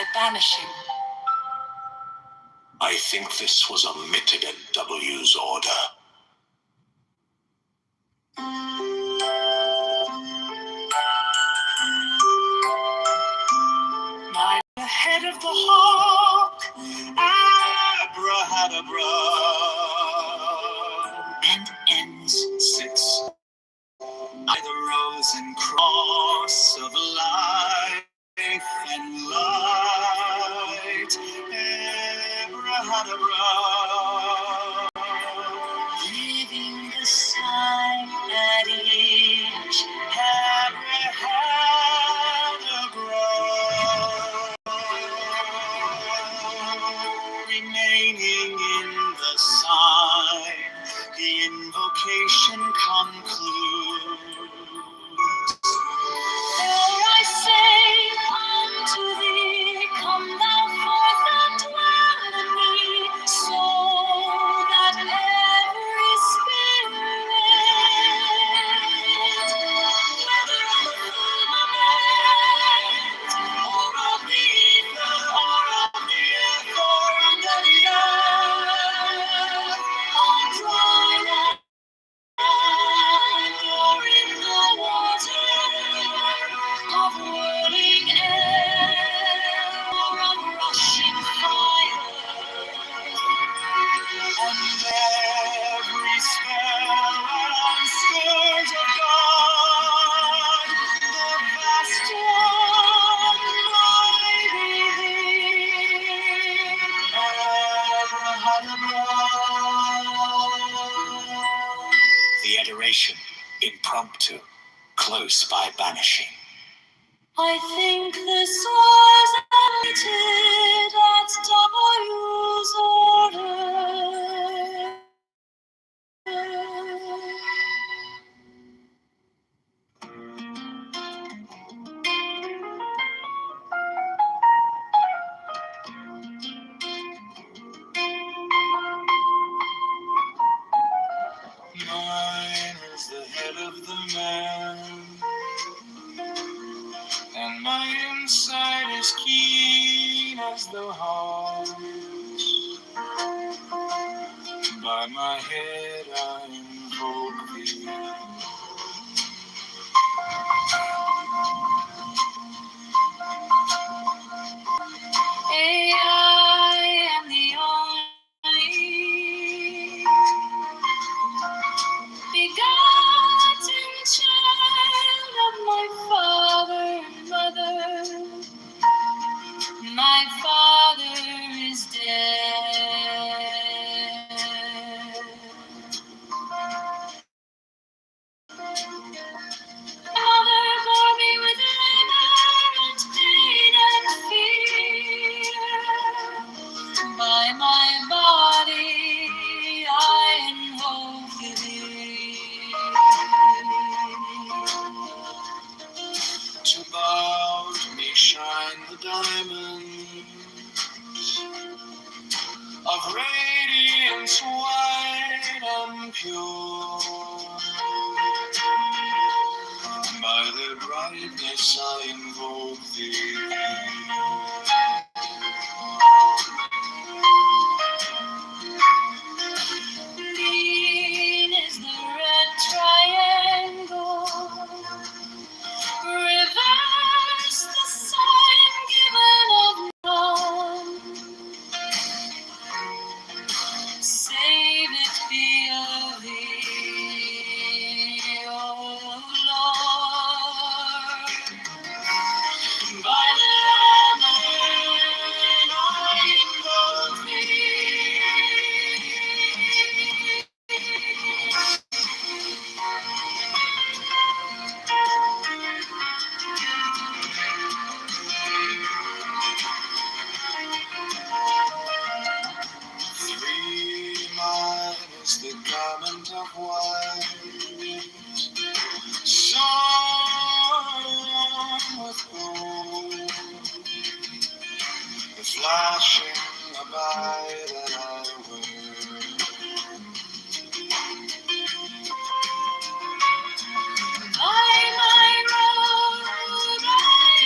by banishing. I think this was omitted at W's order. The head of the hawk, abrahadabra, and ends 6. by the rose and cross of life and light, abrahadabra, leaving the sign at each abrahadabra. Remaining in the sign, the invocation concludes. For I say unto thee, come thou forth and dwell in me, so that every spirit, whether of the firmament, or of the ether, or of the earth, or under the earth, on dry land, or in the water, of whirling air, or of rushing fire, and every spell and scourge of God, the vast one mighty thee, The adoration, impromptu, close by banishing. I think this was omitted at W's order. Mine is the head of the man, and my inside is keen as the heart. By my head I invoke thee. I am the only begotten child of my father and mother. My father is dead. Mother bore me with labor and pain and fear. By my body I invoke thee. To about me shine the diamonds of radiance white and pure. By their brightness I invoke thee. Green is the red triangle. Reverse the sign given of none. Save it be of thee, O Lord. By the Lamb I invoke thee. Mine is the garment of white, sewn with gold, the flashing abide that I wear. By my robe I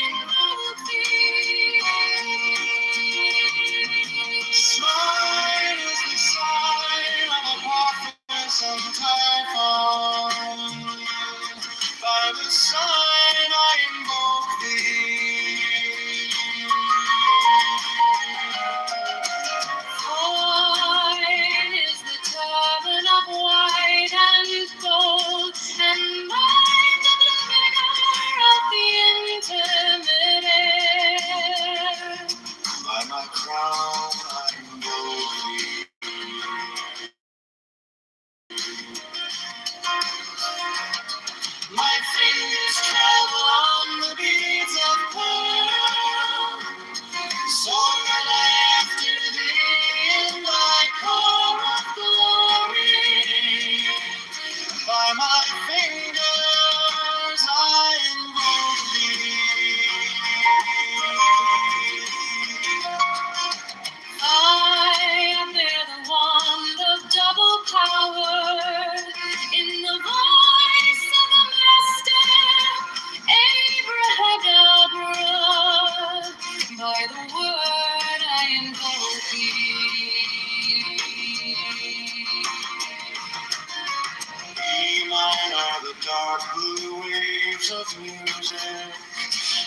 invoke thee. waves of music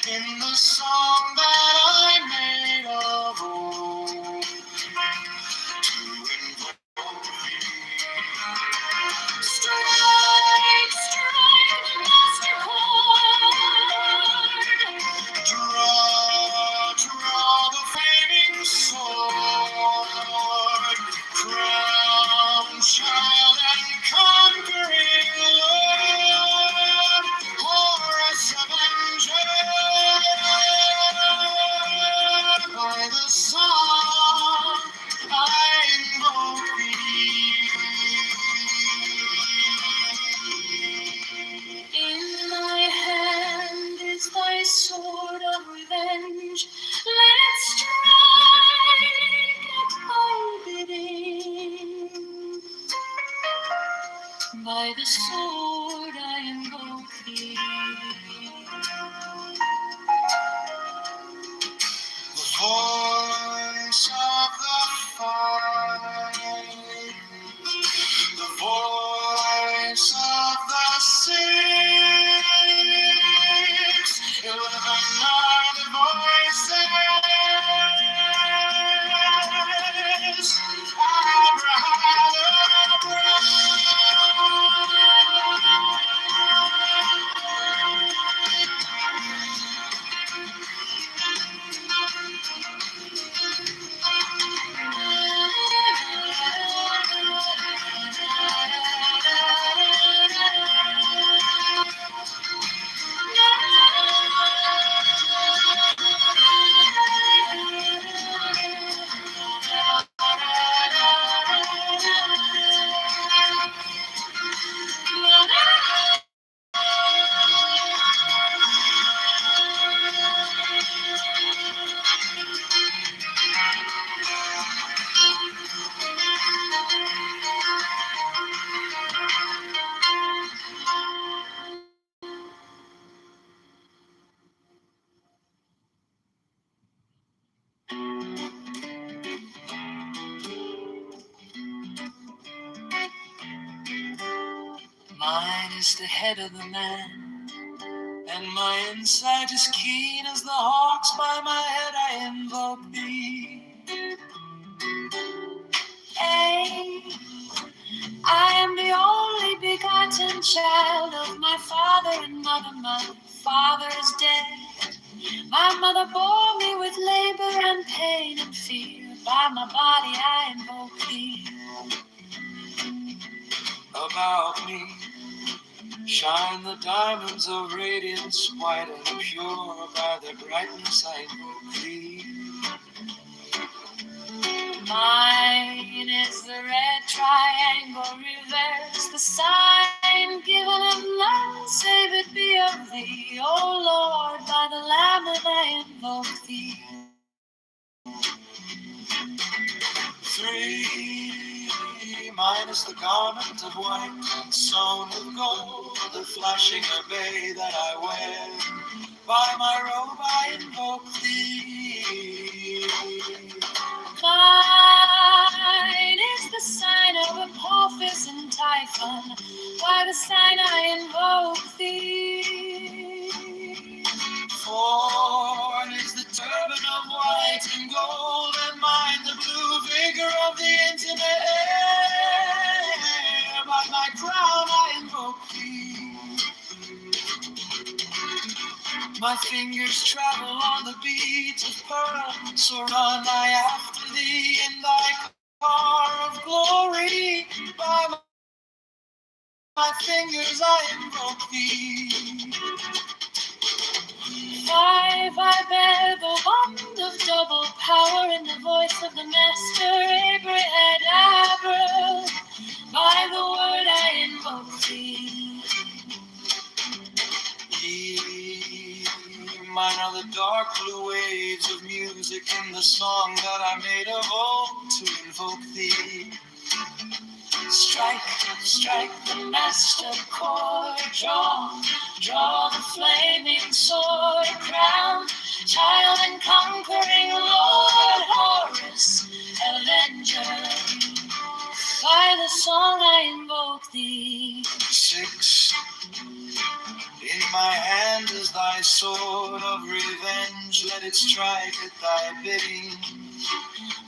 in the song that I made of old to invoke thee. Strike, strike the master chord. Draw the flaming sword. Crown, child, and conquering Lord. Chorus of angels. By the song I invoke thee. In thy hand is thy sword of revenge. Let it strike at thy bidding. By the sword I invoke thee. The voice of the fight, the voice of the 6, 11 are the voices. Mine is the head of the man, and my insight is keen as the hawk's. By my head I invoke thee. I am the only begotten child of my father and mother. My father is dead. My mother bore me with labor and pain and fear. By my body I invoke thee. About me shine the diamonds of radiance, white and pure. By their brightness I invoke thee. Mine is the red triangle reverse, the sign given of none save it be of thee. O Lord, by the Lamb that I invoke thee. 3, mine is the garment of white, sewn with gold, the flashing bay that I wear. By my robe I invoke thee. Mine is the sign of Apophis and Typhon. By the sign I invoke thee. 4 is the turban of white and gold, and mine the blue vigor of the intimate air. By my crown I invoke thee. My fingers travel on the beads of pearl, so run I after thee in thy car of glory. By my fingers I invoke thee. 5, I bear the wand of double power in the voice of the master Abraham. By the word I invoke thee. Mine are the dark blue waves of music in the song that I made of old to invoke thee. Strike, strike the master chord, draw the flaming sword, crown, child and conquering Lord, Horus, avenger. By the song I invoke thee. 6, in my hand let it strike at thy bidding.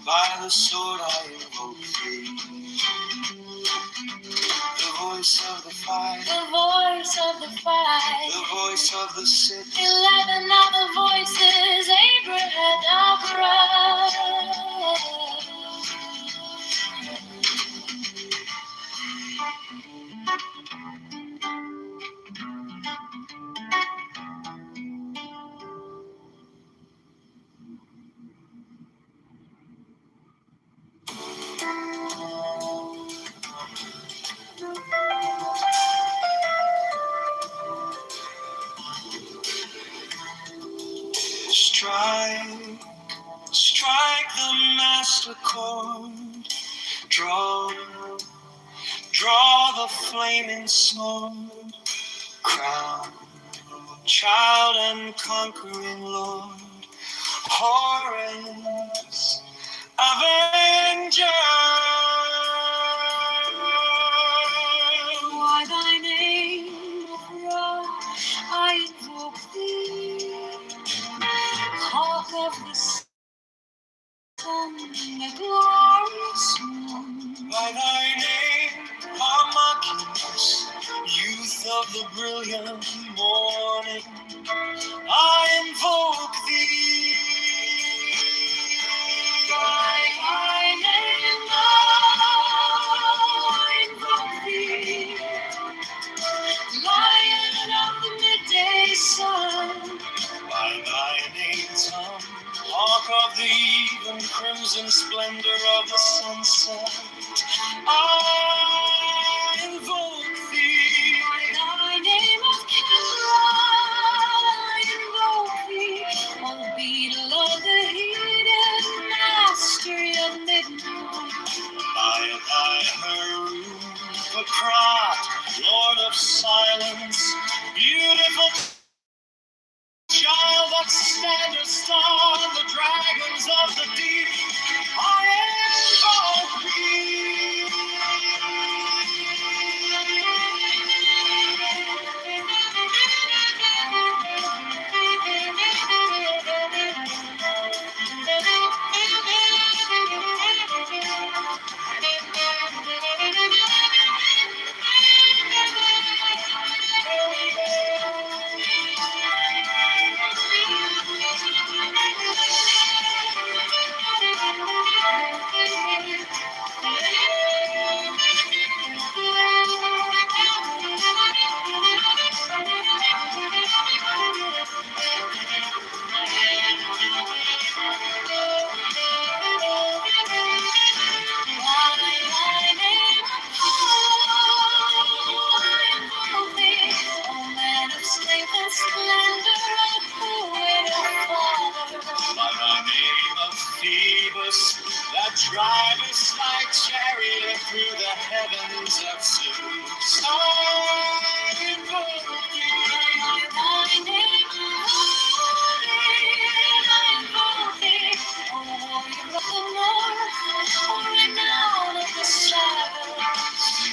By the sword I invoke thee. The voice of the fight, the voice of the fight, the voice of the sick, 11 other voices, Abrahadabra. Strike, strike the master chord. Draw, draw the flaming sword. Crown, child and conquering Lord. Horrors, avenger. Why thy name, O Ra, I invoke thee. Hawk of the sun, the glorious one. By thy name, Harmachis, youth of the brilliant morning, I invoke thee. By thy name, I invoke thee. Lion of the midday sun. By thy name, Tom, hawk of the even crimson splendor of the sunset, I invoke thee. By thy name of Kitover, I invoke thee. O beetle of the hidden mastery of midnight. By thy Harupakrat, Lord of silence, beautiful child that standest on the dragons of the deep, I invoke thee. By the name of Phoebus, that drivest thy chariot through the heavens of Zeus, I invoke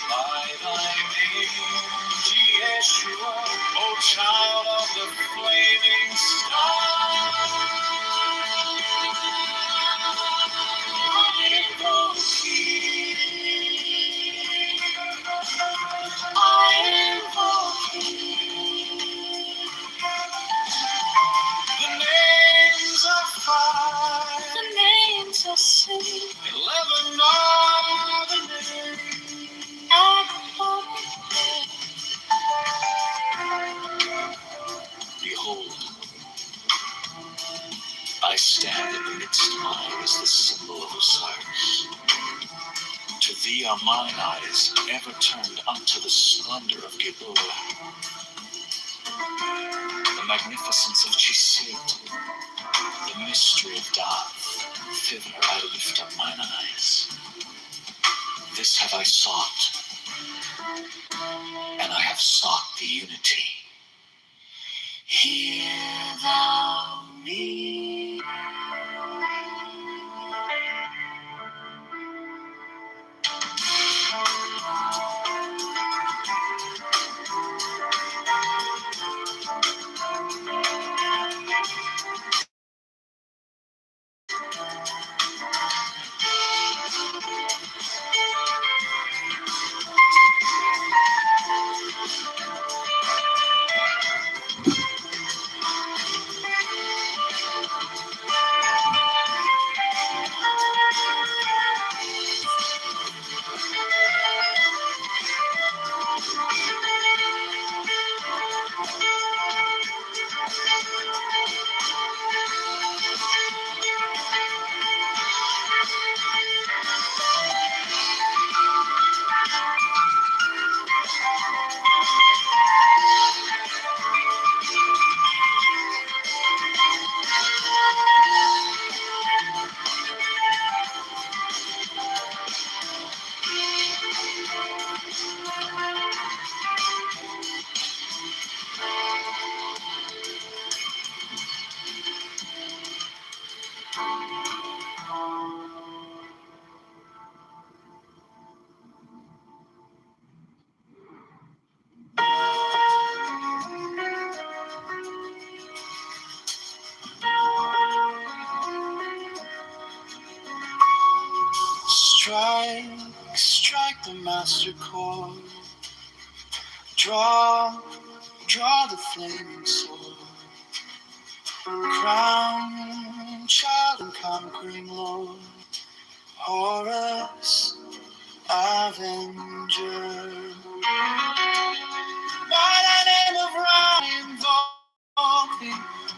by thy name, Yeshua, O child of the flaming star. I invoke thee. I invoke thee. The names are five. The names are sweet. 11 are the names. Behold, I stand in the midst of mine as the symbol of Osiris. To thee are mine eyes ever turned unto the splendor of Gilboa, the magnificence of Chisit, the mystery of Dath. Thither I lift up mine eyes. This have I sought, and I have sought the unity. Hear thou me. Strike, strike the master chord. Draw, draw the flaming sword. Crown, child and conquering lord. Horus, Avenger. By the name of Ra, invoke thee.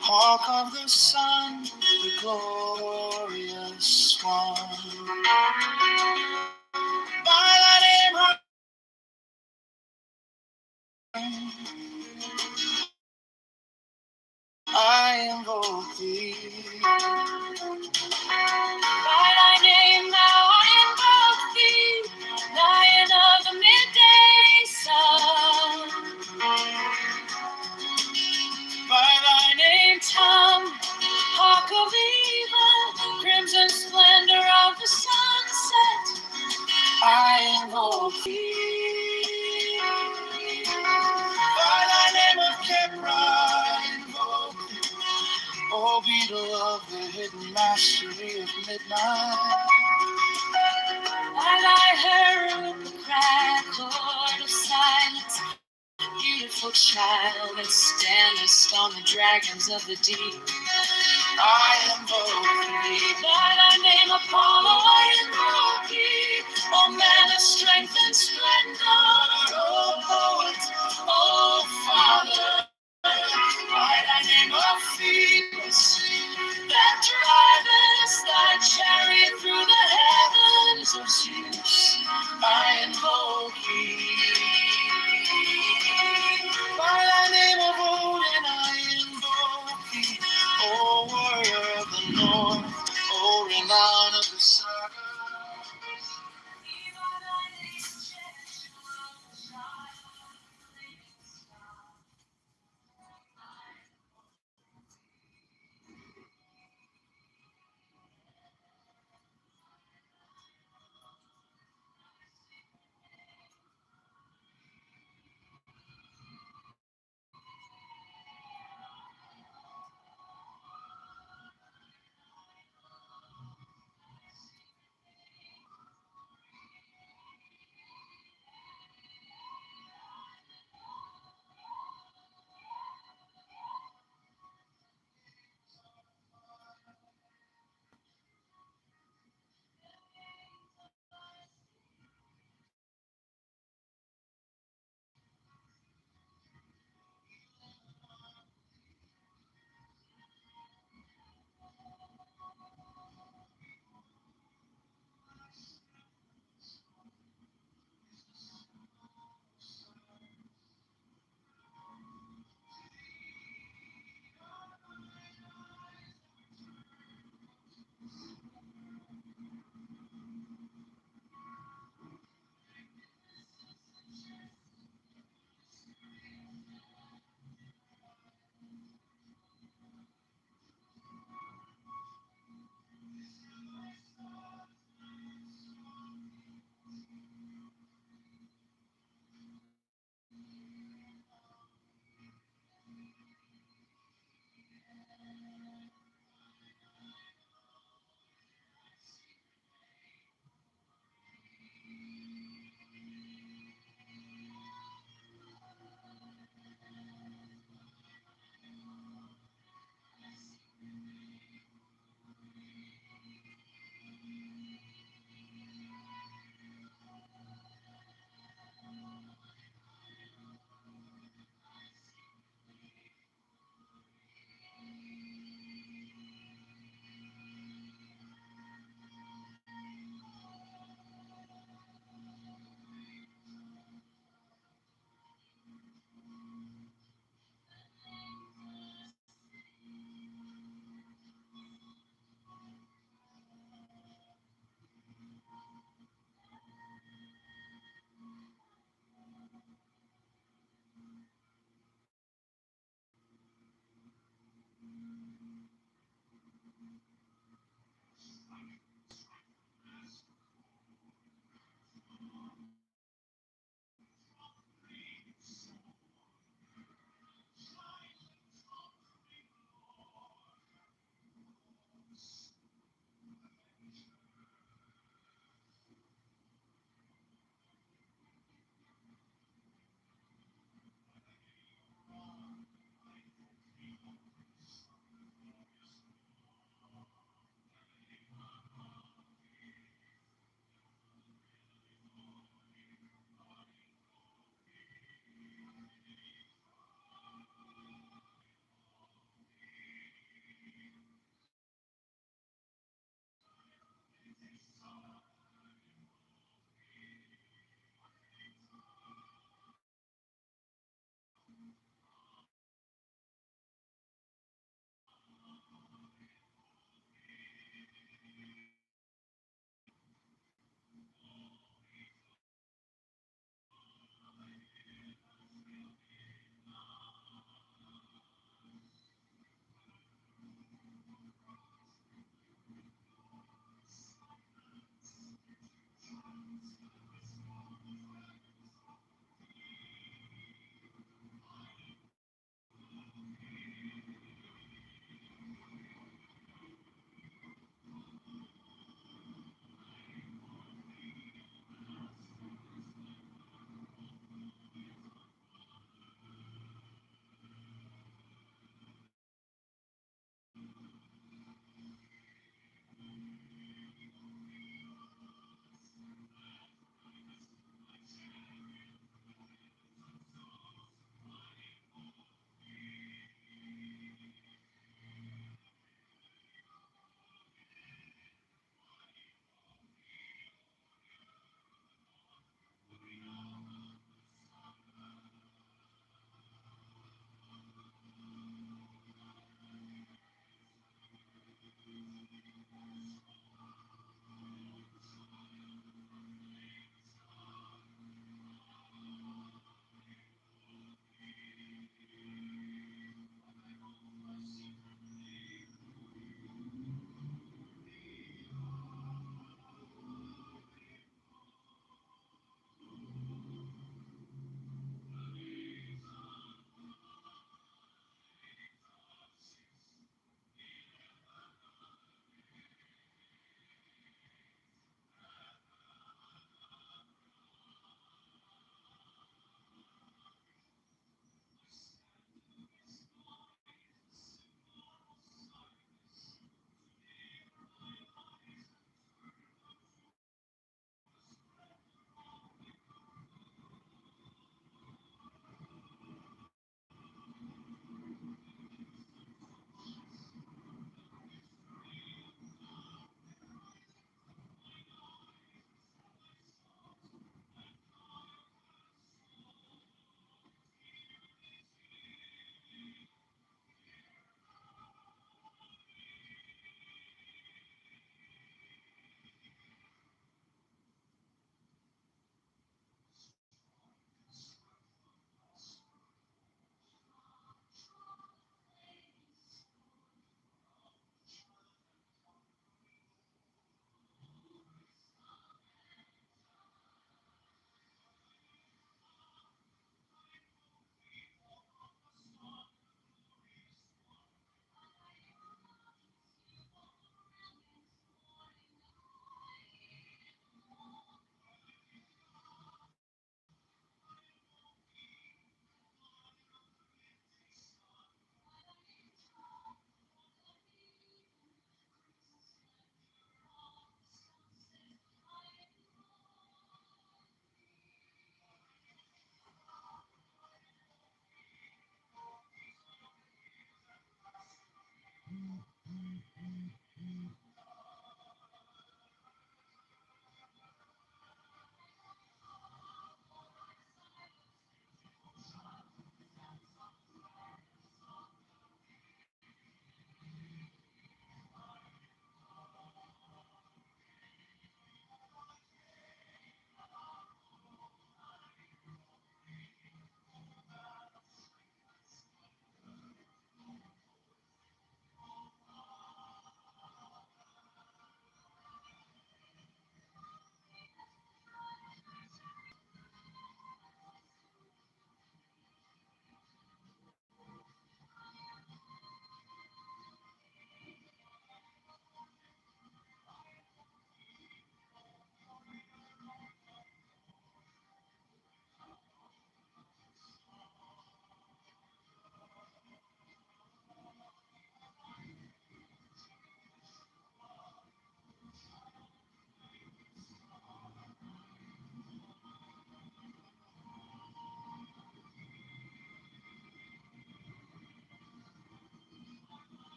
Hawk of the sun, the glorious one. By the name of I invoke thee. By thy name now I invoke thee, Lion of the midday sun. By thy name, Tom, Hawk of evil, crimson splendor of the sunset, I invoke thee. By thy name of Kipra, I invoke thee. O beetle of the hidden mastery of midnight. By thy hair in the crack, Lord of silence, beautiful child that standest on the dragons of the deep, I invoke thee. By thy name, Apollo, I invoke thee. O man of strength and splendor, O poet, O father. By thy name, O Phoebus, that drivest thy chariot through the heavens of Zeus, I invoke thee. By thy name of Odin, I invoke thee. O warrior of the north, O renown of the saga.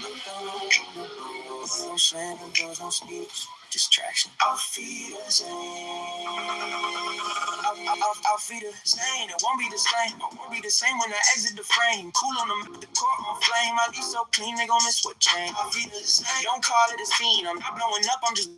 No slam, no doors, no speech, distraction. I'll feed her Zane. I'll feed her Zane. It won't be the same. It won't be the same when I exit the frame. Cool on the court on flame. I be so clean, they gon' miss what change. I'll feed her Zane. Don't call it a scene. I'm not blowing up, I'm just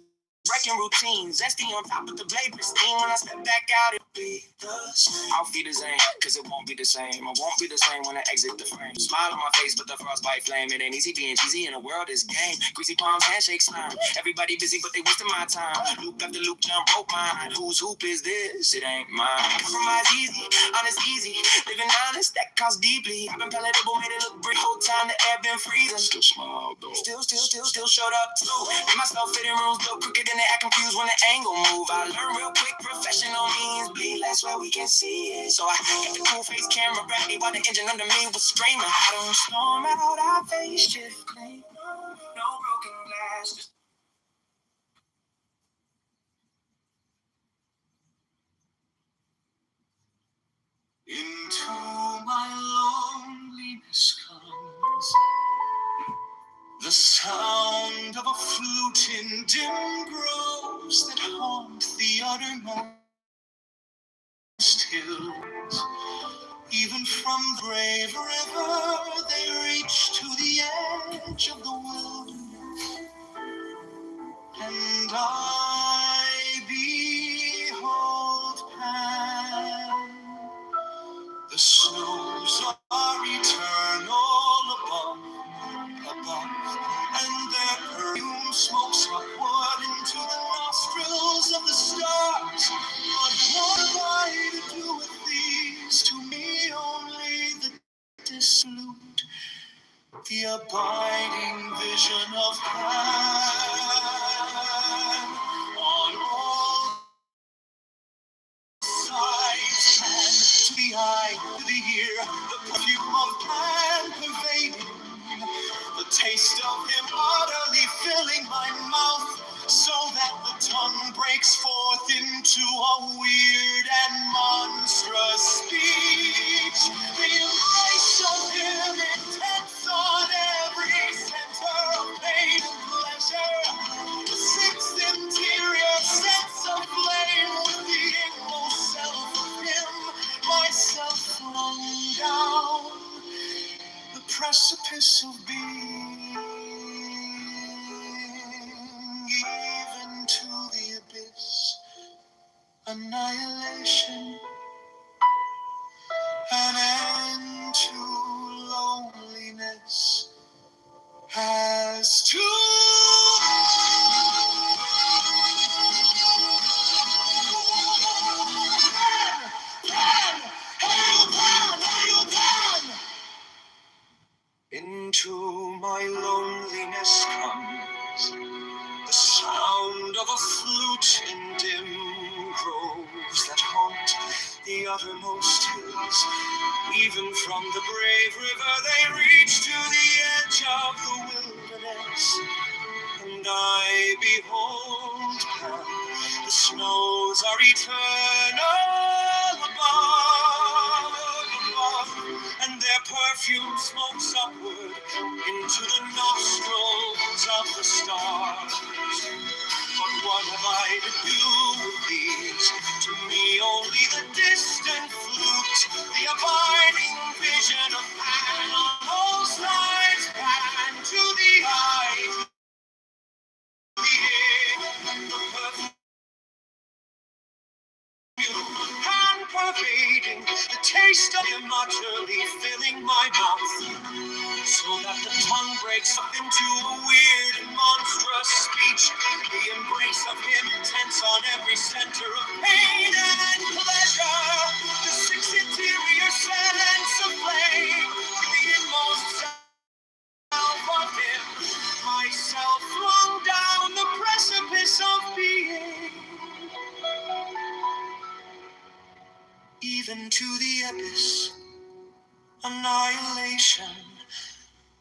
breaking routines. Zesty on top of the blade pristine. When I step back out, it'll be the same. I'll feed the Zane, cause it won't be the same. I won't be the same when I exit the frame. Smile on my face, but the frostbite flame. It ain't easy being cheesy in a world is game. Greasy palms, handshake slime. Everybody busy, but they wasting my time. Loop after loop, jump rope mine. Whose hoop is this? It ain't mine. Compromise easy, honest easy. Living honest, that costs deeply. I've been palatable, made it look brick. Whole time the air been freezing. Still smile though. Still showed up too. Made myself fit in rooms, built crooked and they act confused when the angle move. I learn real quick, professional means bleed less where we can see it. So I got the cool face camera ready while the engine under me was screaming. I don't storm out, I face shift clean. No broken glass, just into my loneliness comes the sound of a flute in dim groves that haunt the uttermost hills. Even from the brave river, they reach to the edge of the wilderness, and I behold Pan. The snows are eternal above, and their perfume smokes upward into the nostrils of the stars. But what have I to do with these? To me only the dissolute, the abiding vision of Pan. On all sides, Pan, to the eye, to the ear, the perfume of Pan pervading. The taste of him utterly filling my mouth, so that the tongue breaks forth into a weird and monstrous speech. The embrace of him intense on every center of pain and pleasure. The sixth interior sense of flame with the inmost self of him, myself flung down the precipice of being, even to the abyss, annihilation, an end to loneliness, has to into my loneliness comes the sound of a flute in dim groves that haunt the uttermost hills. Even from the brave river they reach to the edge of the wilderness, and I behold Pan. The snows are eternal above, and their perfume smokes upward into the nostrils of the stars. But what have I to do with these? To me only the distant flute, the abiding vision of Pan on all sides, Pan to the eye, to the ear, the perfume Pan pervading, the taste of him utterly filling my mouth, so that the tongue breaks up into a weird and monstrous speech. The embrace of him intense on every center of pain and pleasure. The six interior sense of flame, the inmost self of him, myself flung down the precipice of being, even to the abyss, annihilation,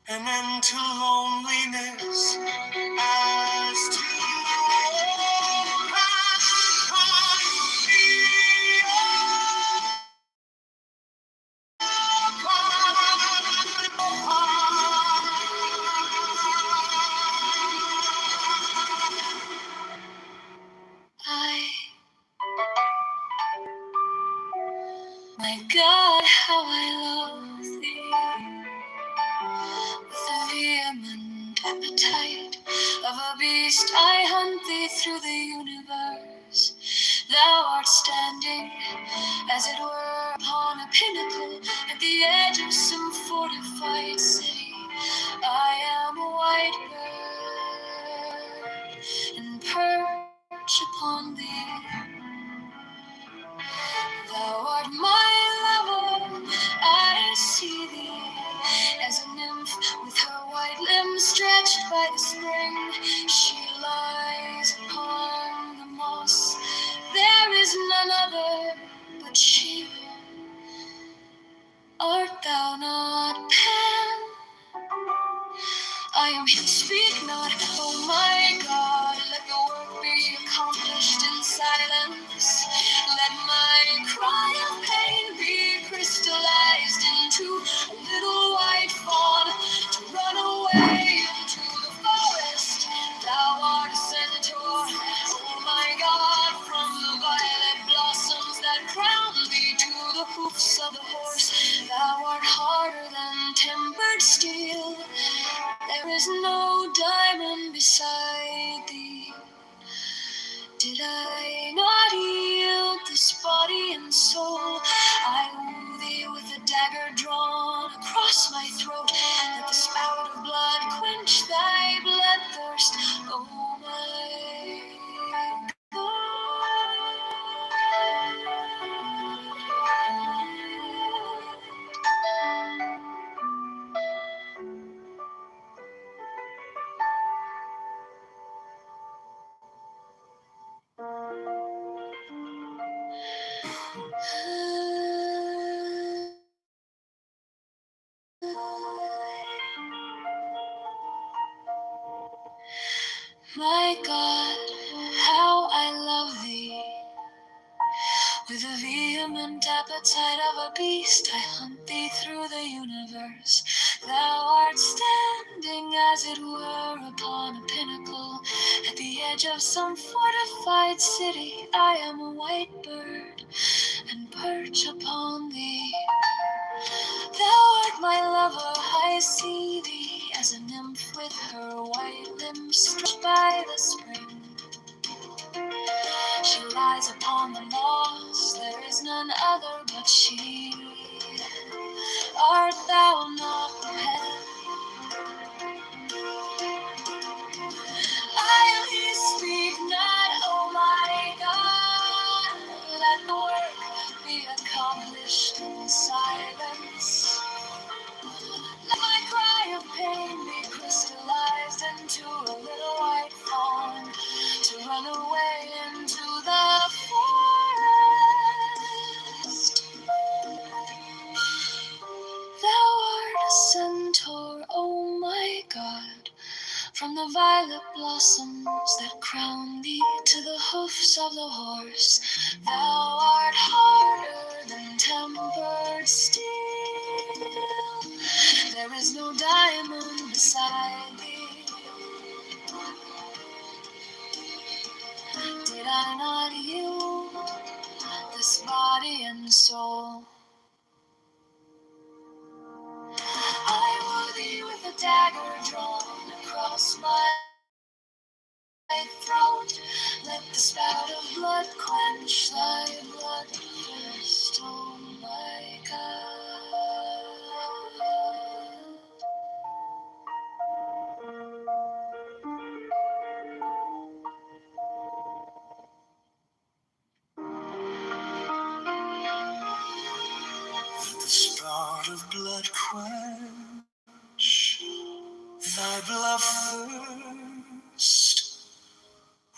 an end to loneliness, as to God, how I love thee. With the vehement appetite of a beast, I hunt thee through the universe. Thou art standing, as it were, upon a pinnacle at the edge of some fortified city. I am a white bird, and perch upon thee. Thou art my lover, I see thee as a nymph with her white limbs stretched by the spring. She lies upon the moss, there is none other but she. Art thou not Pan? I am here, speak not, oh my God, let the work be accomplished in silence. Let my cry of pain be crystallized into a little white fawn to run away into the forest. Thou art a centaur, oh my God, from the violet blossoms that crown thee to the hoofs of the horse. Thou art harder than tempered steel. There is no diamond beside thee. Did I not yield this body and soul? I woo thee with a dagger drawn across my throat. Let the spout of blood quench thy bloodthirst, oh my My God, how I love thee. With the vehement appetite of a beast, I hunt thee through the universe. Thou art standing, as it were, upon a pinnacle at the edge of some fortified city. I am a white bird, and perch upon thee. Thou art my lover, I see thee as a nymph with her white limbs stretched by the spring. She lies upon the moss, there is none other but she. Art thou not Pan? I am here, speak not, oh my God. Let the work be accomplished in silence. Let my cry of pain be crystallized into a little white fawn to run away into the forest. Thou art a centaur, oh my God, from the violet blossoms that crown thee to the hoofs of the horse. Thou art harder than tempered steel. There is no diamond beside thee. Did I not yield this body and soul? I woo thee with a dagger drawn across my throat. Let the spout of blood quench thy bloodthirst, oh my God. Let the spout of blood quench thy bloodthirst,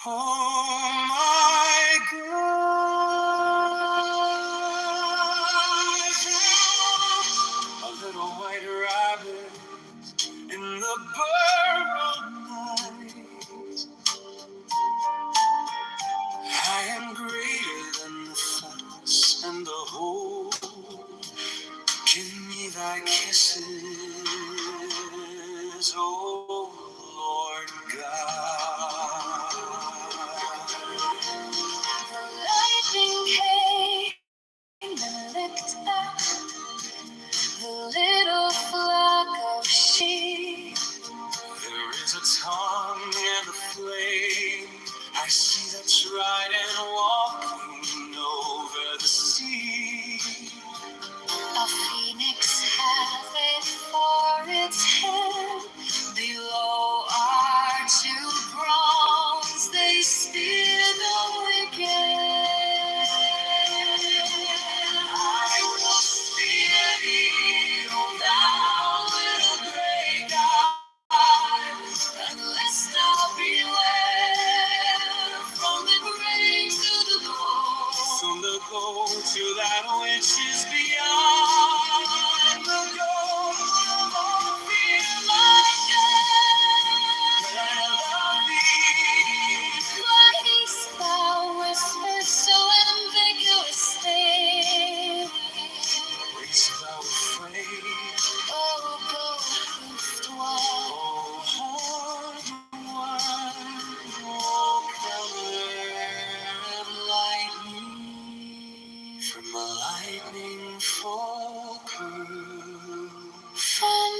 oh my God. A little white rabbit in the burrow night. I am greater than the fox and the hole. Give me thy kisses, oh Lord God. The lightning came and licked thy tongue and the flame. I see the trident walking over the sea. A phoenix hath it for its head. Below are two prongs, they spear the wicked. I will spear thee, O thou little grey God, unless thou be led from the grave to the goal. From the goal to that which is beyond the goal. Oh, feel like death, and love thee. Christ, thou whispered so ambiguous things. Wast thou afraid? Oh, ghost one. Oh, horned one, oh, color of lightning, from a lightning falcon. From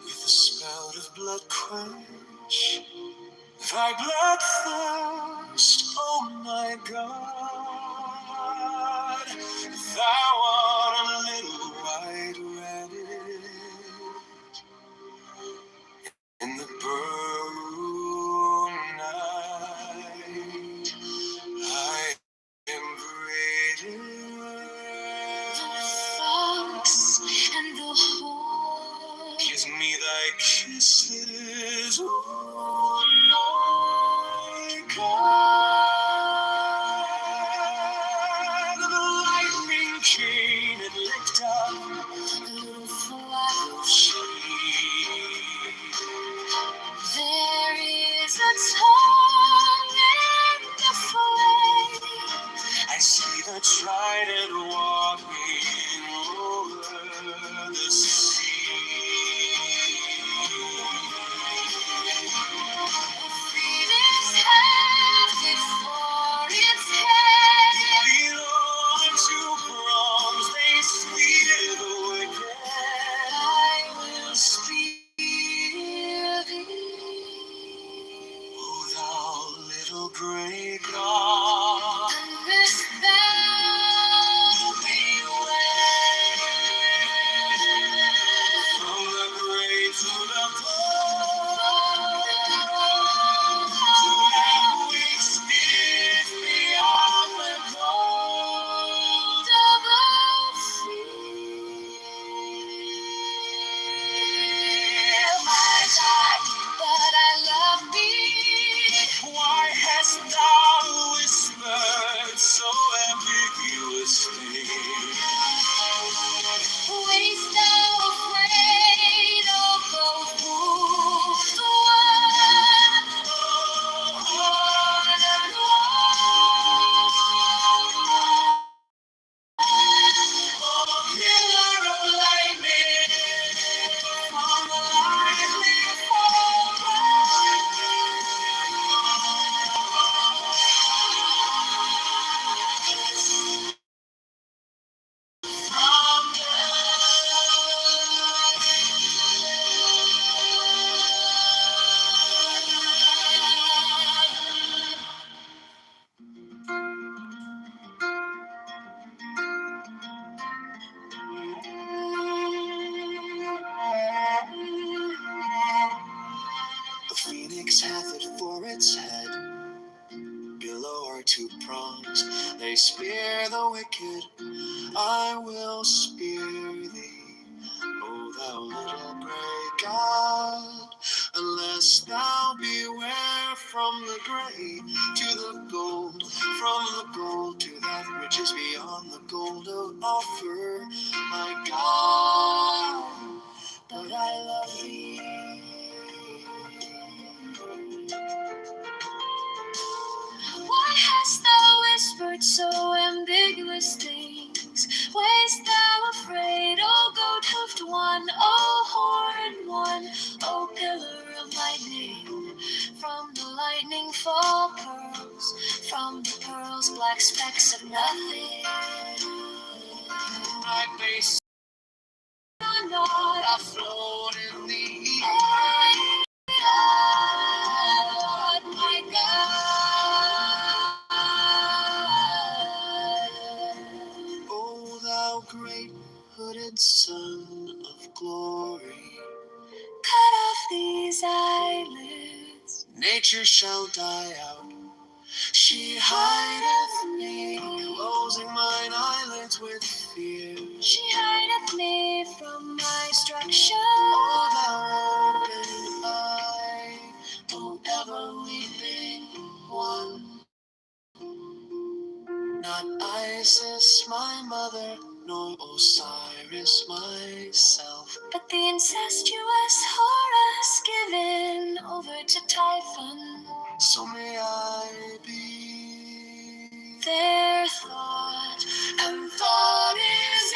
With a spout of blood quench thy blood thirst, oh my God. Thou art a little white rabbit in the burning night. I am greater. the fox and the whore. Kiss me thy kisses, oh my God. The lightning came and licked up The little flower. the shade. There is a tongue in the flame. I see the trident walking over the sea. A phoenix hath it for its head. Belong to proms, they spear the wicked. I will spear thee. O thou little grey God, Unless thou be wed. from the grave to the which is beyond the gold of the sea. My God, but I love thee. Why hast thou whispered so ambiguously? Wast thou afraid of both wolves, the one, one and one, Killer of lightning, from the lightning The phoenix hath it for its head. Below are two prongs, they spear the wicked. I will spear thee, O thou little grey God, unless thou beware from the grey to the gold, from the gold to that which is beyond the gold of offer, my God, but I love thee. Why hast thou whispered so ambiguous things? Wast thou afraid, O goat-hoofed one, O horned one, O pillar of lightning? From the lightning fall pearls, from the pearls black specks of nothing. my base or not, I float in the air. God, my God. O thou great hooded Son of glory, cut off these eyelids, nature shall die out. She hideth me, closing mine eyelids with fear. She hideth me from my destruction. O thou open eye, O ever weeping one. Not Isis, my mother, nor Osiris, myself, but the incestuous Horus given over to Typhon. So may I be their thought, and thought is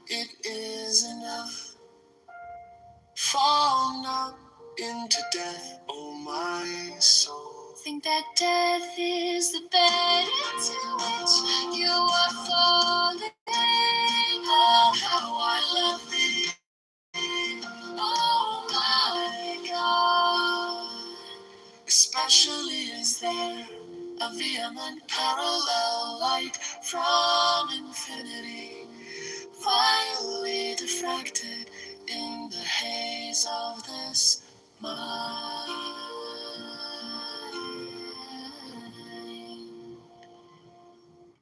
it is enough. Fall not into death, O my soul. Think that death is the bed into which you are falling. Oh, how I love thee. Oh, my God. Especially is there a vehement parallel light from infinity, vilely diffracted in the haze of this mind.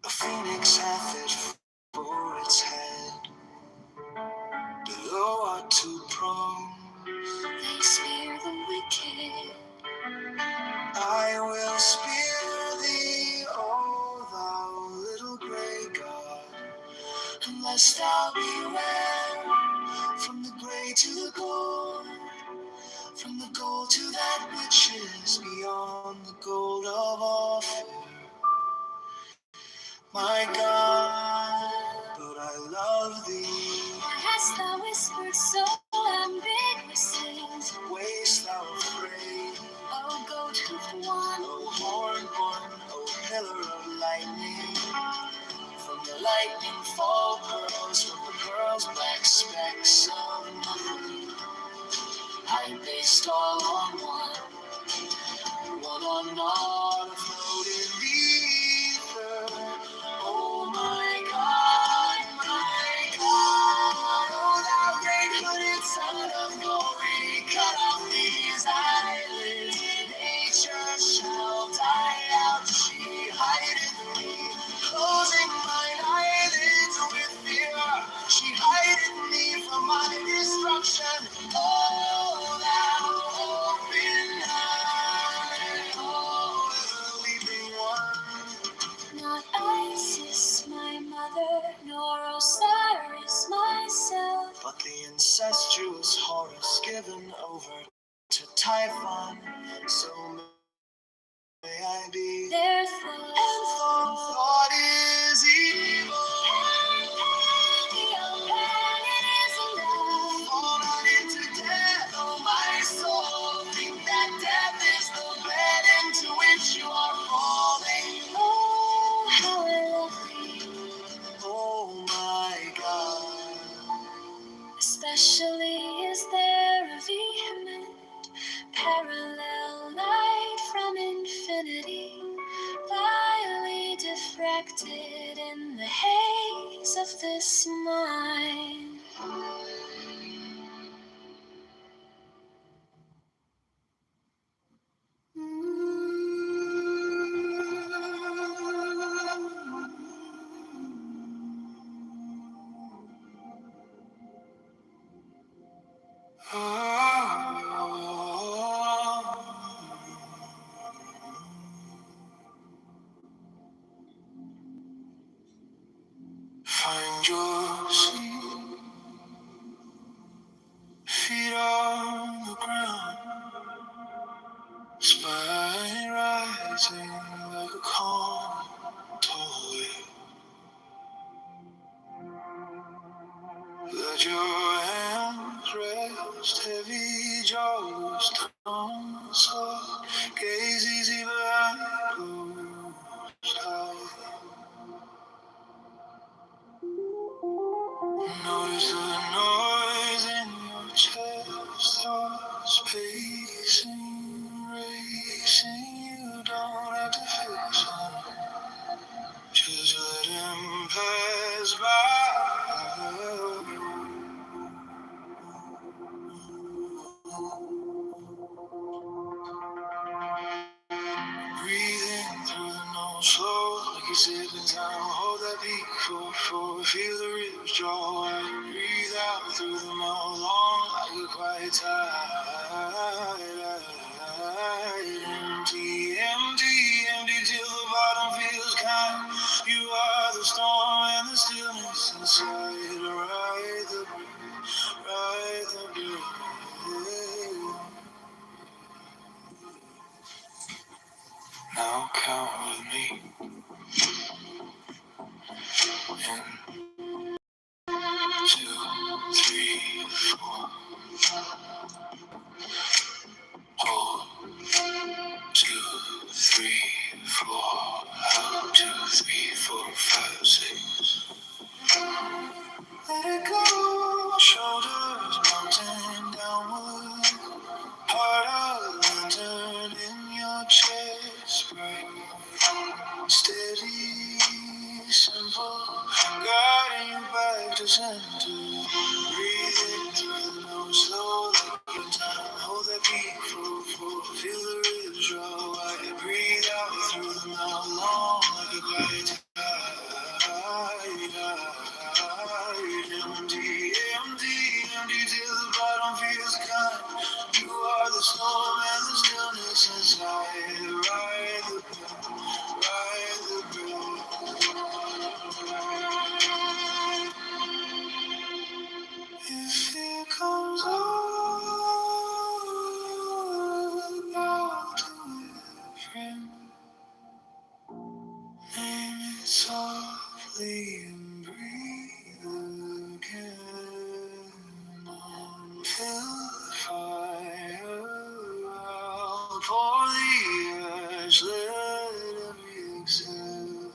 A phoenix hath it for its head, below are two prongs. They spear the wicked. I will spear thee, O thou little grey god, unless thou beware from the grey to the gold, from the gold to that which is beyond the gold of Ophir. My God, but I love thee. Why hast thou whispered so ambiguously? Waste thou afraid? Oh, goat-hoofed one, oh, horn-born, oh, pillar of lightning. From the lightning fall pearls, from the pearls black specks of nothing. I based all on one on naught afloat in the ether. Oh my God, oh thou great hooded Son of glory, cut off these eyelids, nature shall die out. She hideth me, closing mine eyelids with fear. She hideth me from my destruction. Oh thou open eye, oh ever weeping one. Not Isis, my mother, nor Osiris, myself, but the incestuous Horus given over to Typhon. So may I be their thought, and thought is evil. And it is enough. Fall not into death, oh my soul. Think that death is the bed into which you are falling. Oh, how I love thee. Oh my God. Especially is there a vehement parallel light from infinity, vilely diffracted in the haze of this mind. Find your seat, feet hands rest heavy jaws, tongue slow, gaze easy behind closed eyes. Notice the noise in your chest, thoughts pacing, racing. You don't have to fix them, just let them pass by. Breathing through the nose, slow like you're sipping time. Hold that beat for feel the ribs draw wide. Breathe out through the mouth, long like a quiet tide. Empty, empty, empty till the bottom feels kind. You are the storm and the stillness inside. Ride the breeze, ride the breeze. Now count with me. In 2, 3, 4. Hold 2, 3, 4. Out 2, 3, 4, 5, 6. Let it go. Shoulders mountain downward. Heart of lantern in your chest. Bright, steady, simple. Guiding you back to center. Breathing through the nose, slow like your time. Hold that beat, feel the ribs draw wide. Breathe out through the mouth, long like a quiet tide. Empty, empty, empty till the bottom feels kind. You are the storm and the stillness inside. Ride the breath, ride the breath. If it comes over, out to a friend, name it softly and breathe again. Until the fire out, pour the ash, let every exhale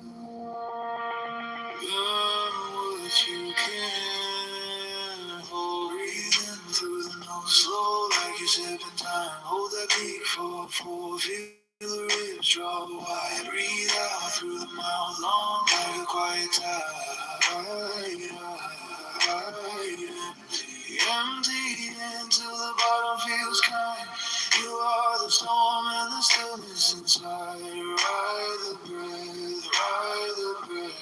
burn what you can. Hold, breathing through the nose, slow like you're sipping time. Hold that beat for feel the ribs draw wide. Breathe out through the mouth, long like a quiet tide. Empty until the bottom feels kind. You are the storm and the stillness inside. Ride the breath, ride the breath.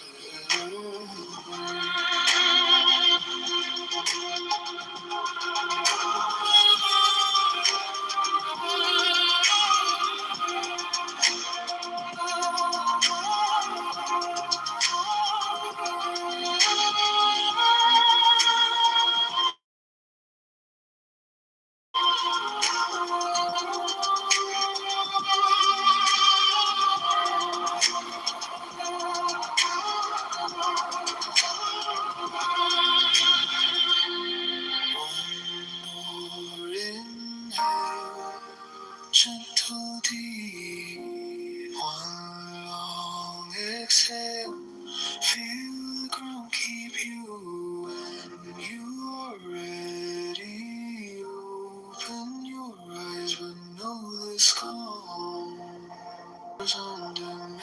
Gentle deep, one long exhale. Feel the ground keep you when you are ready. Open your eyes, but know this calm is on demand.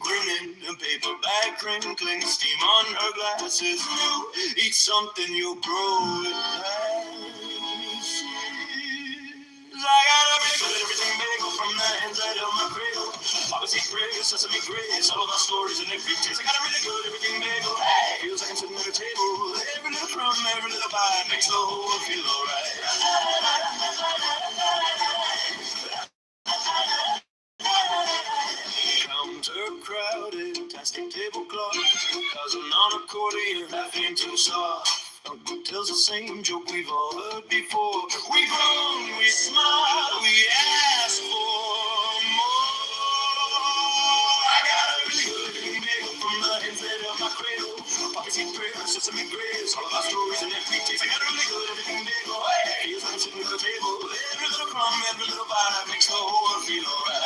grinning, a paper bag crinkling, steam on her glasses. You eat something, you'll grow it past. I got a really good everything bagel from the inside of my cradle. Obviously grace, sesame grace, all of our stories and every taste. I got a really good everything bagel. Hey, feels like I'm sitting at a table. Every little crumb, every little bite makes the whole world feel alright. Counter crowded, plastic tablecloth, cousin on accordion, laughing too soft. Uncle tells the same joke we've all heard before. We groan, we smile, we ask for more. I got a really good bagel from the inside of my cradle. Poppy seed prayer, sesame grace, all of our stories and every taste. I got a really good everything bagel. Hey, feels like I'm sitting at the table. Every little crumb, every little bite makes the whole world feel alright.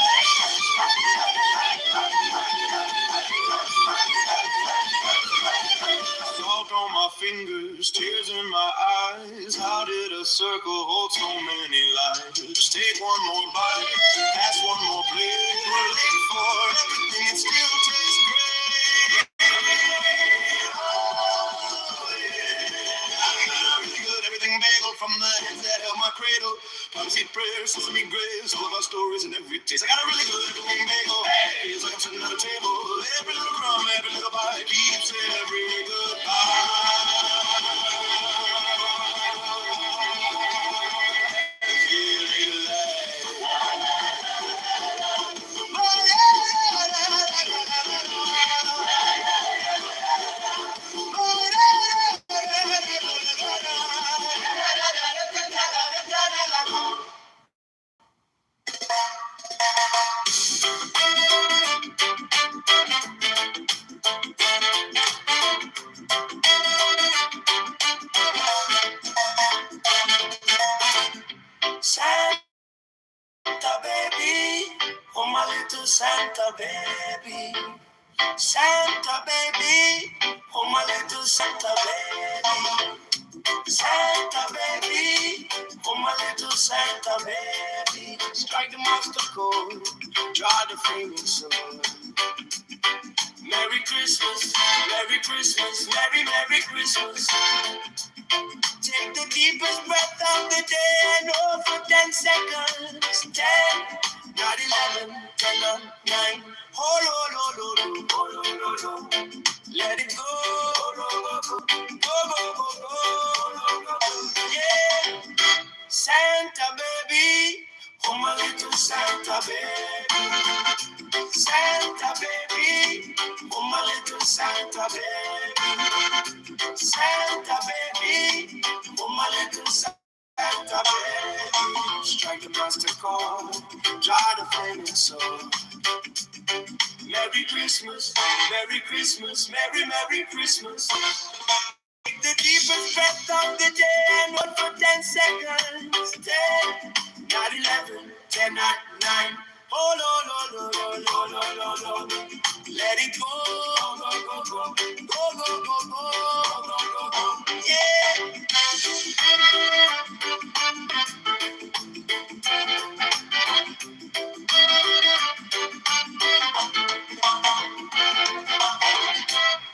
Salt on my fingers, tears in my eyes. How did a circle hold so many lives? Just take one more bite, pass one more plate. We're late for everything, it still tastes great. Oh, yeah. I got a really good everything bagel from the hands that held my cradle. Poppy seed prayer, sesame grace, all of our stories and every taste. I got a really good everything bagel. Hey, feels like I'm sitting at a table. Every little crumb, every little bite keeps every good bite. Santa baby, oh my little Santa baby. Santa baby, oh my little Santa baby. Santa baby, oh my little Santa baby. Strike the monster chord, draw the flaming sword. Merry Christmas, Merry Christmas, Merry Merry Christmas. Take the deepest breath of the day and hold for 10 seconds. 10, not 11, 10, not 9. Hold. Let it go. Go. Yeah. Santa baby, oh my little Santa baby. Santa baby, oh my little Santa baby. Santa baby, oh my little Santa baby. Strike the master chord, dry the flaming soul. Merry Christmas, Merry Christmas, Merry Merry Christmas. Take the deepest breath of the day and hold for 10 seconds. 10, not 11, 10, not 9. Hold. Let it go. Go. Yeah.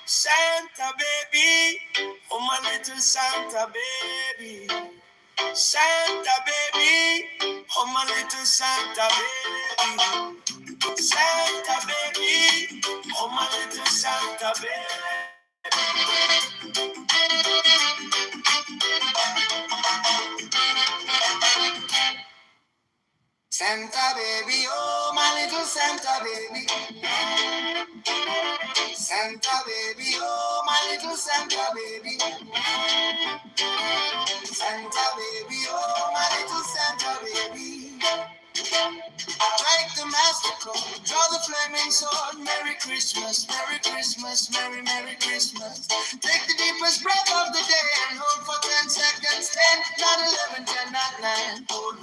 Santa baby, oh my little Santa baby. Santa baby, oh my little Santa baby. Santa baby, oh my little Santa baby. Santa baby, oh my little Santa baby. Santa baby, oh my little Santa baby. Santa baby, oh my little Santa baby. Strike the master chord, draw the flaming sword. Merry Christmas, Merry Christmas, Merry Merry Christmas. Take the deepest breath of the day and hold for 10 seconds. 10, not 11, 10, not 9. Hold.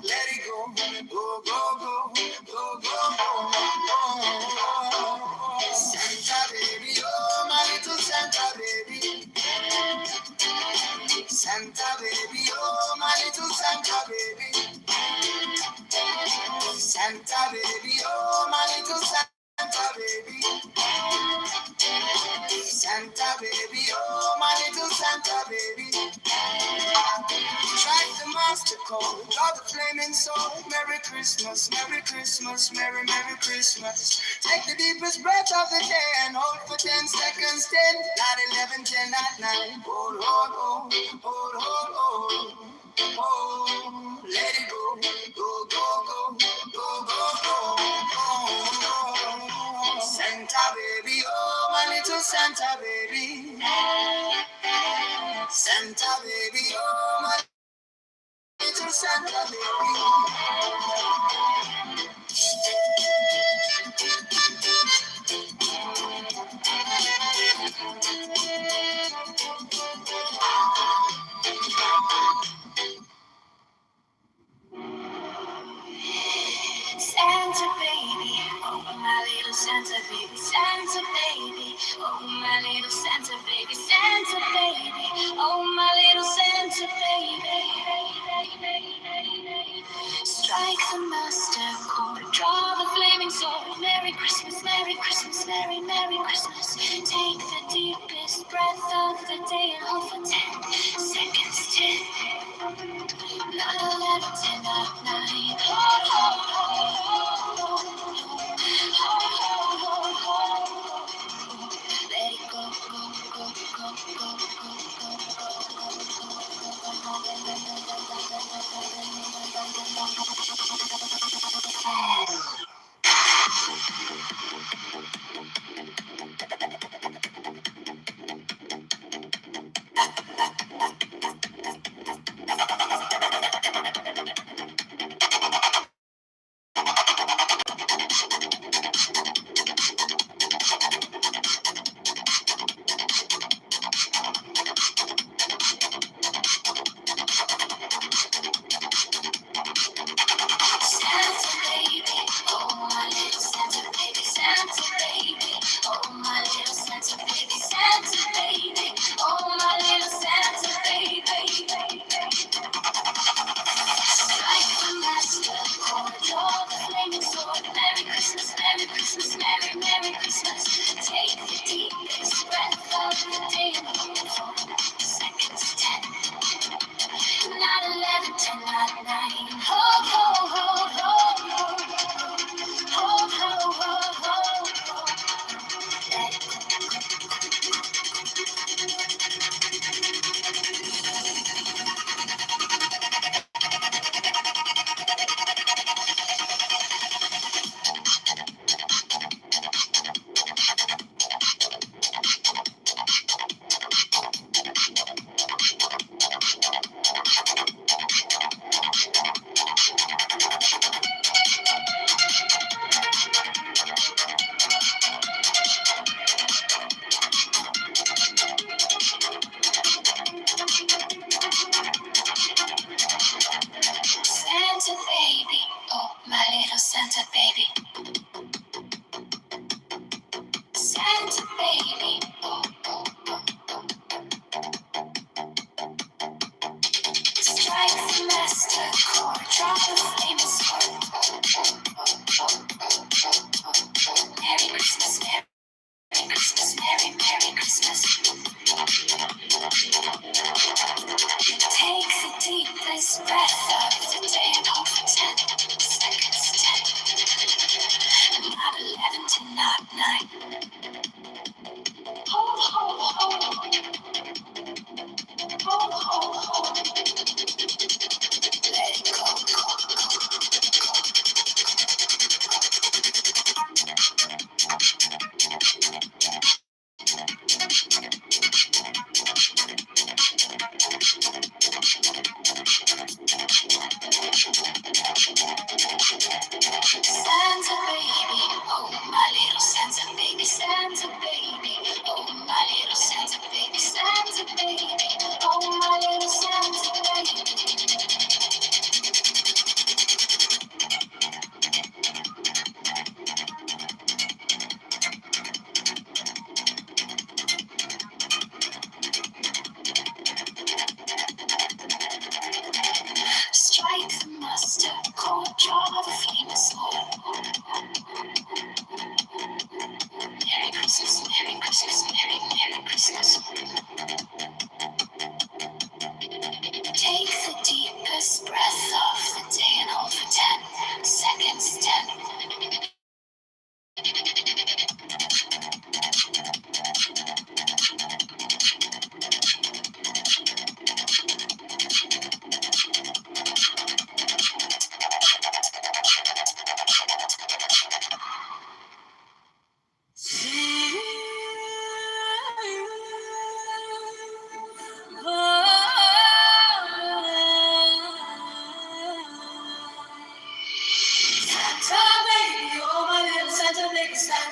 Let it go. Santa baby, oh my little Santa baby. Santa baby, oh my little Santa baby. Santa baby, oh my little Santa baby. Santa baby, oh my little Santa baby. Strike the master code, draw the flaming soul. Merry Christmas, Merry Christmas, Merry Merry Christmas. Take the deepest breath of the day and hold for 10 seconds. 10, not 11, 10, not 9. Hold, hold, hold, hold, hold, hold. Oh, let it go, go, go, go, go, go, go, go. Santa baby, oh my little Santa baby. Santa baby, oh my little Santa baby. Santa baby, oh my little Santa baby, Santa baby, oh my little Santa baby, Santa baby, oh my little Santa baby. Strike the master chord, draw the flaming sword. Merry Christmas, Merry Christmas, Merry Merry Christmas. Take the deepest breath of the day and hold for 10 seconds. 10, 9, 11, 10, 9. Let it go, go, go, go, go, go,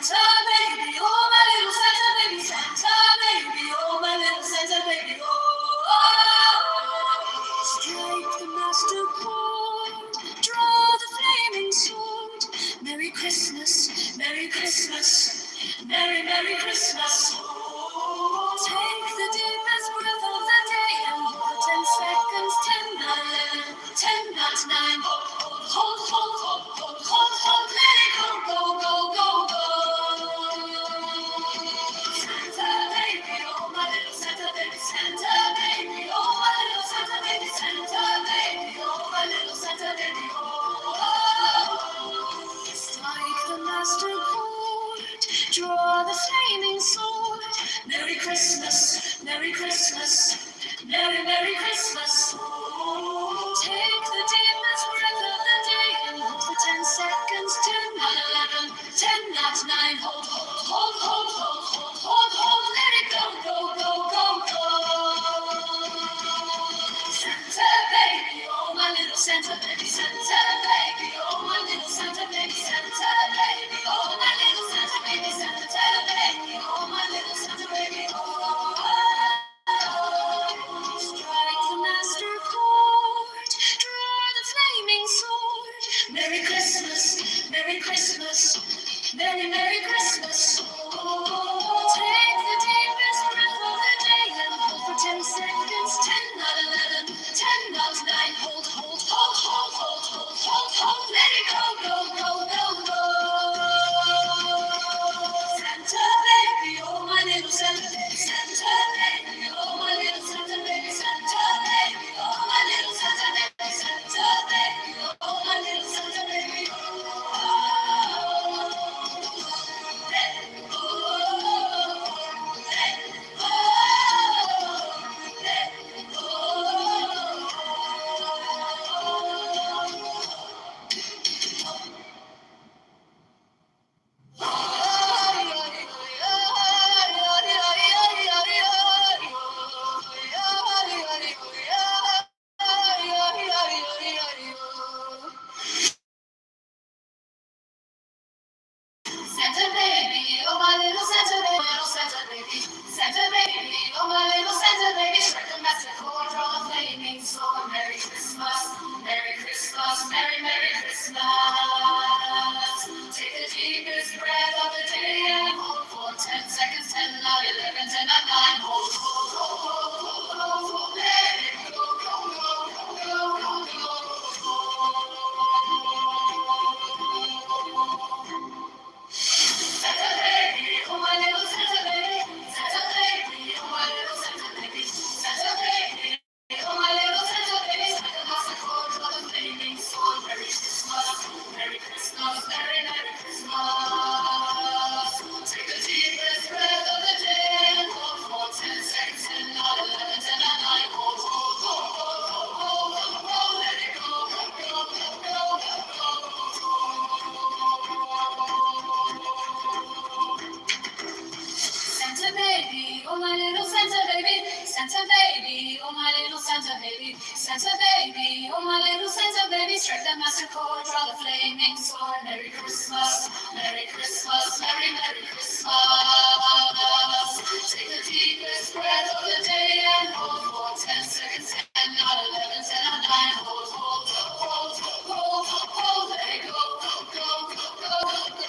Santa baby, oh my little Santa baby, Santa baby, oh my little Santa baby, oh. Strike the master chord, draw the flaming sword. Merry Christmas, Merry Christmas, Merry Merry Christmas. Take the deepest breath of the day and hold for 10 seconds, 10, 9, 11, 10, not 9. Hold, let it go, go, go, go, go. Santa baby, oh my little Santa baby, Santa baby, oh my little Santa baby, Santa baby, oh my little Santa baby, oh. Strike the master chord, draw the flaming sword. Merry Christmas, Merry Christmas, Merry Merry Christmas. Take the deepest breath of the day and hold for 10 seconds, 10, not 11, 10, not 9. Hold, let it go, go, go, go, go. Santa baby, oh my little Santa baby, Santa baby, oh my little Santa baby, Santa baby, oh my little Santa baby, Santa baby, oh my little Santa baby, oh. Strike the master chord, draw the flaming sword. Merry Christmas, Merry Christmas, Merry Merry Christmas. Take the deepest breath of the day and hold for 10 seconds, 10, not 11, 10, not 9. Hold, let it go, go, go, go, go. Santa baby, oh my little Santa baby, Santa baby, oh my little Santa baby, Santa baby, oh my little Santa baby, Santa baby, oh my little Santa baby, Santa baby, oh my little Santa baby, little Santa baby, Santa baby, oh my little Santa baby, strike the master chord, draw the flaming sword. Merry Christmas, Merry Christmas, Merry Merry Christmas. Take the deepest breath of the day and hold for 10 seconds, 10, not 11, 10, not 9. Hold, let it go, go, go, go, go, go, Santa baby, oh my little Santa baby, Santa baby, oh my little Santa baby, Santa baby, oh my little Santa baby, Santa master chord, draw the flaming sword. Merry Christmas, Merry Christmas, Merry Merry Christmas. Take the deepest breath of the day and hold for 10 seconds, 10, not 11, 10, not 9. Hold, let it go, go, go, go, go, go. Santa baby, oh my little Santa baby, Santa baby, oh my little Santa baby, Santa baby, oh my little Santa baby, strike the master chord, draw the flaming sword. Merry Christmas, Merry Christmas, Merry Merry Christmas. Take the deepest breath of the day and hold for 10 seconds, 10, not 11, 10, not 9. Hold, let it go, go, go, go, go, go.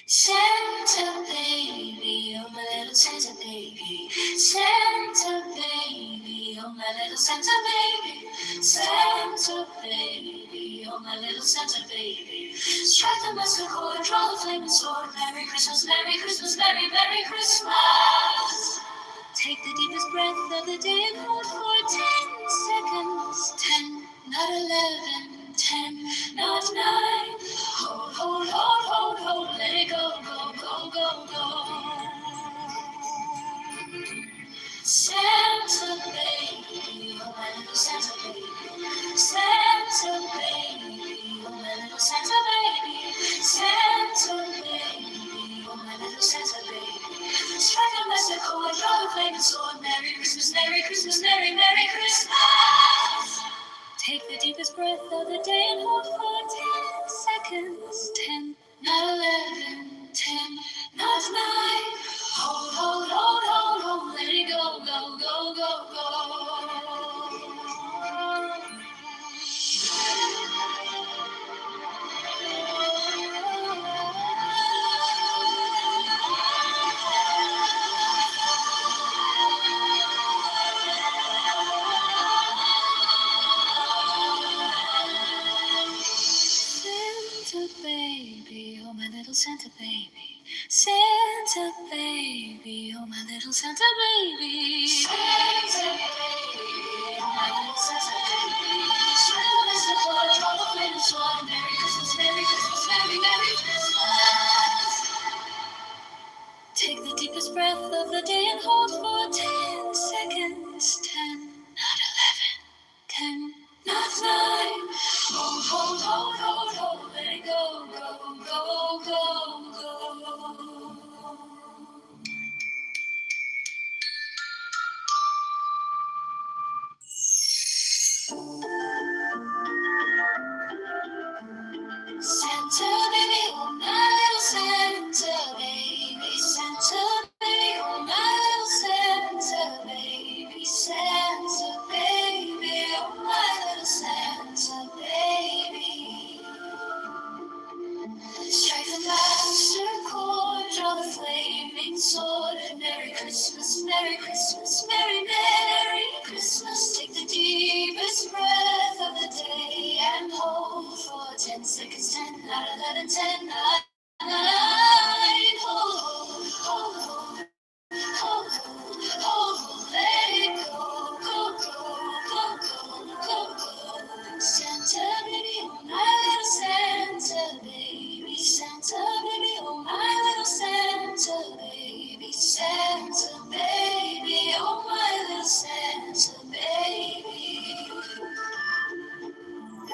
Santa baby, oh my little Santa baby, Santa baby, oh my little Santa baby, Santa baby, oh my little Santa baby. Strike the master chord, draw the flaming sword. Merry Christmas, Merry Christmas, Merry, Merry Christmas. Take the deepest breath of the day and hold for 10 seconds. 10, not 11, 10, not 9. Hold, hold, hold, hold, hold, let it go, go, go, go, go. Santa baby, oh my little Santa baby. Santa baby, oh my little Santa baby. Santa baby, oh my little Santa baby. Strike a master chord, draw the flaming sword. Merry Christmas, Merry Christmas, Merry, Merry Christmas. Take the deepest breath of the day and hold for 10 seconds. 10, not 11, 10, not 9. Hold, hold, hold, hold, hold, let it go, go, go, go, go. Santa baby, oh my little Santa baby. Santa baby, oh my little Santa baby. Santa baby, oh my little Santa baby. Santa is the boy, draw the flaming sword. Merry Christmas, Merry Christmas, Merry, Merry Christmas. Take the deepest breath of the day and hold for 10 seconds. 10, not 11, 10, not 9. Hold, hold, hold, hold, hold, let it go, go, go, go, go. Santa baby, oh my little Santa baby. Santa baby, oh my little Santa baby. Santa baby, oh my little Santa baby. Strike the master chord, draw the flaming sword. Merry Christmas, Merry Christmas, Merry, Merry Christmas. Take the deepest breath of the day and hold for 10 seconds. 10, not 11, 10, not 9. Hold, hold, hold, hold, hold, hold, let it go, go, go, go, go, go, go. Santa baby, oh my little Santa baby. Santa baby, oh my little Santa baby. Santa baby, oh my little Santa baby.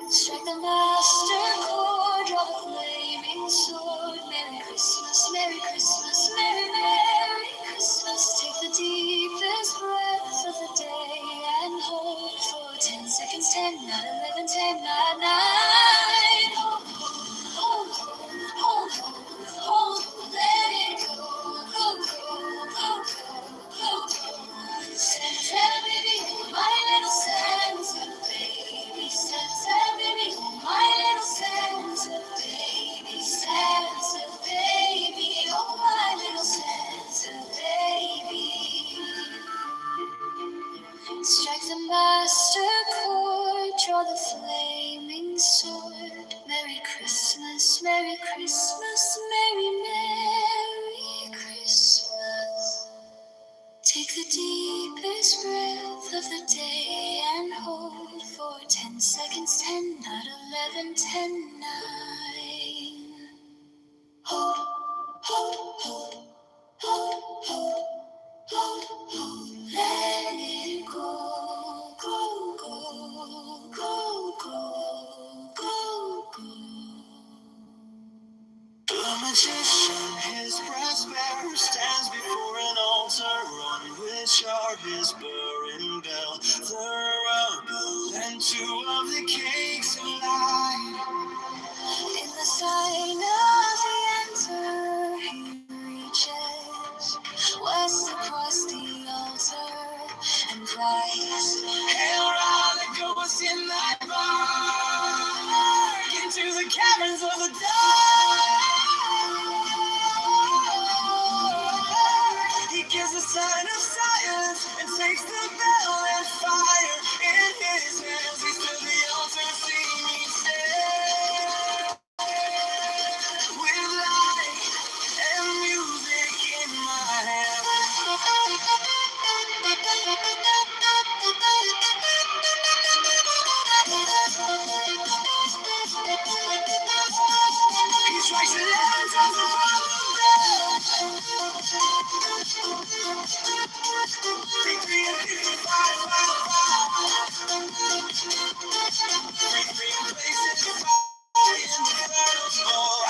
Strike the master chord, draw the flaming sword. Merry Christmas, Merry Christmas, Merry, Merry Christmas. Take the deepest breath of the day and hold for 10 seconds. 10, not 11, 10, not 9. Hold, hold, hold, hold, hold, let it go, go, go, go, go, go, go. Santa baby, my little Santa baby. Santa baby, my little Santa baby. Santa baby, oh my little Santa baby. Strike the master chord, draw the flaming sword. Merry Christmas, Merry Christmas, Merry, Merry Christmas. Take the deepest breath of the day and hold for 10 seconds. 10, not 11, 10, 9. Hold, hold, hold, hold, hold, hold, hold. Let it go, go, go, go, go, go, go. The magician, his brass bearer, stands before an altar on which are his burring bell, the rubble, and 2 of the cakes of light. In the sign of the enter, he reaches west across the altar and cries, Hail, the ghost in thy bark, into the caverns of the dark. He gives a sign of silence and takes the bell and fire. I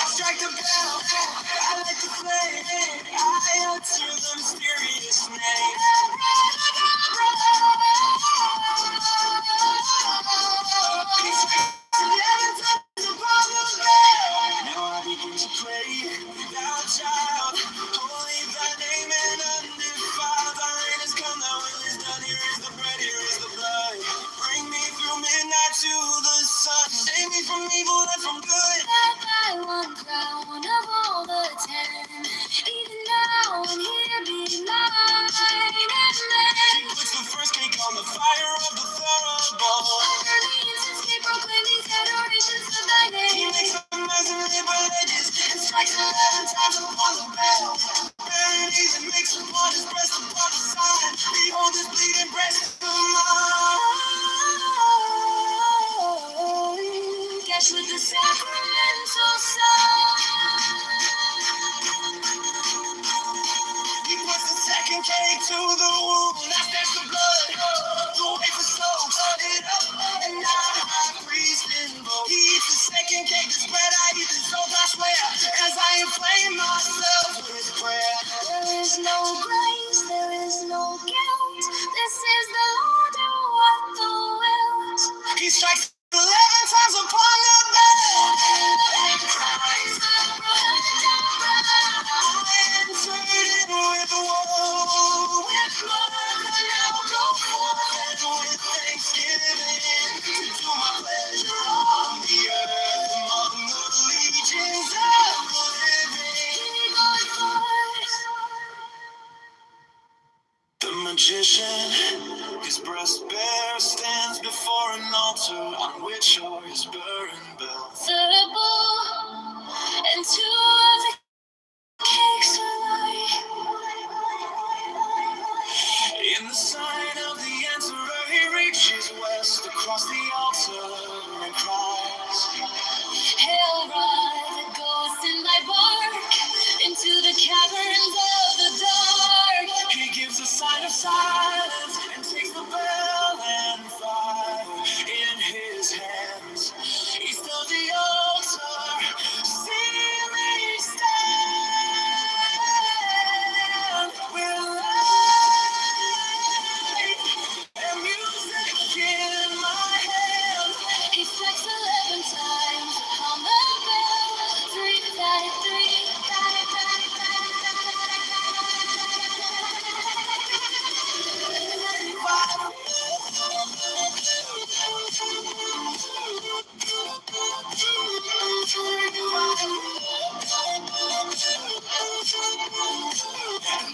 strike the bell, I light the flame, I utter the mysterious name. Now I begin to pray, thou child, holy thy name and undefiled. Thy reign has come, thy will is done. Here is the bread, here is the blood. Bring me through midnight to the sun. Save me from evil and from good. Let thy one crown of all the 10, even now and here be mine. He puts the first cake on the fire of the thurible. Under the incense they proclaim these adorations of thy He name. makes the mass and religious and strikes 11 times upon the bell. Bearing heathen makes upon his breast upon the sign. Behold his bleeding breast of mine. Catch with the sacramental sign. He puts the second cake to the wound. Now that's the blood. The wafer soaks it up. And now the high priest invokes. He eats the second cake. The spread I eat the soul, I swear. As I inflame myself with prayer. There is no grace, there is no guilt. This is the Lord who what the wilt. He strikes 11 times upon the bell. And cries I entered in with woe. with blood now go forth. And with thanksgiving to do my pleasure on the earth among the legions of the living. He goes forth. The magician, his breast bare, stands before an altar on which are his burning bells. Terrible, and two of the cakes are light. In the sign of the emperor, he reaches west across the altar and cries. Hail, ride that goes in thy bark into the caverns of the dark. He gives a sign of silence and takes the bell and fire in his hands. He stirs the altar, see me stand. We're light and music in my hand. He strikes 11 times on the bell. 353.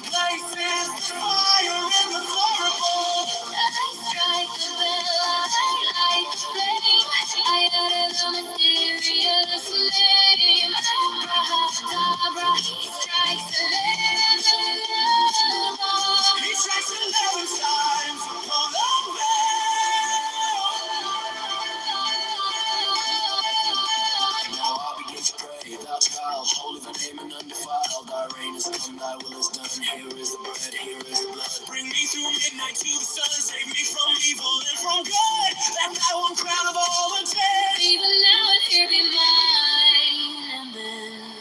Places fire in the horrible. I strike the bell, I light the flame. I utter the mysterious name. Abracadabra, he strikes 11. He strikes 11 times upon the bell. Now I begin to pray, thou child, holy thy name and undefiled. Thy reign is come, thy will is done. Here is the bread, here is the blood. Bring me through midnight to the sun. Save me from evil and from good. Let thy one crown of all the 10. Even now and here be mine. And then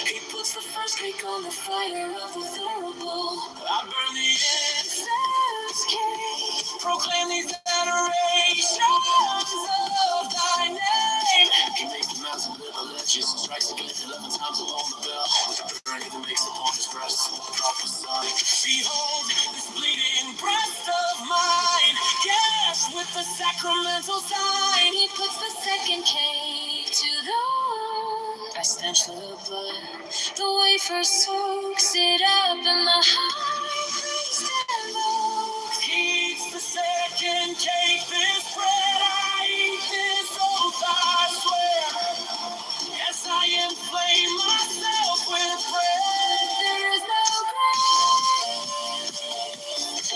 He puts the first cake on the fire of the thurible. I burn the incense. Incense cake. Proclaim these adorations of thy name. He makes the mountain live a legend. Strikes again 11 times upon the bell. Burn he makes upon his breast. Prophesy. Behold this bleeding breast of mine. Yes, with the sacramental sign. He puts the second cake to the wound. I stench the blood. The wafer soaks it up in the high priest invokes. He eats the second cake. This bread I eat. This oath I swear. Yes, I inflame myself with prayer. There is no grace.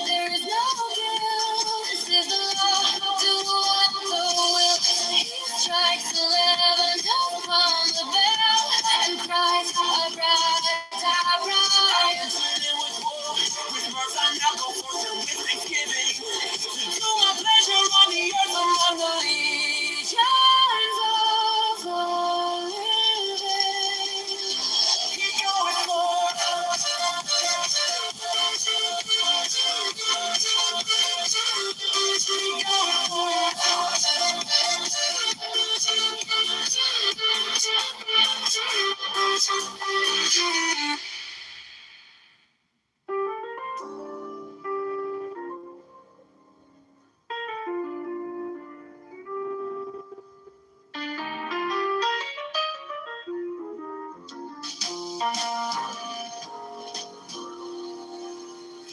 There is no guilt. This is the law. Do what the will. He strikes 11 upon the bell and cries, Abracadabra. I enter in with woe.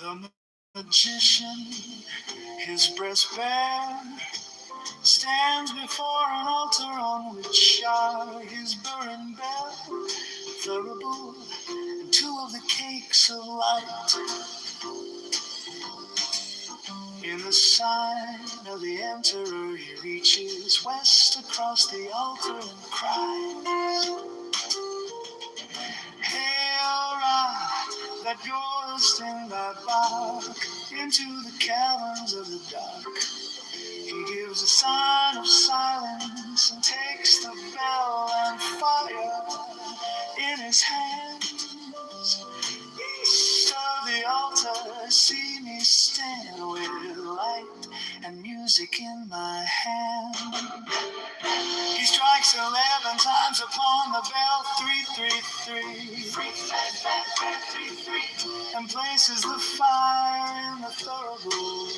The magician, his breast bare, stands before an altar on which are his burring bell, thurible, and two of the cakes of light. In the sign of the emperor, he reaches west across the altar and cries, "Hail, Ra, that goest in thy bark into the caverns of the dark." He gives a sign of silence and takes the bell and fire in his hands. East of the altar, see me stand with light and music in my hand. He strikes 11 times upon the bell, 333, and places the fire in the thurible.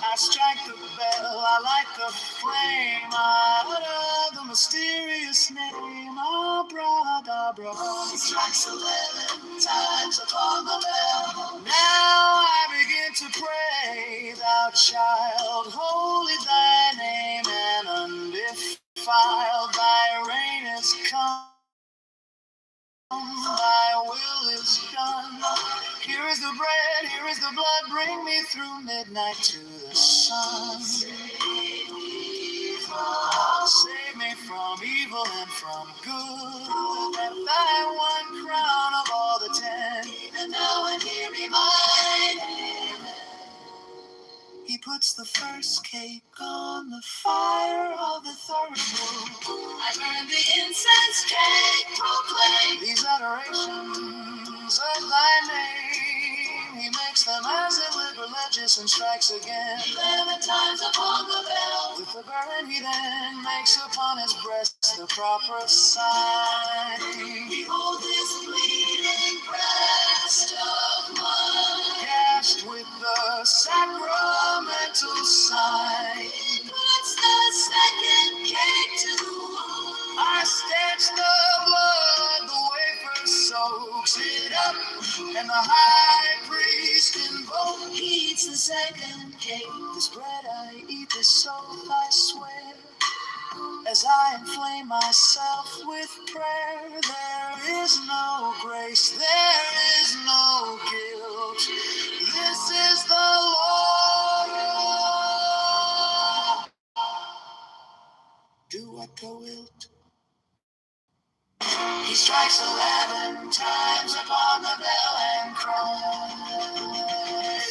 I strike the bell, I light the flame, I utter the mysterious name, Abradabra. He strikes 11 times upon the bell. Now I begin to pray, thou child, holy thy name, and undefiled thy reign is come. Thy will is done. Here is the bread, here is the blood. Bring me through midnight to the sun. Save me from evil and from good. And thy one crown of all the 10. Even now and here be mine. He puts the first cake on the fire of the thurible. I burn the incense cake, proclaim these adorations of thy name. He makes them as if religious and strikes again 11 times upon the bell. With the burden he then makes upon his breast the proper sign. Behold this bleeding breast of mine, gashed with the sacramental sign. Puts the second cake to the wine. I stench the blood, the wafer soaks it up, and the high priest invokes. He eats the second cake. This bread I eat, this soul I swear, as I inflame myself with prayer. There is no grace, there is no guilt. This is the law. Do what thou wilt. He strikes 11 times upon the bell and cries,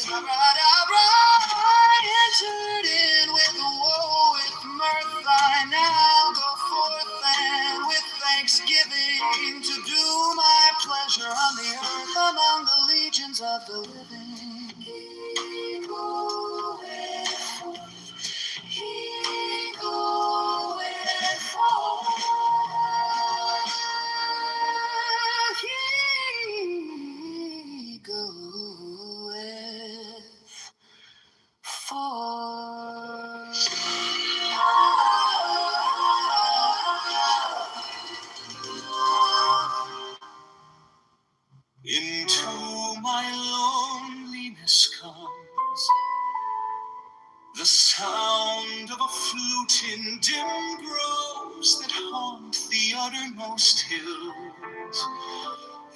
Abracadabra. I entered in with woe, with mirth. I now go forth and with thanksgiving to do my pleasure on the earth among the legions of the living. He goeth forth, he goeth forth. He goeth forth. Into my loneliness comes the sound of a flute in dim groves that haunt the uttermost hills.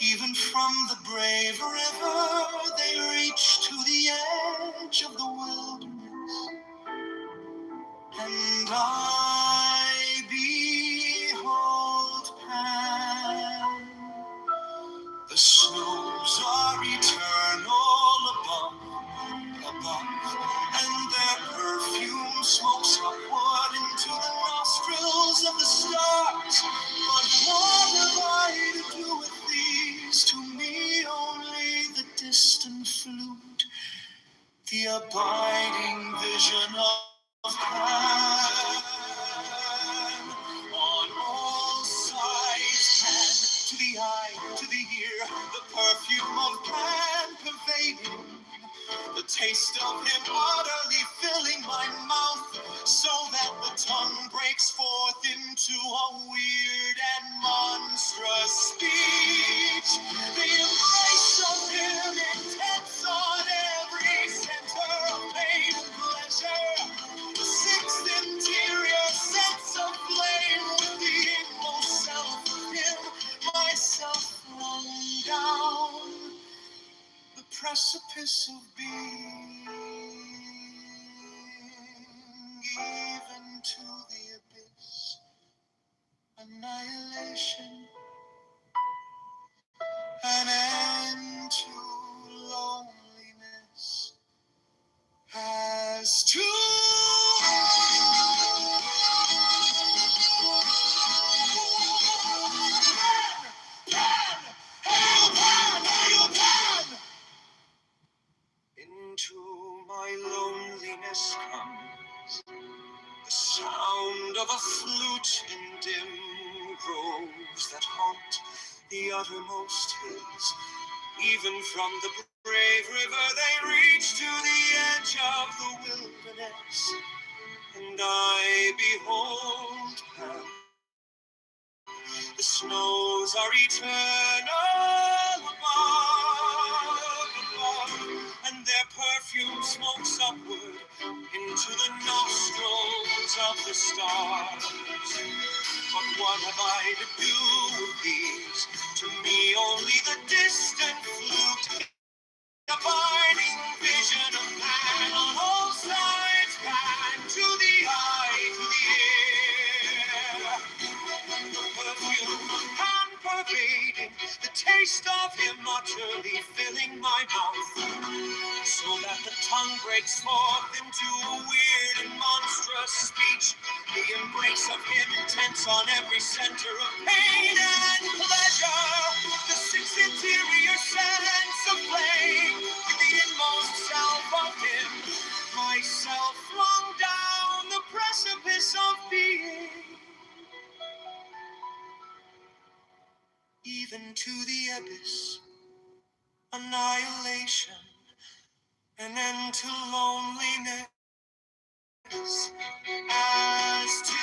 Even from the brave river they reach to the edge of the wilderness. And I behold Pan. The snows are eternal above, and their perfume smokes upward into the nostrils of the stars. But what have I to do with these? To me only the distant flute, the abiding vision of Pan. On all sides, Pan, to the eye, to the ear, the perfume of Pan pervading. The taste of him utterly filling my mouth, so that the tongue breaks forth into a weird and monstrous speech. The embrace of myself flung down the precipice of being, even to the abyss. Annihilation, an end to loneliness, as to into my loneliness comes the sound of a flute in dim groves that haunt the uttermost hills. Even from the brave river they reach to the edge of the wilderness, and I behold Pan. The snows are eternal above, and their perfume smokes upward into the nostrils of the stars. But what have I to do with these? To me only the distant flute, the binding vision of man on all sides, man to the eye, to the ear. Perfume and pervading, the taste of him utterly filling my mouth, so that the tongue breaks forth into a weird and monstrous speech. The embrace of him intense on every center of pain and pleasure. The sixth interior sense of flame, with the inmost self of him, myself flung down the precipice of being, even to the abyss. Annihilation, an end to loneliness, as to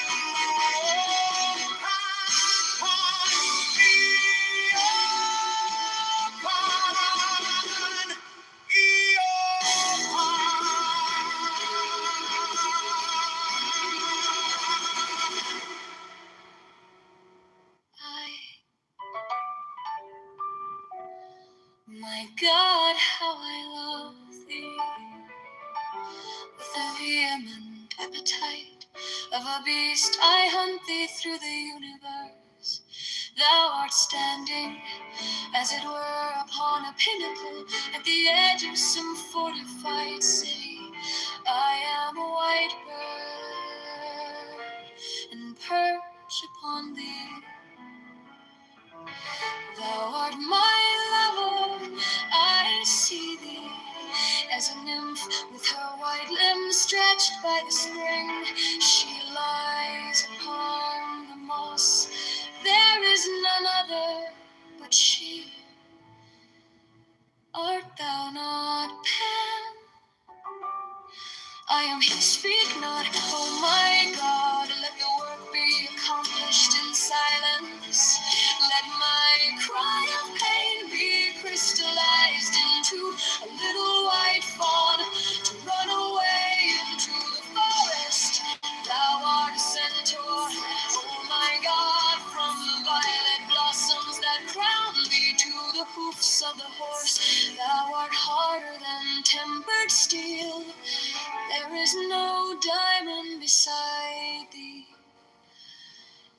My God, how I love thee, with the vehement appetite of a beast I hunt thee through the universe. Thou art standing, as it were, upon a pinnacle at the edge of some fortified city. I am a white bird, and perch upon thee. Thou art my lover, I see thee as a nymph with her white limbs stretched by the spring. She lies upon the moss, there is none other but she. Art thou not Pan? I am he, speak not, oh my God, let your work be accomplished in silence. Let my cry of pain be crystallized into a little white fawn to run away into the forest. Thou art a centaur, oh my God, from the violet blossoms that crown thee to the hoofs of the horse. Thou art harder than tempered steel, there is no diamond beside thee.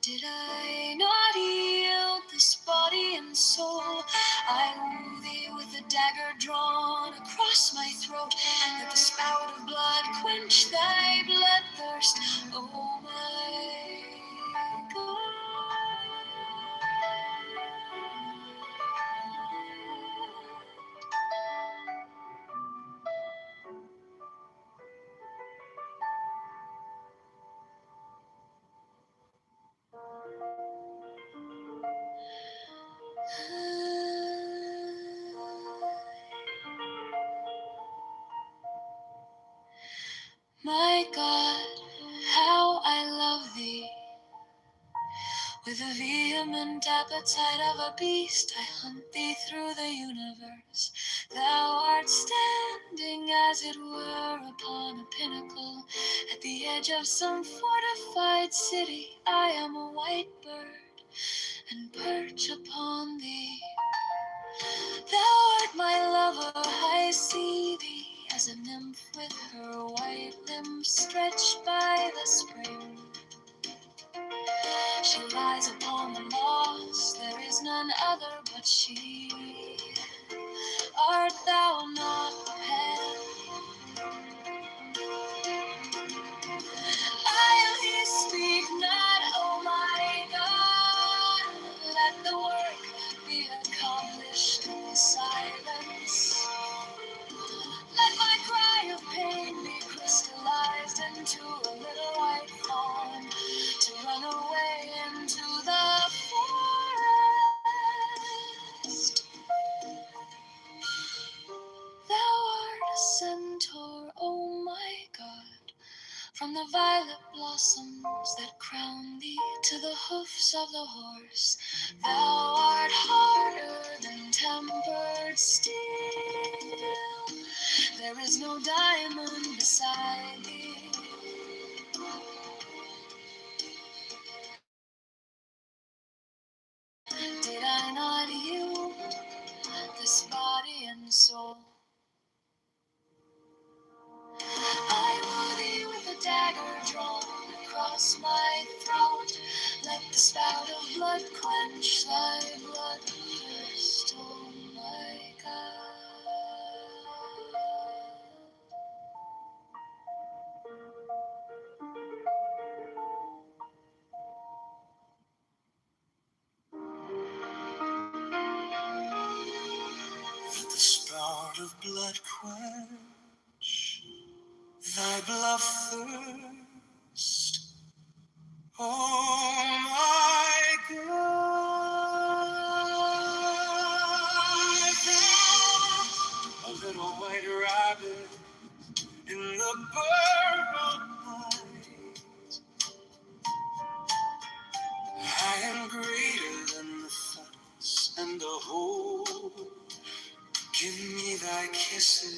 Did I not yield this body and soul? I woo thee with a dagger drawn across my throat, let the spout of blood quench thy bloodthirst, oh my God. My God, how I love thee. With the vehement appetite of a beast, I hunt thee through the universe. Thou art standing, as it were, upon a pinnacle at the edge of some fortified city. I am a white bird, and perch upon thee. Thou art my lover, I see thee as a nymph with her white limbs stretched by the spring. She lies upon the moss, there is none other but she. Art thou not pale? I speak not, oh my God. Let the work be accomplished in silence. Let my cry of pain be crystallized into a little white fawn to run away into the forest. Thou art a centaur, oh my God, from the violet blossoms that crown thee to the hoofs of the horse. Thou art harder than tempered steel. There is no diamond beside thee. Did I not yield this body and soul? I woo thee with a dagger drawn across my throat. Let the spout of blood quench thy blood thirst, oh my God. Let the spout of blood quench thy blood thirst, oh my God. Thou, a little white rabbit in the burrow night, I am greater than the fox and the hole. Give me thy kisses,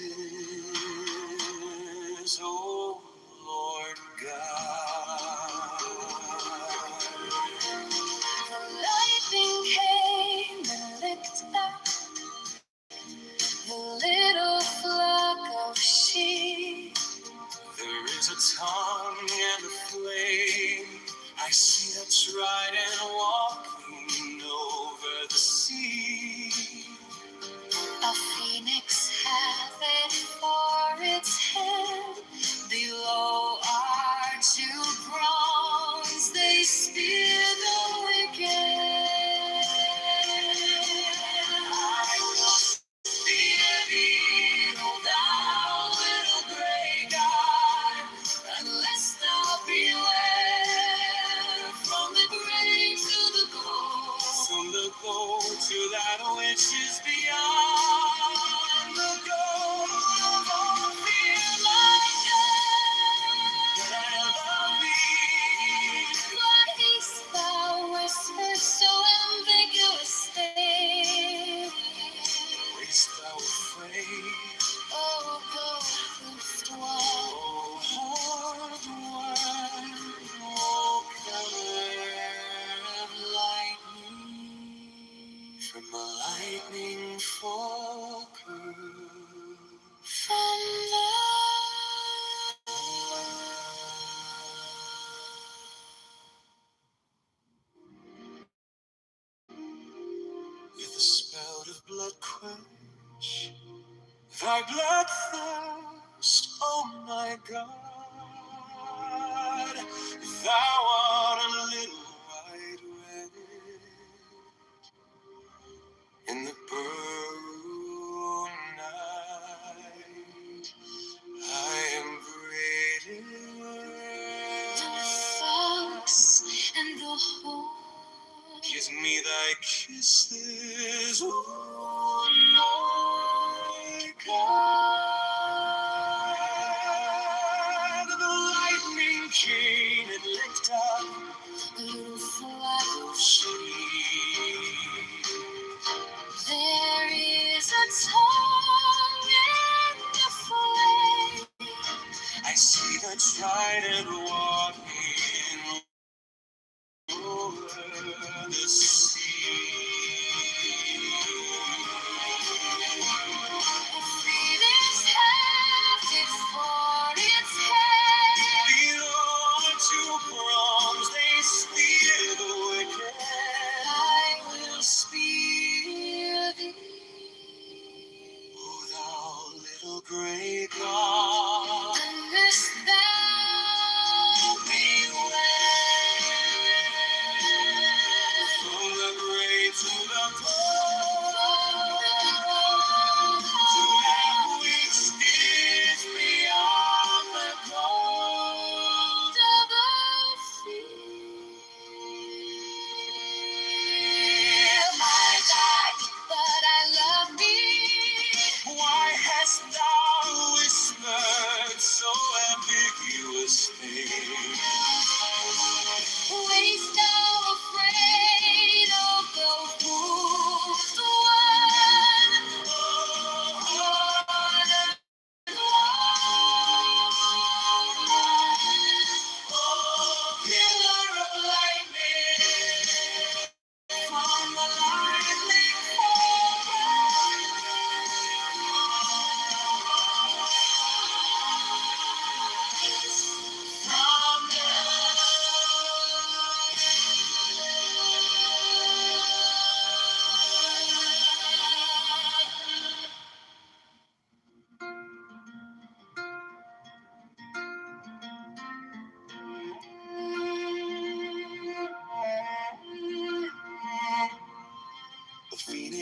oh Lord God. The lightning came and licked up the little flock of sheep. There is a tongue and a flame, I see that trident walking over the sea. A phoenix hath it for its head. Below are two prongs, they spear the wicked. I will spear thee, O thou little grey God, unless thou beware from the grave to the goal. From the goal to that which is beyond the goal. Oh, feel like that I love thee. Why hast thou whispered so ambiguously? Waste thou afraid, Oh, ghost one. oh hard one, oh color of lightning, from a lightning falker. From the With a spout of blood quench thy blood thirst, oh my God. Thou art a little white rabbit in the burrow night. I am greater. fox and the hole. Kiss me thy kisses, oh Lord God. The lightning came and licked up A little flock of sheep. There is a tongue in the flame. I see the trident walking over the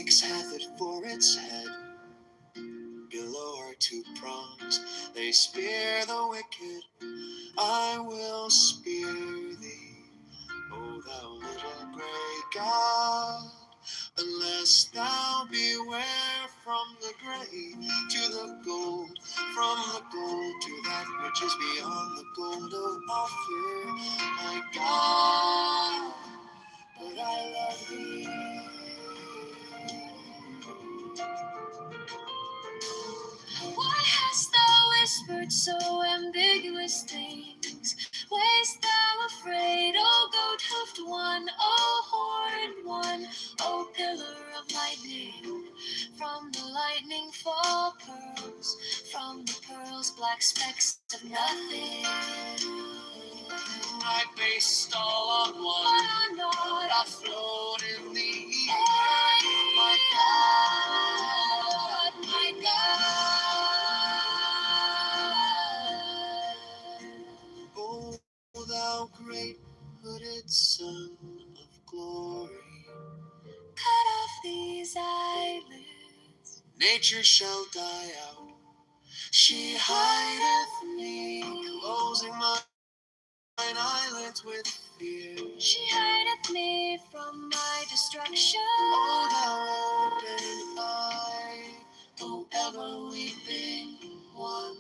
phoenix hath it for its head. Below are two prongs, they spear the wicked. I will spear thee, O thou little grey god, unless thou beware from the grey to the gold, from the gold to that which is beyond the gold. Oh, offer, my God, but I love thee. Why hast thou whispered so ambiguous things? Wast thou afraid, O goat-hoofed one, O horned one, O pillar of lightning? From the lightning fall pearls, from the pearls black specks of nothing. I based all on one, What not I float in the ether. my God, my God. O thou great hooded Son of glory, Cut off these eyelids. nature shall die out. She hideth me, closing mine eyelids with fear. She hideth me from my destruction. O thou open eye, O ever weeping one,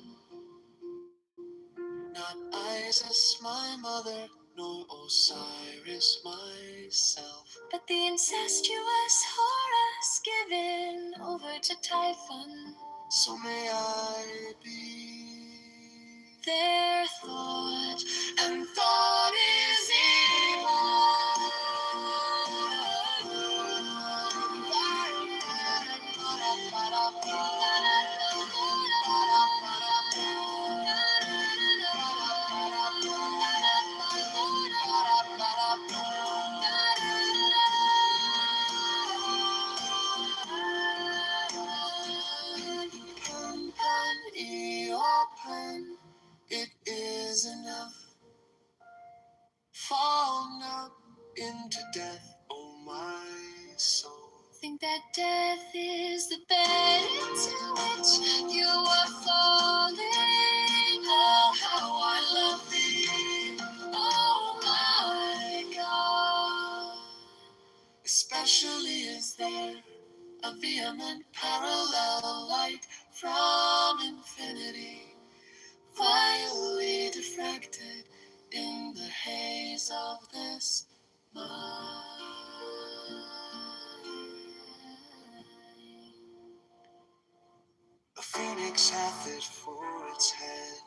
not Isis my mother, nor Osiris myself, But the incestuous Horus given over to Typhon. so may I be. Their thought And thought is open, it is enough. Fall not into death, O my soul. Think that death is the bed into which you are falling. Oh, how I love thee, oh my God. Especially is there a vehement parallel light from infinity, vilely diffracted in the haze of this mind. A phoenix hath it for its head,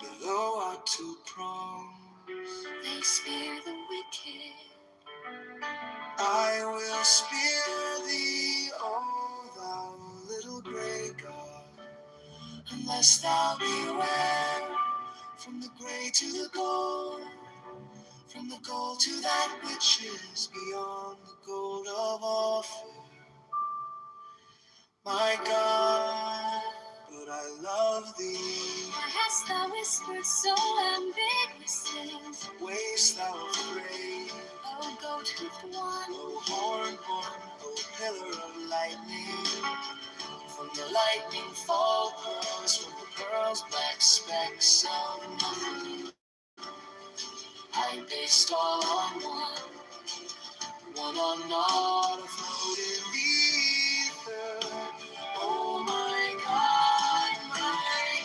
below are two prongs. They spear the wicked. I will spear thee, O thou little grey god, unless thou beware from the grey to the gold, from the gold to that which is beyond the gold of Ophir. My God, but I love thee. Why hast thou whispered so ambiguous things? Wast thou afraid, Oh, goat-hoofed one. O hornborn, O pillar of lightning? From the lightning fall pearls, from the pearls black specks of nothing. I based all on one on naught afloat in the ether. Oh my God,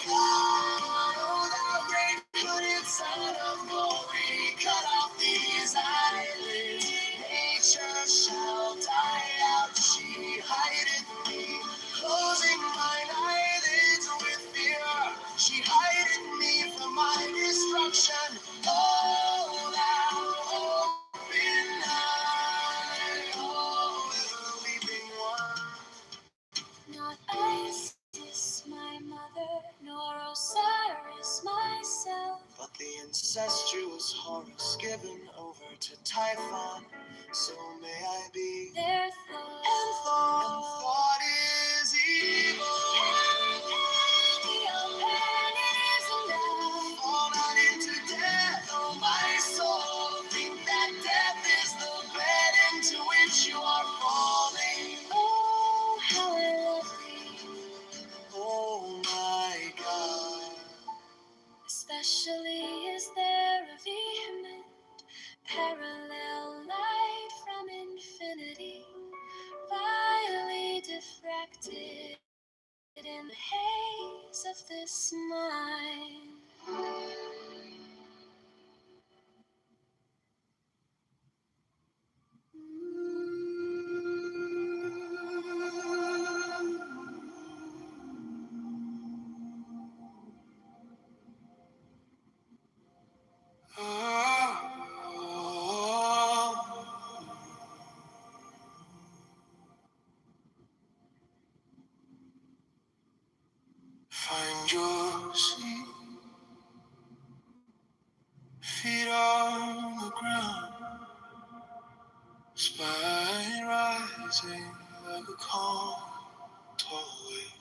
oh thou great hooded Son of glory, cut off these eyelids, nature shall die out. She hideth me, closing mine eyelids with fear. She hideth me from my destruction. Oh, thou open eye, oh, little weeping one. Not Isis, my mother, nor Osiris, myself. But the incestuous Horus given over to Typhon, so may I be. Their And thought. thought is evil. Fall not into death, oh my soul. Think that death is the bed into which you are falling. reflected in the haze of this mind. Find your seat, feet on the ground, spine rising like a calm, tall wave.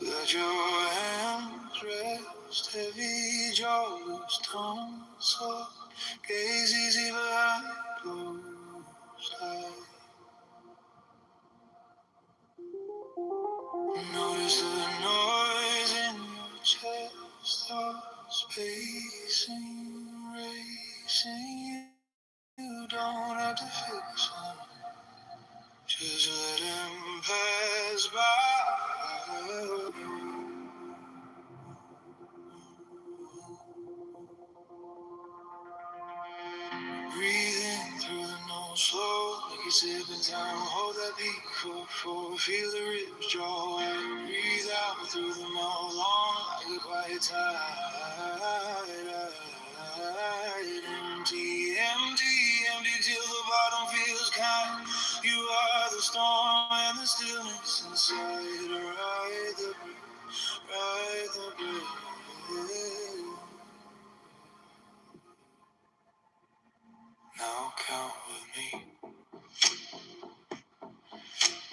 Let your hands rest heavy, jaws, tongue soft, gaze easy behind closed eyes. Notice the noise in your chest, thoughts pacing, racing. You don't have to fix them, just let him pass by. Breathing through the nose slow, like you're sipping time. Hold that beat for feel the ribs draw wide. Breathe out through the mouth long, like a quiet tide. Empty, empty, empty till the bottom feels kind. You are the storm and the stillness inside. Ride the breath, ride the breath. Now count with me.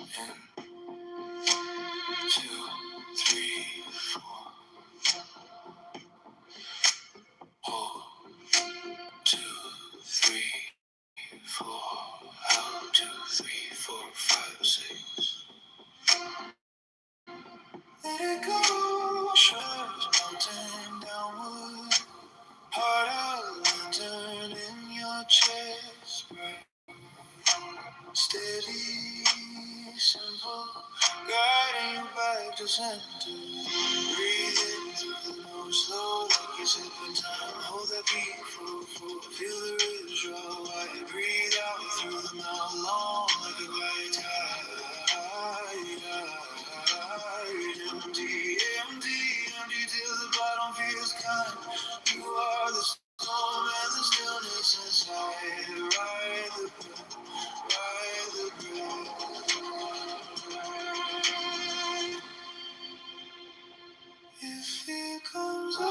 In 2, 3, 4. Hold 2, 3, 4. Out 2, 3, 4, 5, 6. Let it go. Shoulders mountain downward. Heart out, lantern in your chest. Right. Steady, simple, guiding you back to center. Breathing through the nose, slow like you're sipping time. Hold that beat for feel the ribs draw wide. Breathe out through the mouth, long like a quiet tide. Empty, empty, empty till the bottom feels kind. You are the storm and the stillness inside. Ride the breath, ride the breath. If it comes up,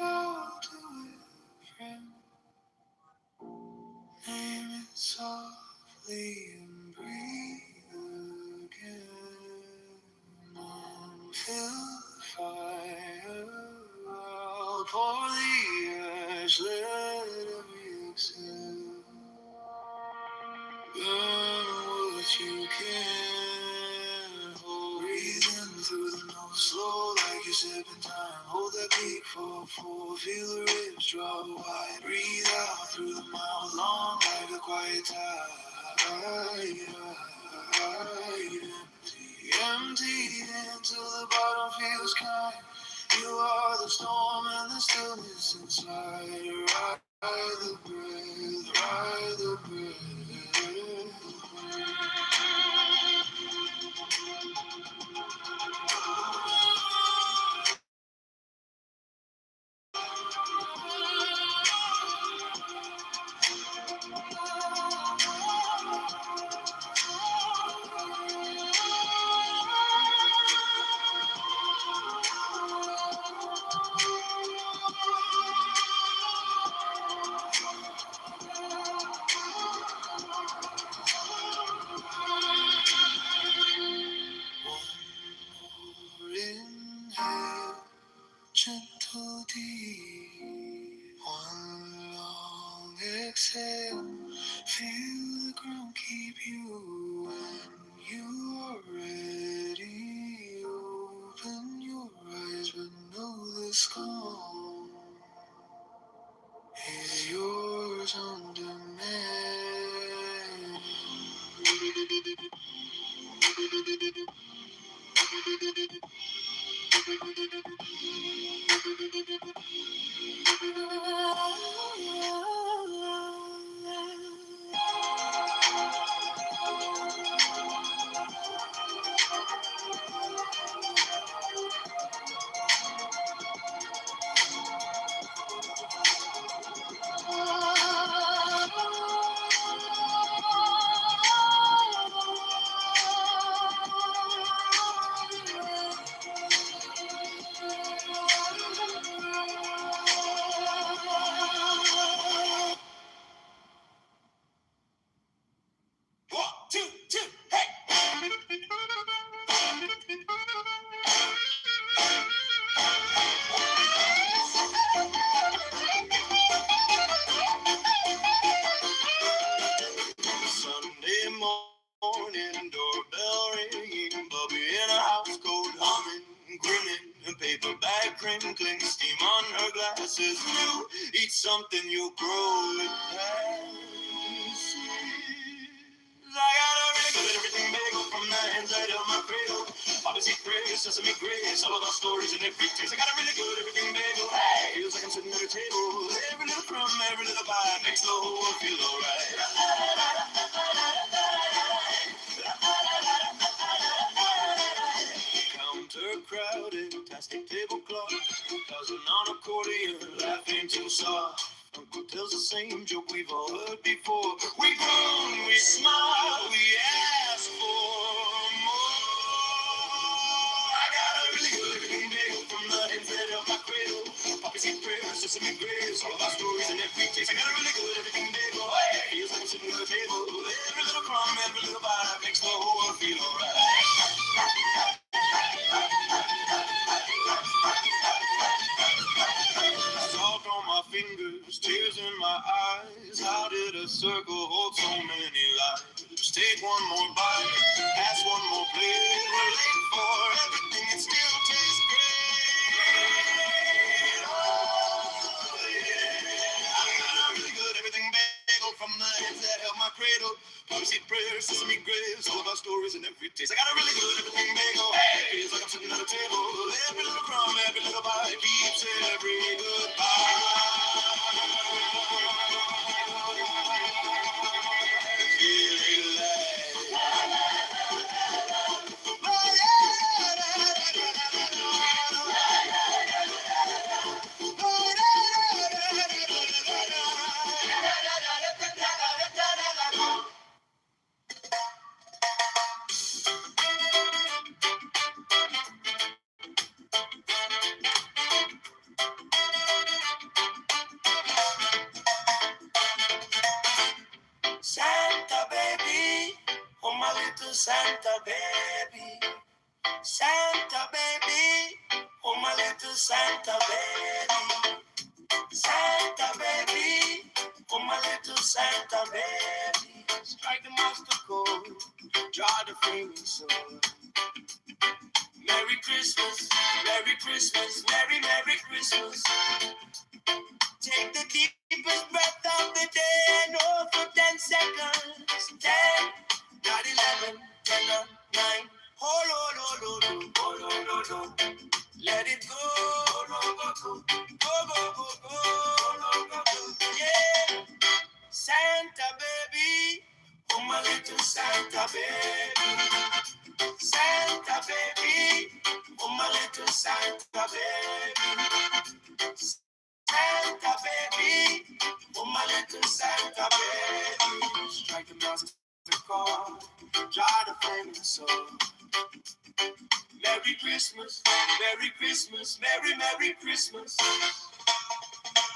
I'll do it, friend. Name it softly and breathe again. And fill the fire, I'll pour the ash, let every exhale burn what you can hold. Breathing through the nose, slow like you're sipping time. Hold that beat for feel the ribs draw wide. Breathe out through the mouth, long like a quiet tide. Empty, empty until the bottom feels kind. You are the storm and the stillness inside. Ride the breath, ride the breath. Inhale, gentle deep. One long exhale. Feel the ground keep you when you are ready. Open your eyes, but know this calm is yours until is new. Eat something, you'll grow with past. I got a really good everything bagel from the inside of my cradle. Obviously, praise, sesame grace, all of our stories and every taste. I got a really good everything bagel. Hey, feels like I'm sitting at a table. Every little crumb, every little bite makes the whole world feel alright. Counter crowded, plastic tablecloth, cousin on accordion, laughing too soft. Uncle tells the same joke we've all heard before. We groan, we smile, we ask for more. I got a really good everything bagel from the inside of my cradle. Poppy's and prayers, sesame grace, all of our stories and every taste. I got a really good everything bagel. Hey, feels like I'm sitting at the table. Every little crumb, every little bite makes the whole world feel alright. Salt on my fingers, tears in my eyes. How did a circle hold so many lives? Take one more bite, ask one more plate. We're late for everything, it still tastes great. Oh, yeah. I got a really good everything bagel from the hands that held my cradle. Poppy prayers, sesame grace, all of our stories and every taste. I got a really good everything bagel. Hey, feels like I'm sitting at a table. Every little crumb, every little bite keeps every good bite. Feeling Santa baby, oh my little Santa baby. Santa baby, oh my little Santa baby. Santa baby, oh my little Santa baby. Strike the master chord, draw the flaming sword. Merry Christmas, Merry Christmas, Merry Merry Christmas. Take the deepest breath of the day and hold for 10 seconds. 10, not 11, 10, not 9. Hold, hold, hold, hold, hold, hold, hold, hold. Let it go, go, go, go, go, go, go, go, go, go, go. Yeah, Santa baby, oh my little Santa baby. Santa baby, oh my little Santa baby. Santa baby, oh my little Santa baby. Strike the master chord, draw the flaming sword. Merry Christmas, Merry Christmas, Merry Merry Christmas.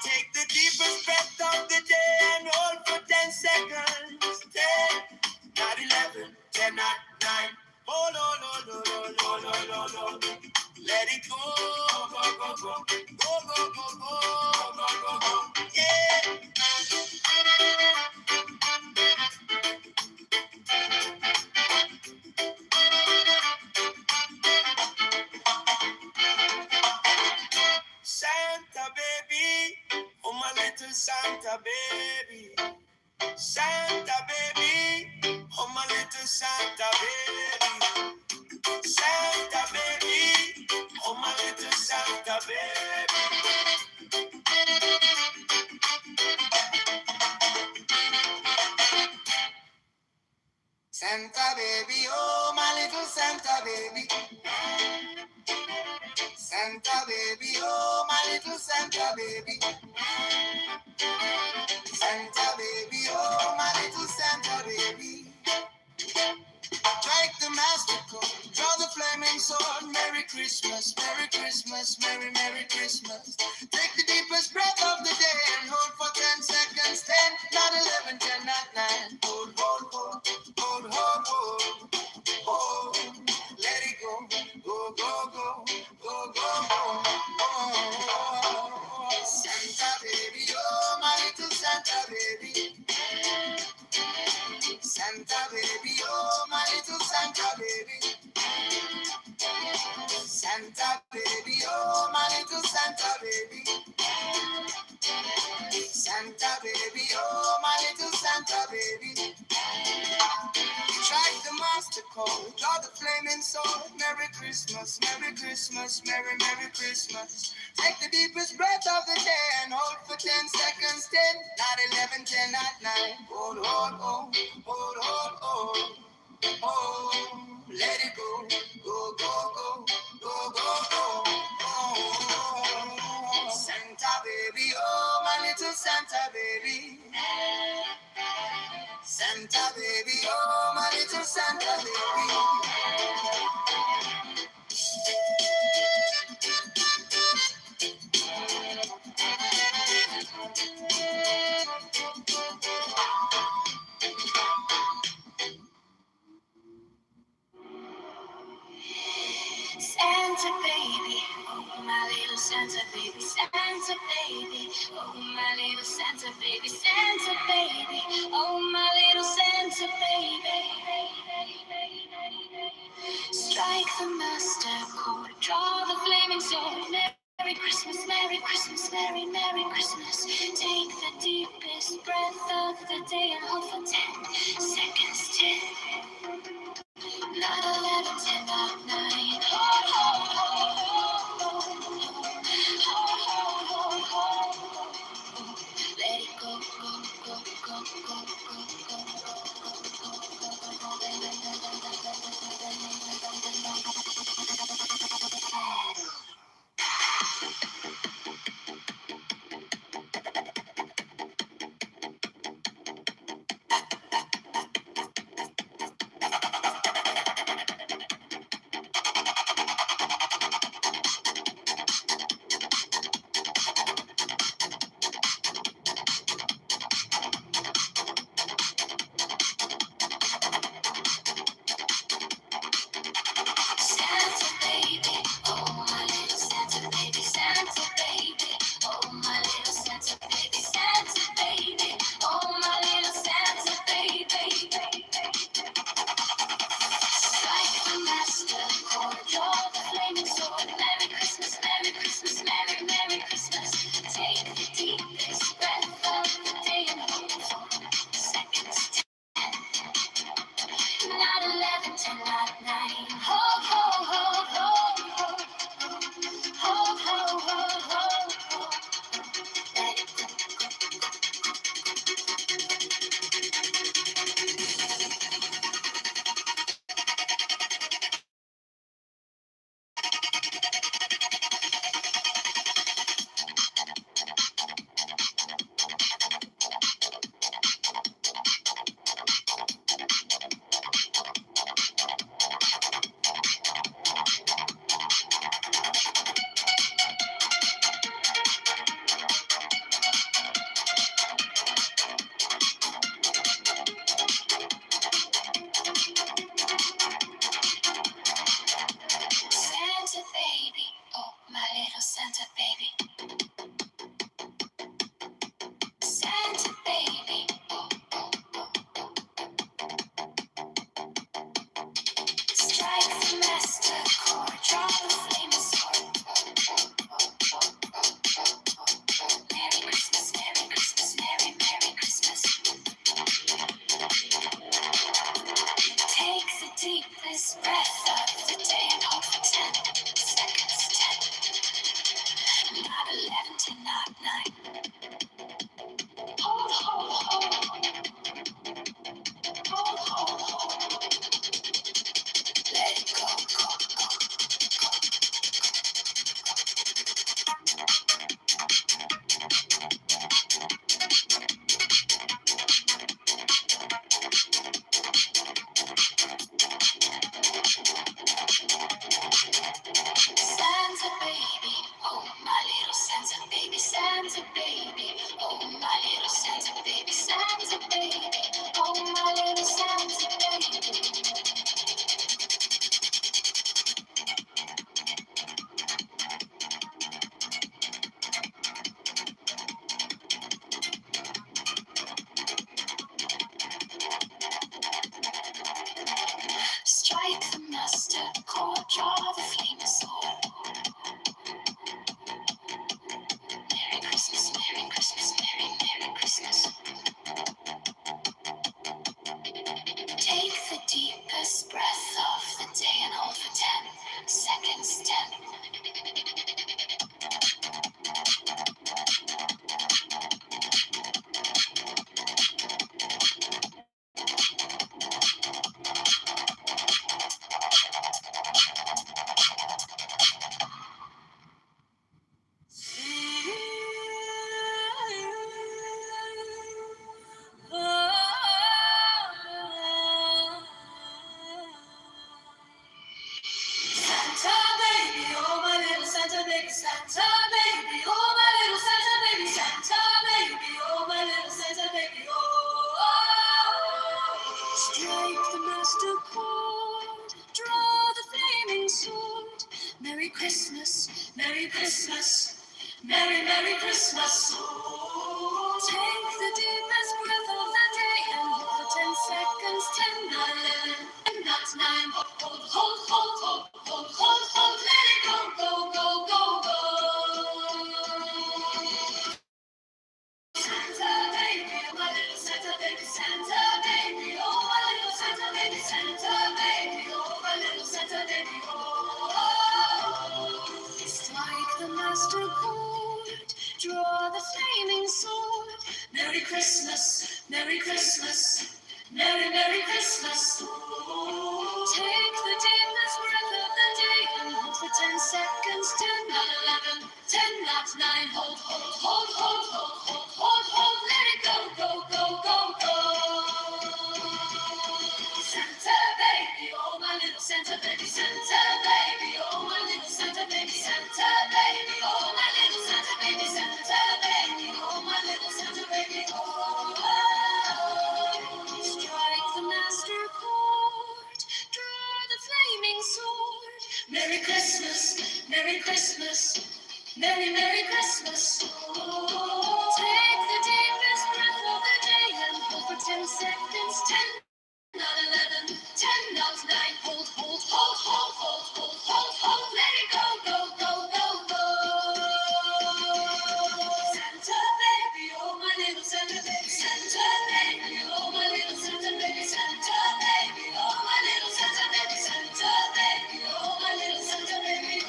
Take the deepest breath of the day and hold for 10 seconds. 10, not 11, 10, not 9. Hold on, hold on, hold on, hold on, hold on. Let it go, go, go, go, go, go, go, go, go, go, go, yeah. Santa baby, oh my little Santa baby. Santa baby, oh my little Santa baby. Santa baby, oh my little Santa baby. Santa baby, oh my little Santa baby. Santa baby, oh my little Santa baby. Santa baby, oh my little Santa baby. Strike the master chord, draw the flaming sword. Merry Christmas, Merry Christmas, Merry Merry Christmas. Take the deepest breath of the day and hold for 10 seconds. 10, not 11, 10, not 9. Hold, hold, hold, hold, hold, hold, hold. Let it go, go, go, go, go, go, go. Oh, Santa baby, oh. Santa baby, oh my little Santa baby. Strike the master chord, draw the flaming sword. Merry Christmas, Merry Christmas, Merry Merry Christmas. Take the deepest breath of the day and hold for 10 seconds. 10, not 11, 10, not 9. Hold, hold, hold, hold, hold, hold. Oh, let it go, go, go, go, go, go, go. Oh, Santa baby, oh my little Santa baby. Santa baby, oh my little Santa baby. Santa baby, oh my little Santa baby, Santa baby, oh my little Santa baby, Santa baby, oh my little Santa baby. Strike the master chord, draw the flaming sword. Merry Christmas, Merry Christmas, Merry Merry Christmas. Take the deepest breath of the day and hold for 10 seconds. 10, not 11, 10, not 9. Ho, ho, ho, ho, ho, ho, ho, ho, ho. Let it go, go, go, go, go, go, the flaming sword. Merry Christmas, Merry Christmas, Merry, Merry Christmas. Take the deepest breath of the day and hold for 10 seconds. 10, not 11, 10, not 9. Hold, hold, hold, hold, hold, hold, hold, hold. Let it go, go, go, go, go. Santa baby, oh my little Santa baby, Santa baby, oh my little Santa baby, Santa baby, oh my little Santa baby, Santa baby, oh my little Santa baby, oh. Strike the master chord, draw the flaming sword. Merry Christmas, Merry Christmas, Merry, Merry Christmas. Take the deepest breath of the day and hold for 10 seconds. 10, not 11, 10, not 9. Hold, hold, hold, hold, hold, hold, hold, hold. Let it go, go, go, go, go. Santa baby, oh my little Santa baby, Santa baby, oh my little Santa baby, Santa baby, oh my little Santa baby, Santa baby, oh my little Santa baby,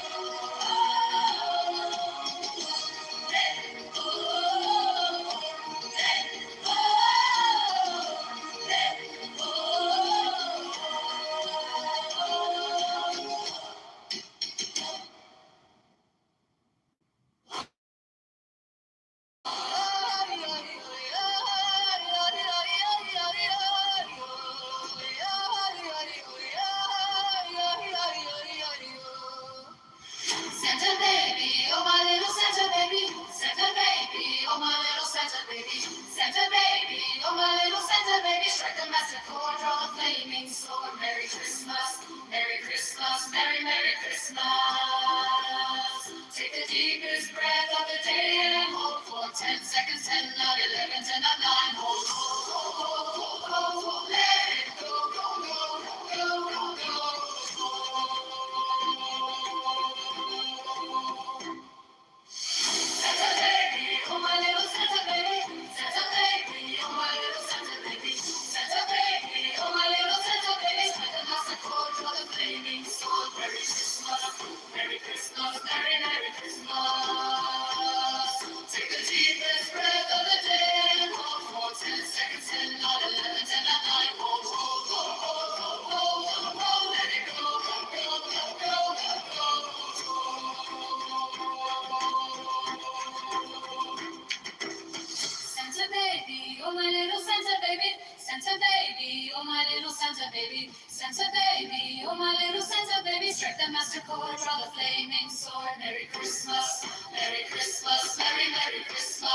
Santa baby, oh my little Santa baby, Santa baby, oh my little Santa baby, Santa baby, oh my little Santa baby, strike the master chord, draw the flaming sword. Merry Christmas, Merry Christmas, Merry, Merry Christmas. Take the deepest breath of the day and hold for 10 seconds, 10, not 11, 10, not 9. Hold, hold, hold, hold, hold, hold, hold, let it go, go, go, go, go, go. Santa baby, oh my little Santa baby, Santa baby, oh my little Santa baby, Santa baby, oh my little Santa baby, strike the master chord, draw the flaming sword. Merry Christmas, Merry Christmas, Merry, Merry Christmas. Take the deepest breath of the day and hold for 10 seconds, 10, not 11, 10, not 9. Hold, hold, hold, hold, hold, hold, hold, hold, let it go, go, go, go, go, go, go. Santa baby, oh my little Santa baby, Santa baby, oh my little Santa baby, Santa baby, oh my little Santa baby, strike the master chord, draw the flaming sword. Merry Christmas, Merry Christmas, Merry, Merry Christmas.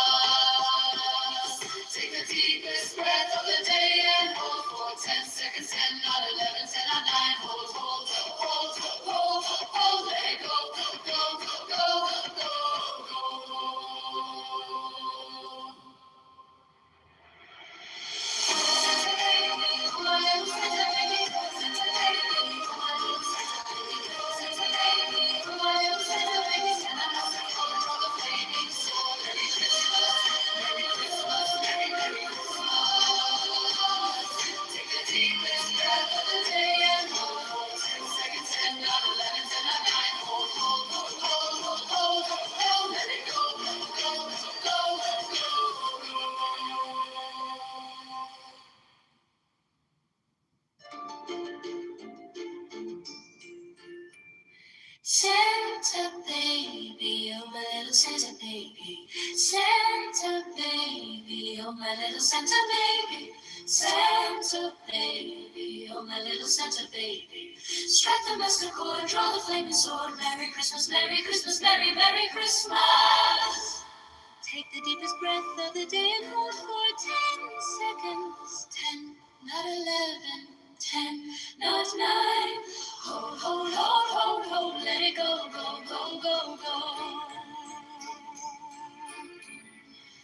Take the deepest breath of the day and hold for 10 seconds, 10, not 11, 10, not 9. Hold, hold, hold, hold, hold, let it go, go, go, go, go, go. Santa baby, oh my little Santa baby, Santa baby, oh my little Santa baby, Santa baby, oh my little Santa baby. Strike the master chord, draw the flaming sword. Merry Christmas, Merry Christmas, Merry, Merry Christmas. Take the deepest breath of the day and hold for 10 seconds. 10, not 11, 10, not 9. Hold, hold, hold, hold, hold, let it go, go, go, go, go.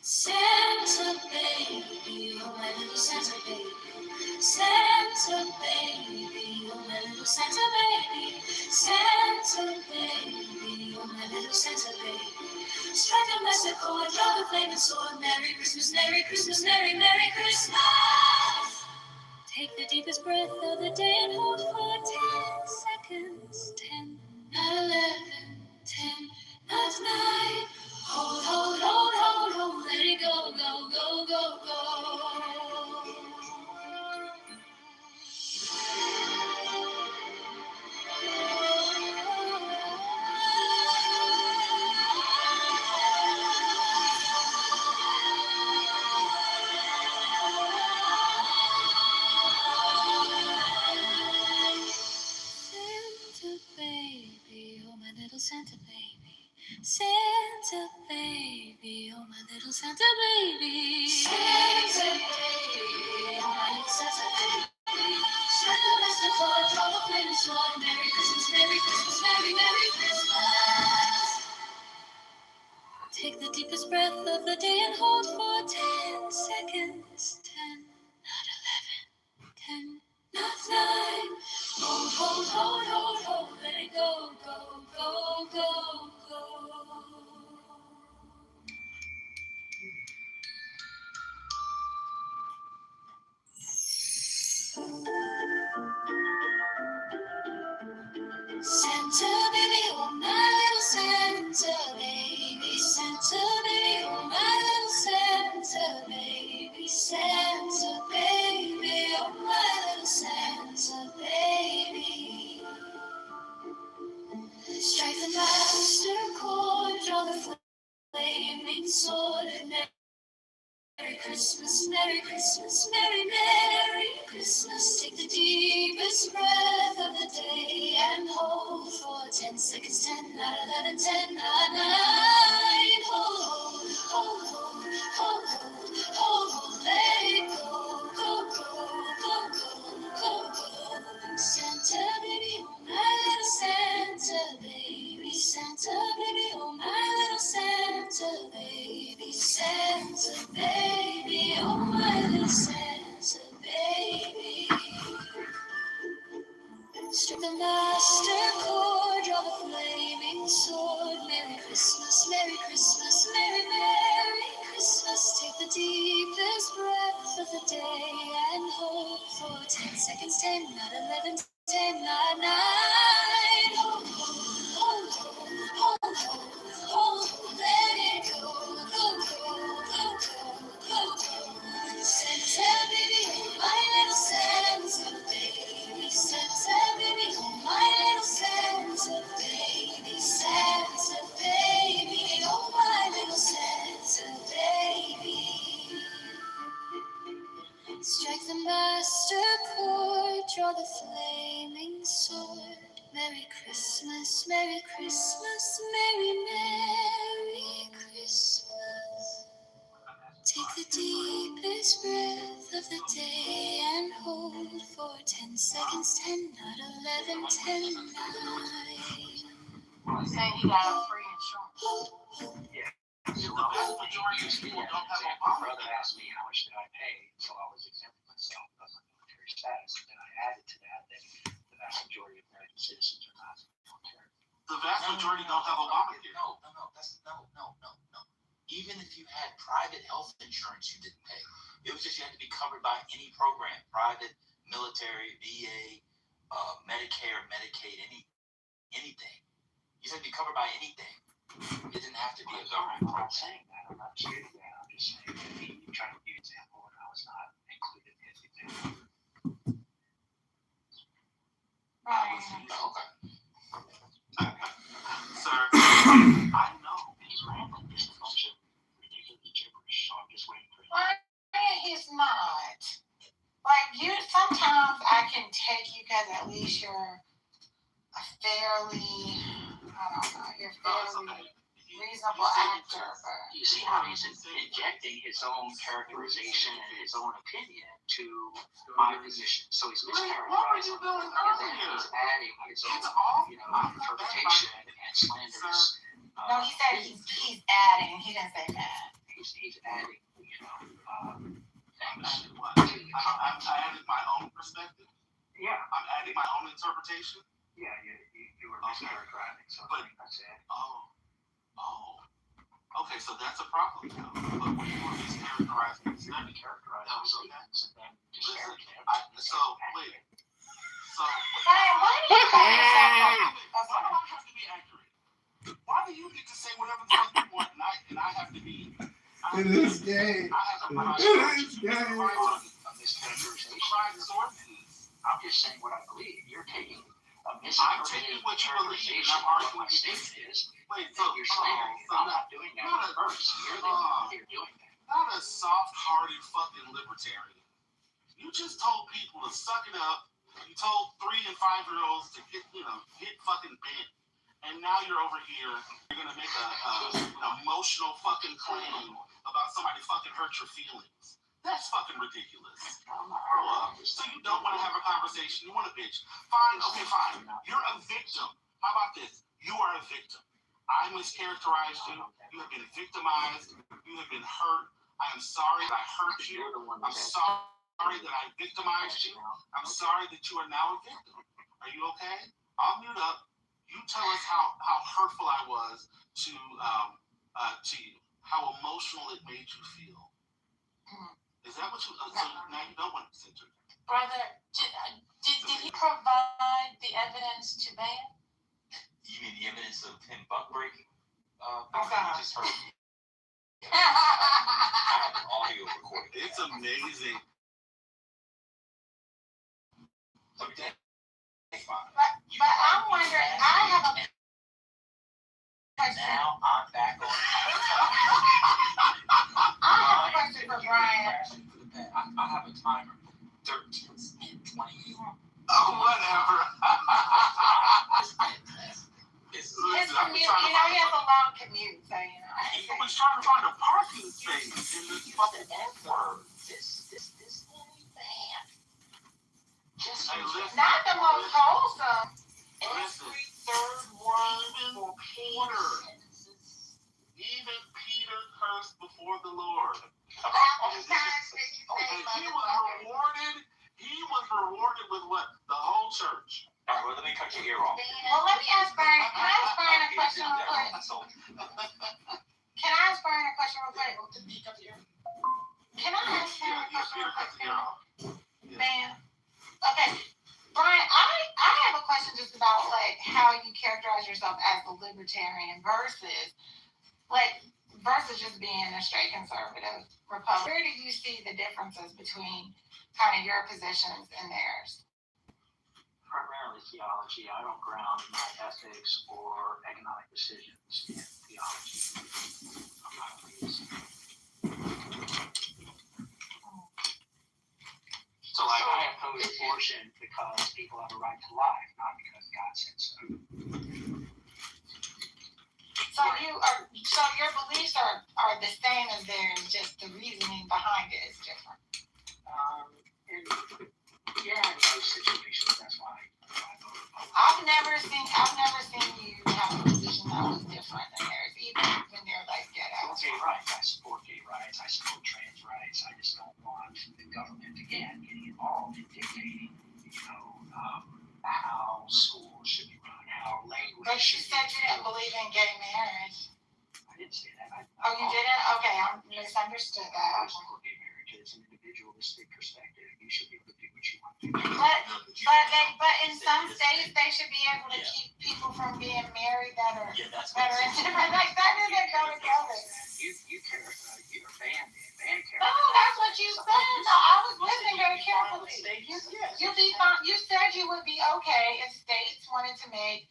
Santa baby, oh my little Santa baby, Santa baby, oh my little Santa baby, Santa baby, oh my little Santa baby. Strike a master chord, draw the flaming sword. Merry Christmas, Merry Christmas, Merry, Merry Christmas. Take the deepest breath of the day and hold for 10 seconds. 10, not 11, 10, not 9. Hold, hold, hold, hold, hold. Santa baby, oh my little Santa baby. Santa baby, oh my little Santa baby. Santa baby, oh my little Santa baby. Santa Mr. Claus, all the flaming sword. Merry Christmas, Merry Christmas, Merry, Merry Christmas. Take the deepest breath of the day and hold for 10 seconds. 10, not 11, 10, not 9. Hold, hold, hold, hold, hold. Let it go, go, go, go, go. Santa baby, oh my little Santa baby. Santa baby, oh my little Santa baby. Santa baby, oh my little Santa baby. Strike the master chord, draw the flaming sword. Merry Christmas, Merry Christmas, Merry, Merry Christmas. Take the deepest breath of the day and hold for 10 seconds. 10, not 11, 10, not 9. Hold, hold, hold, hold, hold, hold, hold. Let it go, go, go, go, go, go, go. Santa baby, oh my little Santa baby. Santa baby, oh my little Santa baby. Santa baby, oh my little Santa baby. Strike the master chord, draw the flaming sword. Merry Christmas, Merry Christmas, Merry, Merry Christmas. Take the deepest breath of the day and hold for 10 seconds. 10, not 11, 10, not 9. Hold, hold, hold, hold, hold, hold. Let it go, go, go, go, go, go, go. Santa baby, oh my little Santa baby. Santa baby, oh my little Santa baby. Santa baby, oh my little Santa baby. Strike the master chord, draw the flaming sword. Merry Christmas, Merry Christmas, Merry, Merry Christmas. Take the deepest breath of the day and hold for 10 seconds. 10, not 11, 10, 9. Saying he got a free insurance. The vast majority of people don't have Obama. My brother asked me how much did I pay, so I was exempting myself because of my military status. And then I added to that the vast majority of American citizens are not military. The vast majority don't have Obamacare. No. Even if you had private health insurance, you didn't pay. It was just you had to be covered by any program, private, military, VA, Medicare, Medicaid, anything. You had to be covered by anything. It didn't have to be a government I'm not program. saying that. I'm not saying that. I'm just saying that you're trying to give an example, and I was not included in his example. Right. Okay. Sir, I know. He's rambling. It's a bunch of ridiculous gibberish, so I'm just waiting for him. Why he's not? Like you, sometimes I can take you because at least you're a fairly, I don't know, you're fairly reasonable actor. But You see how he's injecting his own characterization and his own opinion to my position. So he's What were mischaracterizing, you doing and then earlier? he's adding his It's own, all interpretation and slanderous. no, he said he's adding. He didn't say that. He's adding, things. What? I added my own perspective. Yeah, I'm adding my own interpretation. yeah, you were mischaracterizing, so But- that's it. Oh. Okay, so that's a problem now. But when you were mischaracterizing, it's not Characterize That was those okay. statements and then Listen, disparage them. wait. So, Hey, why do you call yourself why a- do I have to be accurate? Why do you get to say whatever the fuck you want, and I have to be? I It is gay. It is gay. A mischaracterization. I'm just saying what I believe. You're taking a I'm taking what you believe, and I'm arguing my with statement is. Wait, You're slandering. I'm not doing that not in verse. You're the one here doing that. not a soft-hearted fucking libertarian. You just told people to suck it up. You told 3 and 5-year-olds to get fucking bent. And now you're over here. You're gonna make an emotional fucking claim about somebody fucking hurt your feelings. That's fucking ridiculous. So you don't want to have a conversation. You want to bitch. Fine. Okay, fine. You're a victim. How about this? You are a victim. I mischaracterized you. You have been victimized. You have been hurt. I am sorry that I hurt you. I'm sorry that I victimized you. I'm sorry that you are now a victim. Are you okay? I'll mute up. You tell us how hurtful I was to you. How emotional it made you feel. Is that what you? So now you don't want to say to me. Brother, did he provide the evidence to ban? You mean the evidence of him buck breaking? Okay. You just heard. I have an audio recording. It's amazing. Okay. But I'm wondering, I have a question. Now I'm back on. I have a question for Brian. I have a timer. 13 and 20. Oh, whatever. His commute, he has a long commute, so He was trying to find a parking space in this fucking F-word. This man. not the most wholesome. Every third word is Peter. Even Peter cursed before the Lord. He was rewarded with what? The whole church. All right, well, let me cut your ear off. Well, let me ask Brian. Can I ask Brian a question real quick? Can I ask Brian a question real quick? Can I ask him a question real quick? Man. Okay. Brian, I have a question just about like how you characterize yourself as a libertarian versus just being a straight conservative Republican. Where do you see the differences between kind of your positions and theirs? Primarily theology. I don't ground my ethics or economic decisions in theology. I'm not pleased. So I oppose abortion because people have a right to life, not because God said so. So your beliefs are the same as theirs, just the reasoning behind it is different. In most situations, that's why I vote Republican. I've never seen you have a position that was different than theirs, even when they're like get out. Gay rights. I support gay rights. I support trans rights. I just don't want the government again getting involved in dictating, how schools should be run, how language. But you said you didn't believe in gay marriage. I didn't say that. Oh, you didn't? Okay, I misunderstood that. I support gay marriage. It's an individualistic perspective. You should be able to do what you want to do. But in some states they should be able to keep people from being married that are in different. Like that doesn't go together. You care. You're a band care. No, that's what you said. No, I was listening very carefully. You'd be fine. You said you would be okay if states wanted to make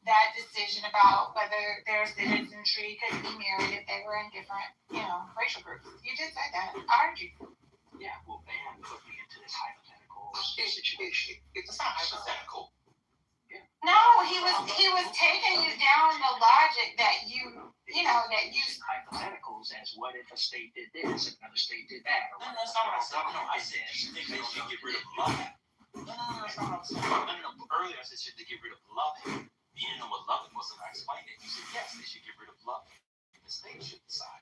that decision about whether their citizenry could be married if they were in different, racial groups. You just said that. I heard you. Yeah, well, ban put me into this hypothetical situation. It's not hypothetical. No, he was taking you down the logic that you hypotheticals as what if a state did this, if another state did that. No, that's not what I said. No, I said you think they should get rid of loving. No, that's not what I said. No. Earlier I said should they get rid of loving. You didn't know what loving was, and I explained it. You said yes, they should get rid of loving. The state should decide.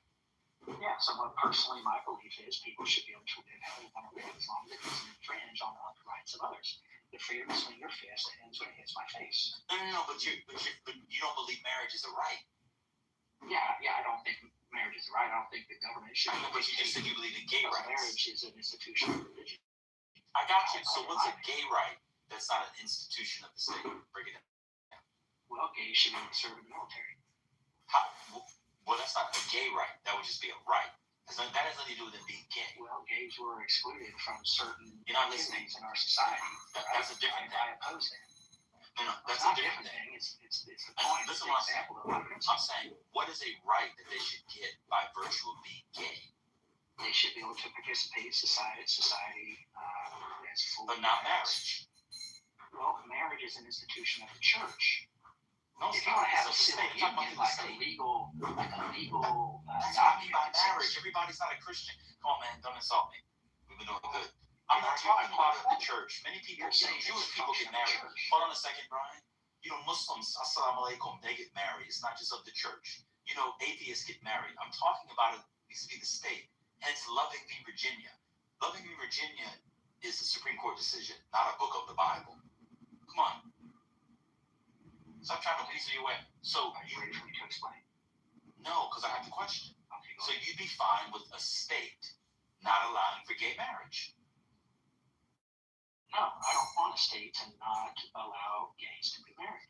Yeah, so personally, my belief is people should be able to live how they want to live as long as it doesn't infringe on the rights of others. The freedom to swing your fist ends when it hits my face. No, but you don't believe marriage is a right. Yeah, I don't think marriage is a right. I don't think the government should. But you just said you believe in gay rights. Marriage is an institution of religion. I got you. So what's a gay right that's not an institution of the state? Break it down. Well, gays should be able to serve in the military. Well, that's not a gay right. That would just be a right. That has nothing to do with them being gay. Well, gays were excluded from certain You're not listening. things in our society. That's a different thing. I oppose that. No, that's It's a not different thing. It's the point. Listen It's what the example of I'm saying. What is a right that they should get by virtue of being gay? They should be able to participate in society as full. But not marriage. Well, marriage is an institution of the church. No, If you want to have a civil union, like a legal that's what I mean by marriage. Everybody's not a Christian. Come on, man, don't insult me. We've been doing good. I'm not talking about the church. Many people, Jewish people get married. Hold on a second, Brian. Muslims, assalamu alaikum, they get married. It's not just of the church. Atheists get married. I'm talking about it needs to be the state. Hence, Loving v. Virginia. Loving v. Virginia is a Supreme Court decision, not a book of the Bible. Come on. Stop trying to weasel your way. So, Are you ready for me to explain? No, because I have the question. Okay, So you'd be fine with a state not allowing for gay marriage? No, I don't want a state to not allow gays to be married.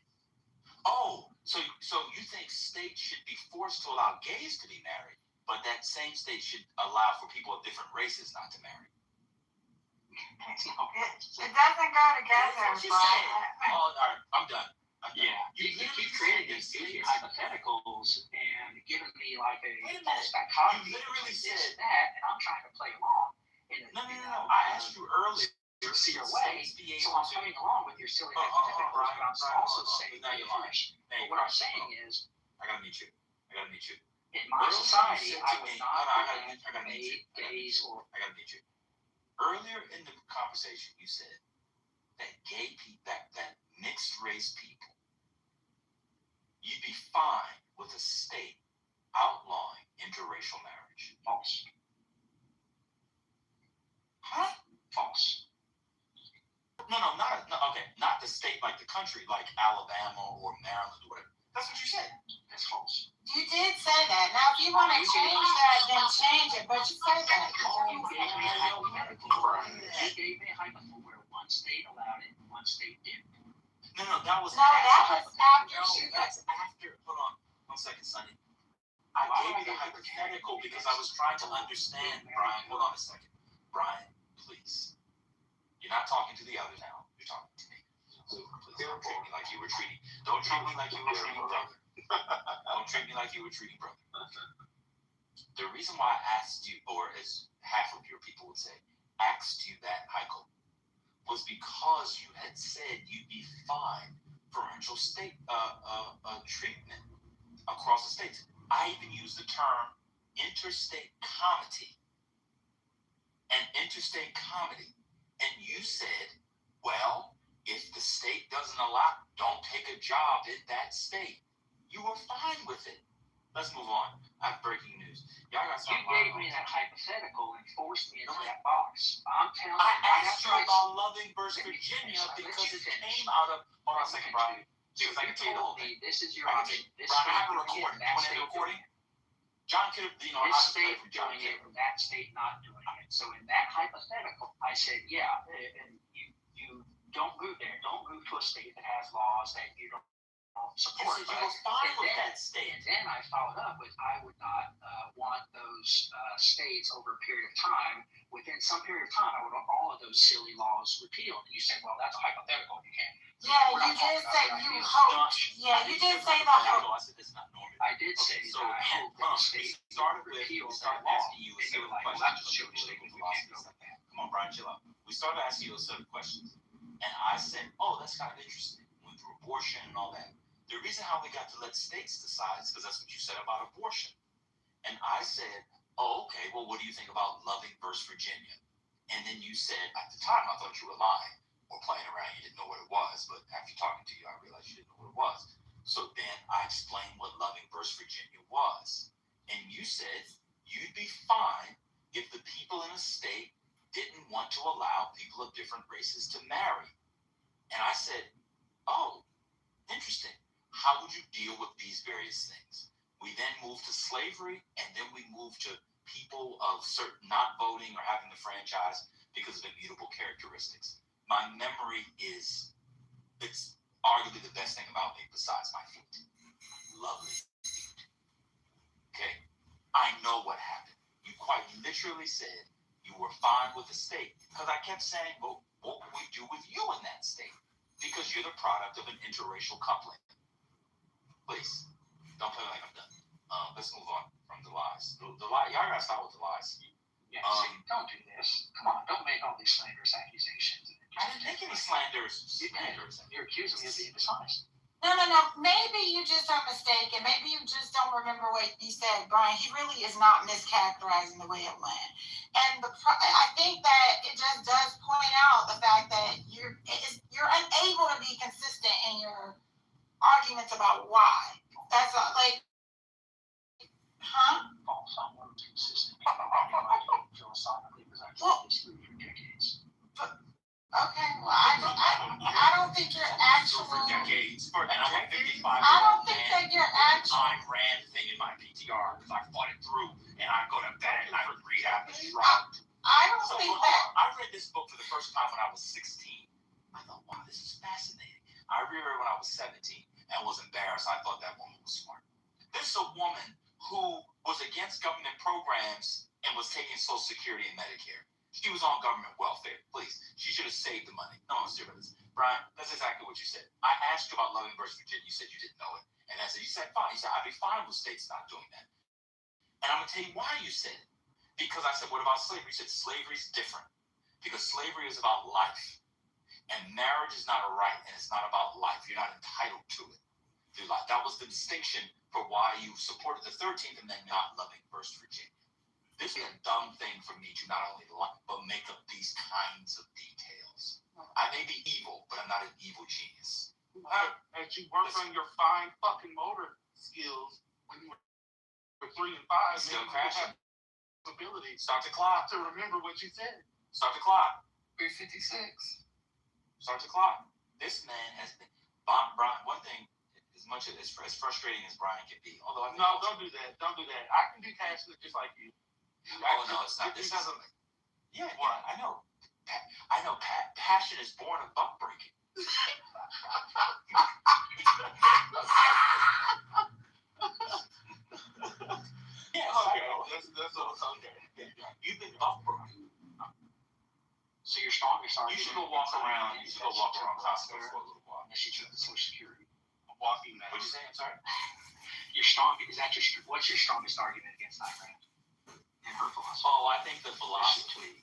Oh, so you think states should be forced to allow gays to be married, but that same state should allow for people of different races not to marry? It doesn't go together, Brian. Oh, all right, I'm done. Yeah, you keep creating these goofy hypotheticals and giving me like a false dichotomy. You literally this said that, and I'm trying to play along. No. I asked you earlier. Your way, so I'm playing along with your silly hypotheticals, but I'm also saying that you're finished. But what I'm saying is, I gotta meet you. in my society, I would not prevent gays or. I gotta meet you. Earlier in the conversation, you said that gay people, that mixed race people, you'd be fine with a state outlawing interracial marriage. False. Huh? False. Not the state like the country, like Alabama or Maryland or whatever. That's what you said. That's false. You did say that. Now, if you want to change that, then change it. But you said that. You gave me a hypothetical where one state allowed it and one state didn't. No, that was after. That's after. Hold on 1 second, Sonny. I gave you the hypothetical because I was trying to understand, Brian. Hold on a second. Brian, please. You're not talking to the other now. You're talking to me. So please don't treat me like you were treating. Don't treat me like you were treating brother. Don't treat me like you were treating brother. The reason why I asked you, or as half of your people would say, asked you that, Heiko, was because you had said you'd be fine for interstate treatment across the states. I even used the term interstate comity and interstate comedy. And you said, well, if the state doesn't allow, don't take a job in that state. You were fine with it. Let's move on. I have breaking news. Y'all got something. You gave me that hypothetical and forced me into that box. I'm telling you. I asked you about Loving versus Virginia because it came out of. Hold on a second, Brian. Because I can tell you the whole thing. This is your option. Brian, I have a recording. You want to have a recording? John could have, this state doing it, that state not doing it. So in that hypothetical, I said, yeah, and you don't move there. Don't move to a state that has laws that you don't support. You were fine with that state. And then I followed up with, I would not want those states over a period of time. Within some period of time, I would want all of those silly laws repealed. And you said, well, that's a hypothetical. You can't. Yeah, you did say you hope. Yeah, you did say the hope. I said it's not normal. I did say so that I hope that the state started repeal with that law. asking you a And set you of were like, well, questions. that's a Jewish state. We can't go with that. Come on, Brian, chill out. We started asking you a set of questions. And I said, oh, that's kind of interesting. Went through abortion and all that. The reason how we got to let states decide is because that's what you said about abortion. And I said, oh, okay, well, what do you think about Loving versus Virginia? And then you said, at the time, I thought you were lying or playing around. You didn't know what it was. But after talking to you, I realized you didn't know what it was. So then I explained what Loving versus Virginia was. And you said you'd be fine if the people in a state didn't want to allow people of different races to marry. And I said, oh, interesting. How would you deal with these various things? We then moved to slavery, and then we moved to people of certain not voting or having the franchise because of immutable characteristics. My memory it's arguably the best thing about me besides my feet. Lovely feet. Okay? I know what happened. You quite literally said you were fine with the state. Because I kept saying, well, what would we do with you in that state? Because you're the product of an interracial coupling. Please, don't play like I'm done. Let's move on from the lies. The lie, y'all gotta start with the lies. Yeah, see, don't do this. Come on, don't make all these slanderous accusations. I didn't make any slanders. You're accusing me of being dishonest. No. Maybe you just are mistaken. Maybe you just don't remember what you said, Brian. He really is not mischaracterizing the way it went. And I think that it just does point out the fact that you're unable to be consistent in your arguments about why. That's like, huh? False. I want to be consistent philosophically because I've Well, this for decades. Okay, well, I don't think you're actually. For decades. And I'm a 55-year-old I don't think man. that you're actually. I ran thing in my PTR because I fought it through, and I go to bed and I would read out the shroud. I don't think that. I read this book for the first time when I was 16. I thought, wow, this is fascinating. I reread it when I was 17 and was embarrassed. I thought that woman was smart. This is a woman who was against government programs and was taking Social Security and Medicare. She was on government welfare. Please, she should have saved the money. No, I'm serious. Brian, that's exactly what you said. I asked you about Loving versus Virginia. You said you didn't know it. And I said, you said fine. You said, I'd be fine with states not doing that. And I'm going to tell you why you said it. Because I said, what about slavery? You said slavery's different. Because slavery is about life. And marriage is not a right, and it's not about life. You're not entitled to it. That was the distinction for why you supported the 13th and then not Loving versus Virginia. This is a dumb thing for me to not only like, but make up these kinds of details. I may be evil, but I'm not an evil genius. As you work on your fine fucking motor skills when you were 3 and 5, Still maybe crashing. you have ability Start the clock. to remember what you said. Start the clock. 3:56. Start the clock. This man has been. Brian, one thing, as much as frustrating as Brian can be, although I think No, don't do that. Don't do that. I can be passionate just like you. Oh no, it's not. This doesn't. Yeah, I know. Passion is born of buck breaking. Yes, Okay, that's okay. You've been buck broken. So your strongest You argument. should go walk around. You should go walk around Costco for a little while. Unless you took the Social Security. I'm walking now. What'd you say? I'm sorry. What's your strongest argument against Ayn Rand and her philosophy? Oh, I think the philosophy.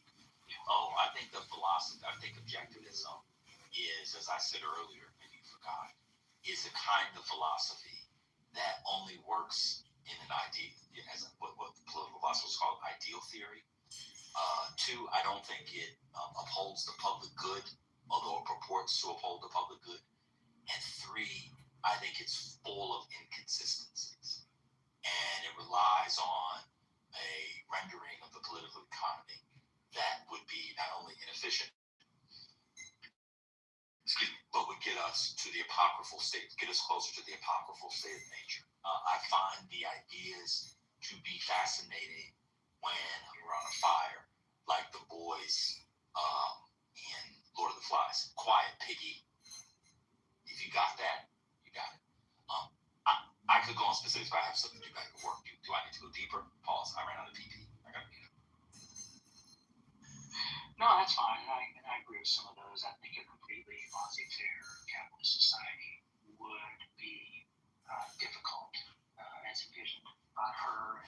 I think objectivism is, as I said earlier, maybe you forgot, is a kind of philosophy that only works in an idea, as what the political philosophers call ideal theory. 2, I don't think it upholds the public good, although it purports to uphold the public good. And 3, I think it's full of inconsistencies. And it relies on a rendering of the political economy that would be not only inefficient, but would get us to the apocryphal state, get us closer to the apocryphal state of nature. I find the ideas to be fascinating when we're on a fire, like the boys in Lord of the Flies. Quiet, piggy. If you got that, you got it. I could go on specifics, but I have something to do back at work. Do I need to go deeper? Pause. I ran out of PP. I got to mute. No, that's fine. And I agree with some of those. I think a completely laissez-faire capitalist society would be difficult as envisioned by her.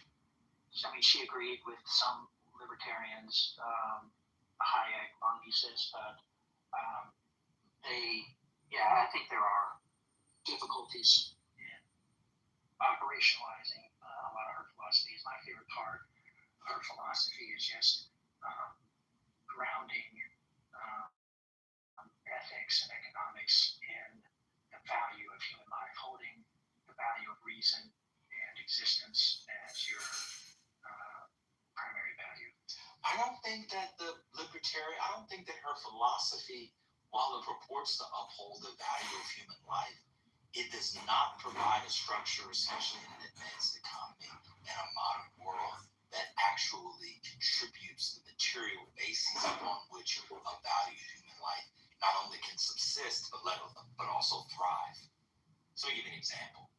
I mean, she agreed with some libertarians, Hayek, von Mises, but I think there are difficulties in operationalizing a lot of her philosophies. My favorite part of her philosophy is just grounding ethics and economics in the value of human life, holding the value of reason and existence as your primary value. I don't think that her philosophy, while it purports to uphold the value of human life, it does not provide a structure, especially in an advanced economy and a modern world, that actually contributes the material basis upon which a valued human life not only can subsist, but also thrive. So let me give you an example.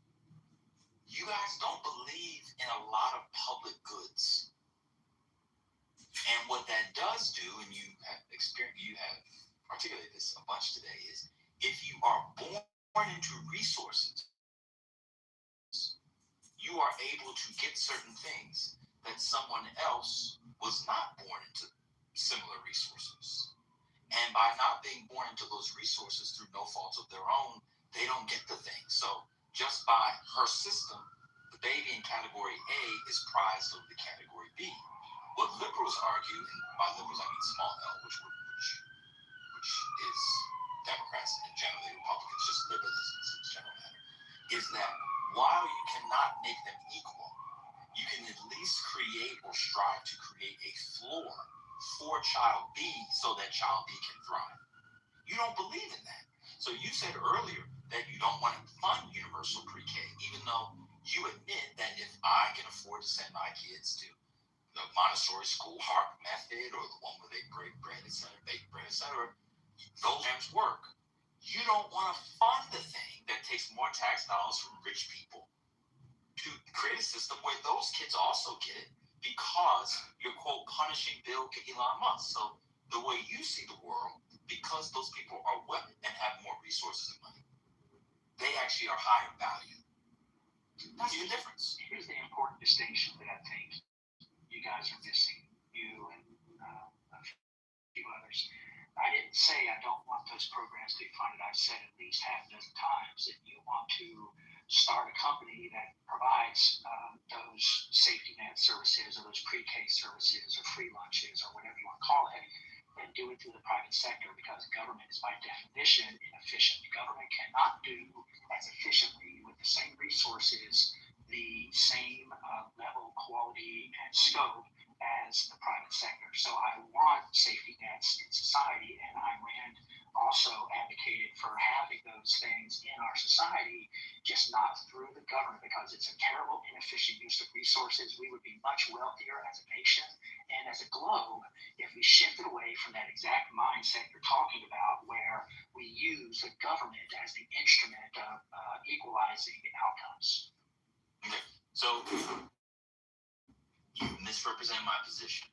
You guys don't believe in a lot of public goods. And what that does do, and you have articulated this a bunch today, is if you are born into resources, you are able to get certain things that someone else was not born into similar resources. And by not being born into those resources through no fault of their own, they don't get the thing. So just by her system, the baby in category A is prized over the category B. What liberals argue, and by liberals I mean small L, which is Democrats and generally Republicans, just liberalism is a general matter, is that while you cannot make them equal, you can at least create or strive to create a floor for child B so that child B can thrive. You don't believe in that. So you said earlier that you don't want to fund universal pre-K, even though you admit that if I can afford to send my kids to the Montessori school, Harp method, or the one where they break bread, etc., bake bread, etc., those programs work. You don't want to fund the thing that takes more tax dollars from rich people to create a system where those kids also get it because you're, quote, punishing Bill Elon Musk. So the way you see the world, because those people are wealthy and have more resources and money, they actually are higher value. That's the difference. Here's the important distinction that I think you guys are missing, you and a few others. I didn't say I don't want those programs to be funded. I've said at least half a dozen times that you want to start a company that provides those safety net services or those pre-K services or free lunches or whatever you want to call it, and do it through the private sector, because government is by definition inefficient. Government cannot do as efficiently with the same resources the same level, quality, and scope as the private sector. So I want safety nets in society, and Ayn Rand also advocated for having those things in our society, just not through the government, because it's a terrible, inefficient use of resources. We would be much wealthier as a nation and as a globe if we shifted away from that exact mindset you're talking about, where we use the government as the instrument of equalizing outcomes. Okay, so you misrepresent my position.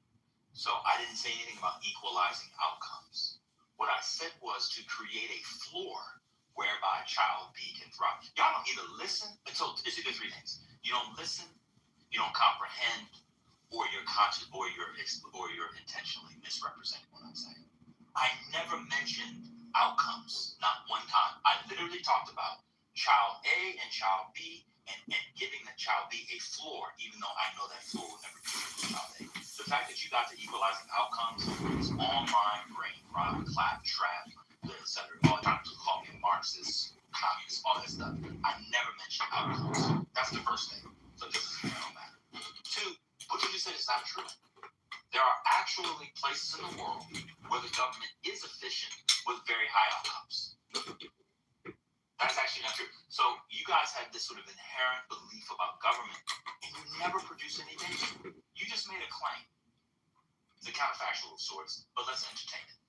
So I didn't say anything about equalizing outcomes. What I said was to create a floor whereby child B can thrive. Y'all don't either listen, so it's either three things. You don't listen, you don't comprehend, or you're conscious, or you're intentionally misrepresenting what I'm saying. I never mentioned outcomes, not one time. I literally talked about child A and child B and giving the child B a floor, even though I know that floor will never be given to child A. The fact that you got to equalizing outcomes is online, brain rot, clap, trap, etc. All the time people call me a Marxist, communist, all that stuff. I never mentioned outcomes. That's the first thing. So this is a general matter. Two, what you just said is not true. There are actually places in the world where the government is efficient with very high outcomes. That's actually not true. So you guys have this sort of inherent belief about government, and you never produce any data. You just made a claim. It's a counterfactual of sorts, but let's entertain it.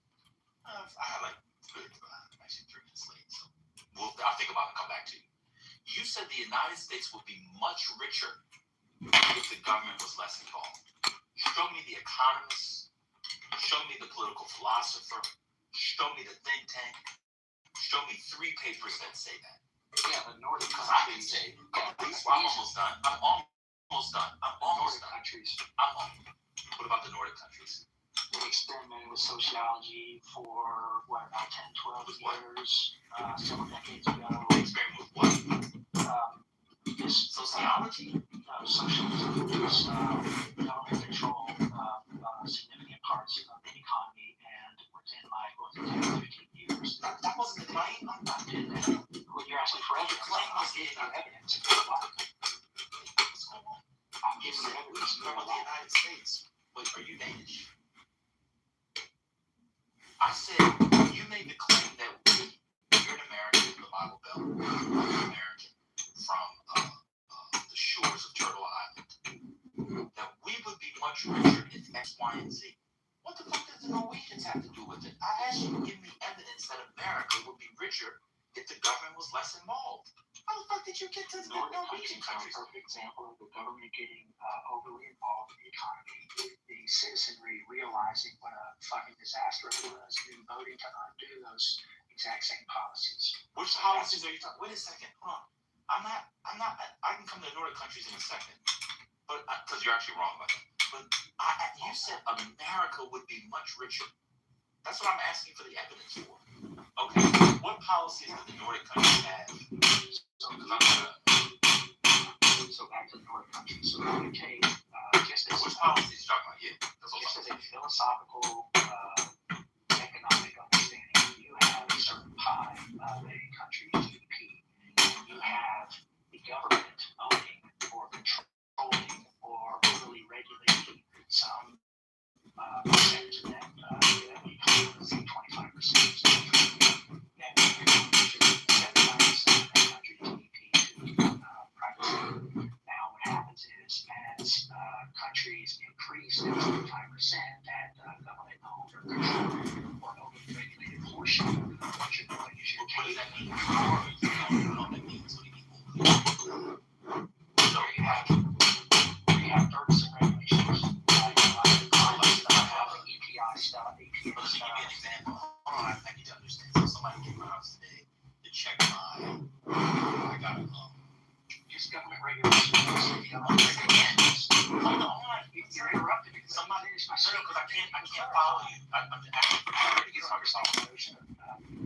I have actually 3 minutes late, so I'll think about it and come back to you. You said the United States would be much richer if the government was less involved. Show me the economist, show me the political philosopher, show me the think tank, show me 3 papers that say that. Yeah, the Nordic Because I can say, I'm almost done. countries. What about the Nordic countries? They experimented with sociology for, about 10, 12 years, several decades ago. They experiment with what? Sociology? Socialism is government control significant parts of the economy, and within my book, 10 to 15 years. That wasn't the claim. I'm not doing that. Well, you're asking for evidence. The claim was giving you evidence. What's going on? I'm giving you evidence. You're from the United States. Wait, are you Danish? I said, you made the claim that you're an American from the Bible Belt, you're an American from the shores of Turtle Island, that we would be much richer if X, Y, and Z. What the fuck does the Norwegians have to do with it? I asked you to give me evidence that America would be richer if the government was less involved. How the fuck did you get to the Norwegian countries? A perfect example of the government getting overly involved in the economy. The citizenry realizing what a fucking disaster it was and voting to undo those exact same policies. Which policies are you talking? Wait a second. Hold on. I can come to Nordic countries in a second, but because you're actually wrong about that. But you said America would be much richer. That's what I'm asking for the evidence for. Okay, what policies do the Nordic countries have? So back to the Nordic countries. So we take just as which policies you talking about? Yeah, just as a philosophical economic understanding, you have a certain pie of a country's GDP. You have the government owning or controlling or overly regulating some percentage of that. We call it, say, 25%. That should be 75% of that country's GDP to private sector. Now, what happens is, as countries increase that 25%, that government-owned or controlled or overly regulated portion, what you're doing is you're what does taking. that mean? I don't know what that means. What do you mean? So you have terms and regulations. EPI stuff, APA Let me give you an stuff. example. Hold on, I need to understand. So somebody came to my house today to check I got Just government regulations. Hold on. You're interrupted because Somebody finish my no, because statement. I can't follow you. I'm ready to get started.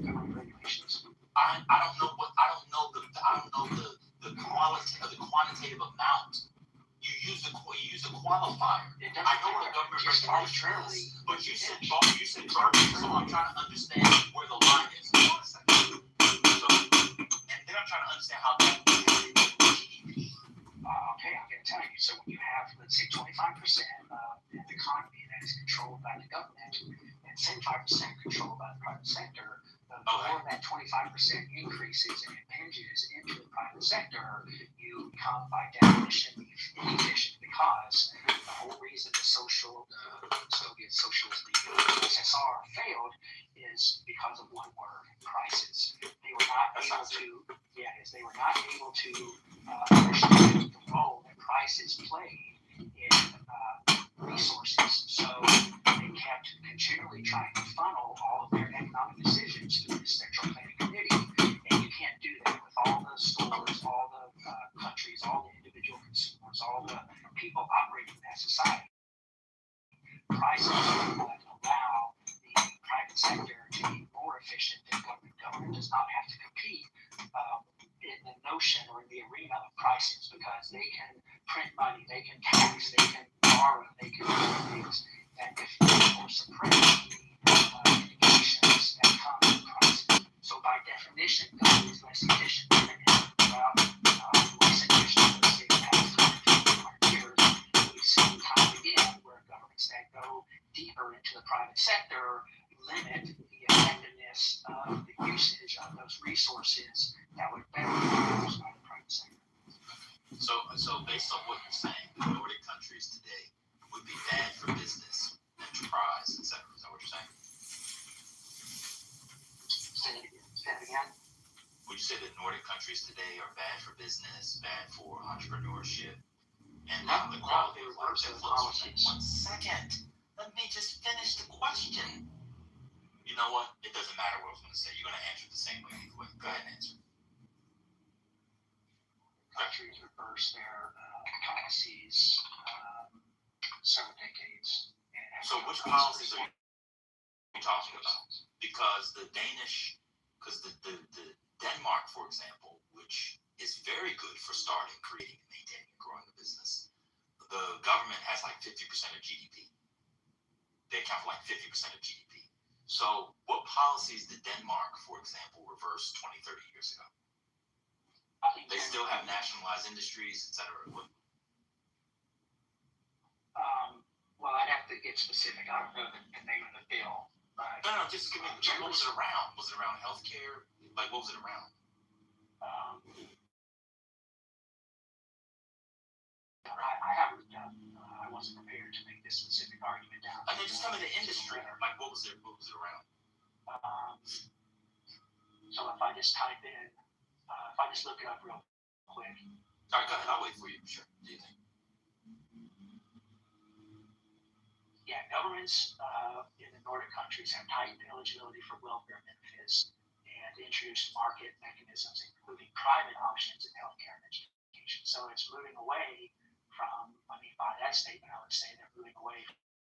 Government regulations. I don't know the quality or the quantitative amount. You use the qualifier. I know what the government Just regulation arbitrarily. is, but you said garbage, so I'm trying to understand where the line is. So, and then I'm trying to understand how that GDP. Okay, I'm going to tell you. So when you have, let's say, 25% of the economy that is controlled by the government and 75% controlled by the private sector, the more that 25% increases and impinges into the private sector, you become, by definition, inefficient, because the whole reason the Soviet socialist USSR failed is because of one word: prices. They were not able to understand the role that prices played in resources. So they kept continually trying to funnel all of their economic decisions through the central planning committee, and you can't do that with all the stores, all the countries, all the individual consumers, all the people operating in that society. Prices would allow the private sector to be more efficient than government. Government does not have to compete in the notion or in the arena of prices, because they can print money, they can tax, they can borrow, they can do things that defeat or suppress the indications that come with prices. So by definition, government is less efficient than recent history, let's say the past 100 years, we've seen time again where governments that go deeper into the private sector limit the effectiveness of the usage of those resources that would better be used by the private sector. So based on what you're saying, the Nordic countries today would be bad for business, enterprise, etc. Is that what you're saying? Say it again. Would you say that Nordic countries today are bad for business, bad for entrepreneurship, and the quality of life that flows from that? 1 second. Let me just finish the question. You know what? It doesn't matter what I was going to say. You're going to answer it the same way anyway. Go ahead and answer. Countries reverse their policies several decades. So which policies are you talking about? Because the Denmark, for example, which is very good for starting, creating, and maintaining and growing a business, the government has like 50% of GDP. They account for like 50% of GDP. So what policies did Denmark, for example, reverse 20, 30 years ago? They still have nationalized industries, etc. Well, I'd have to get specific. I don't know the name of the bill. No, just give me. What was it around? Was it around healthcare? Like, what was it around? I haven't done. I wasn't prepared to make this specific argument down. I mean, just tell me the industry. Like, what was it around? So if I just type in, if I just look it up real quick. All right, go ahead. I'll wait for you. Sure. Do you think? governments in the Nordic countries have tightened eligibility for welfare benefits and introduced market mechanisms, including private options in healthcare and education. So it's moving away from, by that statement, I would say they're moving away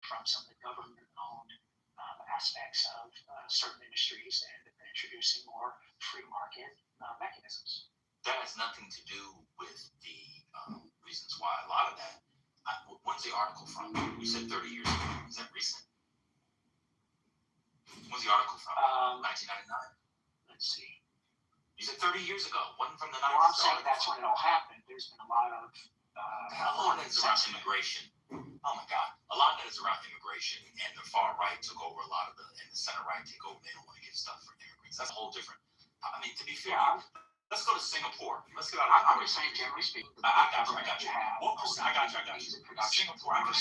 from some of the government-owned aspects of certain industries and introducing more free market mechanisms. That has nothing to do with the reasons why a lot of that. When's the article from? You said 30 years ago. Is that recent? When's the article from? 1999? Let's see. You said 30 years ago. Wasn't from the 90s? Well, I'm saying that's when it all happened. There's been a lot of... a lot of that is around immigration. Oh my God. A lot of that is around immigration, and the far right took over a lot of and the center right take over. They don't want to give stuff for immigrants. That's a whole different... to be fair, let's go to Singapore. Let's get out of I'm just saying, generally speaking, I got you. I got you. Singapore, I got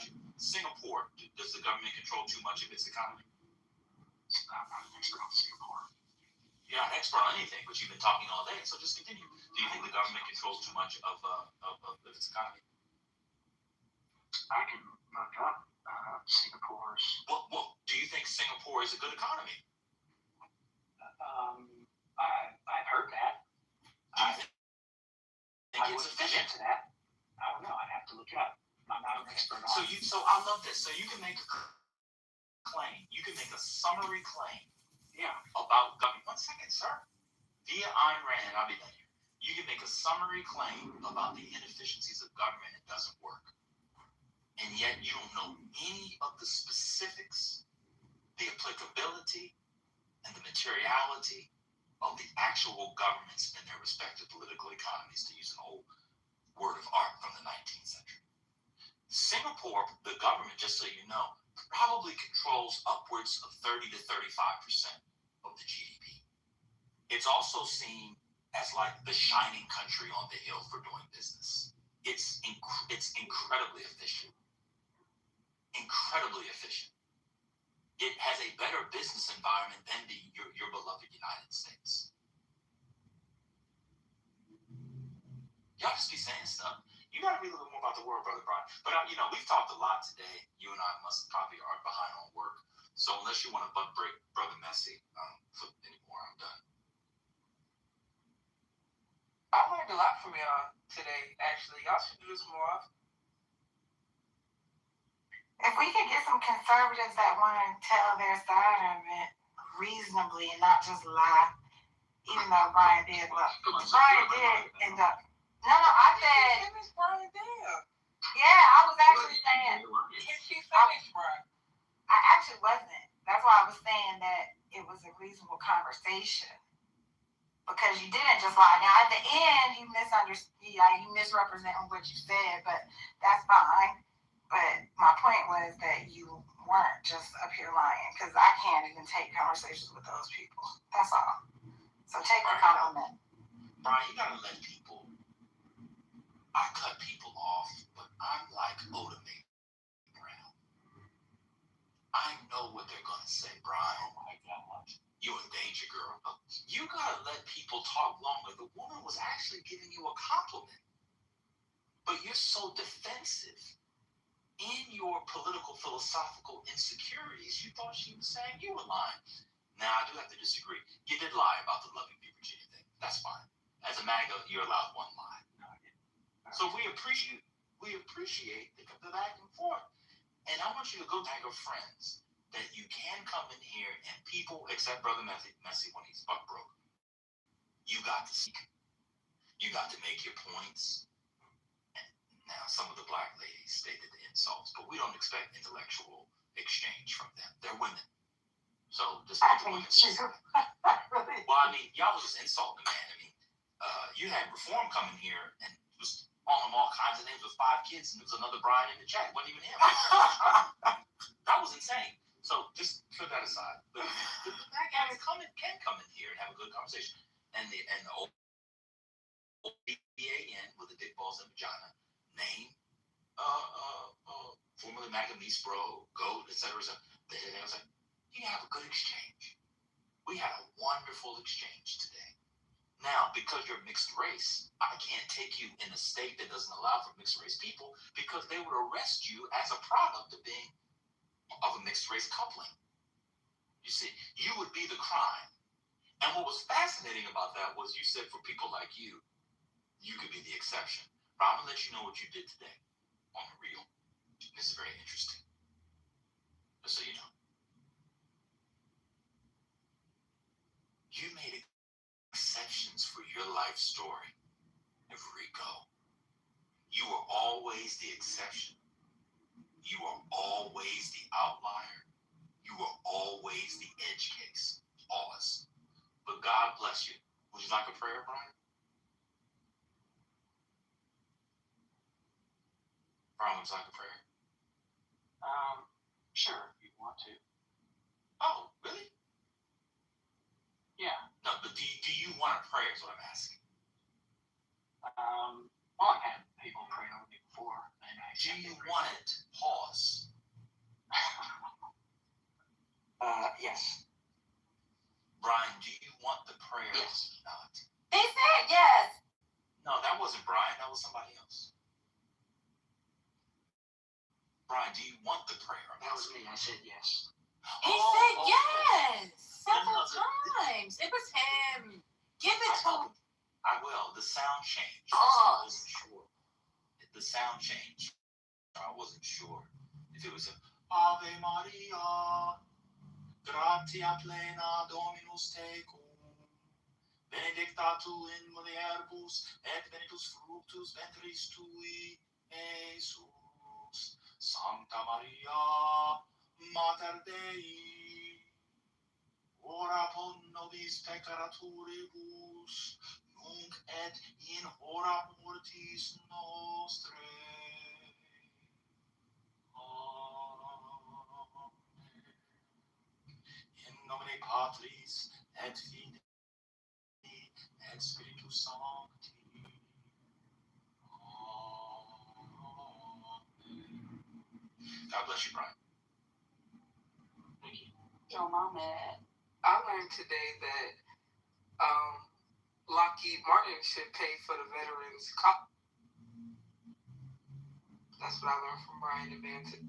you. Singapore, does the government control too much of its economy? I'm not an expert on Singapore. You're not an expert on anything, but you've been talking all day, so just continue. Do you think the government controls too much of its economy? I can look up Singapore's... Well, do you think Singapore is a good economy? I've heard that. I think it's efficient. To that. I don't know. I'd have to look it up. I'm not an expert on it. So I love this. So you can make a claim. You can make a summary claim. Yeah. About government. 1 second, sir. Via Ayn Rand, I'll be done here. You can make a summary claim about the inefficiencies of government. It doesn't work. And yet you don't know any of the specifics, the applicability, and the materiality of the actual governments in their respective political economies, to use an old word of art from the 19th century. Singapore, the government, just so you know, probably controls upwards of 30 to 35% of the GDP. It's also seen as like the shining country on the hill for doing business. It's incredibly efficient. Incredibly efficient. It has a better business environment than your beloved United States. Y'all just be saying stuff. You got to read a little more about the world, Brother Brian. But, we've talked a lot today. You and I must probably are behind on work. So unless you want to butt break Brother Messi anymore, I'm done. I learned a lot from y'all today, actually. Y'all should do this more often. If we could get some conservatives that want to tell their side of it reasonably and not just lie, even though Brian did look. Brian did end up. No, I said. Brian did. Yeah, I was actually saying. She finished, Brian. I actually wasn't. That's why I was saying that it was a reasonable conversation. Because you didn't just lie. Now, at the end, you misunderstood. You misrepresented what you said, but that's fine. But my point was that you weren't just up here lying, because I can't even take conversations with those people. That's all. So take the compliment. Brian, you gotta let people. I cut people off, but I'm like Oda Brown. I know what they're gonna say, Brian. Oh my God, you in danger, girl. You gotta let people talk longer. The woman was actually giving you a compliment, but you're so defensive. In your political, philosophical insecurities, you thought she was saying you were lying. Now, I do have to disagree. You did lie about the Loving V Virginia thing. That's fine. As a MAGA, you're allowed one lie. So we appreciate the back and forth. And I want you to go tag your friends that you can come in here and people, except Brother Messi when he's buck broke, you got to speak. You got to make your points. Now, some of the black ladies stated the insults, but we don't expect intellectual exchange from them. They're women. So, just let the women speak. Well, y'all was just insulting, man. You had Reform coming here and was calling him all kinds of names with 5 kids, and there was another Brian in the chat. It wasn't even him. That was insane. So, just put that aside. The black guys can come in here and have a good conversation. And the old BAN with the dick balls and vagina. Name, formerly MAGA, Bro, GOAT, etc. They was like, you have a good exchange. We had a wonderful exchange today. Now, because you're mixed race, I can't take you in a state that doesn't allow for mixed race people because they would arrest you as a product of being of a mixed race coupling. You see, you would be the crime. And what was fascinating about that was you said for people like you could be the exception. But I'm gonna let you know what you did today on the real. This is very interesting. Just so you know. You made exceptions for your life story every go. You were always the exception. You were always the outlier. You were always the edge case. Always. But God bless you. Would you like a prayer, Brian? Brian, would you like a prayer? Sure, if you want to. Oh, really? Yeah. No, but do you want a prayer is what I'm asking. Well, I've had people pray over me before. And Do you want it? Pause. Yes. Brian, do you want the prayer? Yes. Or not? He said yes. No, that wasn't Brian. That was somebody else. Brian, do you want the prayer? That was me. I said yes. He said yes several times. It was him. Give it to him. I will. The sound changed. Oh. I wasn't sure. The sound changed. I wasn't sure if it was a Ave Maria, gratia plena, Dominus tecum, benedicta tu in mulieribus, et benedictus fructus ventris tui, Jesus. Sancta Maria, Mater Dei, ora pro nobis peccatoribus, nunc et in hora mortis nostrae. Amen. In nomine Patris et Filii et Spiritus Sancti. Amen. God bless you, Brian. Thank you. Yo, mama. I learned today that Lockheed Martin should pay for the veterans' cop. That's what I learned from Brian and Banton.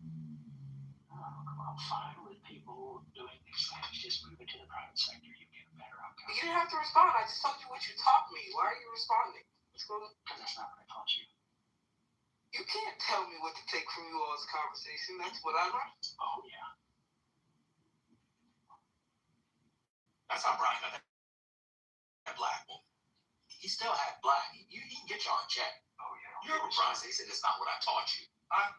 I'm fine with people doing these things. Just move it to the private sector. You get a better outcome. You didn't have to respond. I just told you what you taught me. Why are you responding? What's going on? Because that's not what I taught you. You can't tell me what to take from you all's conversation. That's what I learned. Oh, yeah. That's how Brian got that black woman. He still had black. He can get you on check. Oh, yeah. You heard what Brian said? He said, it's not what I taught you. Huh?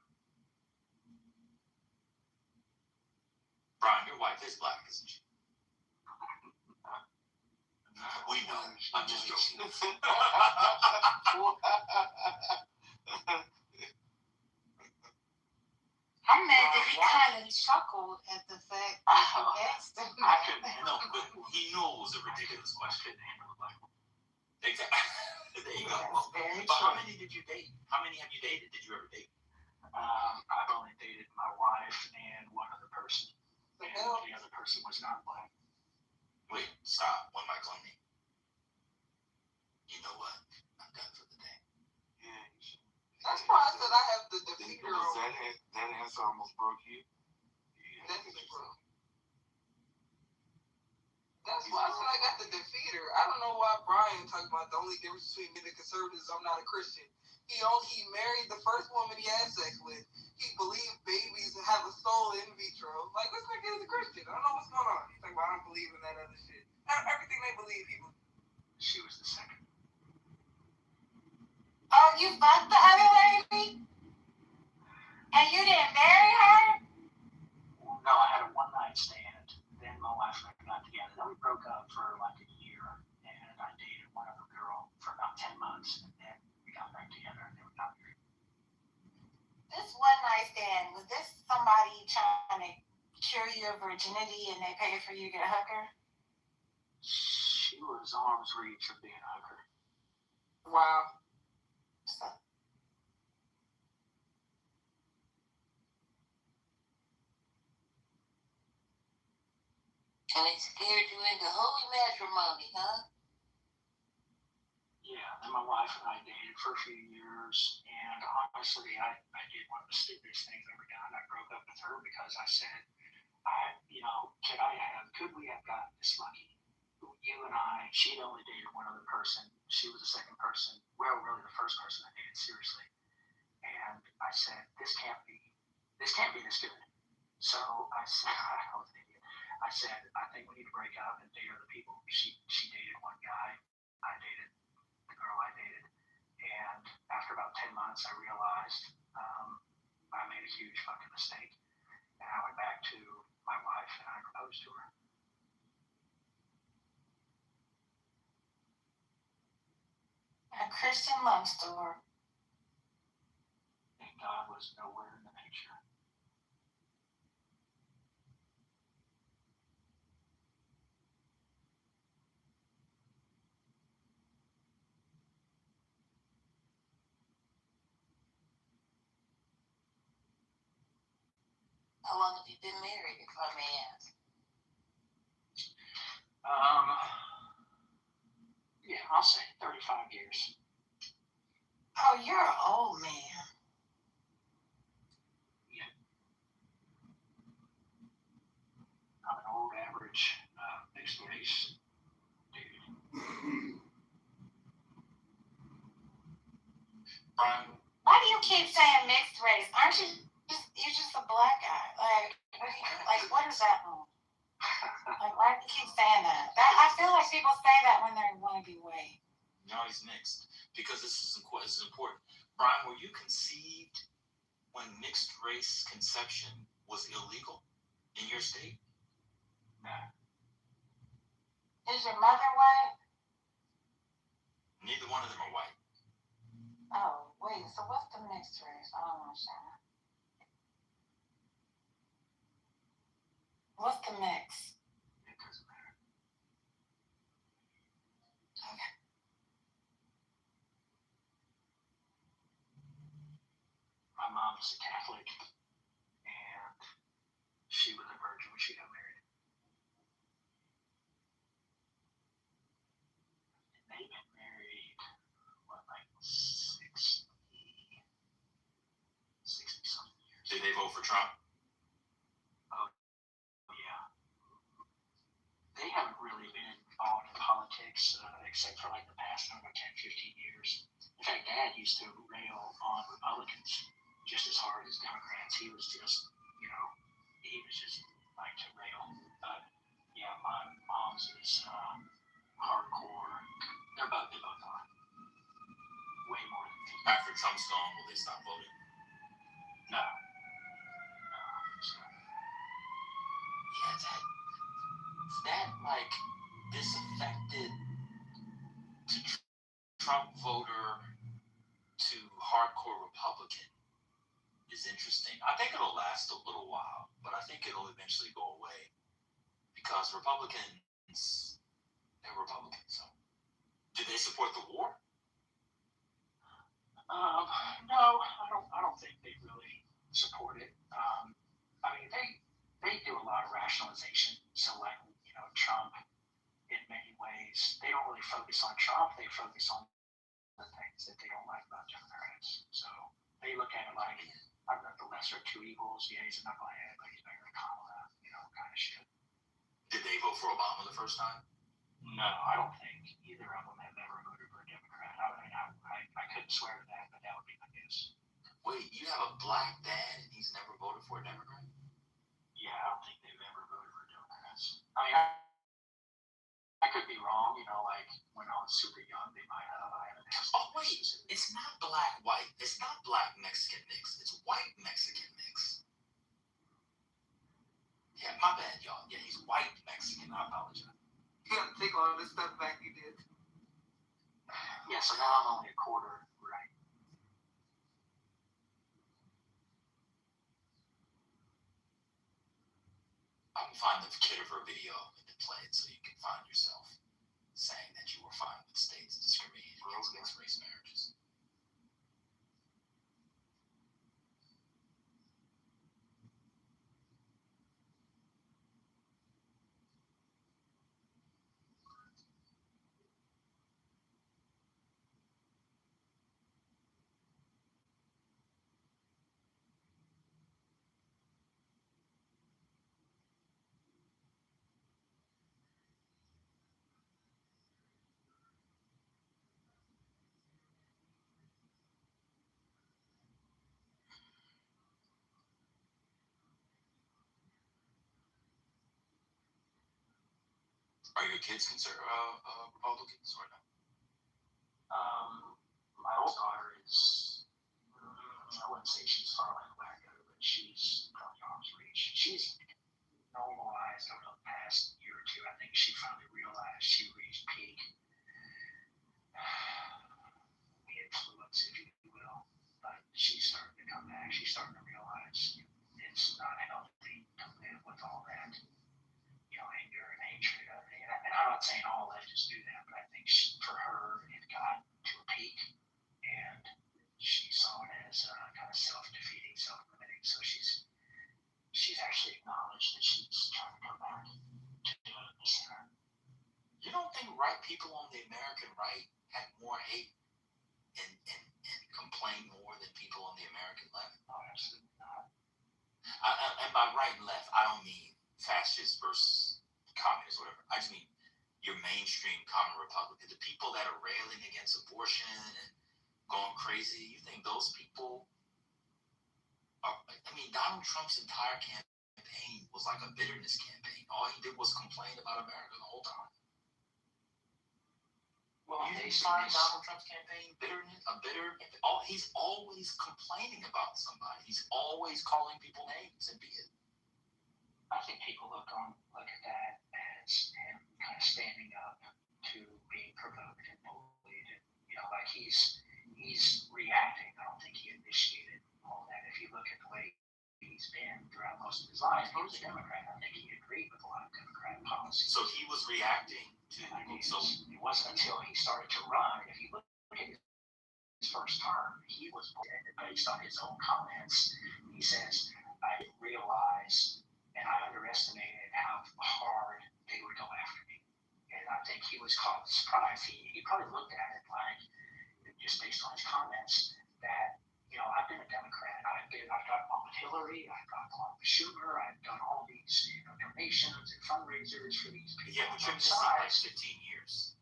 Brian, your wife is black, isn't she? We know. I'm just joking. I'm mad that he kind of chuckled at the fact that you asked him. I couldn't No, but he knew it was a ridiculous question. Exactly. There you go. That's very But how true. many did you date? How many have you dated? Did you ever date? I've only dated my wife and one other person. The And hell? the other person was not black. Wait, stop. One mic on me. You know what? I'm done for the day. Yeah. That's why I said I have the defeater. That answer almost broke you. Definitely, bro. That's why I said I got the defeater. I don't know why Brian talking about the only difference between me and the conservatives. I'm not a Christian. He married the first woman he had sex with. He believed babies have a soul in vitro. Like, this nigga is a Christian. I don't know what's going on. He's like, well, I don't believe in that other shit. Everything they believe, people. She was the second. Oh, you fucked the other lady? And you didn't marry her? No, I had a one-night stand. Then my wife and I got together. Then we broke up for like a year. And I dated one other girl for about 10 months. And then we got back together and then we got married. This one night stand, was this somebody trying to cure your virginity and they paid for you to get a hooker? She was arm's reach of being a hooker. Wow. So, And they scared you into holy matrimony, huh? And my wife and I dated for a few years, and honestly, I did one of the stupidest things I've ever done. I broke up with her because I said, could we have gotten this lucky? You and I, she had only dated one other person. She was the second person, well, really the first person I dated seriously. And I said, this can't be this good. So I said, I said, I think we need to break up and date other people. She dated one guy. I dated the girl I dated. And after about 10 months, I realized I made a huge fucking mistake. And I went back to my wife and I proposed to her. A Christian love story. And God was nowhere in the picture. How long have you been married, if I may ask? Yeah, I'll say 35 years. Oh, you're an old man. Yeah. I'm an old average mixed race dude. Brian, Why do you keep saying mixed race? Aren't you you're just a black guy? What does that mean? Like, why do you keep saying that? I feel like people say that when they want to be white. no, he's mixed because this is important. Brian, were you conceived when mixed race conception was illegal in your state? No. Is your mother white? Neither one of them are white. Oh, wait, so what's the mixed race? I don't understand. What's the mix? It doesn't matter. Okay. My mom was a Catholic, and she was a virgin when she got married. And they've been married, like 60 something years. Did they vote for Trump? Oh, yeah. They haven't really been involved in politics except for like the past, 10, 15 years. In fact, Dad used to rail on Republicans just as hard as Democrats. He was just like to rail. But yeah, my mom's is hardcore. They both are. Way more than me. After Trump's gone, will they stop voting? No. Yeah, that like disaffected to Trump voter to hardcore Republican is interesting. I think it'll last a little while, but I think it'll eventually go away because Republicans, they're Republicans. So, did they support the war? No, I don't think they really support it. I mean, they do a lot of rationalization. So, like, Trump, in many ways, they don't really focus on Trump. They focus on the things that they don't like about Democrats. So they look at it like, I've got the lesser of two evils. Yeah, he's a knucklehead, but he's better than Kamala, kind of shit. Did they vote for Obama the first time? No, I don't think either of them have ever voted for a Democrat. I couldn't swear to that, but that would be my guess. Wait, you have a black dad and he's never voted for a Democrat? Yeah, I don't think they've ever voted for Democrats. I mean, I could be wrong, like when I was super young, they might have. I haven't asked. Oh, wait, it's not black, white. It's not black Mexican mix. It's white Mexican mix. Yeah, my bad, y'all. Yeah, he's white Mexican. I apologize. You gotta take all this stuff back you did. Yeah, so now I'm only a quarter right. I can find the Kitover video and then play it so you can find yourself saying that you were fine with states discriminating against mixed race marriages. Are your kids Republicans or no? My old daughter is, I wouldn't say she's far like wacko, but she's probably arm's reach. She's normalized over the past year or two. I think she finally realized she reached peak influence, if you will. But she's starting to come back. She's starting to realize it's not healthy to live with all that, anger and hatred. And I'm not saying all legends do that, but I think for her, it got to a peak, and she saw it as kind of self-defeating, self-limiting. So she's actually acknowledged that she's trying to come back to the center. You don't think right people on the American right have more hate and complain more than people on the American left? No, absolutely not. And by right and left, I don't mean fascist versus communist, whatever. I just mean your mainstream common Republican, the people that are railing against abortion and going crazy. You think those people are? I mean, Donald Trump's entire campaign was like a bitterness campaign. All he did was complain about America the whole time. Well, you find Donald Trump's campaign bitterness, he's always complaining about somebody. He's always calling people names and being. I think people look at that as him kind of standing up to being provoked and bullied, and like he's reacting. I don't think he initiated all that. If you look at the way he's been throughout most of his life, he was a Democrat. I think he agreed with a lot of Democrat policies. So he was reacting to. It wasn't until he started to run. If you look at his first term, he was based on his own comments. He says, "I realized and I underestimated how hard they would go after me." And I think he was caught surprise. He probably looked at it like, just based on his comments, that, I've been a Democrat. I've gotten along with Hillary. I've gotten along with Schumer. I've done all these donations and fundraisers for these people. Yeah, but you're missing like 15 years.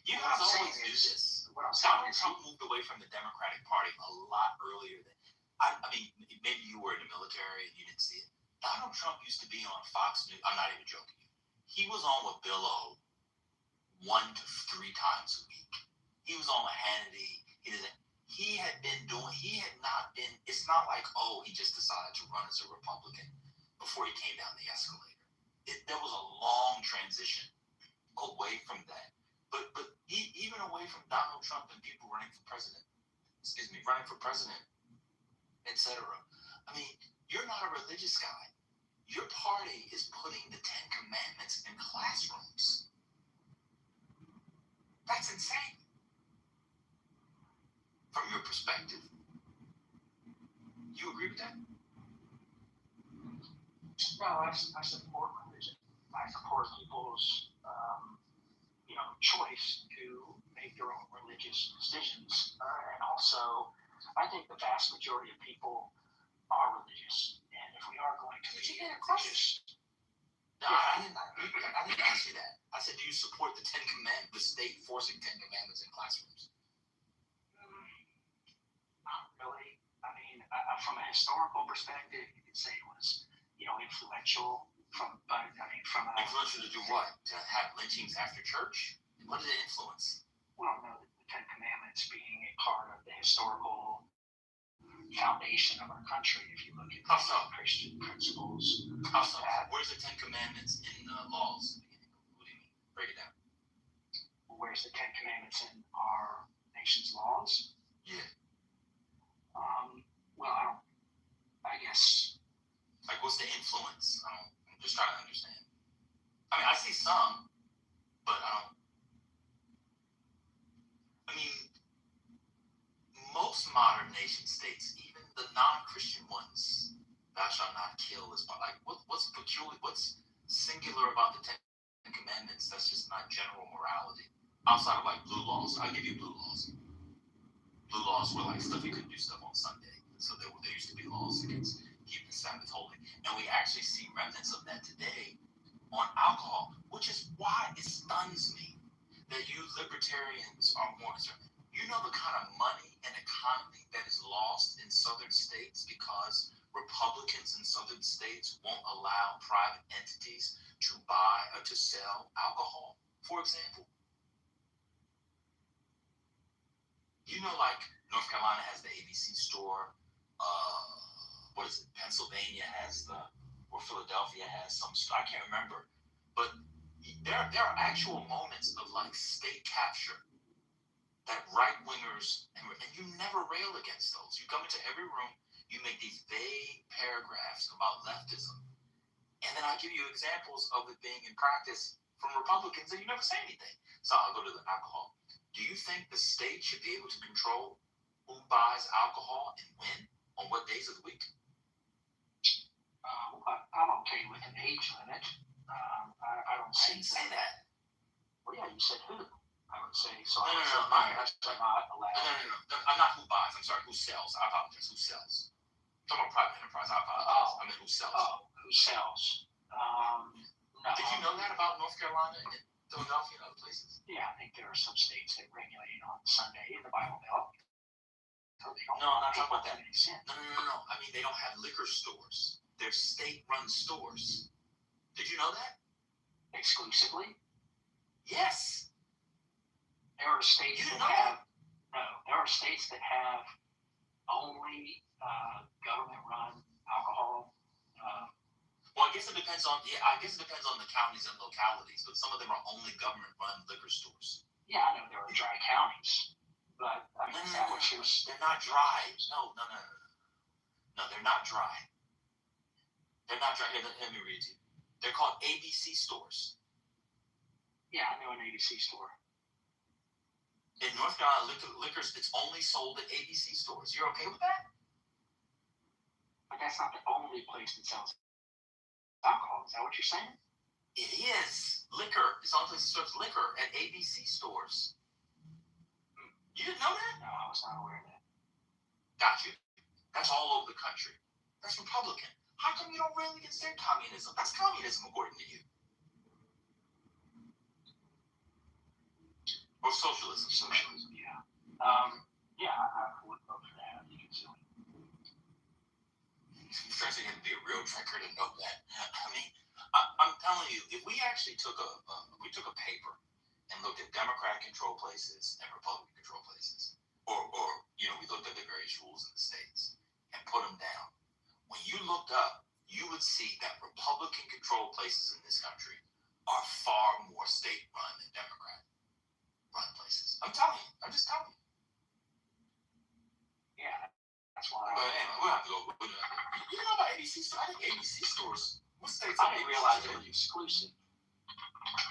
You guys always do this. Donald Trump moved away from the Democratic Party a lot earlier than. I mean, maybe you were in the military and you didn't see it. Donald Trump used to be on Fox News. I'm not even joking. He was on with Bill O 1 to 3 times a week. He was on with Hannity. He had not been, it's not like, he just decided to run as a Republican before he came down the escalator. There was a long transition away from that. But even away from Donald Trump and people running for president, etc. I mean, you're not a religious guy. Your party is putting the 10 Commandments in classrooms. That's insane. From your perspective. You agree with that? No, I support religion. I support people's, choice to make their own religious decisions. And also, I think the vast majority of people are religious. And if we are going to be religious... No, I didn't ask you that. I said, do you support the 10 Commandments, the state forcing 10 Commandments in classrooms? Not really. I mean, from a historical perspective, you could say it was, influential influential to do what? To have lynchings after church? What did it influence? Well, no, the 10 Commandments being a part of the historical foundation of our country. If you look at Christian principles. How so? Where's the 10 Commandments in laws? What do you mean? Break it down. Where's the 10 Commandments in our nation's laws? Yeah. Well, I guess. Like, what's the influence? I'm just trying to understand. I mean, I see some, but most modern nation states, even the non-Christian ones, thou shalt not kill is like, what's peculiar, what's singular about the 10 Commandments that's just not general morality? Outside of like blue laws, I'll give you blue laws. Blue laws were like stuff you couldn't do stuff on Sunday. So there used to be laws against keeping the Sabbath holy. And we actually see remnants of that today on alcohol, which is why it stuns me that you libertarians are more concerned. You know the kind of money and economy that is lost in southern states because Republicans in southern states won't allow private entities to buy or to sell alcohol, for example? You know, like North Carolina has the ABC store. What is it? Pennsylvania has or Philadelphia has some store. I can't remember. But there are actual moments of like state capture that right wingers, and you never rail against those. You come into every room, you make these vague paragraphs about leftism, and then I give you examples of it being in practice from Republicans, and you never say anything. So I'll go to the alcohol. Do you think the state should be able to control who buys alcohol and when, on what days of the week? I'm okay with an age limit. I don't I didn't say that. Well, yeah, you said who. I would say so. No, Minors are not allowed. No. I'm not who buys. I'm sorry, who sells. I apologize. Who sells? I'm talking about private enterprise. I apologize. I mean, who sells? Who sells? No. Did you know that about North Carolina and Philadelphia and other places? Yeah, I think there are some states that regulate on Sunday in the Bible Belt. So No, I'm not talking about that. No. I mean, they don't have liquor stores. They're state-run stores. Did you know that? Exclusively? Yes. There are states there are states that have only government-run alcohol. Well, I guess it depends on the counties and localities, but some of them are only government-run liquor stores. Yeah, I know there are dry counties, but I mean, they're not dry. No. No, they're not dry. They're not dry. Here, let me read to you. They're called ABC stores. Yeah, I know an ABC store. In North Carolina, liquors, it's only sold at ABC stores. You're okay with that? But that's not the only place that sells alcohol. Is that what you're saying? It is. Liquor. It's the only place that serves liquor at ABC stores. You didn't know that? No, I was not aware of that. Gotcha. That's all over the country. That's Republican. How come you don't rail against their communism? That's communism, according to you. Or socialism. Socialism, yeah. Yeah, I would vote for that. I think it's silly. First, you have to be a real drinker to know that. I mean, I'm telling you, if we actually took a paper and looked at Democrat-controlled places and Republican-controlled places, or we looked at the various rules in the states and put them down, when you looked up, you would see that Republican-controlled places in this country are far more state-run than Democrat-run places. I'm telling you. I'm just telling you. Yeah, that's why. But anyway, we'll have to go. You know about ABC stores? I think ABC stores. What states? I didn't realize it was exclusive.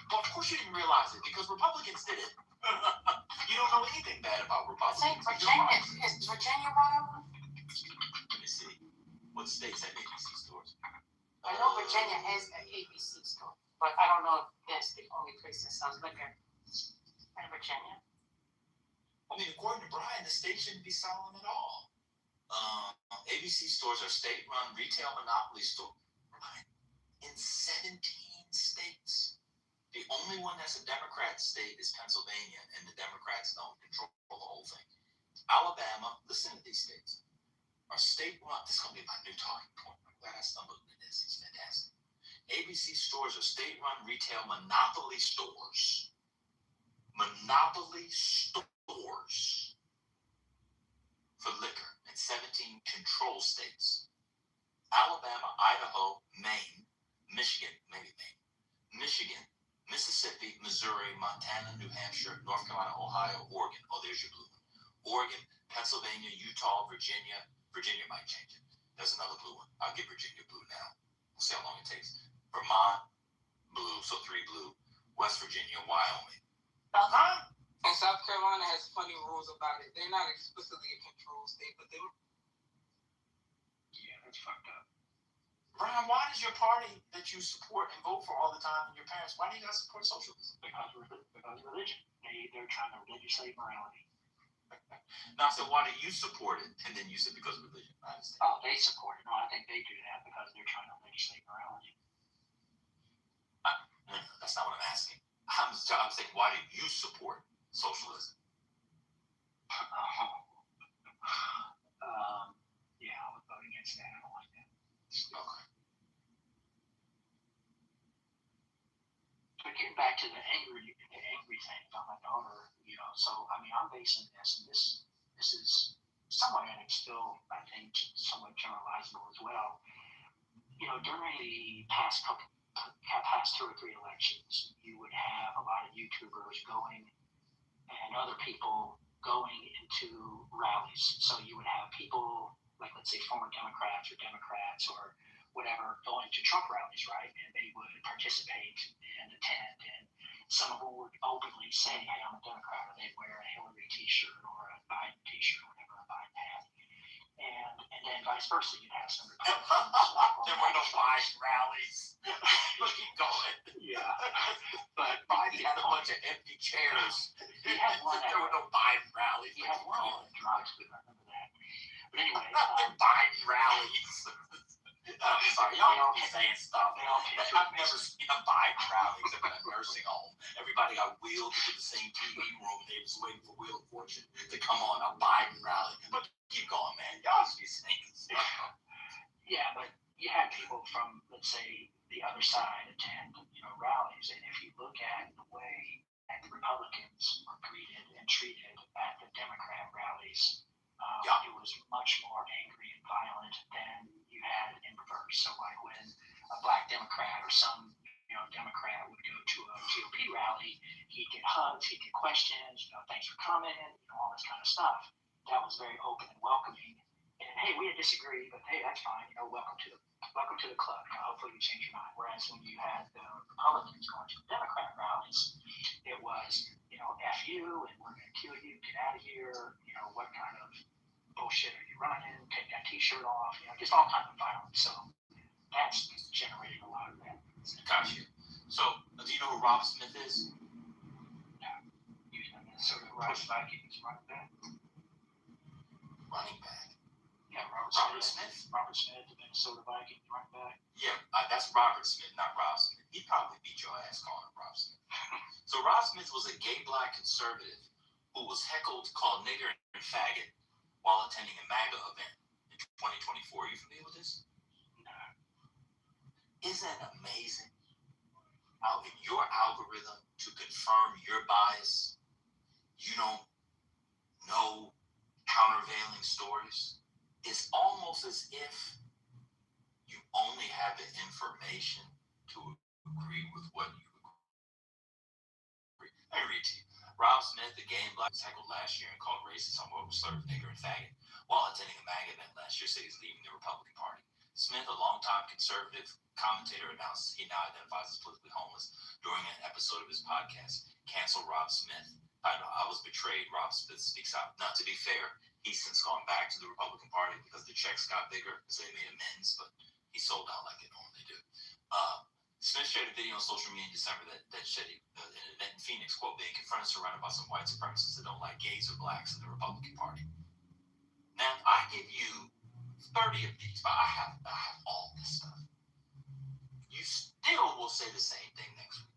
Well, of course you didn't realize it because Republicans did it. You don't know anything bad about Republicans. Is Virginia one of them? Let me see. What states have ABC stores? I know Virginia has an ABC store, but I don't know if that's the only place that sells liquor in Virginia. I mean, according to Brian, the state shouldn't be selling them at all. ABC stores are state-run retail monopoly stores in 17 states. The only one that's a Democrat state is Pennsylvania, and the Democrats don't control the whole thing. Alabama, listen to these states, are state-run. This is going to be my new talking point. I'm glad I stumbled into this. It's fantastic. ABC stores are state-run retail monopoly stores. Monopoly stores for liquor in 17 control states. Alabama, Idaho, Maine, Michigan, Mississippi, Missouri, Montana, New Hampshire, North Carolina, Ohio, Oregon. Oh, there's your blue one. Oregon, Pennsylvania, Utah, Virginia. Virginia might change it. There's another blue one. I'll give Virginia blue now. We'll see how long it takes. Vermont, blue, so 3 blue. West Virginia, Wyoming. And South Carolina has funny rules about it. They're not explicitly a control state, but they. Yeah, that's fucked up. Brian, why does your party that you support and vote for all the time and your parents, why do you guys support socialism? Because religion. They're trying to legislate morality. Now, I said, why do you support it? And then you said because of religion. I understand. Oh, they support it. No, I think they do that because they're trying to legislate morality. No, that's not what I'm asking. I'm saying, why do you support socialism? Yeah, I would vote against that. I don't like that. Okay. But getting back to the angry thing about my daughter, so I mean, I'm basing this, and this is somewhat, and it's still, I think, somewhat generalizable as well. During the past 2 or 3 elections, you would have a lot of YouTubers going and other people going into rallies. So you would have people like, let's say, former Democrats or whatever going to Trump rallies, right? And they would participate and attend, and some of them would openly say, hey, I'm a Democrat, or they'd wear a Hillary t-shirt or a Biden t-shirt, whatever a Biden had. And then vice versa, you'd have some Republicans. There were no Biden rallies. Keep going. Yeah. But Biden had a bunch of empty chairs. He had one. There were no Biden rallies. He had one on drugs, we remember that. But anyway. Biden rallies. I'm sorry, y'all be saying stuff. I've never seen a Biden rally except in a nursing home. Everybody got wheeled into the same TV room. They was waiting for Wheel of Fortune to come on a Biden rally. But keep going, man. Y'all should be saying stuff. Yeah, but you had people from, let's say, the other side attend, rallies, and if you look at the way that the Republicans were greeted and treated at the Democrat rallies, it was much more angry and violent than you had in reverse. So, like when a black Democrat or some Democrat would go to a GOP rally, he'd get hugs, he'd get questions, thanks for coming, all this kind of stuff. That was very open and welcoming. And hey, we disagree, but hey, that's fine. Welcome to the club. Hopefully you change your mind. Whereas when you had the Republicans going to the Democrat rallies, it was, F you, and we're going to kill you, get out of here, what kind of bullshit are you running, take that t-shirt off, just all kinds of violence. So that's generated a lot of that. Gotcha. So, do you know who Rob Smith is? Yeah. He's the Minnesota Vikings running back. Running back. Yeah, Robert Smith. Robert Smith, the Minnesota Vikings running back. Yeah, that's Robert Smith, not Rob Smith. He'd probably beat your ass calling him Rob Smith. So Rob Smith was a gay black conservative who was heckled, called nigger and faggot while attending a MAGA event in 2024. Are you familiar with this? No. Isn't it amazing how in your algorithm to confirm your bias, you don't know countervailing stories? It's almost as if you only have the information to agree with what you agree. Let me read to you. Rob Smith, the gay and black, was heckled last year and called racist, homophobic, slurs, nigger, and faggot while attending a MAGA event last year, said he's leaving the Republican Party. Smith, a longtime conservative commentator, announced he now identifies as politically homeless during an episode of his podcast, Cancel Rob Smith. I was betrayed. Rob Smith speaks out. Now, to be fair, he's since gone back to the Republican Party because the checks got bigger, so they made amends, but he sold out like they normally do. Smith shared a video on social media in December that said in an event in Phoenix, quote, being confronted surrounded by some white supremacists that don't like gays or blacks in the Republican Party. Now, I give you 30 of these, but I have all this stuff. You still will say the same thing next week.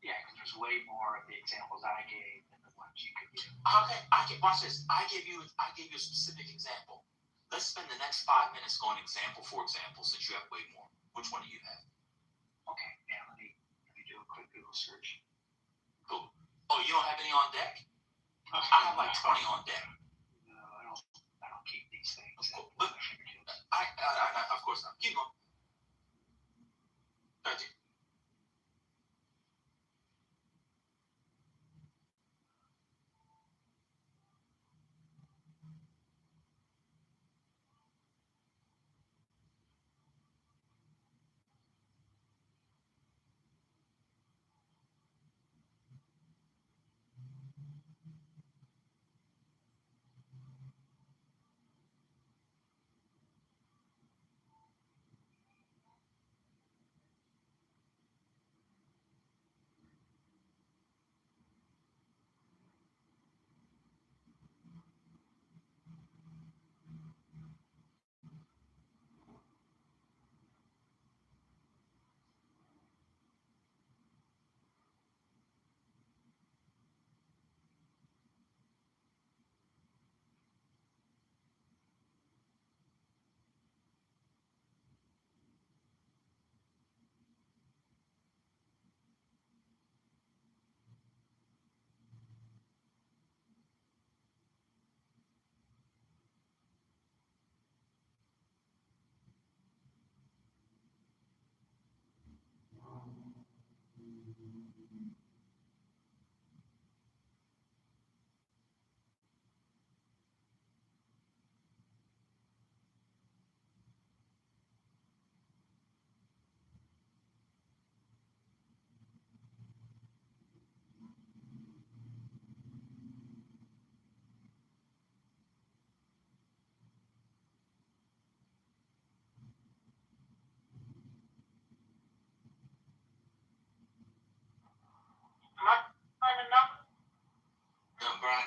Yeah, because there's way more of the examples I gave than the ones you could give. Okay, watch this. I gave you a specific example. Let's spend the next 5 minutes going example for example, since you have way more. Which one do you have? Okay, yeah, let me do a quick Google search. Cool. Oh, you don't have any on deck? I have like 20 on deck. No, I don't keep these things. Cool. But I of course not. Keep going. 13.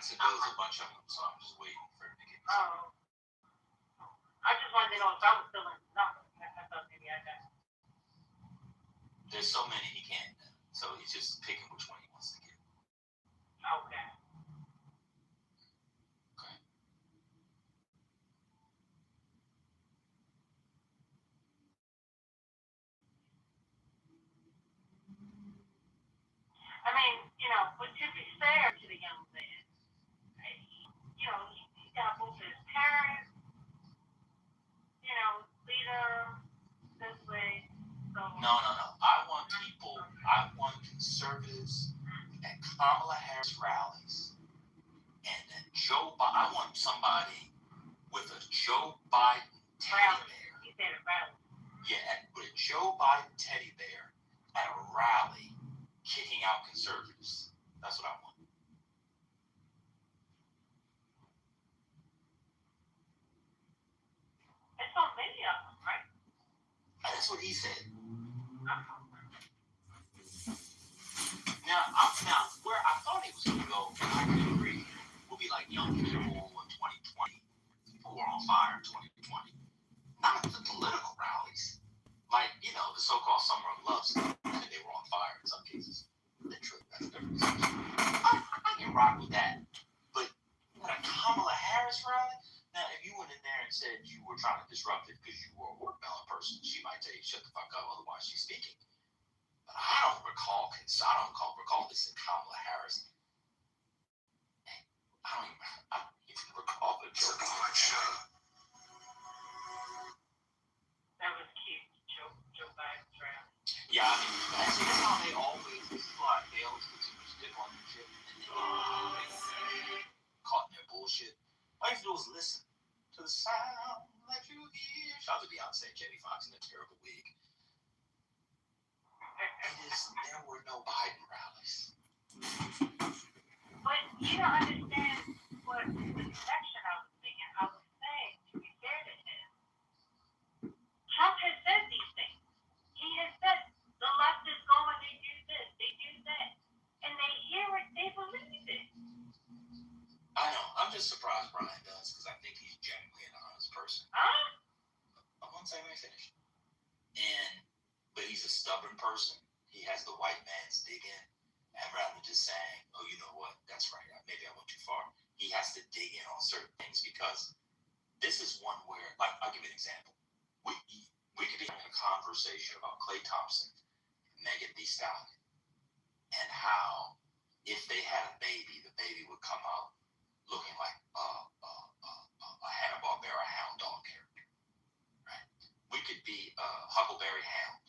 said there was a bunch of them, so I'm just waiting for him to get. Oh. I just wanted to know if I was still in the number. I thought maybe I got. There's so many he can't. So he's just picking which one he wants to get. Okay. I mean, but to be fair to the young man, he got both his parents, leader this way. So No. I want conservatives at Kamala Harris rallies. And then I want somebody with a Joe Biden teddy bear. He said a rally. Yeah, with a Joe Biden teddy bear at a rally kicking out conservatives. That's what I want. There's so many of them, right? That's what he said. Uh-huh. Now, where I thought he was going to go, I can agree, will be like young people in 2020. People were on fire in 2020. Not the political rallies. Like, the so-called summer of love stuff. They were on fire in some cases. Literally, that's a different discussion. I can rock with that. But at a Kamala Harris rally, now if you went in there and said you were trying to disrupt it because you were a watermelon person, she might tell you shut the fuck up, otherwise she's speaking. But I don't recall this in Kamala Harris. I don't even recall the Joe Biden show. That was cute, Joe Biden's rally. Yeah, I mean, that's how they always, this is why they always put too much dick on their shit and then caught in their bullshit. All you have to do is listen to the sound that you hear. Shout out to Beyonce, Jamie Foxx in a terrible wig. There were no Biden rallies. But you don't understand what the connection I was thinking. I was saying, to be fair to him, Trump has said these things. He has said the left is going, they do this, they do that. And they hear it, they believe it. I know. I'm just surprised Brian does, because I think he's genuinely an honest person. Huh? I won't say when I finish. But he's a stubborn person. He has the white man's dig in. And rather than just saying, oh, you know what, that's right, maybe I went too far, he has to dig in on certain things, because this is one where, like, I'll give you an example. We could be having a conversation about Klay Thompson, Megan Thee Stallion, and how if they had a baby, the baby would come out looking like a Hanna-Barbera hound dog character. Right? We could be a Huckleberry Hound.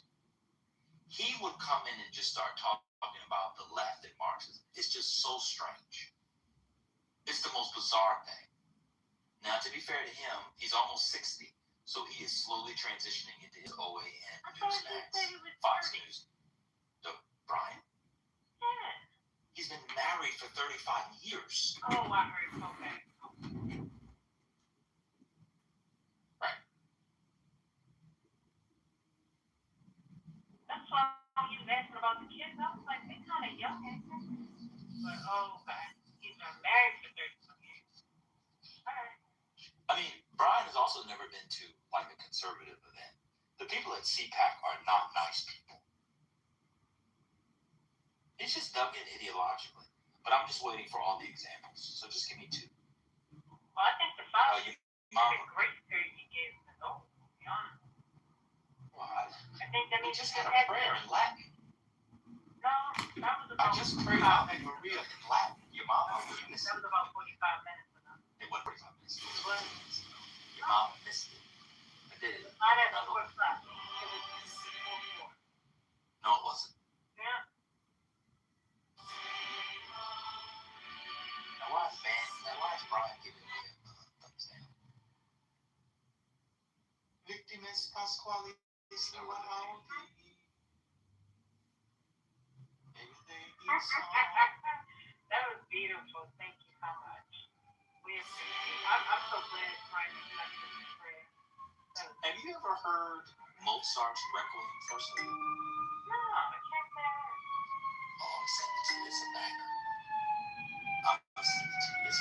He would come in and just start talking about the left and Marxism. It's just so strange. It's the most bizarre thing. Now, to be fair to him, he's almost 60, so he is slowly transitioning into his OAN Newsmax, Fox News. Brian? Yeah. He's been married for 35 years. Oh, I heard. Okay. Right. That's why he was asking about the kids. I was like, they're kind of young, ain't they? But, he's been married for 30 years. All right. I mean, Brian has also never been to, like, a conservative event. The people at CPAC are not nice people. He's just dug in ideologically. But I'm just waiting for all the examples. So just give me two. Well, I think the father Your the mom. great period he gave to go, to be honest. Well, I think that we he just had a prayer in Latin. No, that was I about just prayed Ave Maria in Latin. Your mom, that was about 45 minutes ago. It wasn't 45 minutes. It was. Your mom missed it. I did it. Not at 4 o'clock. It was 4. No, it wasn't. Yeah. Why is Brian giving me a thumbs down? Victimes Pasqualis That was beautiful. Thank you so much. I'm so glad Brian accepted the prayer. Have you ever heard Mozart's Requiem personally? No, I can't say I heard. Oh, I'm sending it to you. It's a banger. I'm sending it to you. It's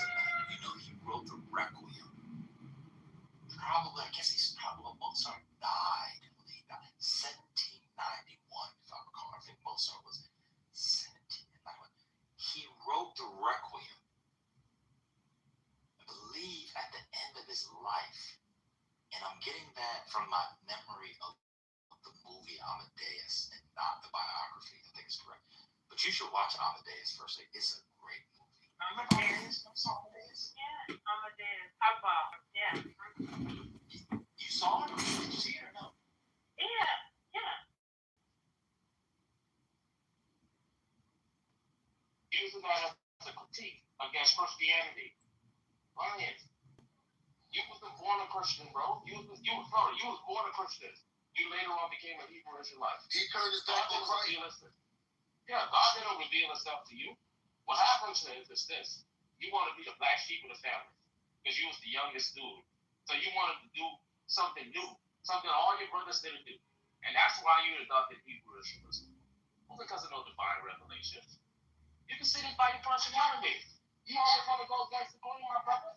you should watch Amadeus first. It's a great movie. Amadeus. Yeah, Amadeus. Yeah. You saw it? Did you see it or no? Yeah. Using that as a critique against Christianity. Ryan, you wasn't born a Christian, bro. You was born a Christian. You later on became a Hebrew Israelite. He turned his back on Christ. Yeah, God didn't reveal himself to you. What happens is this. You want to be the black sheep of the family because you was the youngest dude. So you wanted to do something new, something all your brothers didn't do. And that's why you adopted Hebrew Israelism. Well, because of no divine revelation. You can see this by your personality. You always want to go against the grain, my brother.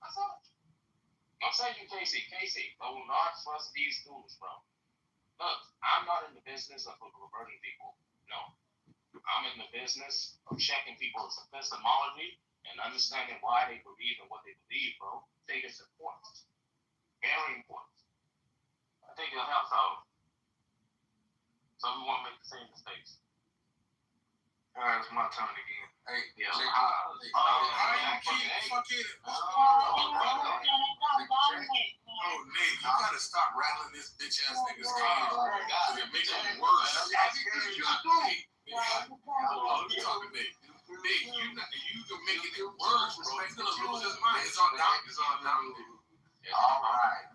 That's all. I'm saying you, Casey, do not trust these dudes, bro. Look, I'm not in the business of reverting people. No. I'm in the business of checking people's epistemology and understanding why they believe in what they believe, bro. I think it's important. Very important. I think it'll help out. So we won't make the same mistakes. All right, it's my turn again. Hey, Yeah. check it I out. Oh, Nate, you gotta stop rattling this bitch ass nigga's cage. It makes it worse. Nate, let me talk to Nate. Nate, you are making it worse, bro. He's gonna lose his mind. It's on down. All right.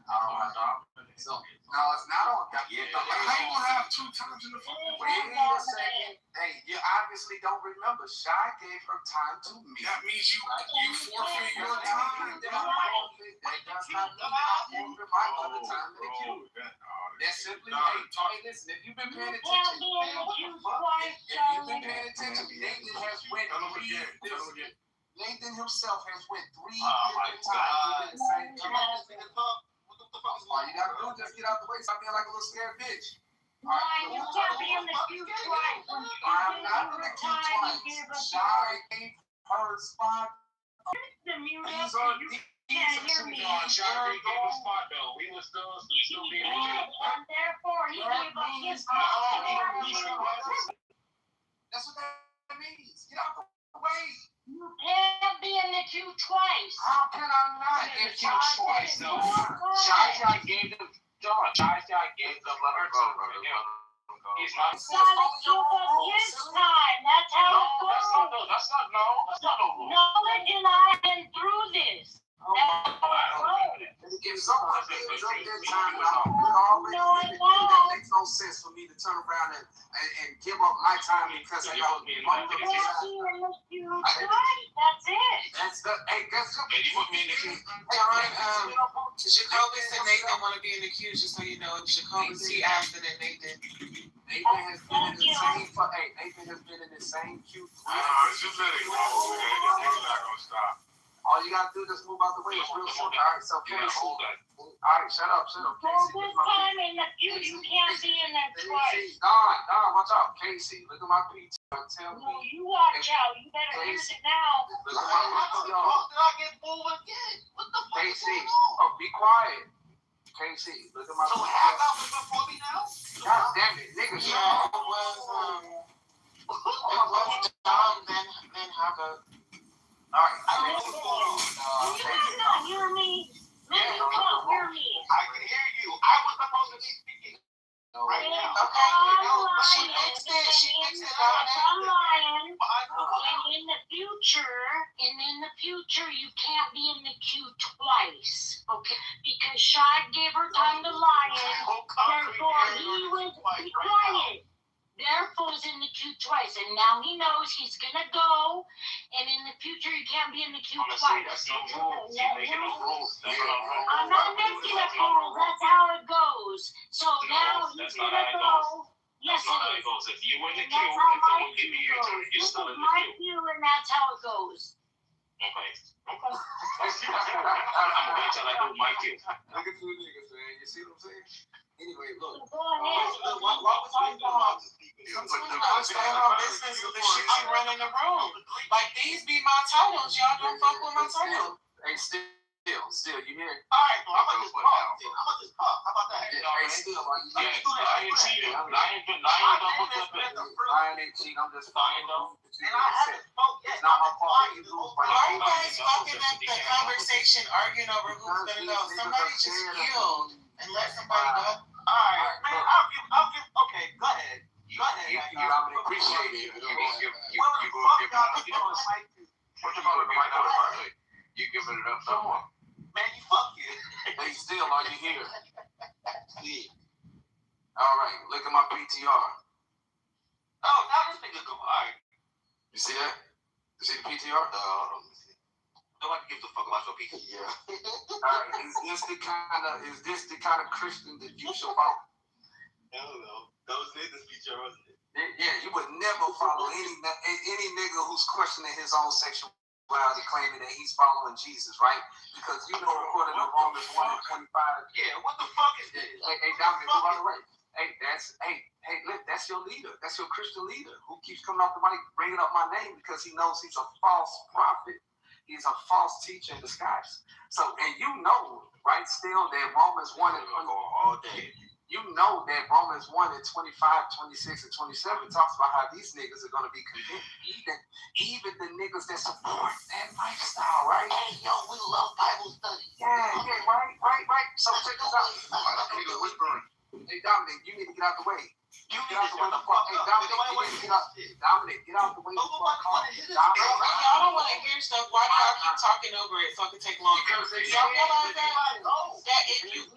So now it's not on. How you gonna have 2 times in the fucking Wait a second. Hey, you obviously don't remember. Shy gave her time to me. That means you forfeit your time. That does not mean I forfeit my other time in the queue. That's simply, hey, listen, if you've been paying attention, Nathan has went Nathan himself has went 3 different times within the same queue. All you gotta do is just get out the way. Stop being like a little scared bitch. Ryan, you can't be in the queue twice. I'm not in the queue twice. Shy gave her spot. The mute up. These are Can't hear me. Shy gave a spot though. We were still being And therefore, he gave up his That's what that means. Get out the way. You can't be in the queue twice. How can I not? in the queue twice. No. Shy gave them John. Shy gave them her time. He's not. Gotta give up his time. That's how it goes. That's not no rule. Knowledge and I have been through this. If someone gives up their time, that makes no sense for me to turn around and give up my time because I got one That's it. That's the guess what? And you put me in the queue. Jacoby said Nathan want to be in the queue, just so you know. Jacoby, he asked it, and Nathan. Nathan has been in the same. Nathan has been in the same queue. Just let it go. It's not gonna stop. All you gotta do is just move out the way. It's real simple. All right, so Casey. All right, shut up. So this time in the queue, you can't be in there twice. Don, watch out. Casey, look at my PT. Tell me. No, you watch out. You better use it now. Look at my PTR. Did I get pulled again? What the fuck is Casey, going on? be quiet. Casey, look at my So PTR. half hour before me now? God damn it, nigga. Yeah, it was Ben Haga. All right. You cannot hear me. No, you can't hear me. I can hear you. I was supposed to be speaking right now. She fixed it. I'm lying. And in the future, you can't be in the queue twice. Okay? Because Shad gave her time to lie. Therefore, he was be quiet. Therefore, he's in the queue twice. And now he knows he's gonna go. And in the future, you can't be in the queue twice. That's no rules. You're making no rules. I'm not making a rule. That's how it goes. So now he's gonna go. Yes, That's not how it it is. goes. If you were in the And queue, that's and how my someone give queue you your turn, goes. you're This still is in the my queue. queue, and that's how it goes. Okay. I'm gonna wait till I do my queue. Look at you niggas, man. You see what I'm saying? Anyway, look. Go ahead. Why was we doing all this? Sometimes you gotta stand on business with the shit you run in the room. Like, these be my titles. Y'all don't fuck with my title. Hey, still, you hear? All right, bro. I'm gonna just pop. How about that? Hey, still, are you I ain't cheating. I ain't done hooked up in. Brian ain't cheating. I'm just Fine, though. And I haven't spoke yet. It's not my fault. You lose, Why are you guys fucking up the conversation, arguing over who's gonna go? Somebody just yield and let somebody go. Alright, man, I'll give, okay, go ahead. Go ahead. I appreciate it. What the fuck y'all be doing, Mike? You giving it up somewhere. Man, you fuck you. Hey, still, are you here? Yeah. All right, look at my PTR. Oh, now this nigga go. Alright. You see that? You see the PTR? Hold on. Nobody gives a fuck about your PTR. Yeah. All right, is this the kind of Christian that you should follow? Hell no. That was this PTR, wasn't it? Yeah, you would never follow any nigga who's questioning his own sexuality, claiming that he's following Jesus, right? Because you know, according to Romans 1:25. Yeah, what the fuck is this? Hey, Dominic, by the way. Hey, look, that's your leader. That's your Christian leader who keeps coming off the mic, bringing up my name because he knows he's a false prophet. He's a false teacher in disguise. So, and you know, right, still that Romans 1 and all day. You know that Romans 1 and 25, 26, and 27 talks about how these niggas are going to be condemned. Even the niggas that support that lifestyle, right? Hey, yo, we love Bible study. Yeah, right. So check this out. Hey, Dominic, you need to get out the way. You Get out the way before. Hey, Dominic, you need to get out. Dominic, get out the way before I call you. Y'all don't want to hear stuff. Why do y'all keep talking over it so it can take longer? Y'all realize that if you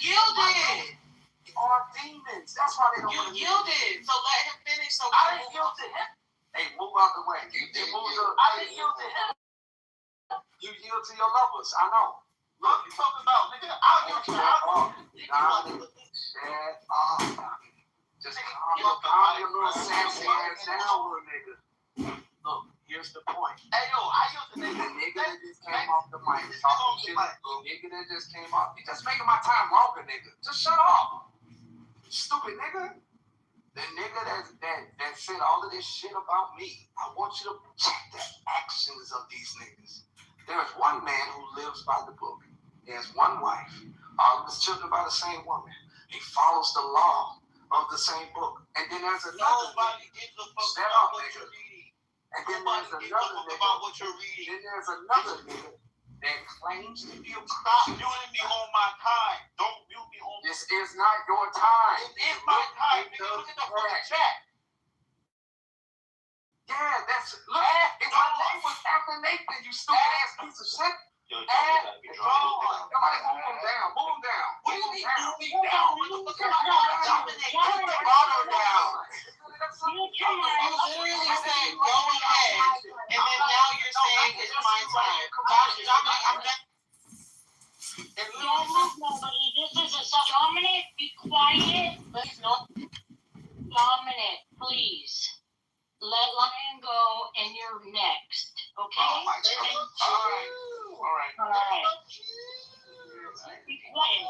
yielded. Are demons. That's why they don't want to yielded. So let him finish. So I didn't yield to him. Hey, move out the way. I didn't yield to him. You yield to your lovers. I know. What you talking about, nigga? I'll yield to him. Just calm your little sassy ass down, little nigga. Look, here's the point. Hey, yo, I yield to the nigga that just came off the mic talking shit. The nigga that just came off. You just making my time longer, nigga. Just shut up. Stupid nigga. The nigga that said all of this shit about me. I want you to check the actions of these niggas. There's one man who lives by the book. He has one wife. All of his children by the same woman. He follows the law of the same book. And then there's another nobody gives a fuck about what you're reading. And then there's another nigga about what you're reading. Then there's another nigga that claims to be a Stop muting me on my time. Don't mute me on This is not your time. It is my time. Nigga, look at the fucking chat. Yeah, that's look. If my name was after Nathan, you stupid ass piece of shit. Yo, somebody move him down. Move him down. What do you mean move me down? What the fuck am I doing? Dominic, put the bottle down. You literally said go ahead, and then now you're saying it's my time. Dominic, I'm done. This is a Dominic, be quiet. Please, no. Dominic, please. Let Lion go, and you're next. Okay? Oh my God. All right. Be quiet.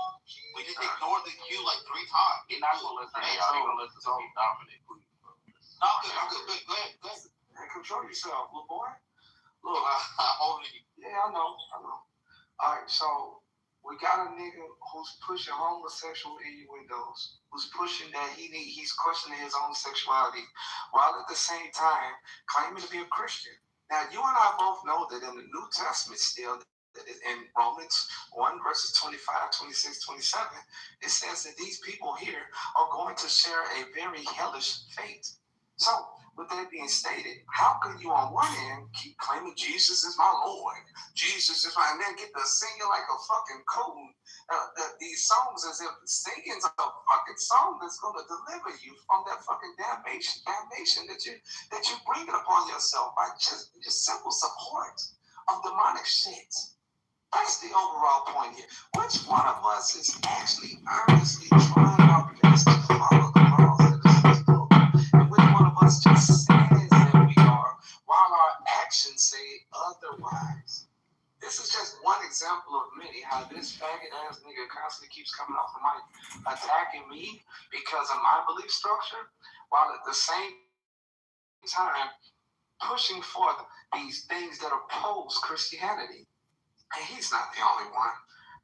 We just ignored the cue like 3 times. You're not gonna listen to y'all. You're gonna listen to Dominic, please. No, I'm good. Go ahead. Hey, control yourself, little boy. Look, I'm holding you. Yeah, I know. All right, so we got a nigga who's pushing homosexual innuendos, who's pushing that he's questioning his own sexuality, while at the same time claiming to be a Christian. Now, you and I both know that in the New Testament still, in Romans 1 verses 25, 26, 27, it says that these people here are going to share a very hellish fate. So, with that being stated, how can you on one hand keep claiming Jesus is my Lord, Jesus is my, and then get to singing like a fucking coon, these songs as if singing's a fucking song that's going to deliver you from that fucking damnation that you bring it upon yourself by just your simple support of demonic shit. That's the overall point here. Which one of us is actually earnestly trying our best to follow the laws of this book? And which one of us just says that we are while our actions say otherwise? This is just one example of many how this faggot ass nigga constantly keeps coming off the mic attacking me because of my belief structure, while at the same time pushing forth these things that oppose Christianity. And he's not the only one.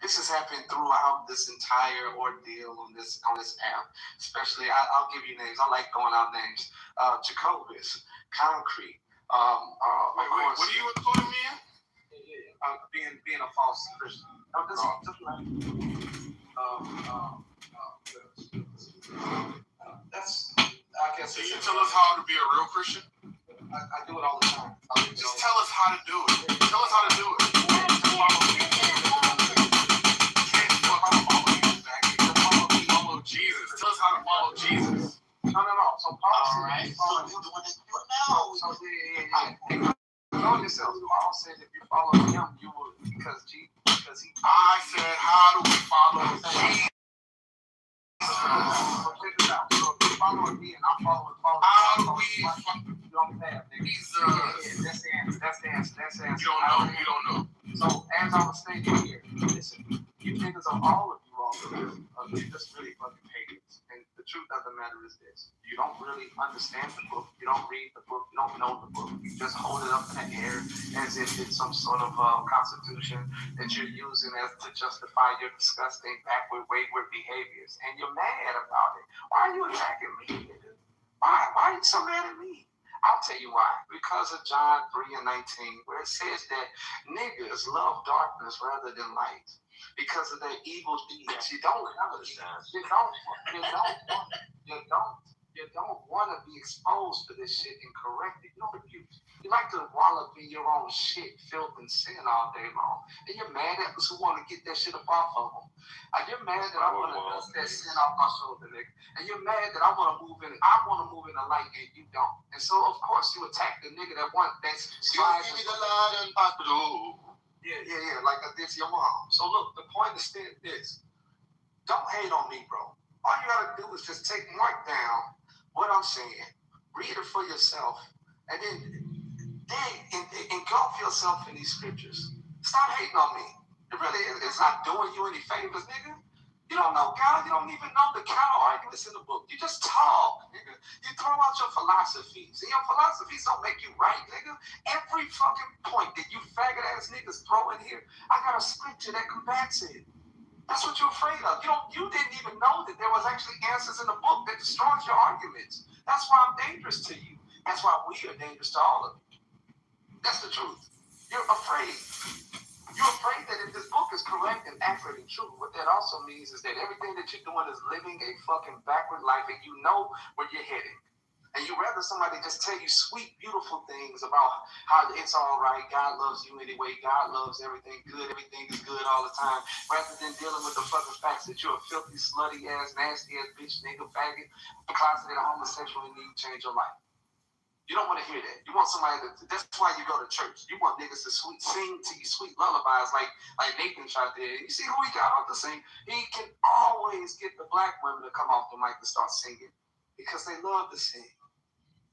This has happened throughout this entire ordeal on this app. Especially, I'll give you names. I like throwing out names. Jacobus, Concrete. Of course, what are you calling me in? Being a false Christian. That's, I guess. Can you tell us how to be a real Christian? I do it all the time. Just tell us how to do it. Tell us how to do it. Follow Jesus. Tell us how to follow Jesus. No. So Paul said, know yourself. Paul said if you follow him, you will, because he. I said, how do we follow Jesus? So check this out. So if you're following me and I'm following Paul, How do we? you don't have, nigga. That's the answer. You don't know. So as I was stating here, listen, you niggas are all of you you're just really fucking haters. And the truth of the matter is this: you don't really understand the book, you don't read the book, you don't know the book. You just hold it up in the air as if it's some sort of constitution that you're using as to justify your disgusting, backward, wayward behaviors. And you're mad about it. Why are you attacking me, nigga? Why are you so mad at me? I'll tell you why. Because of John 3:19, where it says that niggas love darkness rather than light. Because of their evil deeds. You don't want to be exposed to this shit and corrected. You like to wallow in your own shit, filth, and sin all day long. And you're mad at us who want to get that shit up off of them. You're mad that I want to dust that sin off my shoulder, nigga. And you're mad that I want to move in the light and you don't. And so, of course, you attack the nigga that's striving. Give me the light and pop it over. Yeah, like I did to your mom. So look, the point is still this. Don't hate on me, bro. All you gotta do is just mark down what I'm saying, read it for yourself, and then engulf yourself in these scriptures. Stop hating on me. It really is. It's not doing you any favors, nigga. You don't know God. You don't even know the counter arguments in the book. You just talk, nigga. You throw out your philosophies. And your philosophies don't make you right, nigga. Every fucking point that you faggot ass niggas throw in here, I got a scripture that combats it. That's what you're afraid of. You didn't even know that there was actually answers in the book that destroys your arguments. That's why I'm dangerous to you. That's why we are dangerous to all of you. That's the truth. You're afraid. You're afraid that if this book is correct and accurate and true, what that also means is that everything that you're doing is living a fucking backward life and you know where you're headed. And you rather somebody just tell you sweet, beautiful things about how it's all right, God loves you anyway, God loves everything good, everything is good all the time, rather than dealing with the fucking facts that you're a filthy, slutty ass, nasty ass bitch, nigga, faggot, closeted homosexual, and you change your life. You don't want to hear that. You want somebody that's why you go to church. You want niggas to sing to you sweet lullabies like Nathan tried to. You see who he got off to sing? He can always get the black women to come off the mic and start singing because they love to sing.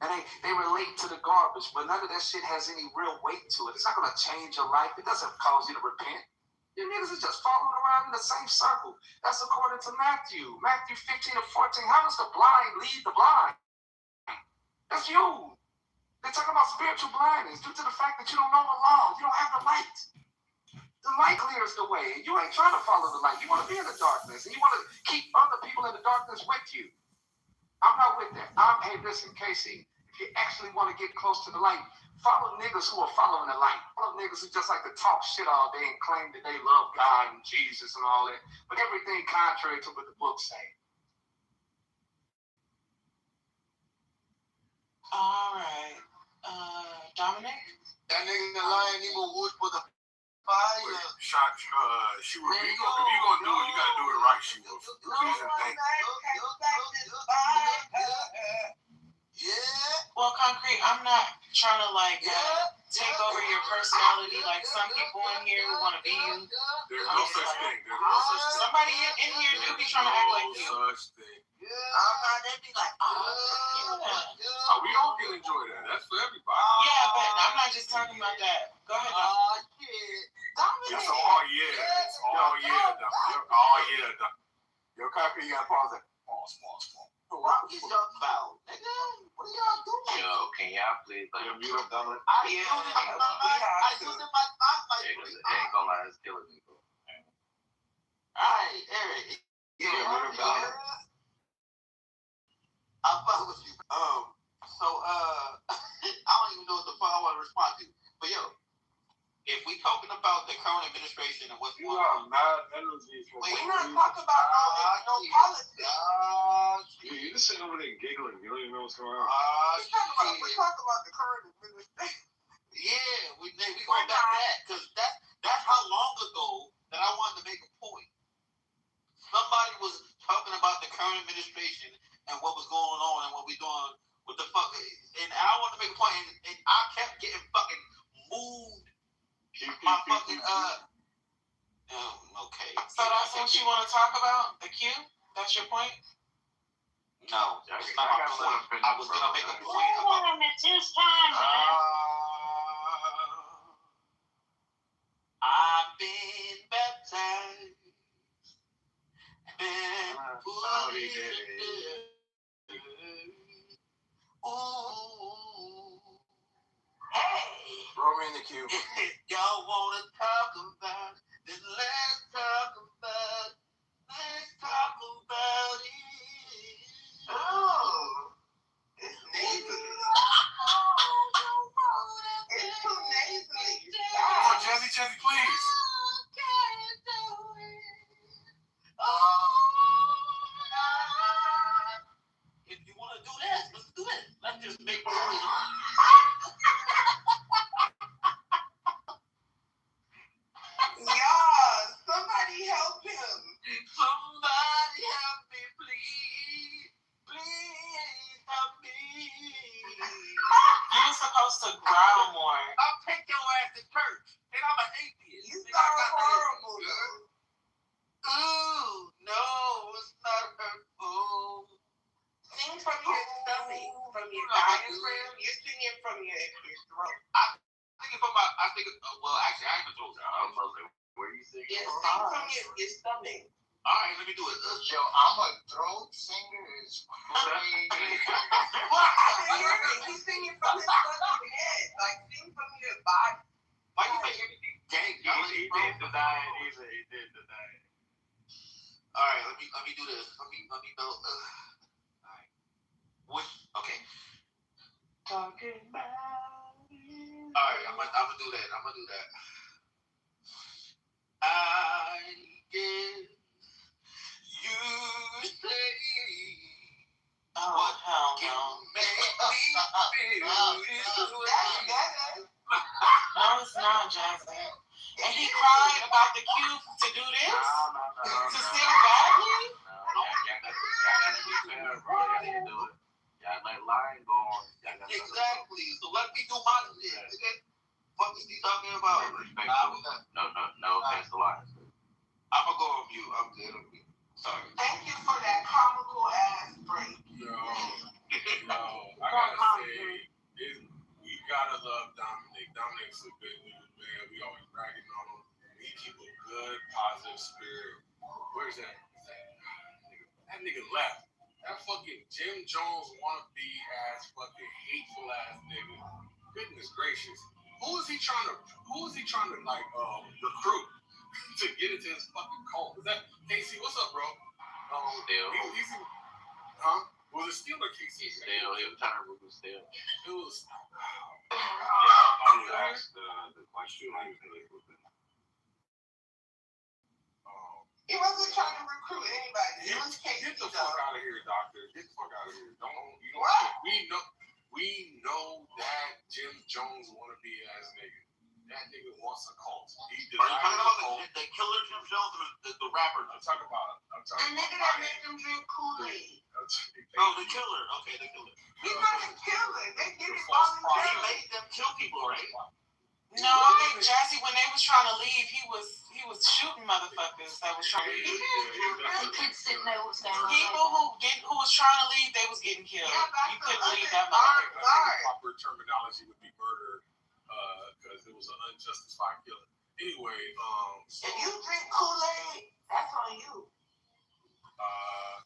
And they relate to the garbage, but none of that shit has any real weight to it. It's not going to change your life. It doesn't cause you to repent. Your niggas are just following around in the same circle. That's according to Matthew 15 and 14. How does the blind lead the blind? That's you. They're talking about spiritual blindness due to the fact that you don't know the law. You don't have the light. The light clears the way. You ain't trying to follow the light. You want to be in the darkness. And you want to keep other people in the darkness with you. I'm not with that. Hey, listen, Casey, if you actually want to get close to the light, follow niggas who are following the light. Follow niggas who just like to talk shit all day and claim that they love God and Jesus and all that. But everything contrary to what the book say. All right. Dominic? That nigga in the lion even wood for the fire. Shot, she will. If you gonna do it, you gotta do it right, she will. Please and thank you. Yeah. Well, Concrete, I'm not trying to take over your personality like some people in here who want to be you. There's no such thing. Somebody in here do be trying to act like you. Such thing. I'm not. They be like, Oh, we all can enjoy that. That's for everybody. Yeah, but I'm not just talking about that. Go ahead, Dom. It's all yeah. It's all yeah, Doc. All yeah, Doc. Yo, Concrete, you gotta pause it. Pause. what is your foul, nigga? What are y'all doing? Yo, can y'all please Mute up, Dominic. I use it my mic. Ain't gonna lie, it's killing me, bro. Alright, Eric. Yeah, what about it? I fuck with you. So I don't even know what the fuck I want to respond to. But yo, if we talking about the current administration and what's going on, We're not talking about no politics. You're just sitting over there giggling. You don't even know what's going on. We're talking about the current administration. Yeah, we going back to that because that's how long ago that I wanted to make a point. Somebody was talking about the current administration and what was going on and what we doing with the fuck, and I wanted to make a point, and I kept getting fucking moved. My fucking okay. So that's what you want to talk about? The Q? That's your point? No, that's not my point. I was gonna make a point about. It's his time, man. I've been baptized. Been fully hey, Throw me in the queue. y'all wanna talk about it? Then let's talk about it. Oh, it's nasally. It's too nasally. Come on, Jazzy, please. If you want to do that, let's do it. Let's just make it. Yeah, somebody help him. Somebody help me, please. Please help me. You're supposed to growl more. I'll take your ass to church, and I'm an atheist. You sound horrible, though. Ooh, no, it's not hurtful. Sing from your stomach, from your diaphragm. You're singing from your throat. Well, actually, I ain't throat. I'm like, where you singing? Yeah, sing from your stomach. All right, let me do it. Yo, I'm a throat singer. Is crazy. He's singing from his fucking head. Like, sing from your body. Why you make everything gay? He did deny it. He did deny it. All right, let me do this. Let me go. All right. Okay. Talking about all right, I'm gonna do that. I guess you say what can make me feel this way. No, it's not, Jazzy. And he cried about the cue to do this? To sing badly? Exactly. So let me do my shit. Okay? What is he talking about? No, that's the line. I'm gonna go on mute. I'm good. Sorry. Thank you for that comical ass break. Yo, I gotta say, we gotta love Dominic. Dominic's a good dude, man. We always bragging on him. He keep a good, positive spirit. Where's that? That nigga left. That fucking Jim Jones wannabe ass, fucking hateful ass nigga. Goodness gracious. Who is he trying to like recruit to get into his fucking cult? Is that Casey? What's up, bro? He's huh? Was it Steel or Casey? Still, he was trying to recruit Still. It was. I asked the question. He wasn't trying to recruit anybody. It was Casey. Get the fuck out of here, doctor. Get the fuck out of here. We know that Jim Jones wannabe ass nigga. That nigga wants a cult. He Are you talking about the killer Jim Jones or the rapper? I'm talking about. The nigga that made them drink Kool-Aid. Oh, the killer. Okay, the killer. He's not a killer. They did it He voluntarily. made them kill people, right? No, I think Jazzy, when they was trying to leave, he was shooting motherfuckers that was trying to leave. Kids didn't know what was going on. People who was trying to leave, they was getting killed. You couldn't leave that I motherfucker. think proper terminology would be murder, because it was an unjustified killing. Anyway, so If you drink Kool-Aid, that's on you.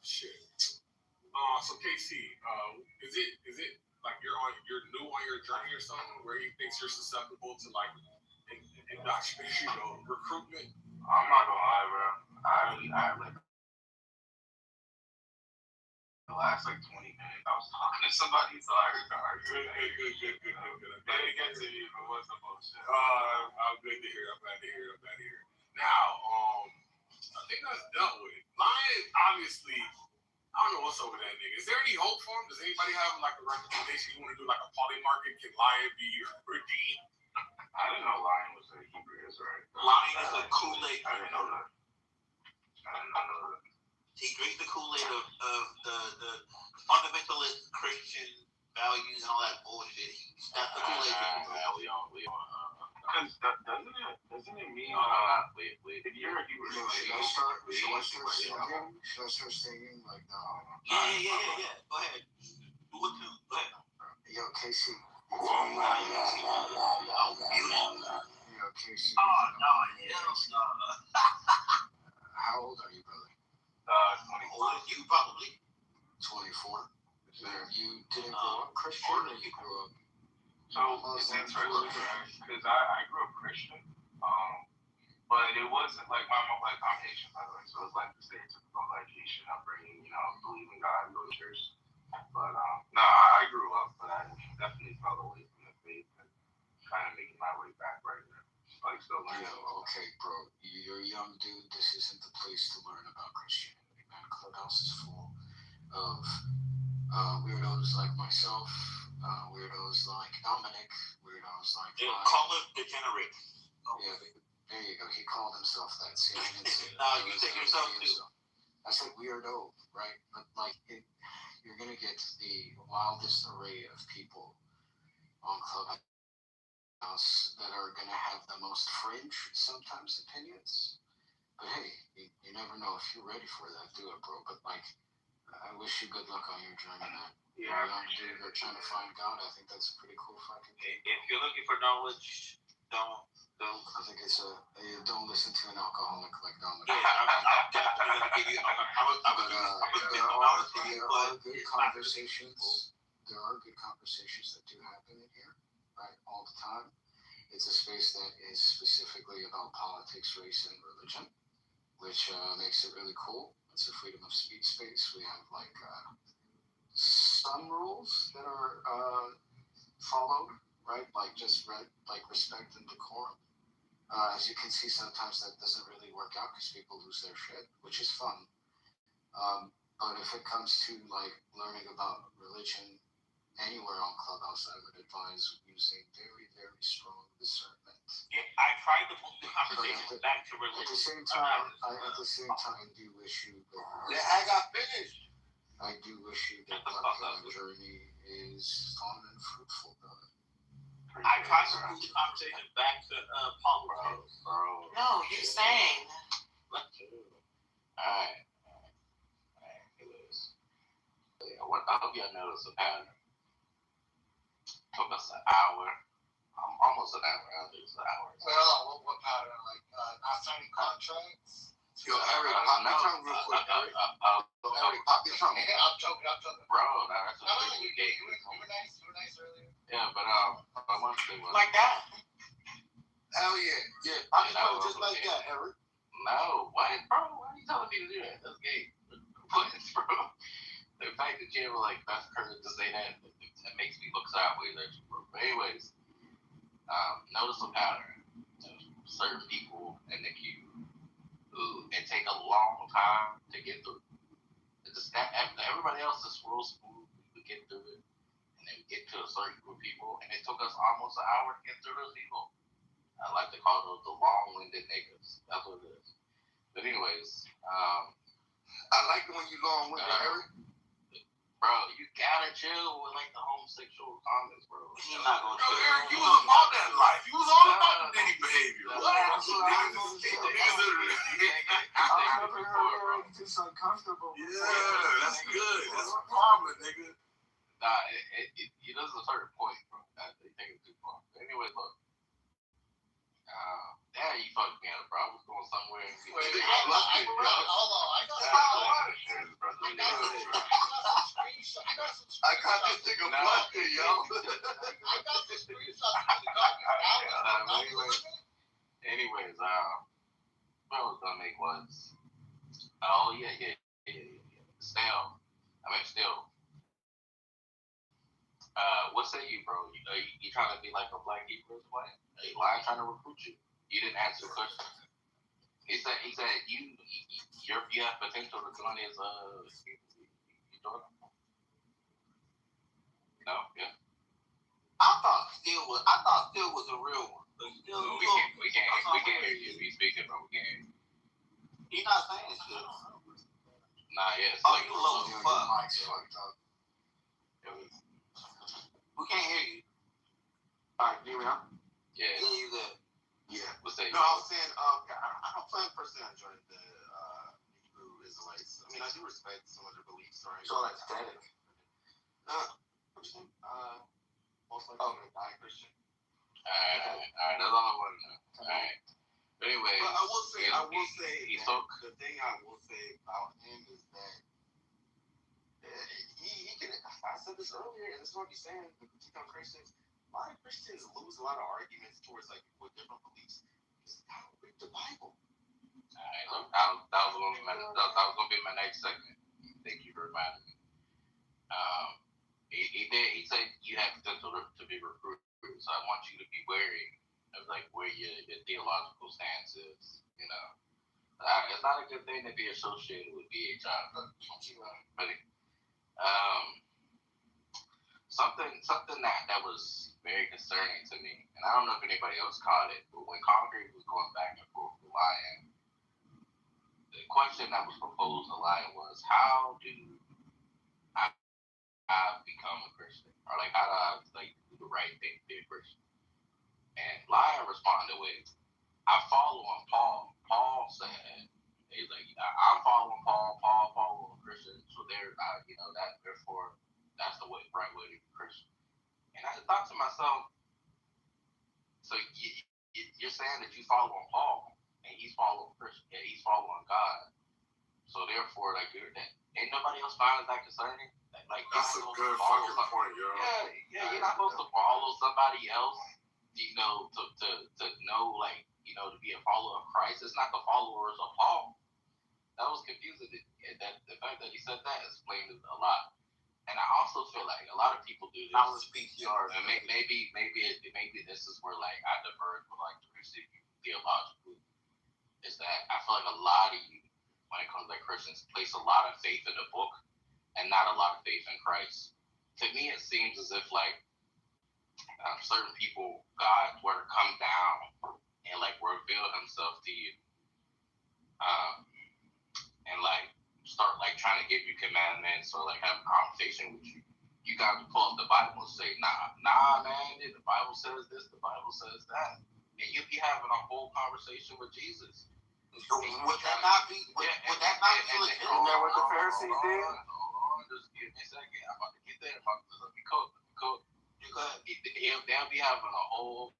shit. So KC, is it like you're new on your journey or something where he thinks you're susceptible to like indoctrination, recruitment? I'm not gonna lie, bro. I like the last like 20 minutes, I was talking to somebody, so I heard. Good. Let me get to you, but what's the bullshit? I'm good to hear. I'm glad to hear. Now, I think that's dealt with. Lion, obviously, I don't know what's over that nigga. Is there any hope for him? Does anybody have like a recommendation? You want to do like a poly market? Can Lion be redeemed? I didn't know Lion was a Hebrew Israelite. Lion is a Kool-Aid. I didn't know that. He drinks the Kool-Aid of the fundamentalist Christian values and all that bullshit. That's the Kool-Aid. Doesn't it mean if you're a Hebrew Israelite? Should I start singing like no? Yeah. Go ahead. Do it too. Go ahead. Yo, Casey. Yo, Casey. no. How old are you, brother? 24. You probably 24. You didn't grow up Christian, or you grew up? So it's interesting, because I grew up Christian, but it wasn't like my mom, like I'm Haitian, by the way, so it's like the stereotypical like Haitian upbringing, believe in God, go to church. But I grew up, but I definitely fell away from the faith and kind of making my way back right now. Like still learning. Okay, bro, you're a young dude. This isn't the place to learn about Christianity, man. Clubhouse is full of weirdos like myself, weirdos like Dominic, weirdos like call him degenerate. Yeah, there you go. He called himself that. See, I didn't say No, you take yourself too. I said weirdo, right? But like, you're gonna get the wildest array of people on Clubhouse that are gonna have the most fringe, sometimes, opinions. But hey, you never know. If you're ready for that, do it, bro. But like, I wish you good luck on your journey, man. Yeah, you're trying to find God. I think that's a pretty cool fucking thing. If you're looking for knowledge, don't. I think it's don't listen to an alcoholic like Dominic. Yeah, I'm definitely gonna give you. There are good conversations. There are good conversations that do happen in here, right, all the time. It's a space that is specifically about politics, race, and religion, which makes it really cool. It's a freedom of speech space. We have like some rules that are followed, right? Like respect and decorum. As you can see, sometimes that doesn't really work out because people lose their shit, which is fun. But if it comes to like learning about religion anywhere on Clubhouse, I would advise using very, very strong discernment. Yeah, I tried to move the conversation back to religion. At the same time, I do wish you that. I got finished. I do wish you that the journey is fun and fruitful, brother. I tried to move the conversation back to politics. Bro. No, you sang. Alright. I hope y'all notice the pattern. Took us an hour. Almost an hour. I think it's an hour. Well, what pattern? Like not signing contracts? Yo, Eric, pop your tongue real quick, Eric. Eric, pop your tongue. I'm joking. Bro, that's a big game. You were nice earlier. Yeah, but one thing was Like that? Hell yeah. Yeah, pop your tongue just like that, Eric. No, what, bro? Why are you telling me to do that? That's gay. Please, bro. The fact that you have like best courage to say that, it makes me look sideways at you, bro. But anyways, notice the pattern. Certain people in the queue who it take a long time to get through. Everybody else is real smooth to get through it, and then we get to a certain group of people, and it took us almost an hour to get through those people. I like to call those the long-winded niggas. That's what it is. But anyways, I like it when you long-winded, Eric. Bro, you gotta chill with like the homosexual comments, bro. He's not gonna Yo, Eric, you was about that life. You was all about the nigga behavior. I've never heard Eric this uncomfortable. Yeah, that's good. That's karma, nigga. Nah, it does a certain point, bro. I think it's too far. But anyway, look. Damn, you fucked me up, bro. I was going somewhere. Hold on. I got this nigga bluffing, yo. I got the screenshots. Anyways, what I was gonna make was Oh yeah. Still. What say you, bro? You trying to be like a black Hebrew Israelite? A lion trying to recruit you? You didn't answer the question. He said you have potential to join his you join him? No, yeah. I thought Still was a real one. We can't hear you. He's speaking, bro. We can't hear you. He's not saying Still. Nah, yeah. Oh, you low as fuck. We can't hear you. Alright, hear me now? Yeah. Yeah, you good. Yeah. What's that? No, I was saying, I don't plan personally on joining the Hebrew Israelites. I mean, I do respect some of their beliefs, right? So like static. Christian. Most likely die Christian. Alright. That's all I want to know. Alright. But anyway. But I will say, the thing I will say about him is that he can. I said this earlier, and this is what he's saying. The critique on Christians. A lot of Christians lose a lot of arguments towards like with different beliefs. Because they don't read the Bible. Alright, that was gonna be my next segment. Thank you for reminding me. He said you have potential to be recruited, so I want you to be wary of like where your theological stance is. You know, it's not a good thing to be associated with BHI, but something that was very concerning to me, and I don't know if anybody else caught it, but when Concrete was going back and forth with Lion, the question that was proposed to Lion was, how do I become a Christian? Or like, how do I like do the right thing to be a Christian? And Lion responded with, I follow on Paul. Paul said, he's like, I'm following Paul. Paul following Christian. So therefore, that's the right way to be Christian. And I thought to myself, so you're saying that you follow on Paul, and he's following Christian, and he's following God. So therefore, like, ain't nobody else finds that concerning. Like that's a good fucking point, yo. Yeah, you're not supposed to follow somebody else, to know, like, to be a follower of Christ. It's not the followers of Paul. That was confusing. The fact that he said that explained it a lot. And I also feel like a lot of people do this. I will speak to you. And maybe this is where like I diverge with like the receipt theologically. Is that I feel like a lot of you, when it comes to like Christians, place a lot of faith in the book and not a lot of faith in Christ. To me, it seems as if like certain people, God were to come down and like reveal Himself to you, and like start like trying to give you commandments or like have a conversation with you. You got to pull up the Bible and say, nah, man, the Bible says this, the Bible says that, and you'll be having a whole conversation with Jesus. Would that not be legit? Isn't that what the Pharisees did? Hold on, just give me a second. I'm about to get there. Let me cook. They'll be having a whole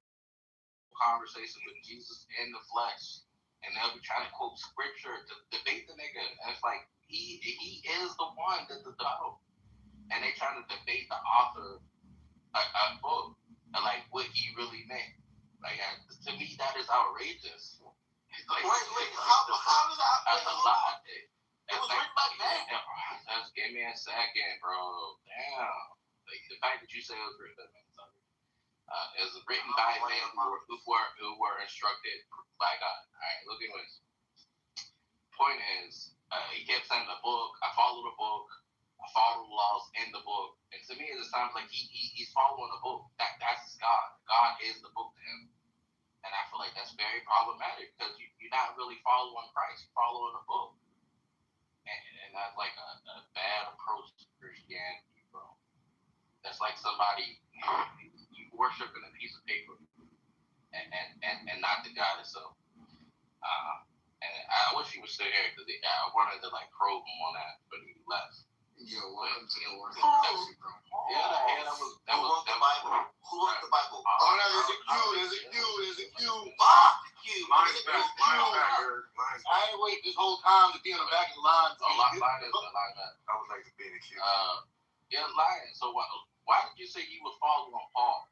conversation with Jesus in the flesh, and they'll be trying to quote scripture to debate the nigga. And it's like he is the one that the Bible, and they trying to debate the author a book and like what he really meant. Like to me, that is outrageous. Like, wait, how does that? That's a lot. It was written by man. Just give me a second, bro. Damn. Like the fact that you say it was written by man, it was written by men who were instructed by God. All right, look at this. Point is, he kept saying the book. I follow the book. I follow the laws in the book. And to me, it sounds like he's following the book. That's God. God is the book to him. And I feel like that's very problematic because you're not really following Christ. You're following a book. And that's like a bad approach to Christianity, bro. That's like somebody, you worshiping a piece of paper and not the God itself. And I wish he was still here because I wanted to like probe him on that, but he left. Yo, welcome to the world. Yeah, that was Who wrote the Bible? Oh, there's a Q. Fuck you. Mine's back, Eric. Mine's back. I ain't waiting this whole time to be on the back of the line. Line back. I would like to be in the queue. Lion. So why did you say you were following Paul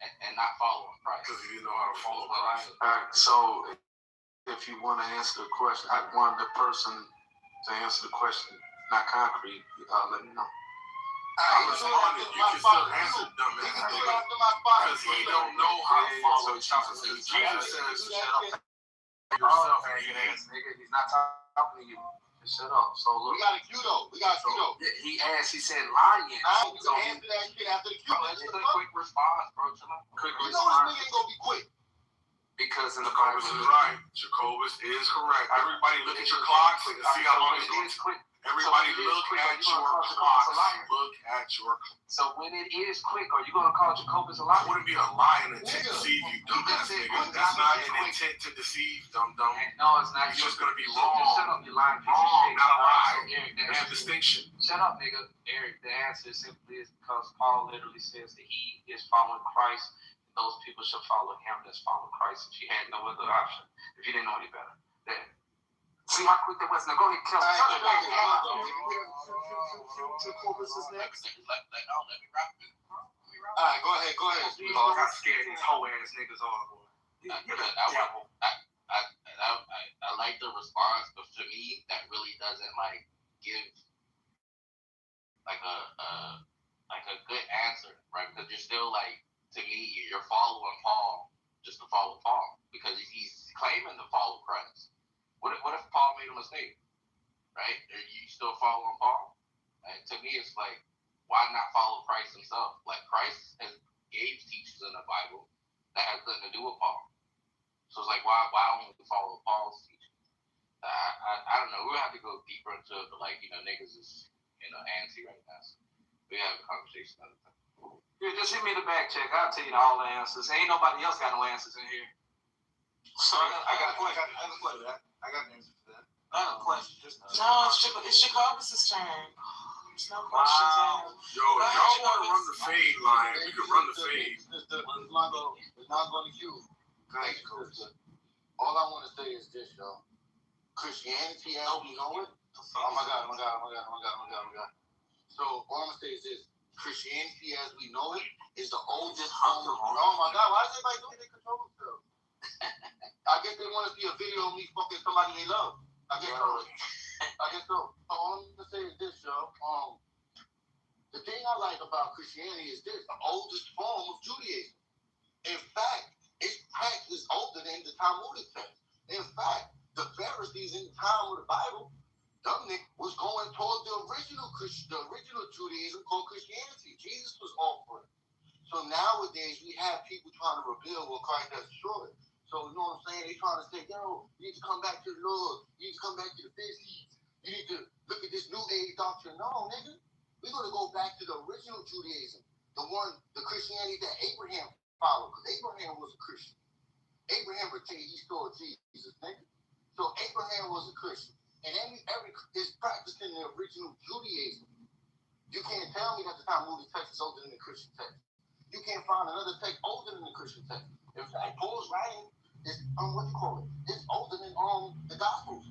and not following Christ? Because you didn't know how to follow Christ. Alright, so if you want to answer the question, the person To answer the question, not concrete, let me know. I responded. You can still answer dumbass nigga. Because he don't know how to follow Jesus. Jesus says, shut up. Yourself, ass nigga. He's not talking to you. Just shut up. So look. We got a Q though. He asked, he said lion. So answer that shit after the Q. Let's do a quick response, bro. Quick You know this response. nigga ain't gonna be quick. Because in the Jacobus is right. Jacobus is correct. Everybody look at your clocks and see how long it's going to take. Everybody look at your clocks. Look at your clocks. So when it is quick, are you going to call Jacobus a I liar? wouldn't be a lie in intent to deceive you, dumbass nigga. That's not an intent to deceive, dumb. No, it's not. You're just going to be wrong. Shut up, you lying piece of Wrong, shit. not a lie. So, Eric, There's a distinction. Shut up, nigga. Eric, the answer simply is because Paul literally says that he is following Christ. Those people should follow him that's following Christ if you had no other option, if you didn't know any better. Then, see how quick that was? Now go ahead, kill him. Jacobus is next. Let me rock. Alright, go ahead. Oh, how scared these hoe ass niggas are, boy. I like the response, but for me, that really doesn't like give like a good answer, right? Because you're still like, to me, you're following Paul just to follow Paul because he's claiming to follow Christ. What if Paul made a mistake, right? Are you still following Paul? And to me, it's like, why not follow Christ himself? Like Christ has gave teachings in the Bible that has nothing to do with Paul. So it's like, why only follow Paul's teachings? I don't know. We'll have to go deeper into it, but like, niggas is, antsy right now. So we have a conversation another time. Yeah, just hit me the back check. I'll tell you all the answers. Ain't nobody else got no answers in here. So I got a question. I got an answer for that. I got a question. No, it's Jacobus' turn. There's no questions. Yo, if y'all want to run the fade line, we can run the fade. It's not going to you. All I want to say is this, y'all. Christianity as we know it. Oh my God. So all I'm going to say is this. Christianity as we know it is the oldest form of. Oh my God, why is everybody doing they control themselves? I guess they want to see a video of me fucking somebody they love. I guess so. All I'm gonna say is this, y'all. The thing I like about Christianity is this: the oldest form of Judaism. In fact, its text is older than the Talmudic text. In fact, the Pharisees in the time of the Bible, was going toward the original Judaism called Christianity. Jesus was offering. So nowadays we have people trying to rebuild what Christ has destroyed. So you know what I'm saying? They trying to say, yo, you need to come back to the Lord. You need to come back to the Pharisees. You need to look at this new age doctrine. No, nigga. We're going to go back to the original Judaism. The Christianity that Abraham followed. Because Abraham was a Christian. Abraham would tell you he saw Jesus, nigga. So Abraham was a Christian. And every is practicing the original Judaism. You can't tell me that the Talmudic text is older than the Christian text. You can't find another text older than the Christian text. In fact, Paul's writing is it's older than the Gospels.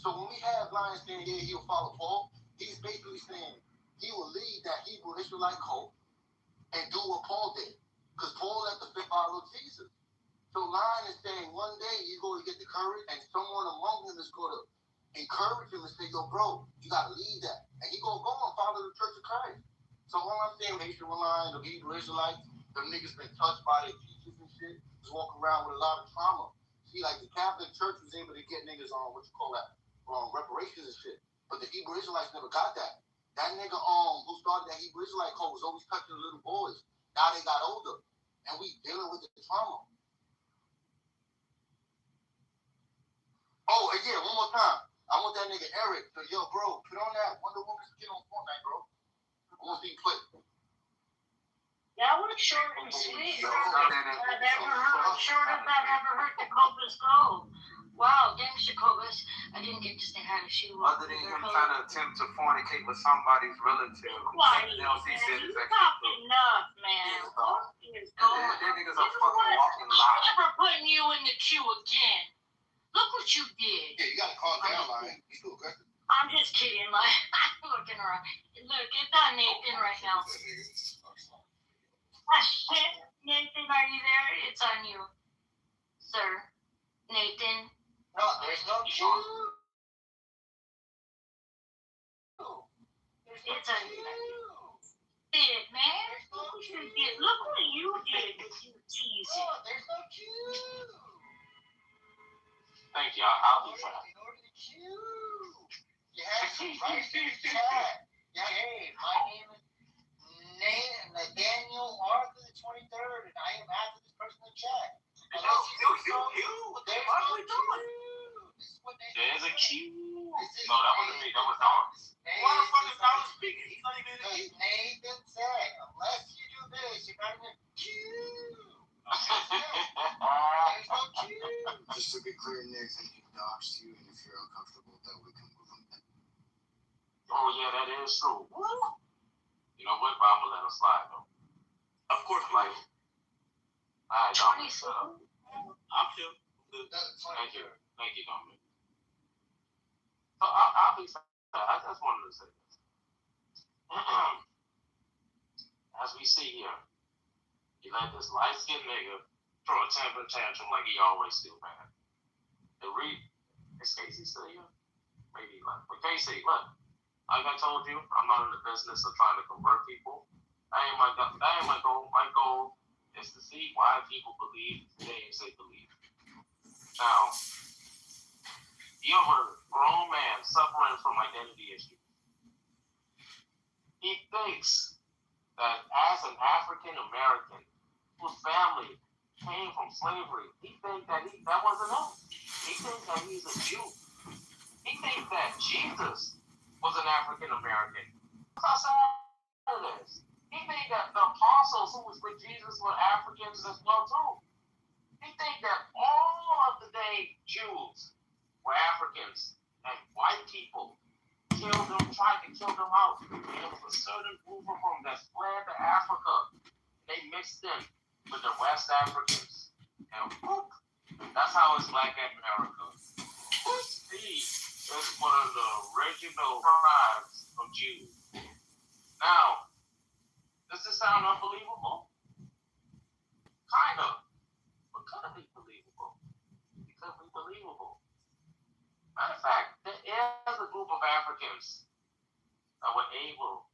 So when we have lines saying, yeah, he'll follow Paul, he's basically saying he will lead that Hebrew Israelite cult and do what Paul did. Because Paul left the fifth follow Jesus. So line is saying one day he's going to get the courage and someone among them is going to encourage him and say, yo, bro, you got to leave that. And he going to go and follow the Church of Christ. So all I'm saying, they should rely on the Hebrew Israelites. The niggas been touched by their teachers and shit. Just walking around with a lot of trauma. See, like the Catholic Church was able to get niggas on, reparations and shit. But the Hebrew Israelites never got that. That nigga who started that Hebrew Israelite cult was always touching the little boys. Now they got older. And we dealing with the trauma. Oh, and yeah, one more time. I want that nigga Eric to, yo, bro, put on that Wonder Woman skin on Fortnite, bro. I want to see you play. That was short and sweet. Short as that ever hurt Jacobus go. Wow, thanks, Jacobus. I didn't get to say hi to you. Other than him trying to attempt to fornicate with somebody's relative. Quiet, something else he said is Stop actually enough, man. What is going on? That nigga's a fucking walking lie. I'm never putting you in the queue again. Look what you did. Yeah, you gotta calm down, Lion. You too aggressive. I'm just kidding. Like, I'm looking around. Look, it's on Nathan right now. Nathan, are you there? It's on you, sir. Nathan. No, there's no It's a it, man. Look what you did. You teased it. There's no Q. Thank you. I'll be fine. In order to Q. You have to write in the chat. Hey, my name is Nathaniel Arthur the 23rd, and I am after this person in the chat. There's no Q. There's a Q. No, that wasn't me. That was Dawn. Why the fuck is Dawn speaking? He's not even in the queue. Nathan said, unless you do this, you're not in the queue. There's no queue. Just to be clear, Nick, that he doxed you, and if you're uncomfortable with that, we can move him back. Oh, yeah, that is true. You know what? I'm gonna let him slide, though. Of course, Like, all right, Dominic. I'm chill. Thank you. Thank you, Dominic. So I'll be sad. I just wanted to say this. As we see here, you let this light-skinned nigga throw a temper tantrum like he always do, man. Is Casey still here? Maybe like, but Casey, look, like I told you, I'm not in the business of trying to convert people. That ain't my goal. My goal is to see why people believe the things they believe. Now, you have a grown man suffering from identity issues. He thinks that as an African American whose family came from slavery, he thinks that that wasn't him. He thinks that he's a Jew. He thinks that Jesus was an African American. That's how sad it is. He thinks that the apostles who was with Jesus were Africans as well too. He thinks that all of the day Jews were Africans and white people killed them, tried to kill them out. And there was a certain group of them that fled to Africa. They mixed in with the West Africans. And whoop, that's how it's Black America. He is one of the original tribes of Jews. Now, does this sound unbelievable? Kind of. But could it be believable? It could be believable. Matter of fact, there is a group of Africans that were able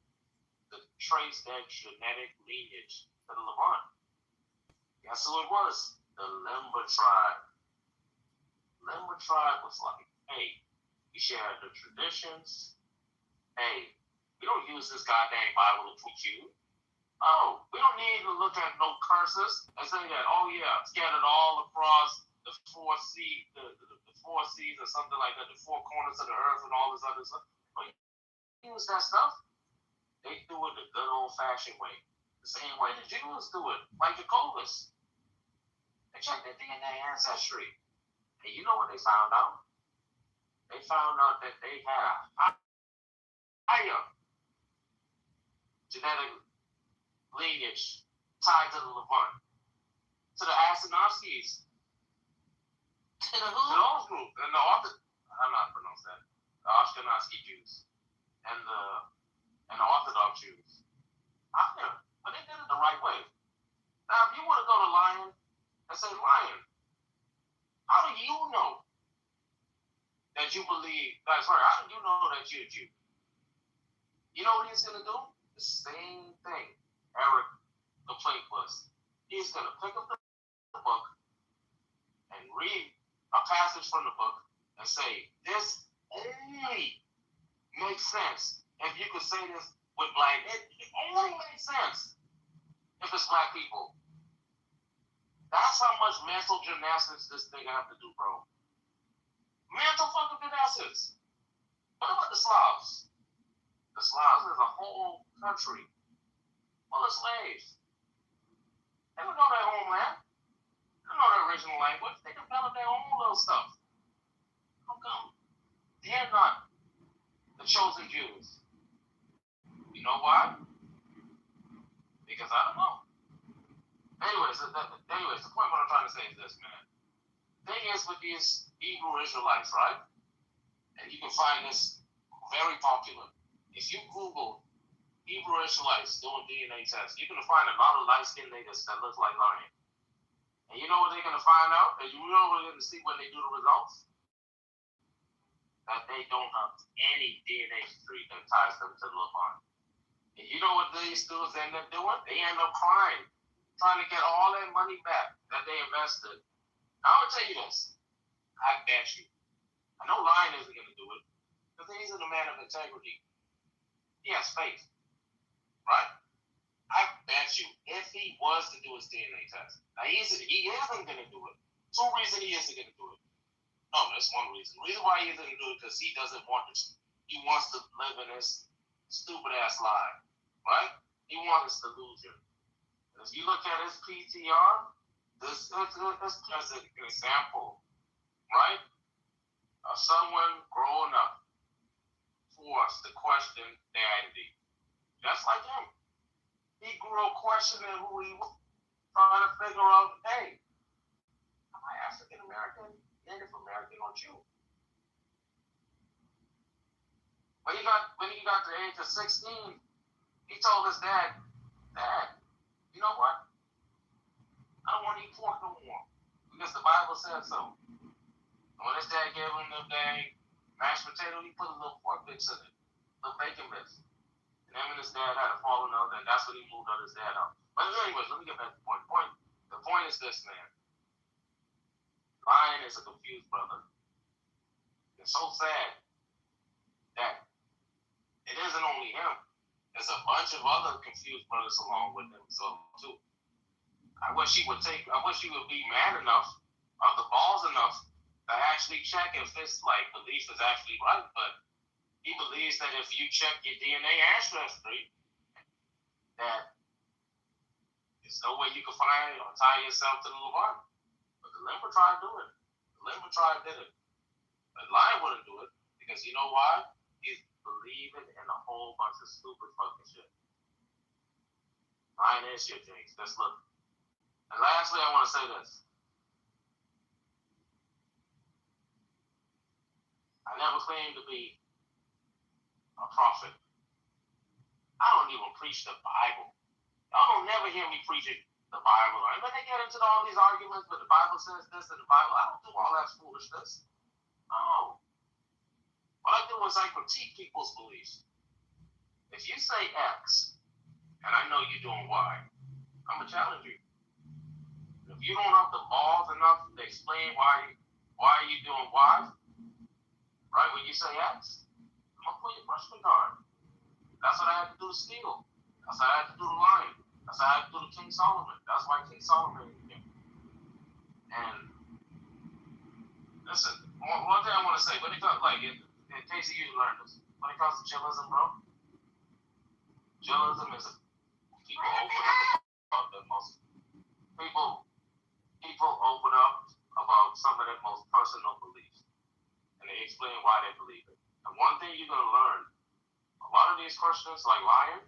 to trace their genetic lineage to the Levant. Guess who it was? The Limber tribe. Limber tribe was like, hey, we share the traditions. Hey, we don't use this goddamn Bible to preach you. Oh, we don't need to look at no curses and say that, oh yeah, scattered all across the four seas, the four seas or something like that, the four corners of the earth and all this other stuff. But use that stuff. They do it the good old-fashioned way. The same way the Jews do it, like Jacobus. They checked their DNA ancestry. And you know what they found out? They found out that they had a higher genetic lineage tied to the Levant, to the Asinowskis, to those groups, and the I'm not pronouncing that, the Ashkenazi Jews, and the Orthodox Jews. Higher, but they did it the right way. Now, if you want to go to Lion and say, Lion, how do you know that you believe, how do you know that you're a Jew? You know what he's going to do? The same thing Eric complaint was. He's going to pick up the book and read a passage from the book and say, this only makes sense if you could say this with black. It only makes sense if it's black people. That's how much mental gymnastics this thing have to do, bro. Mental fucking gymnastics. What about the Slavs? The Slavs is a whole country full of slaves. They don't know their homeland. They don't know their original language. They develop their own little stuff. How come they're not the chosen Jews? You know why? Because I don't know. Anyways, the point what I'm trying to say is this, man. Thing is with these Hebrew Israelites, right? And you can find this very popular. If you Google Hebrew Israelites doing DNA tests, you're going to find a lot of light-skinned niggas that look like lion. And you know what they're going to find out? And you know what they're going to see when they do the results? that they don't have any DNA history that ties them to Lamont. And you know what these students end up doing? They end up crying, trying to get all that money back that they invested. I will tell you this. I bet you. I know Lion isn't going to do it because he's a man of integrity. He has faith, right? I bet you if he was to do his DNA test, now he isn't going to do it. Two reasons he isn't going to do it. No, that's one reason. The reason why he isn't going to do it because he doesn't want to. He wants to live in this stupid ass lie, right? He wants us to lose him. And if you look at his PTR, this is an example, right, of someone growing up forced to question their identity. Just like him. He grew up questioning who he was, trying to figure out, hey, am I African American, Native American, or Jew? When he got to the age of 16, he told his dad, Dad, you know what? I don't want to eat pork no more. Because the Bible said so. And when his dad gave him the dang mashed potato, he put a little pork bits in it. A little bacon bits. And him and his dad had a falling out, and that's when he moved on his dad out. But anyways, let me get back to the point. The point is this, man. Lion is a confused brother. It's so sad that it isn't only him. There's a bunch of other confused brothers along with him, so too. I wish he would be man enough, or the balls enough, to actually check if this belief is actually right. But he believes that if you check your DNA ancestry, that there's no way you can find or tie yourself to the Levant. But the Limber tribe do it. The Limber tribe did it. But Lion wouldn't do it because you know why? He's believing in a whole bunch of stupid fucking shit. Lion is shit, James. Let's look. And lastly, I want to say this. I never claimed to be a prophet. I don't even preach the Bible. Y'all don't never hear me preaching the Bible. Right? But they get into all these arguments, but the Bible says this and the Bible. I don't do all that foolishness. No. What I do is I critique people's beliefs. If you say X, and I know you're doing Y, I'm going to challenge you. If you don't have the balls enough to explain why you're doing Y, right, when you say X, I'm going to pull your freshman card. That's what I had to do to Steele. That's what I had to do to Lion. That's what I had to do to King Solomon. That's why King Solomon came. And listen, one thing I want to say, when it comes, in case you learned this, when it comes to chillism, bro, chillism is people open up about the most people open up about some of their most personal beliefs, and they explain why they believe it. And one thing you're gonna learn, a lot of these Christians, like Lion,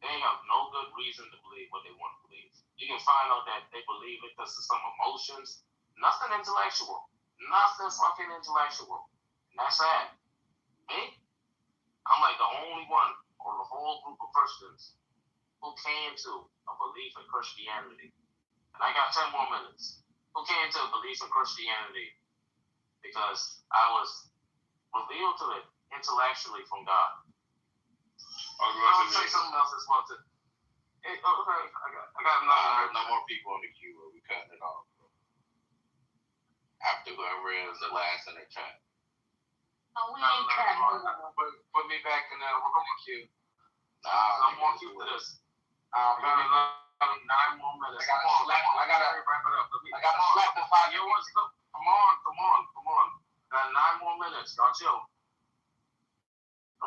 they have no good reason to believe what they want to believe. You can find out that they believe it because of some emotions, nothing intellectual, nothing fucking intellectual. And that's sad. Me, I'm like the only one or the whole group of Christians who came to a belief in Christianity. And I got 10 more minutes. Who came to a belief in Christianity because I was revealed to it intellectually from God. I'll say something else as well too. Okay, I got no more people on the queue. We cutting it off. After whoever is the last in the chat. Oh, we ain't cutting it off. Put me back in the queue. I'm more queue for this. Maybe 9 more minutes. I gotta wrap it up. I got to slap the 5 years. Come on. Got 9 more minutes. Y'all chill.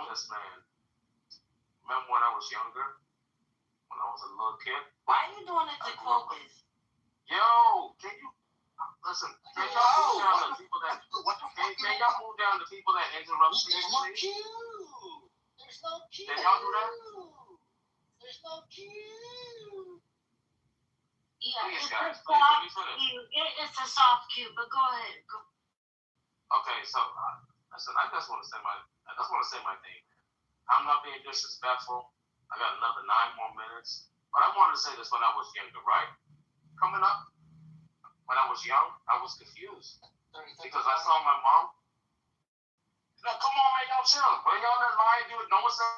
This man. Remember when I was younger? When I was a little kid? Why are you doing it to Clovis? Yo, can you listen? Can y'all move down to people that? Can y'all move down to people that interrupt me? There's no queue. Can y'all do that? There's no queue. Please, Yeah, it's guys, a please, let me soft finish. queue. It's a soft queue, but go ahead. Go. Okay, so listen, I just want to say my thing. I'm not being disrespectful. I got another 9 more minutes. But I wanted to say this when I was younger, right? Coming up, when I was young, I was confused. Because I saw my mom Look, come on, man, y'all chill. Bring y'all that line, do it. No one said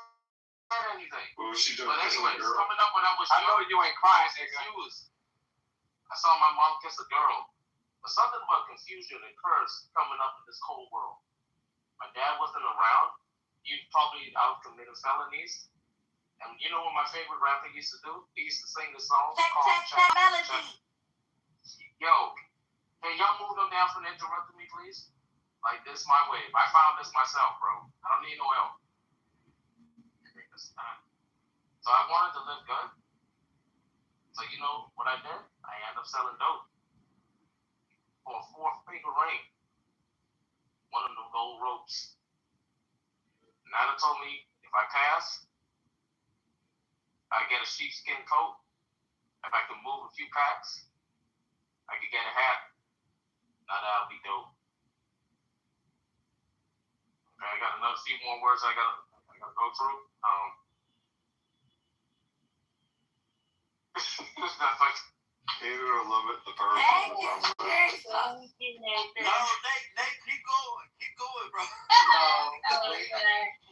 anything. What was she doing? But Kissing anyways, a girl? coming up when I was I know young, you ain't crying, I was nigga. confused. I saw my mom kiss a girl. But something about confusion occurs coming up in this cold world. My dad wasn't around. He probably out committing felonies. And you know what my favorite rapper used to do? He used to sing this song called Check Melody. Yo, can y'all move them down from interrupting me, please? Like, this my wave. I found this myself, bro. I don't need no help. So I wanted to live good. So you know what I did? I ended up selling dope for a 4-finger ring. One of them gold ropes. Nana told me if I pass, I get a sheepskin coat. If I can move a few packs, I could get a hat. Now that'll be dope. Okay, I got another few more words I gotta go through. That's like, Hate it or love it, the bird. Thank you, No, Nathan. Nate, keep going, bro.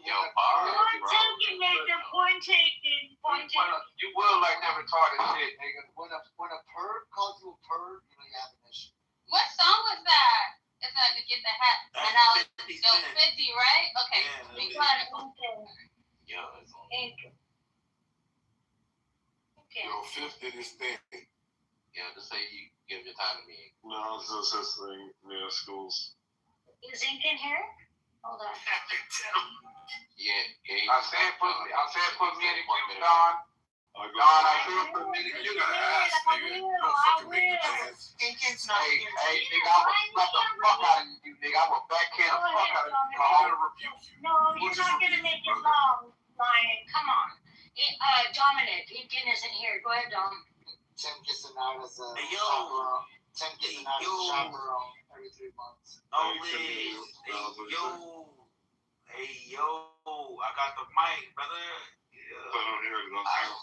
yo, bar, Point taken, Nathan. Point taken. Point taken. You will like that retarded shit, nigga. When a perv calls you a perv, you know you have an issue. What song was that? It's like to get the hat. And I was 50 so Cent. 50, right? Okay. Yeah, We that got it. yo, it's on. Okay. Yo, 50 this thing. Yeah, just say you give your time to me. No, it's just this thing. Yeah, schools. Is ink in here? Hold on. Yeah, I said put me in the queue, Don. I go. Don, I said put me in the You queue. gotta ask, nigga. Don't fucking make the dance. It's not Hey, here. nigga, I will slap the fuck out of you, nigga. I will backhand the fuck out of you. I'm gonna rebuke you. No, you're not gonna make it long, Lion. Come on. Dominic, Inkin isn't here. Go ahead, Dom. Tim gets an out as a Hey, yo. chaperone. Tim gets an out as a Yo. chaperone every 3 months. Always. Hey, yo. I got the mic, brother. Yeah. I don't hear it. Don't hear it.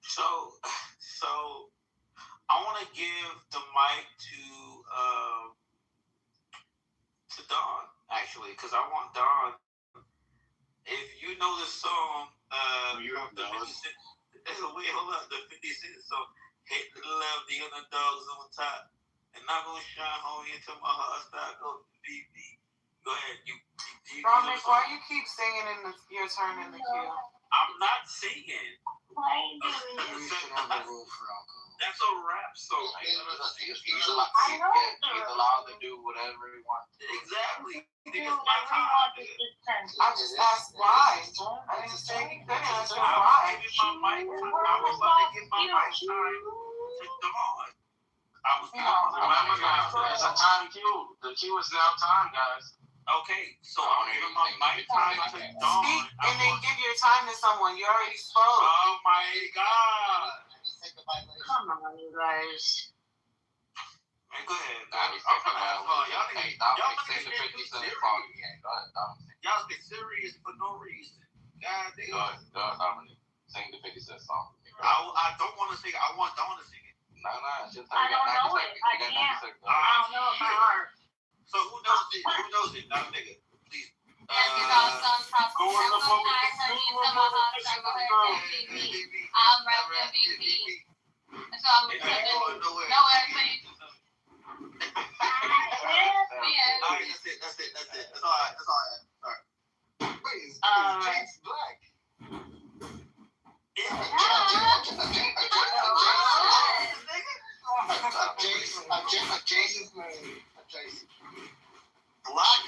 So, I want to give the mic to Don, actually, because I want Don. If you know the song, You have the 50 Dallas. Cent, wait, hold up, the 50 Cent song, hate the love, the underdogs on top, and not gonna shine homie until my heart start going to beat. Go ahead, you Dominic, why you keep singing your turn in the queue? I'm not singing. Why are you doing this? You should have a rule for alcohol. That's a rap song. He's allowed to do whatever he wants. Exactly. Do Nigga, it's my whatever you time. want with this time. I just asked why. I didn't say you couldn't answer why. I was about to give my mic time to Dawn. I was Remember, guys, there's a time queue. The queue is now time, guys. okay, so I'm giving my mic time to Dawn. Speak and then give your time to someone. You already spoke. Oh my God. Come on, you guys. Man, go ahead. Y'all get serious for no reason. God damn. Sing the 50 Cent song. I don't want to sing it. I want Dawn to sing it. No, it's just I don't know it. I can't. I don't know it by heart. So who knows it? Who knows it? Not a nigga. Please. Yes, it's awesome. Top Go in the phone. I'm rap MVP. So I'm nowhere, please. Yeah. All right, that's it. That's all I have. All right. Wait, is Alright. James black? Jason's name. Jason. Black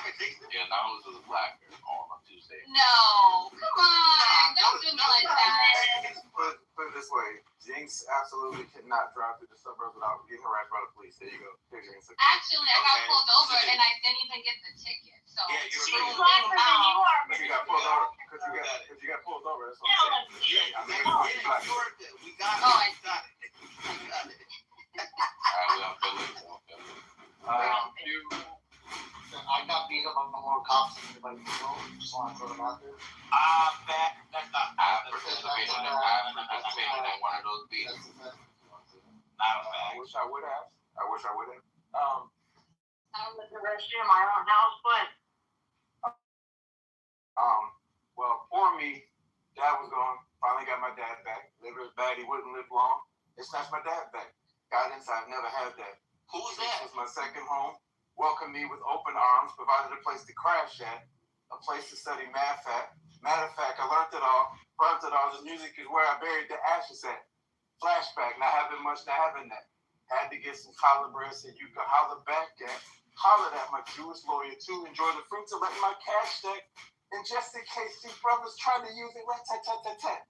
adjacent. Yeah, not only is it black, on Tuesday. No, come on. Don't do me like that. Put it this way. Jinx absolutely cannot drive through the suburbs without getting harassed by the police. There you go. Here's your answer. Actually, I got Okay. pulled over and I didn't even get the ticket. So Yeah, you're She's right. blacker than you are. Because you got pulled over. Because you got pulled over. That's what I'm saying. Yeah, I mean, you're black. good. We got it. Oh, I We got it. We got it. Alright, we don't feel it. I got beat up on more cops than anybody know. Just want to throw them out there. That's not. I participated in one of those beats. That's the fact. Not a I fact. wish I would have. I don't live the rest in my own house, but well, for me, dad was gone. Finally got my dad back. Liver was bad, he wouldn't live long. They snatched my dad back. Got inside, never had that. Who was that? This was my second home. Welcomed me with open arms, provided a place to crash at, a place to study math at. Matter of fact, I learned it all. This music is where I buried the ashes at. Flashback, not having much, not having that. Had to get some collard bread so you could holler back at. Hollered at my Jewish lawyer too. Enjoy the fruits of letting my cash stack. And just in case these brothers trying to use it, rat-tat-tat-tat-tat.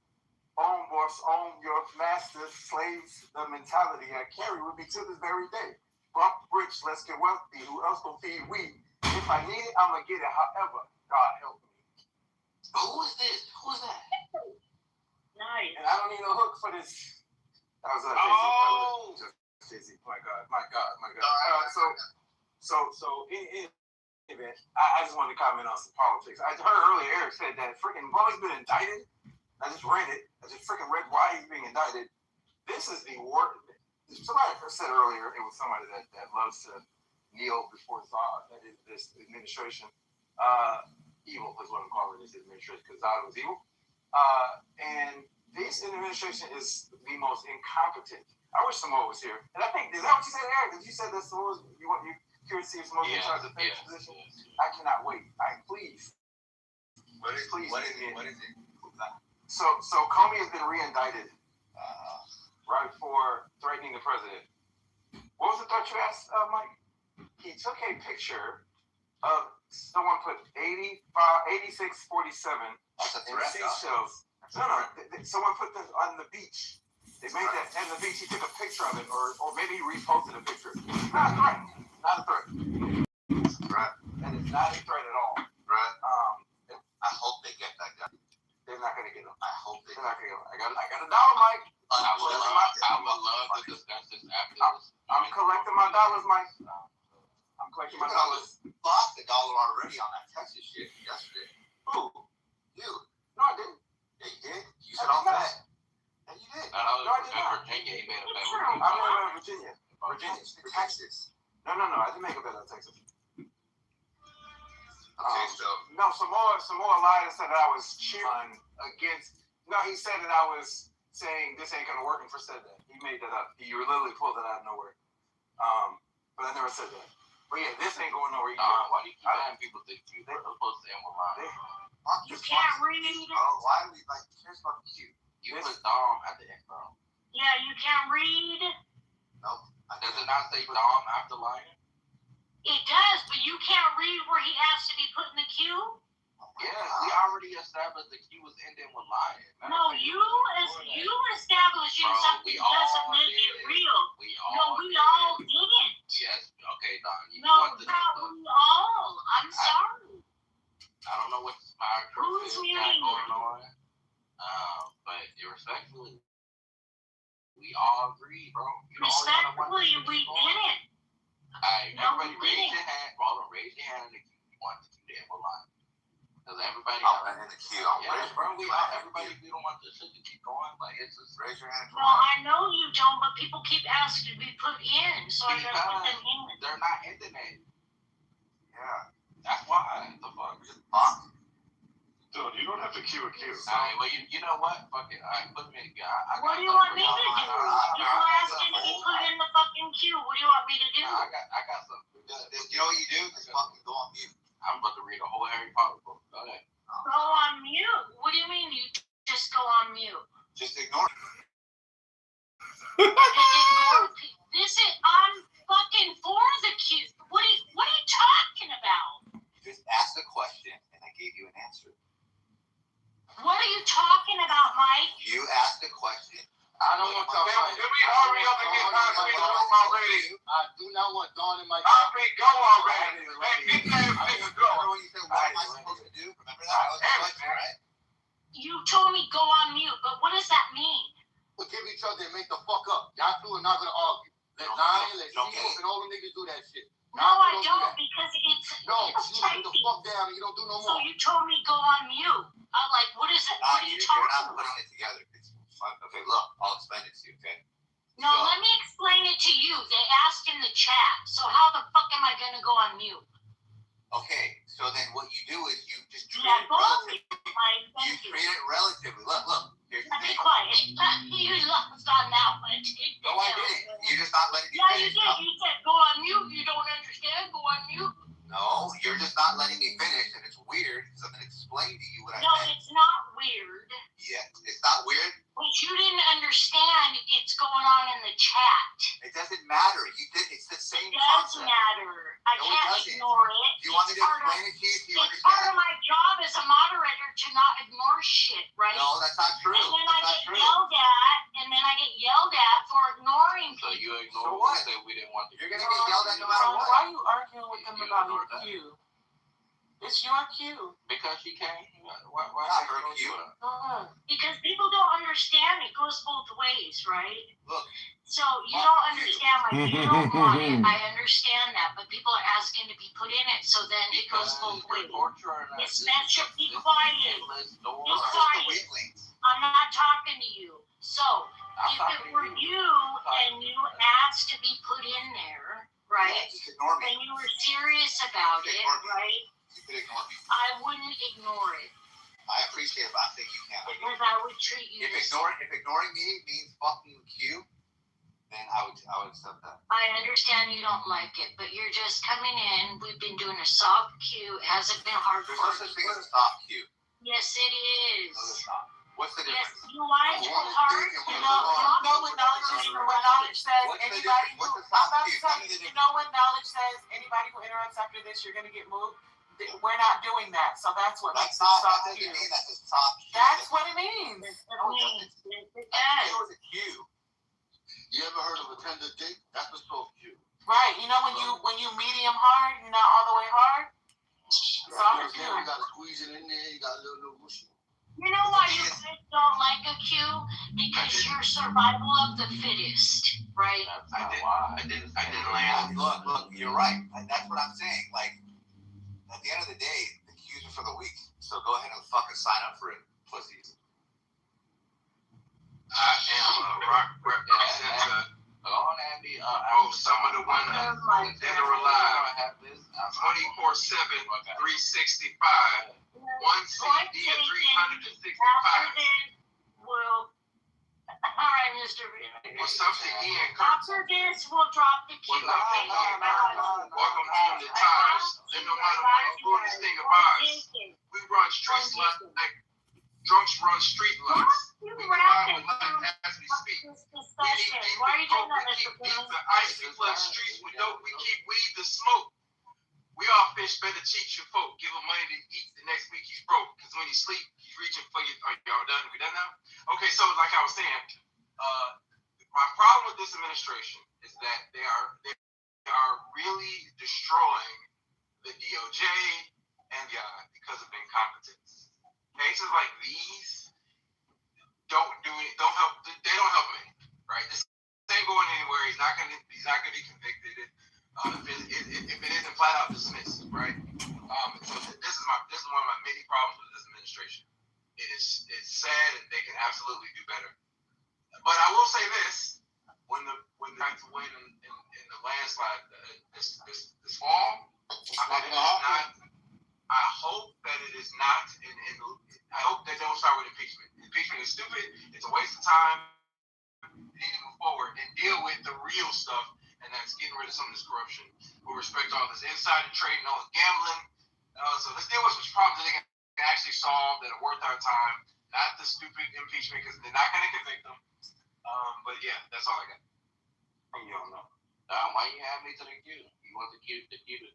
Own boss, own your masters, slaves, the mentality I carry with me to this very day. Bump rich, let's get wealthy. Who else gonna feed we? If I need it, I'ma get it. However, God help me. Who is this? Who is that? nice. And I don't need no hook for this. That was Jay-Z. My God. So in event, I just wanted to comment on some politics. I heard earlier Eric said that freaking Bo's been indicted. I just read it. I just freaking read why he's being indicted. This is the word. Somebody said earlier, it was somebody that loves to kneel before God. That is this administration. Evil is what I'm calling this administration because God was evil. And this administration is the most incompetent. I wish Samoa was here. And I think, is that what you said, Eric? Did you say that Samoa, you curious to see if Samoa in charge of the position? I cannot wait. Please. What is it? So Comey has been re-indicted, right, for threatening the president. What was the threat you asked, Mike? He took a picture of someone put 8647 seashells. No, someone put this on the beach. They made that on the beach. He took a picture of it, or maybe he reposted a picture. Not a threat. Right. That is not a threat at all. Right. I hope they get that guy. They're not gonna get him. I hope they're not gonna get him. I got $1, Mike. I would love to discuss this after this. I'm collecting my dollars, Mike. I'm collecting my dollars. Lost $1 already on that Texas shit yesterday. Who? You. No, I didn't. Yeah, you did. You said all that. And you did. I was in Virginia. He made a bet. I made a Virginia. Texas. No. I didn't make a bet on Texas. Okay, so. No, Samoa lied and said that I was cheering against. No, he said that I was saying this ain't gonna work and said that. He made that up. He literally pulled it out of nowhere. But I never said that. But yeah, this ain't going nowhere. Why do you keep having people think you're supposed to end with mine? You can't read. Oh, why do we like cares about you? You put Dom at the end, bro. Yeah, you can't read. Nope. Does it not say Dom after Lion? It does, but you can't read where he has to be put in the queue. Yeah, we already established that he was ending with Lion. No, you establishing something doesn't make it real. We all didn't. Yes, okay, Don. No, not we all. I'm sorry. I don't know what my Who's got muting going on. But respectfully, we all agree, bro. Respectfully, we didn't. Alright, everybody raise your hand. Roll raise your hand if you want to do that with Lion. Because everybody I'm in the queue. Everybody, we don't want this shit to keep going. Like, it's just raise your hand. Well, I know you don't, but people keep asking to be put in, so I gotta put them in. They're not ending it. Yeah. That's why. The fuck? Dude, you don't have to queue a queue. Alright, well, you know what? Fuck it. Alright, put me in. What do you want me to do? People asking to be put in the fucking queue. What do you want me to do? I got something. You know what you do? Just fucking go on mute. I'm about to read a whole Harry Potter book. Go ahead. Go on mute? What do you mean you just go on mute? Just ignore it. I'm fucking for the queue. What are you talking about? Just ask a question and I gave you an answer. What are you talking about, Mike? You asked a question. I don't want to talk about it. Can we hurry up and get concrete in the room already? I do not want Dawn in my concrete, go already. Hey, get that nigga go. Remember when you said, what am I supposed to do? Remember that? That was the question, right? You told me go on mute, but what does that mean? We'll give each other and make the fuck up. Y'all two are not going to argue. Let Zion, let Seamus, and all the niggas do that shit. No, I don't, because it's No, it's you put the typing. fuck down and you don't do no So more. you told me go on mute. I'm like, what is it? What are you talking You're not about? putting it together. It's fun. Okay, look, I'll explain it to you, okay? No, let me explain it to you. They asked in the chat, so how the fuck am I gonna go on mute? Okay, so then what you do is you just treat Yeah, it go on relatively. mute, Mike. You Thank you. treat it relatively. Look. Here's the Be thing. quiet. You lost on that one. No, I didn't. You're just not letting me Yeah, you finish. did. You said go on mute. You don't understand. Go on mute. No, you're just not letting me finish, and it's weird because I'm going to explain to you what I No, meant. it's not weird. Yeah, it's not weird. But you didn't understand it's going on in the chat. It doesn't matter. It's the same It does concept. matter. I No, it can't doesn't. ignore it. Do you want me to It's explain it to you so you It's part understand? of my job as a moderator to not ignore shit, right? No, that's not true. And then That's I not get true. yelled at for ignoring So people. you So ignored what? what? Said we didn't want to. You're going to get yelled at no matter So what. why are you arguing with them You about ignored your that. cue? It's your cue. Because she came. Why Not her you cue. Go ahead. Because people don't understand it goes both ways, right? Look. So you don't understand, like you don't want it. I understand that, but people are asking to be put in it, so then it goes both ways. Miss Bishop, be quiet. It's Be just the quiet. weaklings. I'm not talking to you. So if it were you and you asked to be put in there, right? Yeah, just ignore me. And you were serious about it, right? You could ignore me. I wouldn't ignore it I appreciate it, but I think you can. because I would treat you. If the same. ignoring me means fucking Q, then I would accept that. I understand you don't like it, but you're just coming in. We've been doing a soft queue. It hasn't been There's no hardcore. such thing as a soft Q. Yes, it is. No, there's not. What's the Yes, difference? you want it to go hard. You know when knowledge says What's the anybody difference? who, What's the I'm soft about Q? to tell you, you know when knowledge says anybody who interrupts after this, you're gonna get moved. We're not doing that, so that's what makes That's it not. That soft doesn't Q. mean that's a soft Q. That's what it means. No, it doesn't. It A does. Q is a Q. You ever heard of a tender date? That's a soft cue. Right? You know when you medium hard, you're not all the way hard. Soft Q. You gotta squeeze it in there. You got a little mushy. You know why you guys don't like a queue? Because you're survival of the fittest, right? I didn't land. Look, you're right. That's what I'm saying. Like, at the end of the day, the Q's are for the weak. So go ahead and fucking sign up for it, pussies. I am rock representative. On Andy, some of the winners that are alive 24/7, 365. One CD of 365. After this, all right, Mr. What's up to Ian Kirk? After this, we'll drop the queue. What's up to Ian Kirk? Welcome home to Tires. Then no matter what you do this thing of ours, we run streets like drunks run street lights. We provide with life as we speak. We need people Why are you doing that, we Mr. keep Bennett? the icy flood streets with dope. We keep weed to smoke. We all fish better teach your folk. Give him money to eat. The next week he's broke. Because when he sleep, he's reaching for you. Are y'all done? We done now? Okay, so like I was saying, my problem with this administration is that they are really destroying the DOJ and the FBI because of incompetence. Cases like these don't help. They don't help me, right? This ain't going anywhere. He's not gonna be convicted. If it isn't flat out dismissed, right? So this is one of my many problems with this administration. It's sad, and they can absolutely do better. But I will say this: when the have to win in the landslide this fall, I hope that it is not. I hope they don't start with impeachment. Impeachment is stupid. It's a waste of time. We need to move forward and deal with the real stuff, and that's getting rid of some of this corruption. We respect all this insider trading, all this gambling. So let's deal with some problems that they can actually solve that are worth our time, not the stupid impeachment, because they're not going to convict them. But yeah, that's all I got. You don't know. Why you have me to the queue? You want the queue to continue?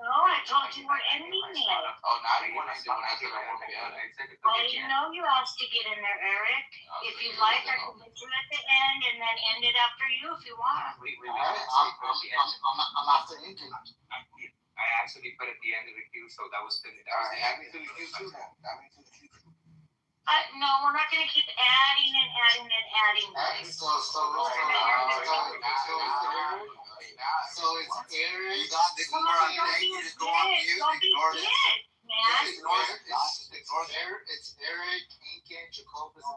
No, I told you we're ending it. Oh, now you want to say when I said I want to be out. Well, you know you asked to get in there, Eric. If you'd like, I can put you at the end and then end it after you if you want. I'm after Incan. I actually put at the end of the queue, so that was finished. All right, add me to the queue too then. Add me to the queue. No, we're not going to keep adding and adding and adding. So it's Eric. This is where I'm saying you just go on mute, ignore this. Man. Ignore it. Ignore it. It's Eric, Incan, Jacobus, and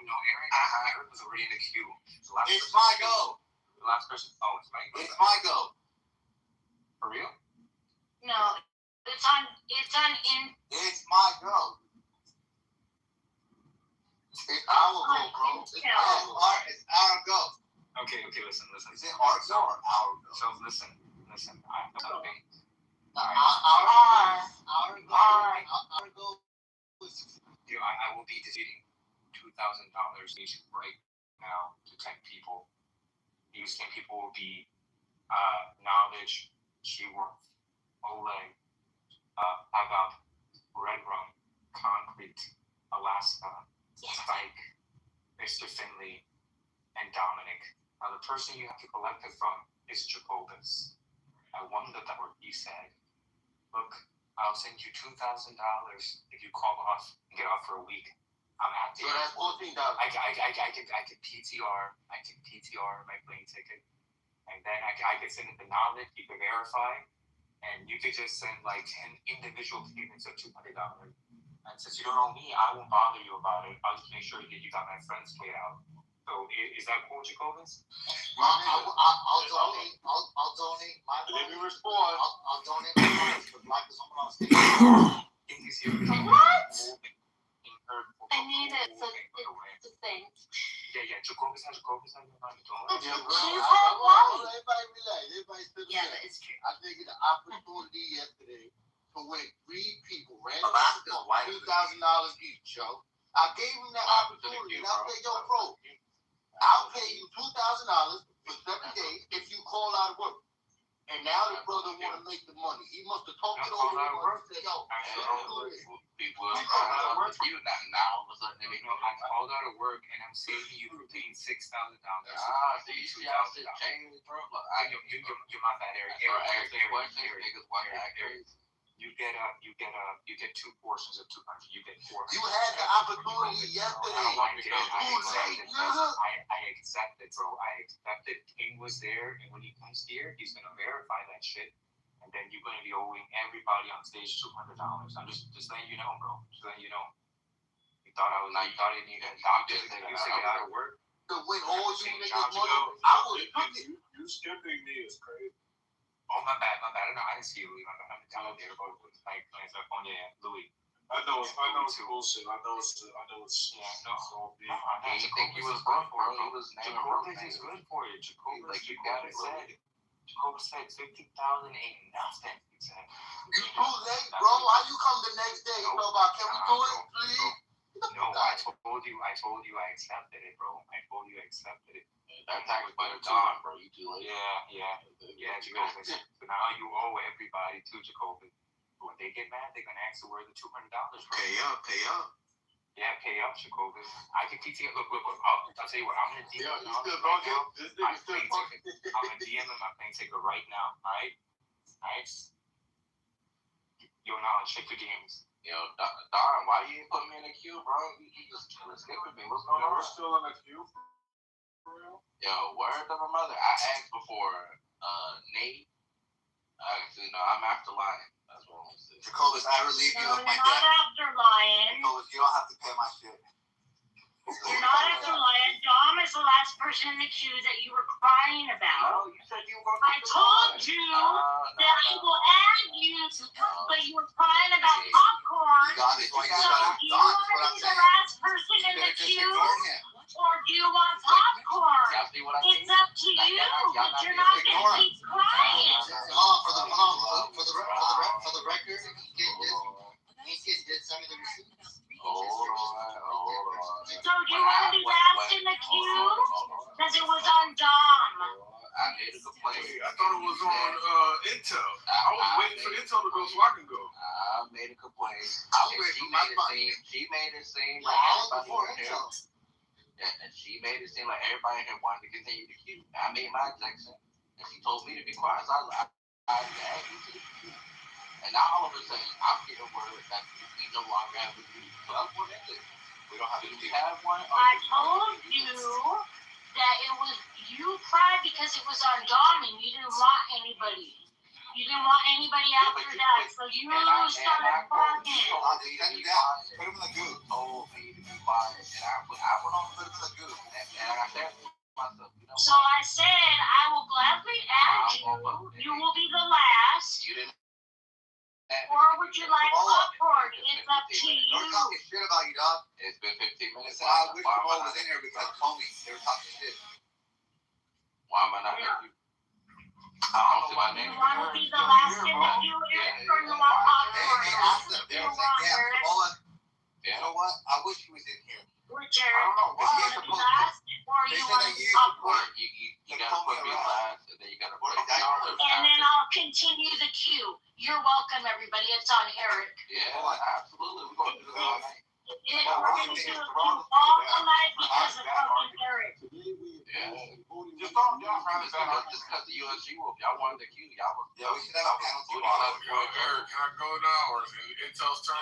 No, Eric. Eric was already in the queue. It's my go. The last person. Oh, it's my go. It's my go. For real? No, it's on in. It's my go. It's our go, bro. It's our go. Okay, listen. Is it our go or our go? So listen. I have something. Our go. I will be distributing $2,000 each right now to 10 people. These 10 people will be Knowledge, Sheworth, Oleg, Agap, Red Rum, Concrete, Alaska, Spike, Mr. Finley, and Dominic. Now the person you have to collect it from is Jacobus. I wonder what he said. Look, I'll send you $2,000 if you call off and get off for a week. I'm at the So that's $14. I could PTR my plane ticket, and then I could send it to Knowledge. You can verify, and you could just send like 10 individual payments of $200. And since you don't know me, I won't bother you about it. I'll just make sure that you got my friends played out. So is that cool, Jacobus? I'll donate my money. Let me respond. I'll donate my money to the Black Someone on stage. What? I need it. So it's a thing. Yeah. Jacobus has your money. Everybody relax. Everybody still Yeah, that is true. I think the opportunity yesterday to win 3 people ran $2,000 each, yo. I gave him that opportunity, and I said, yo, bro, I'll pay you $2,000 for 7 days if you call out of work. And now the brother want to make the money. He must have talked it over to work. Yo, People are calling out of work. You now all of a sudden I called out of work and I'm saving you from paying $6,000. So you see how shit changed, bro? You're my bad, Eric. You get 2 portions of 200. You get 400. you had the opportunity yesterday. I accepted, bro. I accepted. King was there, and when he comes here, he's gonna verify that shit, and then you're gonna be owing everybody on stage $200. I'm just letting you know, bro. Just letting you know. You thought I needed a doctor that used to get out of work. To win all you niggas money, I was cooking. You skipping me is crazy. Oh, my bad. No, I didn't see you, Louis. I'm down there, bro. Like, Louis. I know it's bullshit. I know it's No, I didn't think he was good for it. Jacobus is good for you. Jacobus said 50,000 ain't nothing. He said. You too late, bro. Why you come the next day? You know about, can we do it, please? No, I told you I accepted it, bro. I told you I accepted it. That tax was by the time, bro. You too late. Yeah, Jacobus. So now you owe everybody to Jacobus. When they get mad, they're gonna ask to where the $200 from. Pay up. Yeah, pay up, Jacobus. I can PTO. Look. I'll tell you what. I'm gonna DM him. I'm gonna DM him my plane ticket right now. All right. Yo, now check the games. Yo, Don, why you ain't put me in the queue, bro? You just skipping me. What's going on? We're still in the queue. Yo, word of my mother. I asked before Nate. Actually, no, I'm after Lion. That's what I'm saying. Jacobus, I relieve you No, of you're my not debt. after Lion. Jacobus, you don't have to pay my shit. You're not after Lion. Dom is the last person in the queue that you were crying about. No, you said you were going to I told you that I will add you, but you were crying about popcorn. You got it. So do you want to be the last person in the queue, or do you want popcorn? It's up to you, but you're not going to keep crying. For the record, he did send me the receipts. Hold on. So do you want to be last in the queue? Because it was on Dom. I made a complaint. I thought it was on Intel. I was waiting for Intel to go so I can go. I made a complaint. She made it seem like everybody in here. And she made it seem like everybody in here wanted to continue to queue. I made my objection, and she told me to be quiet. So I added you to the queue. And now all of a sudden, I'm getting word that we no longer have a queue. So that's what it is. We don't have to have one. I told you that it was, you cried because it was on Dom and you didn't want anybody. You didn't want anybody after that, so you started crying. Put him in the goo. Told me to be quiet, and I went on to put him in the goo. And to minutes. you. They're talking shit about you, dog. It's been 15 minutes. That's why I wish Jamal was in here because Comey, they were talking shit. Why am I not happy? I don't see my name. You want to be the last in the queue, Eric, or you want popcorn? They asked them. They were like, yeah, Jamal, you know what? I wish he was in here. Which Eric? know. You want to be last, or They you said want that to be you popcorn? You gotta put me last, and then you gotta put me And then I'll continue the queue. You're welcome, everybody. It's on Eric. Yeah, absolutely. We're going to do that all night. We're going to do it all night because of fucking Eric. Yeah. Just don't find it just because the USG will. Y'all wanted the queue. Y'all was. Yeah, we should have a panel too. Eric, can I go now, or is it Intel's turn?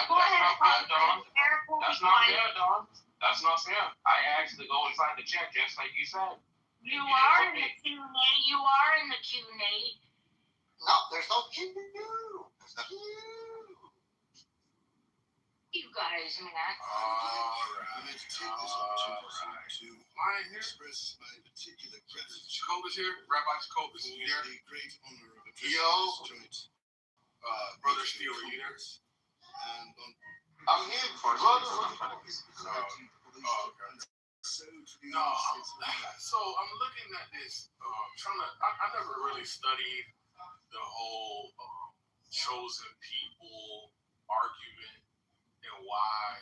Go ahead, Don. Eric will be That's not quiet. fair, Don. That's not fair. I asked to go inside the check just like you said. You are in the queue, Nate. You are in the queue, Nate. No, there's no queue. There's no queue. You guys, man. Alright. Mine here. Express my particular gratitude. Jacobus here. Rabbi Jacobus for here. the great honor of addressing Yo. this joint. Brother Steele, you there? And on I'm here, brother. so to the No, United States. so I'm looking at this, I never really studied the whole chosen people argument and why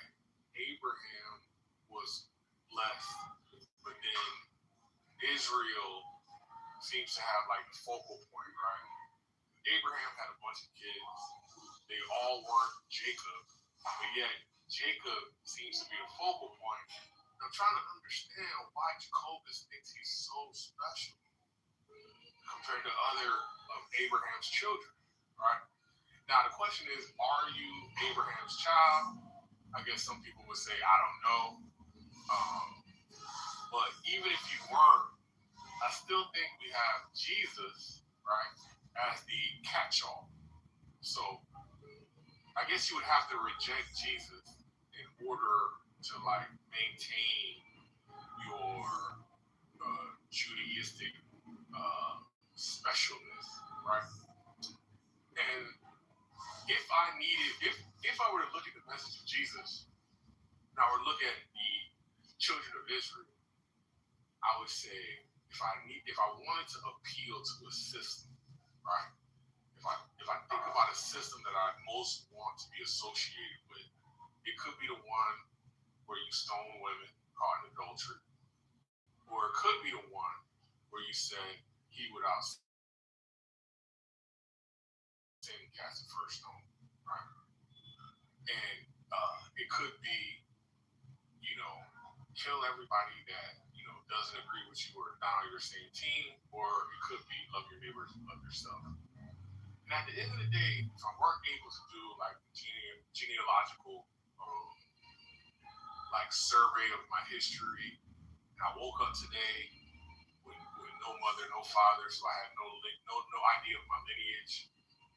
Abraham was blessed, but then Israel seems to have like the focal point, right? Abraham had a bunch of kids. They all weren't Jacob, but yet Jacob seems to be the focal point. I'm trying to understand why Jacobus thinks he's so special compared to other of Abraham's children, right? Now, the question is, are you Abraham's child? I guess some people would say, I don't know. But even if you weren't, I still think we have Jesus, right, as the catch-all. So I guess you would have to reject Jesus in order to like maintain your Judaistic specialness, right? And if I were to look at the message of Jesus, and I were to look at the children of Israel, I would say if I wanted to appeal to a system, right? If I think about a system that I most want to be associated with, it could be the one where you stone women caught in adultery, or it could be the one where you say he without sin cast the first stone, right? And it could be, kill everybody that doesn't agree with you or not on your same team, or it could be love your neighbors and love yourself. And at the end of the day, if I weren't able to do like genealogical like survey of my history, and I woke up today with no mother, no father, so I had no idea of my lineage,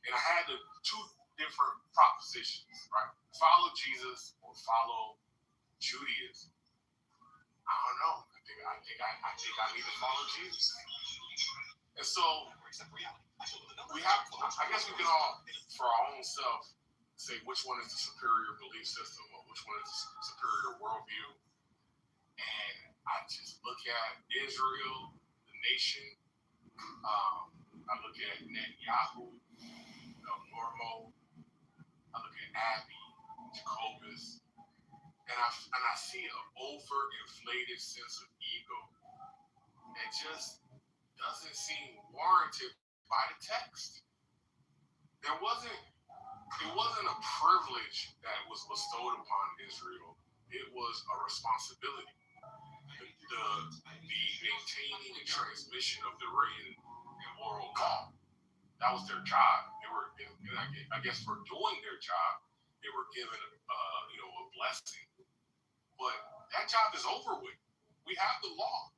and I had the two different propositions, right? Follow Jesus or follow Judaism. I don't know. I think I need to follow Jesus. And so we have, I guess we can all, for our own self, say which one is the superior belief system or which one is the superior worldview. And I just look at Israel, the nation. I look at Netanyahu, Normo. I look at Abby, Jacobus. And I see an overinflated sense of ego that just doesn't seem warranted by the text. It wasn't a privilege that was bestowed upon Israel. It was a responsibility. The maintaining and transmission of the written and oral law. That was their job. They were, I guess, for doing their job, they were given a blessing. But that job is over with. We have the law.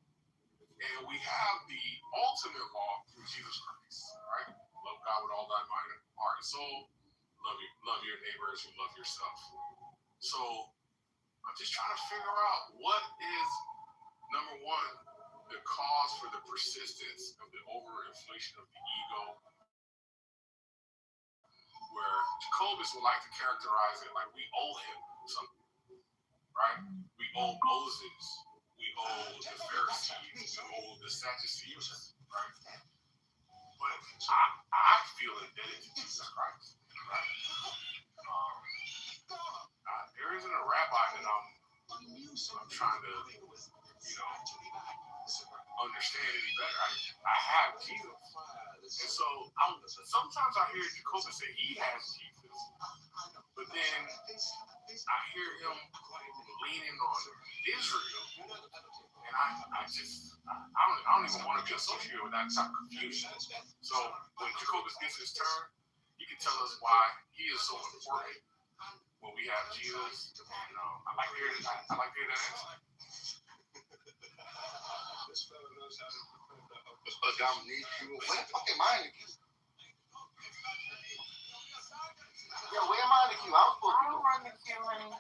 And we have the ultimate law through Jesus Christ. Right? Love God with all thy mind, heart, and soul. Love your neighbor as you love yourself. So I'm just trying to figure out what is, number one, the cause for the persistence of the overinflation of the ego where Jacobus would like to characterize it like we owe him something, right? We owe Moses, we owe the Pharisees, we owe the Sadducees, right? But I feel indebted to Jesus Christ, right? There isn't a rabbi that I'm trying to, understand any better. I have Jesus. And so sometimes I hear Jacobus say he has Jesus, but then I hear him leaning on Israel, and I don't even want to be associated with that type of confusion. So when Jacobus gets his turn, he can tell us why he is so important when we have Jesus. I like to hear that answer. This fellow knows how to dominate you. Where the fuck am I in the queue? Yeah, where am I in the queue? I was supposed to I don't run the queue, honey.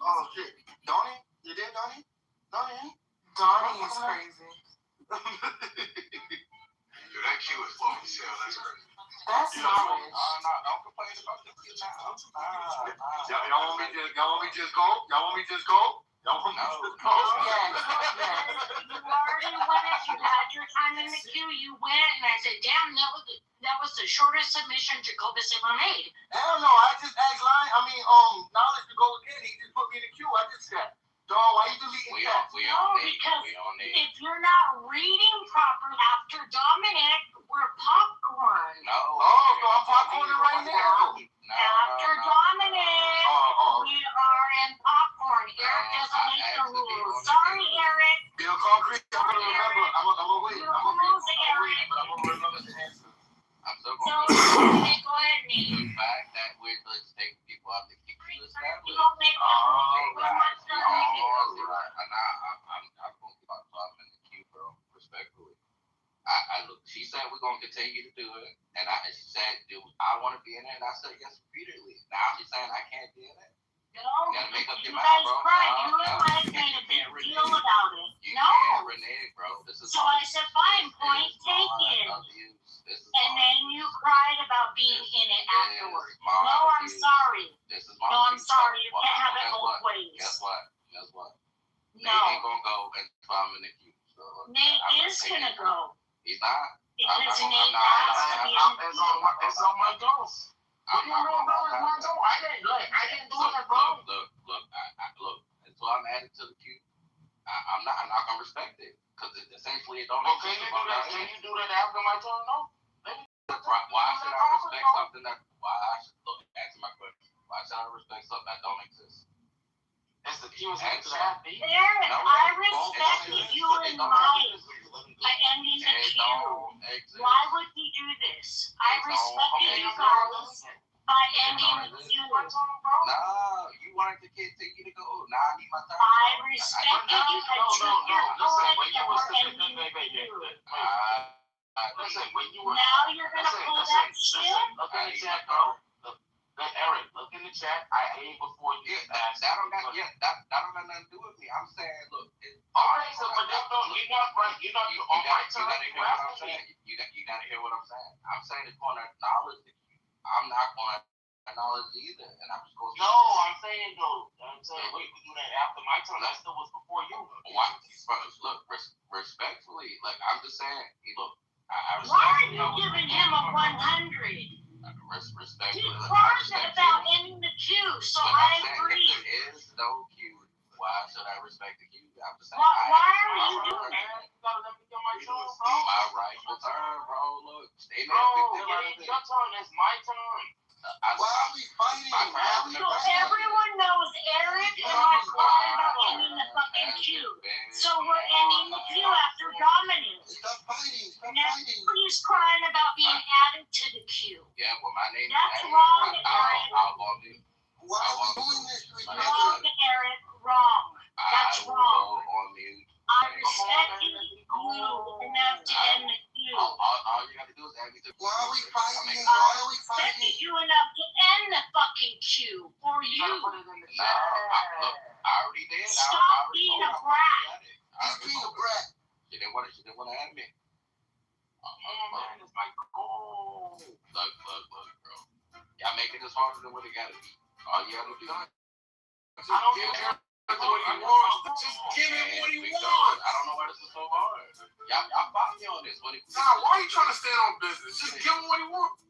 Oh shit. Donnie? You there, Donnie? Donnie is crazy. Dude, that queue is long as hell. That's crazy. That's knowledge. No, don't complain about the queue now. Y'all want me to just go? Y'all want me to just go? Yes. You already went. You had your time in the queue. You went, and I said, "Damn, that was the shortest submission Jacobus ever made." Hell no, I just asked Knowledge to go again. He just put me in the queue. I just said, dog, why you deleting that? Because if you're not reading properly after Dominic, we're popcorn. No. Oh, so I'm popcorning right now. After Dominic, we are in popcorn. Eric doesn't make the rules. Sorry, Eric. Bill Concrete, I'm going to remember. I'm going to wait. I'm going to remember the answer. I'm so So, going go ahead, Nate. the fact that we're taking people out the queue is that You don't make the rules. We're not done with it. I'm going to talk about in the queue, bro, respectfully. I look, she said we're going to continue to do it, and she said, do I want to be in it? And I said, yes, repeatedly. Now she's saying I can't be in it. No, You gotta make up you your mind, guys bro. cried. You and Mike made a big deal about it. You No. can't renege, bro. This is So I said, fine, point taken. And then you cried about being in it afterwards. No, I'm sorry. No, I'm sorry. You can't have it both ways. Guess what? No. Nate ain't gonna go until I'm in the queue. So Nate is gonna go. He's not. Because Nate has to be in the queue. It's on my goals. What do you mean, bro? It's my goal. I didn't do it, bro. Look. Until I'm added to the queue, I'm not gonna respect it because essentially it don't make sense. Can you do that after my turn? No. Why should I respect something that? Answer my question. Why should I respect something that don't exist? It's the queue is at the chat. Eric, I respected you and Mike by ending the queue. Why would he do this? I respected you guys by ending the queue. No, you wanted to continue to go. Now I need my turn. I respected you by took your point and we're ending the queue. Now you're gonna pull that shit? Look in the chat, bro. Eric, look in the chat. I ate before you. That don't got nothing to do with me. I'm saying, look. Alright, so but that's no, you got right. You gotta hear what I'm saying. You gotta hear what I'm saying. I'm saying it's going to acknowledge it. I'm not going to acknowledge either, and I'm just going to. No, I'm saying though. I'm saying we could do that after my turn. That still was before you. Why? Look, respectfully, like I'm just saying. Look, why are you giving him a 100? Respectfully. He cried about ending the queue, so I agree. If there is no queue, why should I respect the queue? I'm just saying. Why are you doing that? You gotta let me get my turn, bro. My rightful turn, bro. Look, they made bro, a big deal it out of ain't it. your turn. It's my turn. Why are we fighting? So everyone knows Eric and I cried about ending the fucking queue. So we're ending the queue after Dominic. Stop fighting. Now he's crying about being added to the queue. Yeah, well, my name That's wrong, Eric. Why are we doing this to each other? Wrong, Eric. Wrong. That's wrong. I respected you enough to end the queue. All you gotta do is add me to. Why are we fighting? I respected you enough to end the fucking queue for you. Look, I already did. Stop being a brat. Just being a brat. She didn't want to add me. Man, it's my goal. Look, bro. it is harder than what it gotta be. All you gotta do. Just give him what he wants. Just give him what he wants. I don't know why this is so hard. Y'all follow me on this. Nah, why are you trying to stand on business? Just give him what he wants.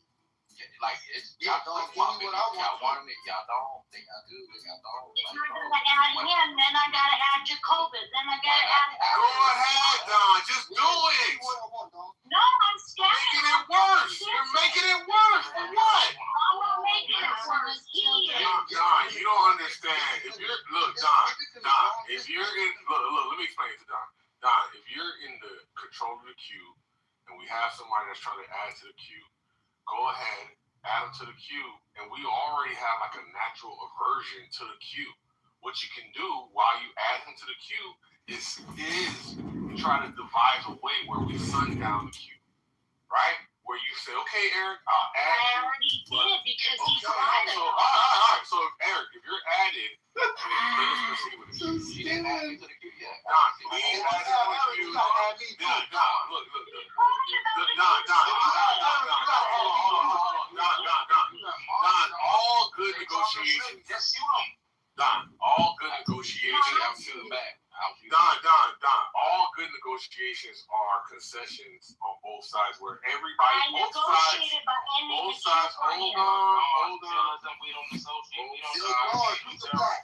Like y'all don't give me what I want. Y'all want it. Y'all don't. Then y'all do. Then y'all don't. Because I add him, then I gotta add Jacobus, then I gotta add. Go ahead, Don. Just do it. No, I'm scared. Making it worse. You're making it worse. For what? I'm not making it worse. He is. Don, you don't understand. If you're Don, if you're in look, let me explain it to Don. Don, if you're in the control of the queue and we have somebody that's trying to add to the queue, go ahead, add them to the queue, and we already have like a natural aversion to the queue. What you can do while you add him to the queue is try to devise a way where we sundown the queue, right? Where you say, okay, Eric, I'll add you. I already did it because he's So, private. all right. So, Eric, if you're added, let us proceed with it. She didn't add me to the queue yet. Don, please add him to the queue. Don, look. Don, all good negotiations. Yes, you are. Don, all good negotiations. I'm shooting back. Don, all good negotiations are concessions on both sides where everybody, I negotiated by ending the queue for him. hold on. We don't associate. We don't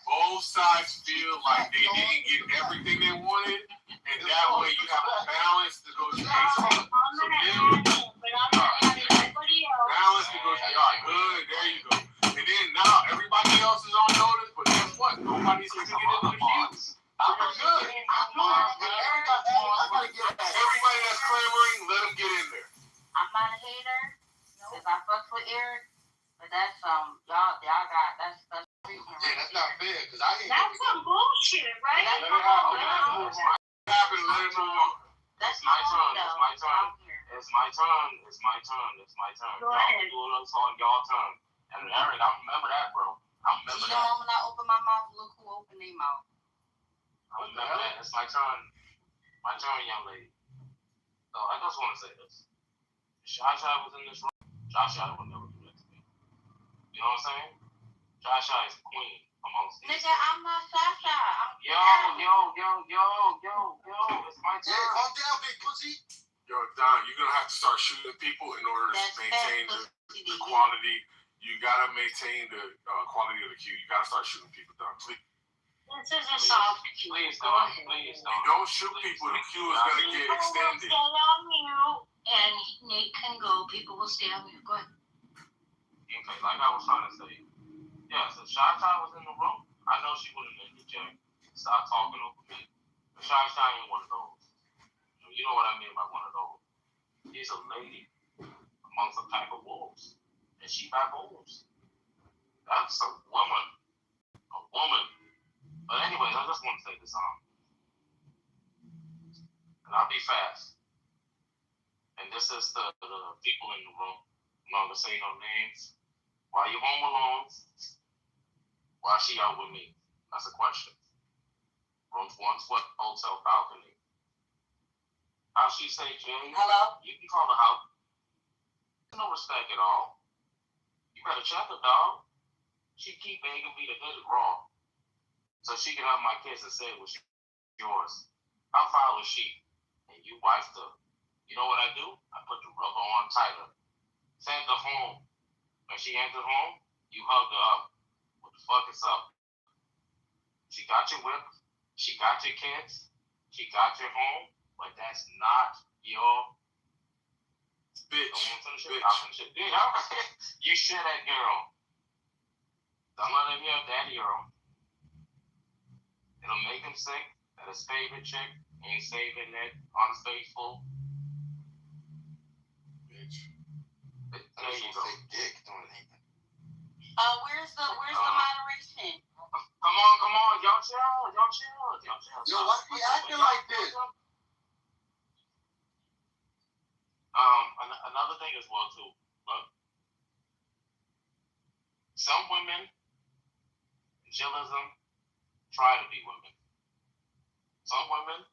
Both sides feel like they didn't get everything they wanted, and that way you have a balanced negotiation. I'm gonna add him, but I'm not adding everybody else. Balanced negotiation. All right, good. There you go. And then now everybody else is on notice, but guess what? Nobody's going to get into the queue. I'm good. Everybody that's clamoring, let them get in there. I'm not a hater, because I fuck with Eric, but that's y'all got that's Yeah, that's not fair, because I ain't. That's some bullshit, right? Let it happen. Let it move on. That's my turn. It's my turn. It's my turn. It's my turn. It's my turn. Go Y'all ahead. do it on y'all turn. And Eric, I remember that, bro. I remember You that. know, when I open my mouth, look who opened their mouth. I remember that. It's my turn. My turn, young lady. So I just want to say this. If Shy was in this room, Shy would never do that to me. You know what I'm saying? Shy is queen amongst these. Nigga, I'm not Sasha. Yo, it's my turn. Yeah, calm down, big pussy. Yo, Don, you're going to have to start shooting people in order to maintain the quality. You got to maintain the quality of the queue. You got to start shooting people, Don. Please. This is a soft queue. Please Go don't. ahead. Please You don't. don't shoot people. The queue is going to get People will extended. stay on mute, and Nate can go. People will stay on mute. Go ahead. Okay, like I was trying to say. Yes, if Shy was in the room, I know she wouldn't interject. Stop talking over me. But Shy ain't one of those. You know what I mean by one of those. She's a lady amongst a pack of wolves. And she got wolves. That's a woman. A woman. But anyways, I just want to say this and I'll be fast. And this is the people in the room. I'm not gonna say no names. Why you home alone? Why she out with me? That's a question. Room 112 hotel balcony. How she say, Jay? Hello? You can call her out. No respect at all. You better check her, dog. She keep begging me to hit it raw. So she can have my kiss and say it was yours. How foul is she? And you wifed her. You know what I do? I put the rubber on tighter. Send her home. When she entered home, you hugged her up. What the fuck is up? She got your whip. She got your kids. She got your home. But that's not your Bitch. You share that girl. Don't let him hear daddy girl. It'll make him sick that his favorite chick ain't saving that unfaithful. Bitch. There you go. Dick. Where's the moderation? Come on. Y'all chill. Yo, why you acting like this? Another thing as well too. Look, some women, chillism, try to be women. Some women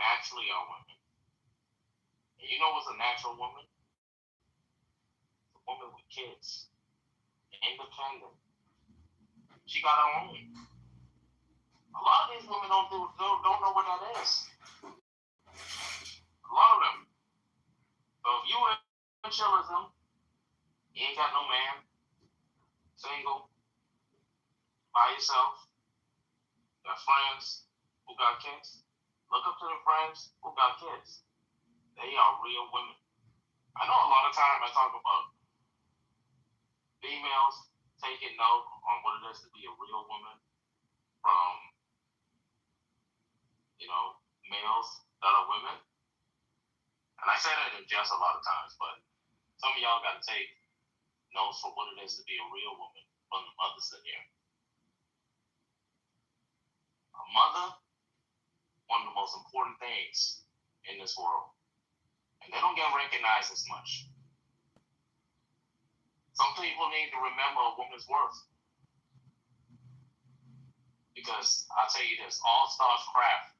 naturally are women. And you know what's a natural woman? A woman with kids. independent. She got her own. A lot of these women don't know what that is. A lot of them. So if you in chillism, you ain't got no man, single, by yourself, got friends who got kids, look up to the friends who got kids. They are real women. I know a lot of time I talk about females taking note on what it is to be a real woman from, males that are women. And I say that in jest a lot of times, but some of y'all got to take notes for what it is to be a real woman from the mothers in here. A mother, one of the most important things in this world. And they don't get recognized as much. Some people need to remember a woman's worth. Because I'll tell you this, all starts craft.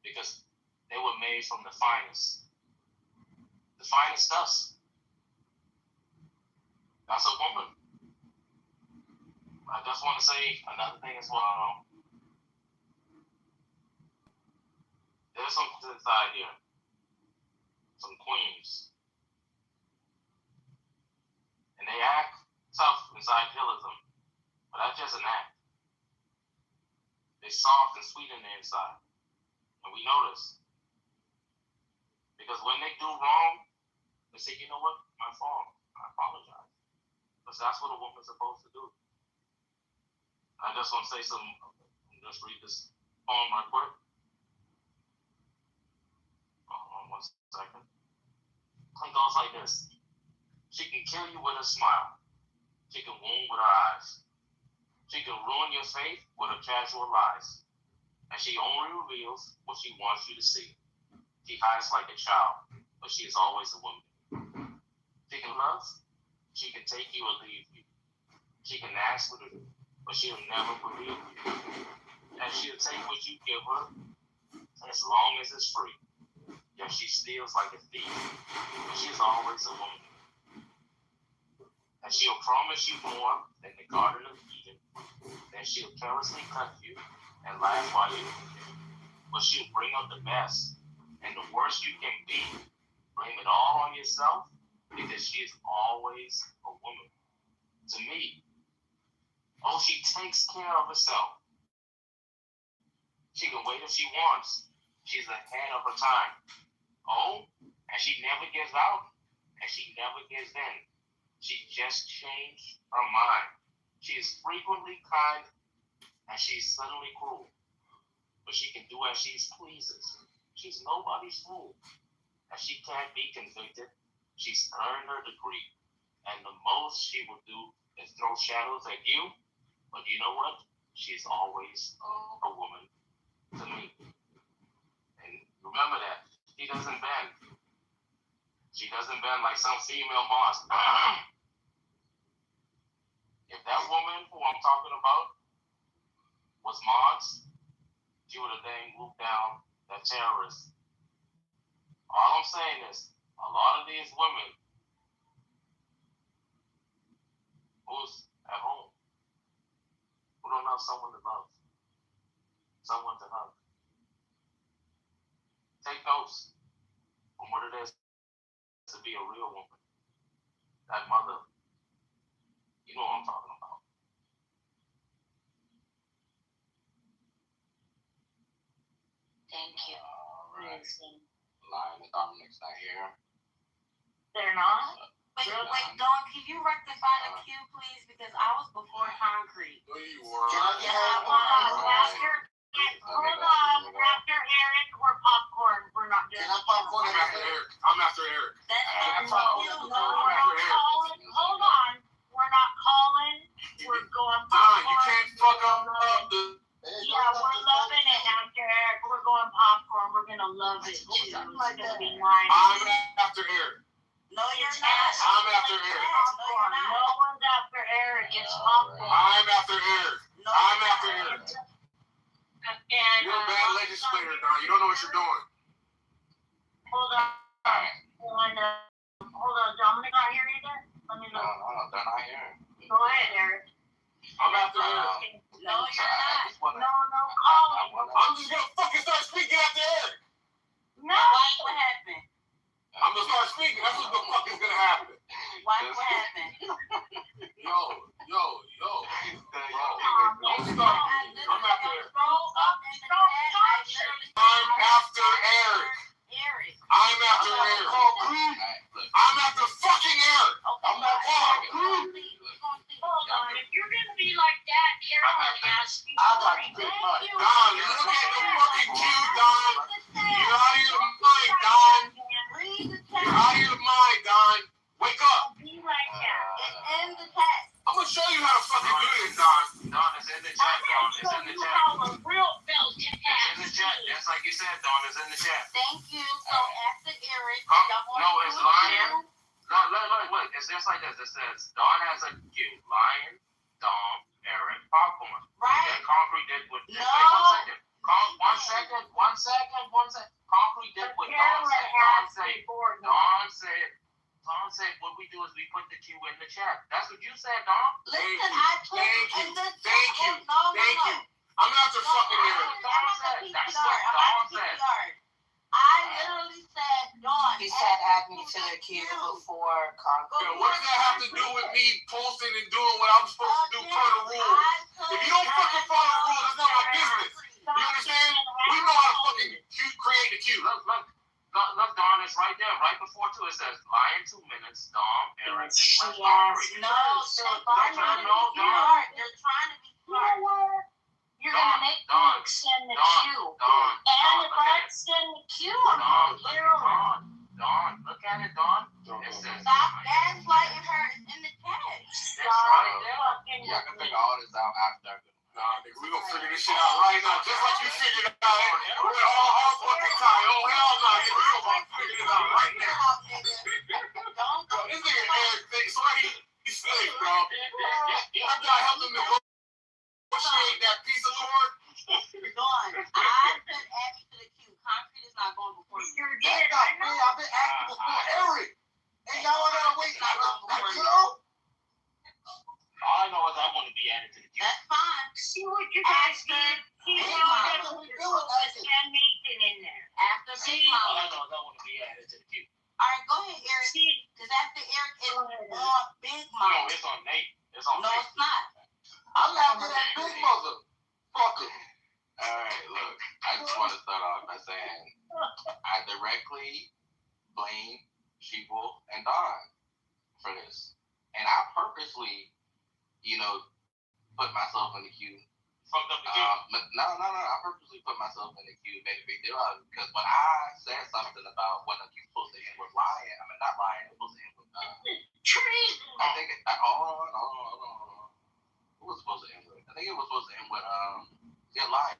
Because they were made from the finest. The finest dust. That's a woman. I just want to say another thing as well. There's some inside here. Some queens. And they act tough inside pillism. But that's just an act. They're soft and sweet on the inside. And we notice. Because when they do wrong, they say, you know what? My fault. I apologize. Because that's what a woman's supposed to do. I just want to say some, just read this poem right quick. Hold on 1 second. It goes like this. She can kill you with a smile. She can wound with her eyes. She can ruin your faith with her casual lies. And she only reveals what she wants you to see. She hides like a child, but she is always a woman. She can love, she can take you or leave you. She can ask for it, but she'll never believe you. And she'll take what you give her as long as it's free. Yet she steals like a thief, but she's always a woman. And she'll promise you more than the Garden of Eden. Then she'll carelessly cut you and laugh while you're eating. But she'll bring up the best and the worst you can be. Blame it all on yourself because she is always a woman. To me, she takes care of herself. She can wait if she wants. She's ahead of her time. And she never gives out and she never gives in. She just changed her mind. She is frequently kind and she's suddenly cruel. But she can do as she pleases. She's nobody's fool. And she can't be convicted. She's earned her degree. And the most she will do is throw shadows at you. But you know what? She's always a woman to me. And remember that. She doesn't bend. She doesn't bend like some female boss. If that woman who I'm talking about was Mars, she would have then moved down that terrorist. All I'm saying is, a lot of these women who's at home, who don't have someone to love, someone to hug. Take notes on what it is to be a real woman. That mother, you know what I'm talking about. Thank you. Right. Lion and Dominic's not here. They're not? Wait, Dawn, can you rectify the queue, please? Because I was before concrete. No, you were. After Eric, we're popcorn. We're not doing popcorn. I'm after Eric. That's no, we're not calling. Hold on. We're not calling. We're going popcorn. You can't fuck up the... Yeah, we're loving it after Eric. We're going popcorn. We're gonna love it too. It's gonna be nice. I'm after Eric. No, you're not. I'm after Eric. Popcorn. No one's after Eric. It's popcorn. I'm after Eric. I'm after Eric. And, you're a bad legislator, Don. You don't know what you're doing. Hold on. Hold on. Dominic not here either? Let want to No, know. they're not here. Go ahead, Eric. I'm after Eric. No, you're not. Call No, me. I'm just gonna fucking start speaking after Eric. No. Watch what happened. I'm gonna start speaking. That's what the fuck is gonna happen. Watch what happened. Yo. I'm after Eric. Scroll up in the chat. I'm after Eric. Eric. I'm after Eric. I'm after fucking Eric. I'm not talking. Hold on. If you're gonna be like that, Carolyn asked you. I got Thank good you. money. Don, you look at the fucking queue, Don. You're out of your mind, Don. Read the You're out of your mind, Don. Wake up. Be like that. It's in the text. I'm gonna show you how to fucking do this, Don. Don, it's in the chat, Don. It's in the chat. How a real belt can It's in the chat. Just like you said, Don. It's in the chat. Thank you. So after Eric, No, it's Lion. No, look. It's just like this. It says Don has a queue. Lion, Dom, Eric, Popcorn. Right. Then Concrete did what? No. One second. Concrete did what Don said, what we do is we put the queue in the chat. That's what you said, Don. listen, I put in the Thank you. chat. No. I'm after fucking Eric. I'm at the PPR. I literally said Dawn. He said add me to the queue before Concrete. Yo, what does that have to do with me posting and doing what I'm supposed to do per the rules? If you don't fucking follow the rules, it's not my business. You understand? We know how to fucking create the queue. Look, Don, it's right there, right before too. It says Lion 2 minutes, Dom, Eric, Concrete. No, they're trying to be smart. They're trying to be smart. You're gonna make me extend the queue. And if I extend the queue, I'm Carolyn. Don, look at it, Don. It says Stop gaslighting her. It's in the text. It's right there. Yeah, I can figure all this out after. Nah, nigga, we gonna figure this shit out right now, just like you figured it out with all fucking time. Oh, hell no, nigga, we gonna figure this out right now. Yo, this nigga Eric thinks he's safe, bro. After I helped him negotiate that piece of cord. Dawn, I said add me to the queue. Concrete is not going before you. You're That's dead. not me. I've been asking before Eric. And y'all gotta wait. You know? All I know is I want to be added to the queue. That's fine. See what you guys did? See how and Nathan in there. After Big All Mama. I know is I want to be added to the queue. All right, go ahead, Eric. See, Because after Eric is on Big No, Mama. it's on Nate. It's on No, Nate. it's not. I'm after that big motherfucker. Alright, look, I just want to start off by saying I directly blame Sheeple and Don for this. And I purposely, put myself in the queue. Fucked up the queue. No. I purposely put myself in the queue, made a big deal out of it. Because when I said something about when the queue was supposed to end with Lion, not Lion, it was supposed to end with, treason. I think, hold on. Who was supposed to end with? I think it was supposed to end with, Lion.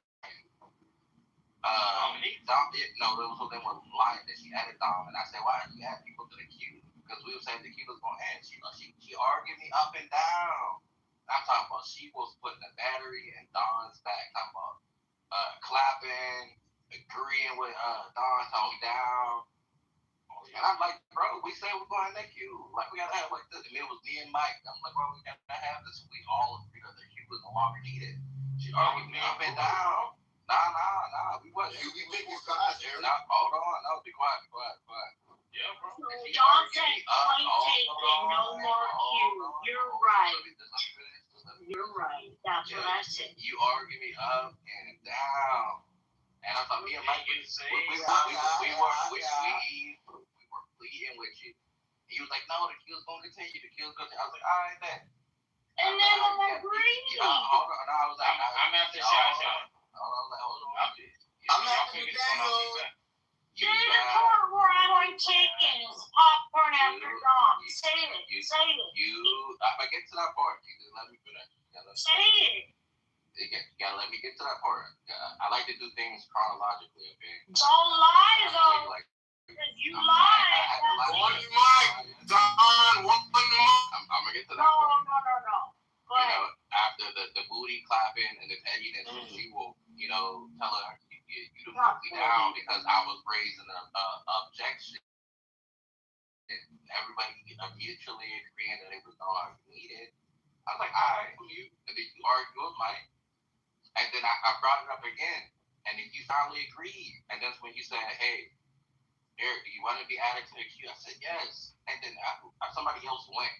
Dom, no, it was supposed to end with Lion, that she added Dom, and I said, why did you add people to the queue? Because we were saying the queue was going to end. She argued me up and down. I'm talking about she was putting the battery in Don's back, talking about clapping, agreeing with Don, talking down. And I'm like, bro, we said we're going in that queue. Like, we got to have like this. And it was me and Mike. I'm like, bro, we got to have this. We all agreed that the queue was no longer needed. She argued me up and down. Nah. We wasn't. You be picking sides, Eric. Nah, hold on. No, be quiet. Yeah, bro. John said, point taken, no more queue. You're right. You're right. That's what I said. You argue me up and down. And I thought me and Mike, we were pleading with you. And you was like, no, the queue's going to continue. I was like, all right, then. And then I agreed. Hold on. I was like, I'm after Shasha. Hold on. I'm after Daniel. Say the part where I like taking is popcorn after Dawn. Say it. I'm going to get to that part. You just let me finish. Say it. You gotta let me get to that part. I like to do things chronologically, okay? Don't lie, though. Because you lied. One mic, Don, one mic. I'm gonna get to that part. No. Go ahead. After the booty clapping and the pettiness, she will, tell her you to put me down because I was raising an objection everybody mutually agreeing that it was no longer needed. I was like, all right, you. And then you argue with Mike. And then I brought it up again. And then you finally agreed. And that's when you said, hey, Eric, do you want to be added to the queue? I said, yes. And then somebody else went.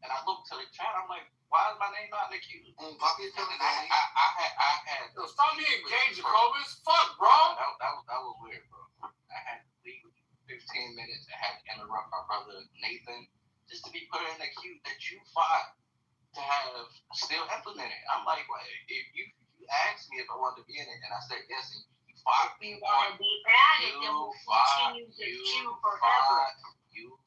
And I looked to the chat. I'm like, why is my name not in the queue? And then I had. Yo, stop being gay, Jacobus. Fuck, bro. That was weird, bro. I had to leave 15 minutes. I had to interrupt my brother Nathan just to be put in the queue that you fought to have still implemented. I'm like, well, if you asked me if I wanted to be in it, and I said yes, and you fought me on. You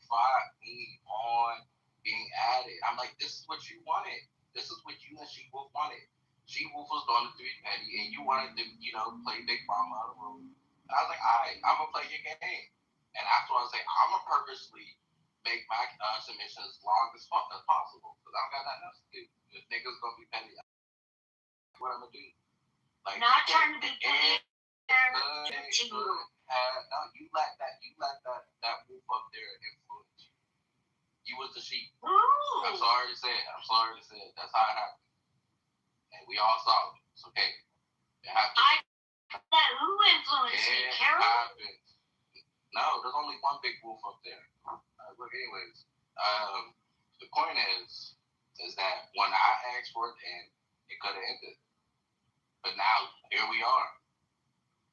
fought me on being added. I'm like, this is what you wanted. This is what you and She Wolf wanted. She Wolf was going to 3 petty, and you wanted to, play Big Mama out of the room. And I was like, all right, I'm gonna play your game. And after I was like, I'm gonna purposely make my submission as long as possible because I don't got nothing else to do. If niggas gonna be petty, what I'm gonna do? Like, not trying to be petty. No, you let that wolf up there influence you. You was the sheep. Ooh. I'm sorry to say it. That's how it happened. And we all saw it. It's okay. It happened. Who influenced me? Carol? Happened. No, there's only one big wolf up there. But anyways, the point is that when I asked for it, and it could have ended. But now, here we are.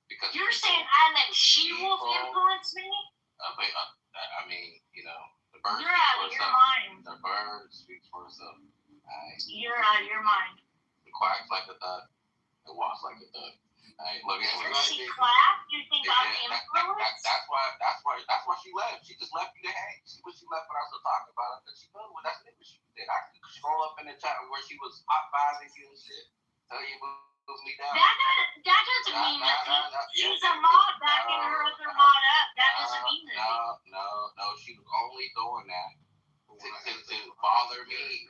Because you're saying I let She Wolf influence me? I mean, the bird. You're out of your mind. The bird speaks for itself. You're out of your mind. It quacks like a duck. It walks like a duck. Look at Does she clap? You think I'm influenced? That's why she left. She just left you to hang. See what she left when I was talking about it, because she knew what that's what she did. I could scroll up in the chat where she was hot vibing you and shit. Tell you moves me down. That doesn't mean nothing. She's a mod backing her other mod up. That doesn't mean nothing. No. She was only doing that to bother me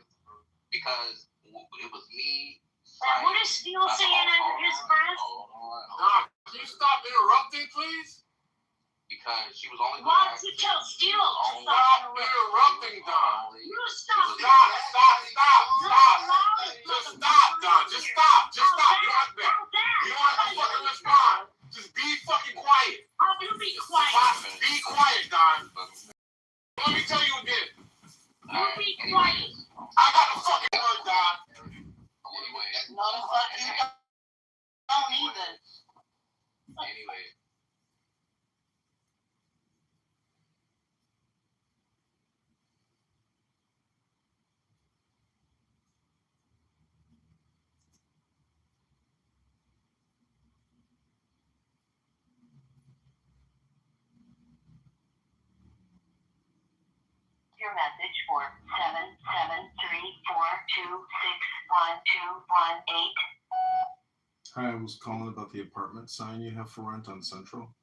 because it was me. And what is Steel saying under his breath? Can you stop interrupting, please? Because she was only. Why don't you tell Steel to stop interrupting, Don? You stop. Stop. Just stop, Don. Just stop. You don't have to fucking respond. Just be fucking quiet. How do you be quiet? Be quiet, Don. Let me tell you again. You be quiet. I got a fucking word, Don. Anyway. No, the fuck you don't either. Anyway. Your message for 77342612118. Hi, I was calling about the apartment sign you have for rent on Central.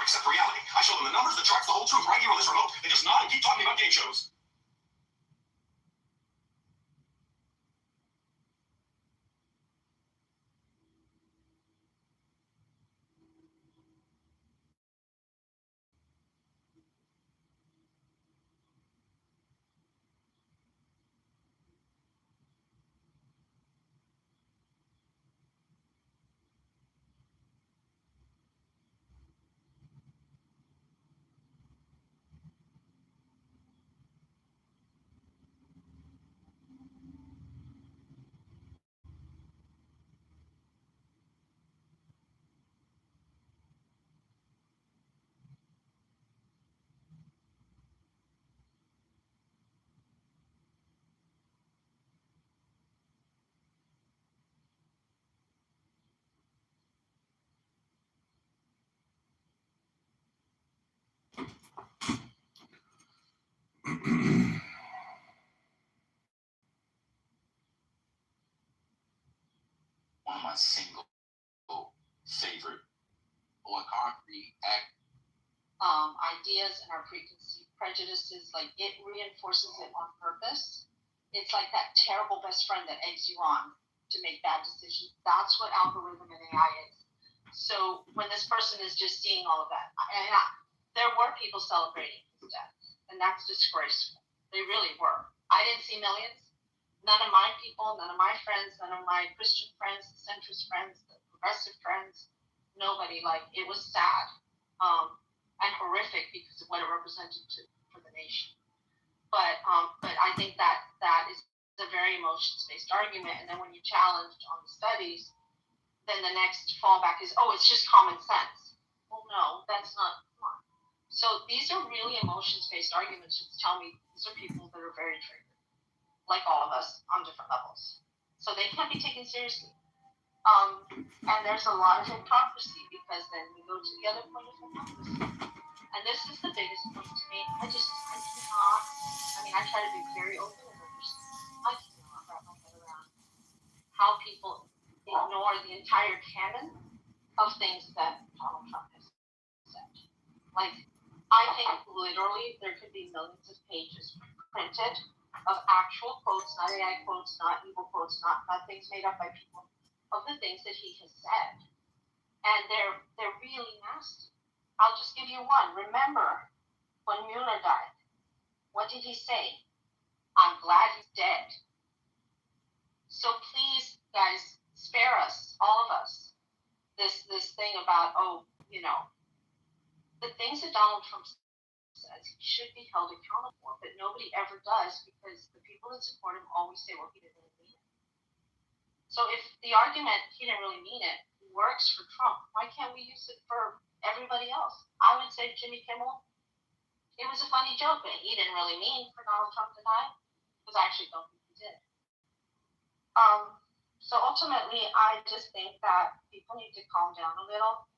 accept reality. I show them the numbers, the charts, the whole truth right here on this remote. They just nod and keep talking about game shows. One of my single favorite or concrete act. Ideas and our preconceived prejudices, like it reinforces it on purpose. It's like that terrible best friend that eggs you on to make bad decisions. That's what algorithm and AI is. So when this person is just seeing all of that, and there were people celebrating his death, and that's disgraceful. They really were. I didn't see millions. None of my people, none of my friends, none of my Christian friends, the centrist friends, the progressive friends, nobody. Like, it was sad. And horrific because of what it represented for the nation. But I think that is a very emotions-based argument. And then when you challenged on the studies, then the next fallback is, oh, it's just common sense. Well, no, that's not. Come on. So these are really emotions-based arguments which tell me these are people that are very triggered, like all of us on different levels. So they can't be taken seriously. And there's a lot of hypocrisy because then we go to the other point of hypocrisy. And this is the biggest point to me. I cannot, I try to be very open and understand. I cannot wrap my head around how people ignore the entire canon of things that Donald Trump has said. Like, I think literally there could be millions of pages printed of actual quotes, not AI quotes, not evil quotes, not things made up by people, of the things that he has said. And they're really nasty. I'll just give you one. Remember when Mueller died, what did he say? I'm glad he's dead. So please, guys, spare us, all of us, this thing about, the things that Donald Trump says he should be held accountable for, but nobody ever does because the people that support him always say, well, he didn't really mean it. So if the argument, he didn't really mean it, works for Trump, why can't we use it for everybody else? I would say Jimmy Kimmel, it was a funny joke, but he didn't really mean for Donald Trump to die, because I actually don't think he did. So ultimately, I just think that people need to calm down a little.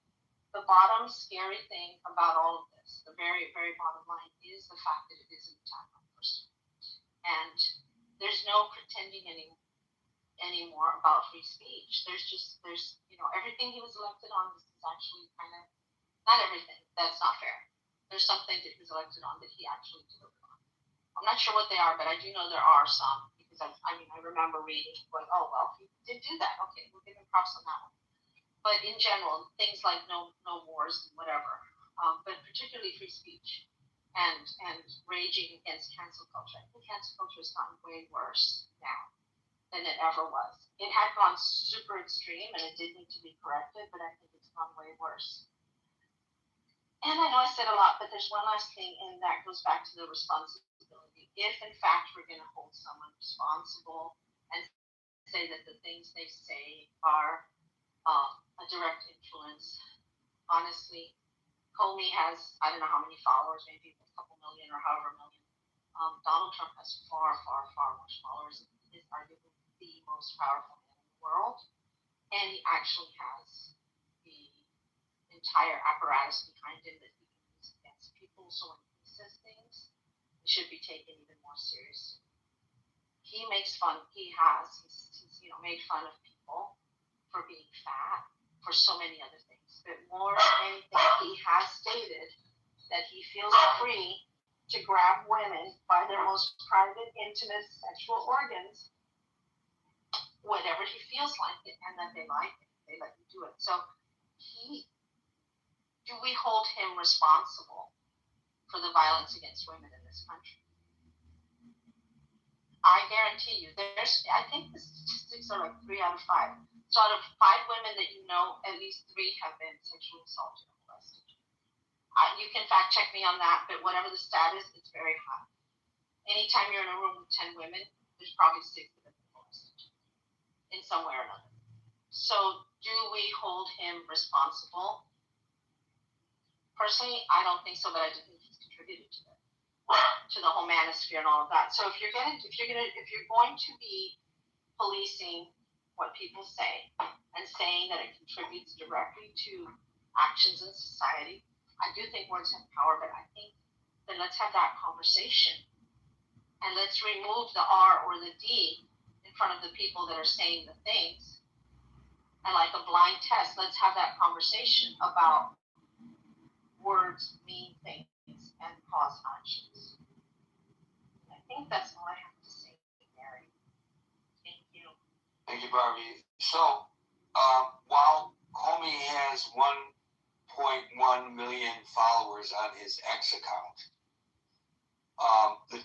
The bottom scary thing about all of this, the very, very bottom line, is the fact that it is an attack on First Amendment. And there's no pretending anymore about free speech. There's everything he was elected on is actually kind of, not everything, that's not fair. There's some things that he was elected on that he actually delivered on. I'm not sure what they are, but I do know there are some, because I remember reading, going, oh, well, he did do that. Okay, we'll give him props on that one. But in general, things like no wars and whatever, but particularly free speech and raging against cancel culture. I think cancel culture has gotten way worse now than it ever was. It had gone super extreme and it did need to be corrected, but I think it's gone way worse. And I know I said a lot, but there's one last thing, and that goes back to the responsibility. If, in fact, we're going to hold someone responsible and say that the things they say are a direct influence, honestly, Comey has, I don't know how many followers, maybe a couple million or however million. Donald Trump has far, far, far more followers. He is arguably the most powerful man in the world. And he actually has the entire apparatus behind him that he can use against people. So when he says things, it should be taken even more seriously. He makes fun, he's made fun of people for being fat, for so many other things. But more than anything, he has stated that he feels free to grab women by their most private, intimate sexual organs whenever he feels like it, and that they like it. They let you do it. So do we hold him responsible for the violence against women in this country? I guarantee you, I think the statistics are like 3 out of 5. So out of 5 women that you know, at least 3 have been sexually assaulted or molested. You can fact check me on that, but whatever the stat is, it's very high. Anytime you're in a room with 10 women, there's probably 6 that have been molested in some way or another. So do we hold him responsible? Personally, I don't think so, but I do think he's contributed to the whole manosphere and all of that. So if you're going to be policing what people say and saying that it contributes directly to actions in society, I do think words have power, but I think that let's have that conversation and let's remove the R or the D in front of the people that are saying the things. And like a blind test, let's have that conversation about words mean things and cause actions. I think that's all I have to say, Mary. Thank you. Thank you, Barbie. So, while Comey has 1.1 million followers on his X account, the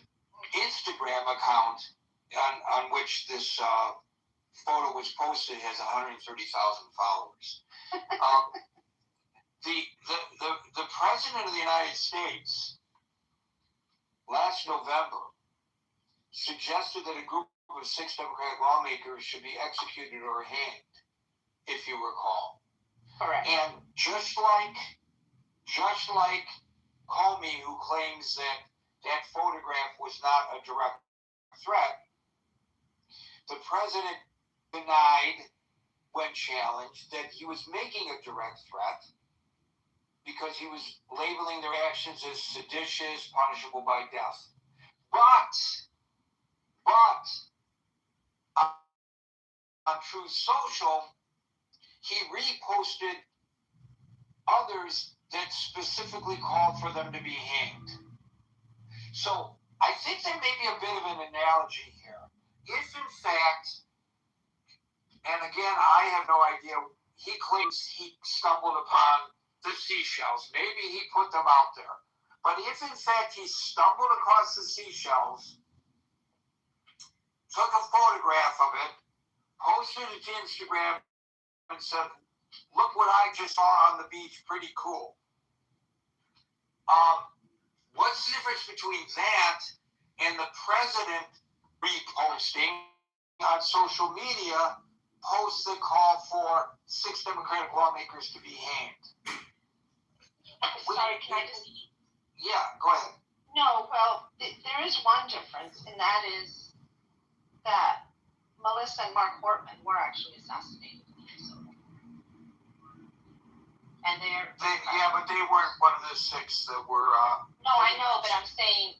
Instagram account on which this photo was posted has 130,000 followers. The President of the United States last November suggested that a group of 6 Democratic lawmakers should be executed or hanged, if you recall. Correct. And just like Comey, who claims that photograph was not a direct threat, the president denied, when challenged, that he was making a direct threat because he was labeling their actions as seditious, punishable by death. But on Truth Social, he reposted others that specifically called for them to be hanged. So I think there may be a bit of an analogy here. If in fact, and again, I have no idea, he claims he stumbled upon the seashells. Maybe he put them out there. But if in fact he stumbled across the seashells, took a photograph of it, posted it to Instagram, and said, "Look what I just saw on the beach, pretty cool." What's the difference between that and the president reposting on social media posts that call for 6 Democratic lawmakers to be hanged? Sorry, can I just... Yeah, go ahead. No, well, there is one difference, and that is that Melissa and Mark Hortman were actually assassinated in Minnesota. And but they weren't one of the 6 that were... No, I know, but I'm saying,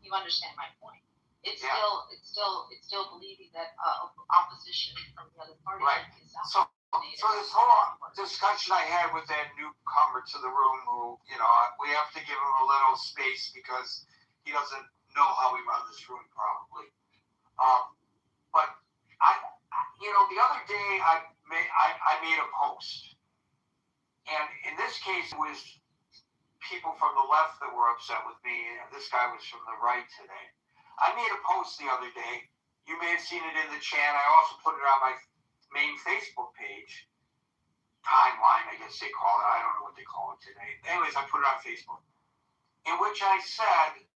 you understand my point. It's still believing that opposition from the other party is assassinated. So this whole discussion I had with that newcomer to the room, who, we have to give him a little space because he doesn't know how we run this room probably. But the other day I made a post, and in this case it was people from the left that were upset with me, and this guy was from the right today. I made a post the other day. You may have seen it in the chat. I also put it on my main Facebook page. Timeline, I guess they call it. I don't know what they call it today. Anyways, I put it on Facebook, in which I said,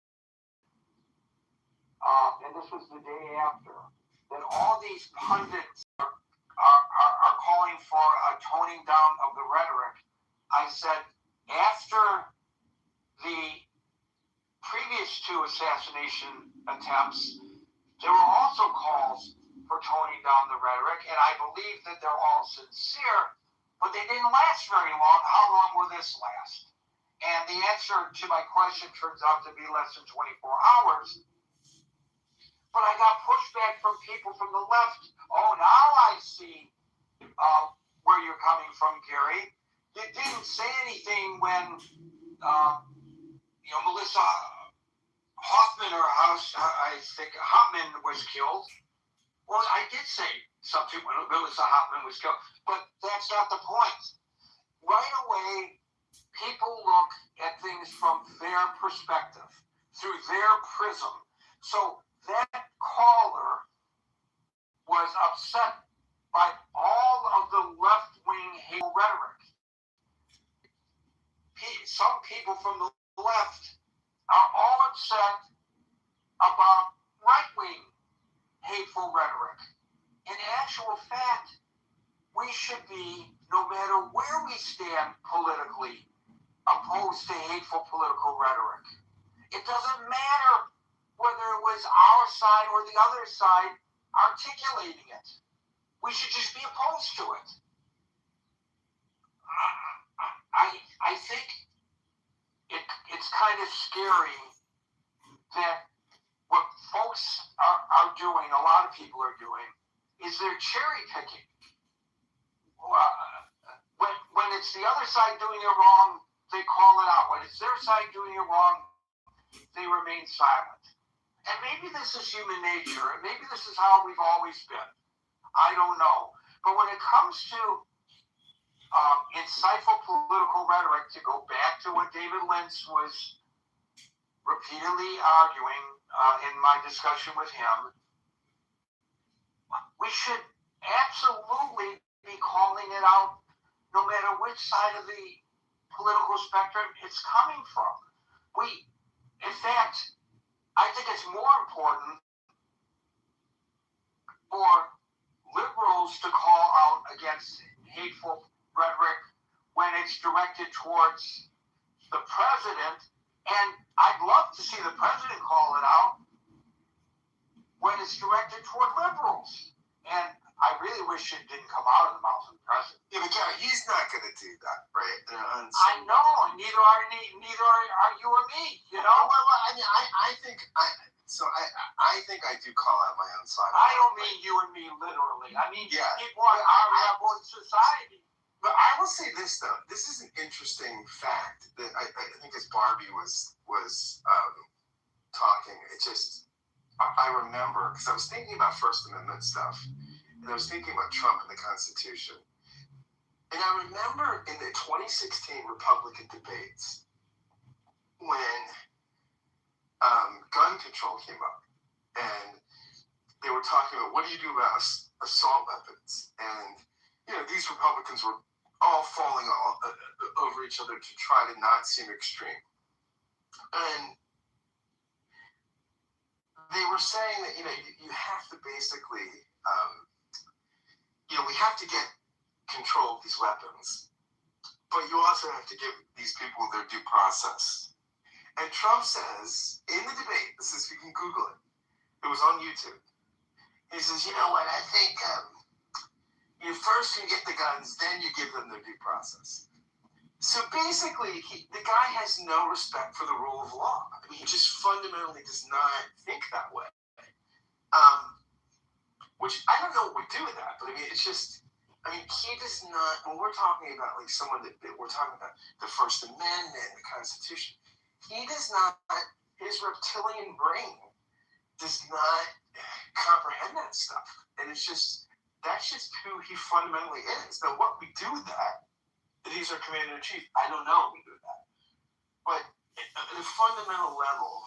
and this was the day after, that all these pundits are calling for a toning down of the rhetoric. I said, after the previous 2 assassination attempts, there were also calls for toning down the rhetoric, and I believe that they're all sincere, but they didn't last very long. How long will this last? And the answer to my question turns out to be less than 24 hours. But I got pushback from people from the left. Oh, now I see where you're coming from, Gary. didn't say anything when, Melissa Hoffman or I think Hoffman was killed. Well, I did say something when Melissa Hoffman was killed, but that's not the point. Right away, people look at things from their perspective, through their prism. So that caller was upset by all of the left-wing hateful rhetoric. Some people from the left are all upset about right-wing hateful rhetoric. In actual fact, we should be, no matter where we stand politically, opposed to hateful political rhetoric. It doesn't matter whether it was our side or the other side articulating it. We should just be opposed to it. I think it's kind of scary that what folks are doing, a lot of people are doing, is they're cherry picking. When it's the other side doing it wrong, they call it out. When it's their side doing it wrong, they remain silent. And maybe this is human nature, and maybe this is how we've always been. I don't know. But when it comes to insightful political rhetoric, to go back to what David Lentz was repeatedly arguing in my discussion with him, we should absolutely be calling it out no matter which side of the political spectrum it's coming from. In fact, I think it's more important for liberals to call out against hateful rhetoric when it's directed towards the president, and I'd love to see the president call it out when it's directed toward liberals. And I really wish it didn't come out of the mouth of the president. Yeah, but Gary, he's not going to do that, right? I know, and neither are you or me. You know. Well, I mean, I think I do call out my own side. I don't mean you and me literally. I mean people on our level in society. But I will say this though. This is an interesting fact that I think as Barbie was talking, it just I remember because I was thinking about First Amendment stuff. And I was thinking about Trump and the Constitution. And I remember in the 2016 Republican debates when gun control came up. And they were talking about, what do you do about assault weapons? And, these Republicans were all falling over each other to try to not seem extreme. And they were saying that, you have to basically... we have to get control of these weapons, but you also have to give these people their due process. And Trump says in the debate, you can Google it. It was on YouTube. He says, you know what? I think you first you get the guns, then you give them their due process. So basically, the guy has no respect for the rule of law. I mean, he just fundamentally does not think that way. Which I don't know what we do with that, but I mean, it's just, he does not, when we're talking about like someone that we're talking about the First Amendment, the Constitution, he does not, his reptilian brain does not comprehend that stuff. And it's just, that's just who he fundamentally is. Now, what we do with that, he's our commander-in-chief, I don't know what we do with that. But at a fundamental level,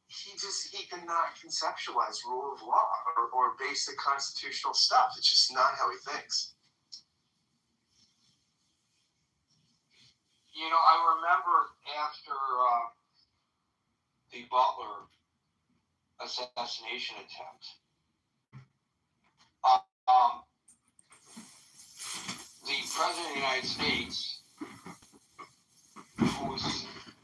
he cannot conceptualize rule of law or basic constitutional stuff. It's just not how he thinks. I remember after the Butler assassination attempt, the President of the United States, who was,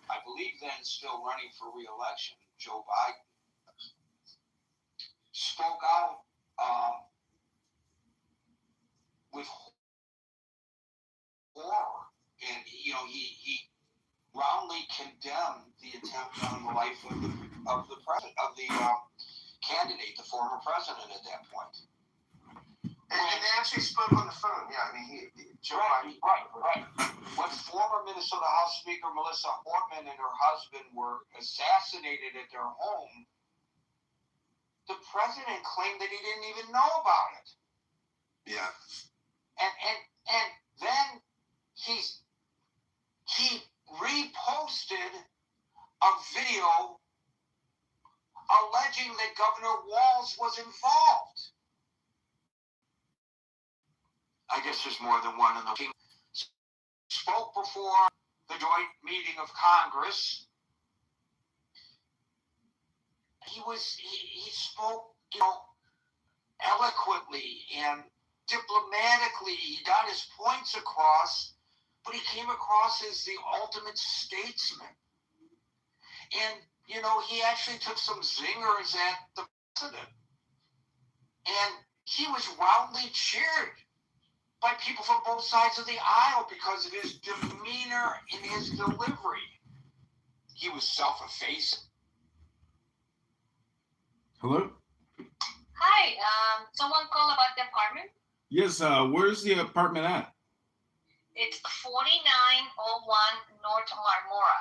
I believe then still running for re-election, Joe Biden, spoke out with horror, and he roundly condemned the attempt on the life of the president, of the candidate, the former president at that point. And they actually spoke on the phone. Yeah, I mean, Joe Biden. Right. When former Minnesota House Speaker Melissa Hortman and her husband were assassinated at their home, the president claimed that he didn't even know about it. Yeah. And then he reposted a video alleging that Governor Walz was involved. I guess there's more than one in the team. Spoke before the joint meeting of Congress. He spoke, eloquently and diplomatically. He got his points across, but he came across as the ultimate statesman. And, he actually took some zingers at the president. And he was roundly cheered by people from both sides of the aisle because of his demeanor and his delivery. He was self-effacing. Hello? Hi, someone called about the apartment? Yes, where's the apartment at? It's 4901 North Marmora.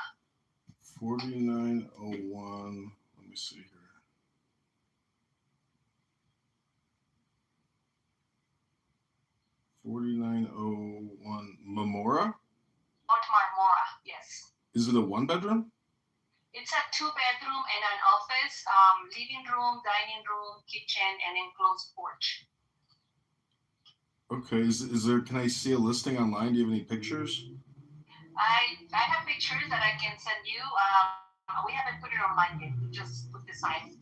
4901, let me see here. 4901 Marmora? North Marmora, yes. Is it a one-bedroom? It's a 2-bedroom and an office, living room, dining room, kitchen, and enclosed porch. Okay, is there, can I see a listing online? Do you have any pictures? I have pictures that I can send you. We haven't put it online yet. We just put the sign.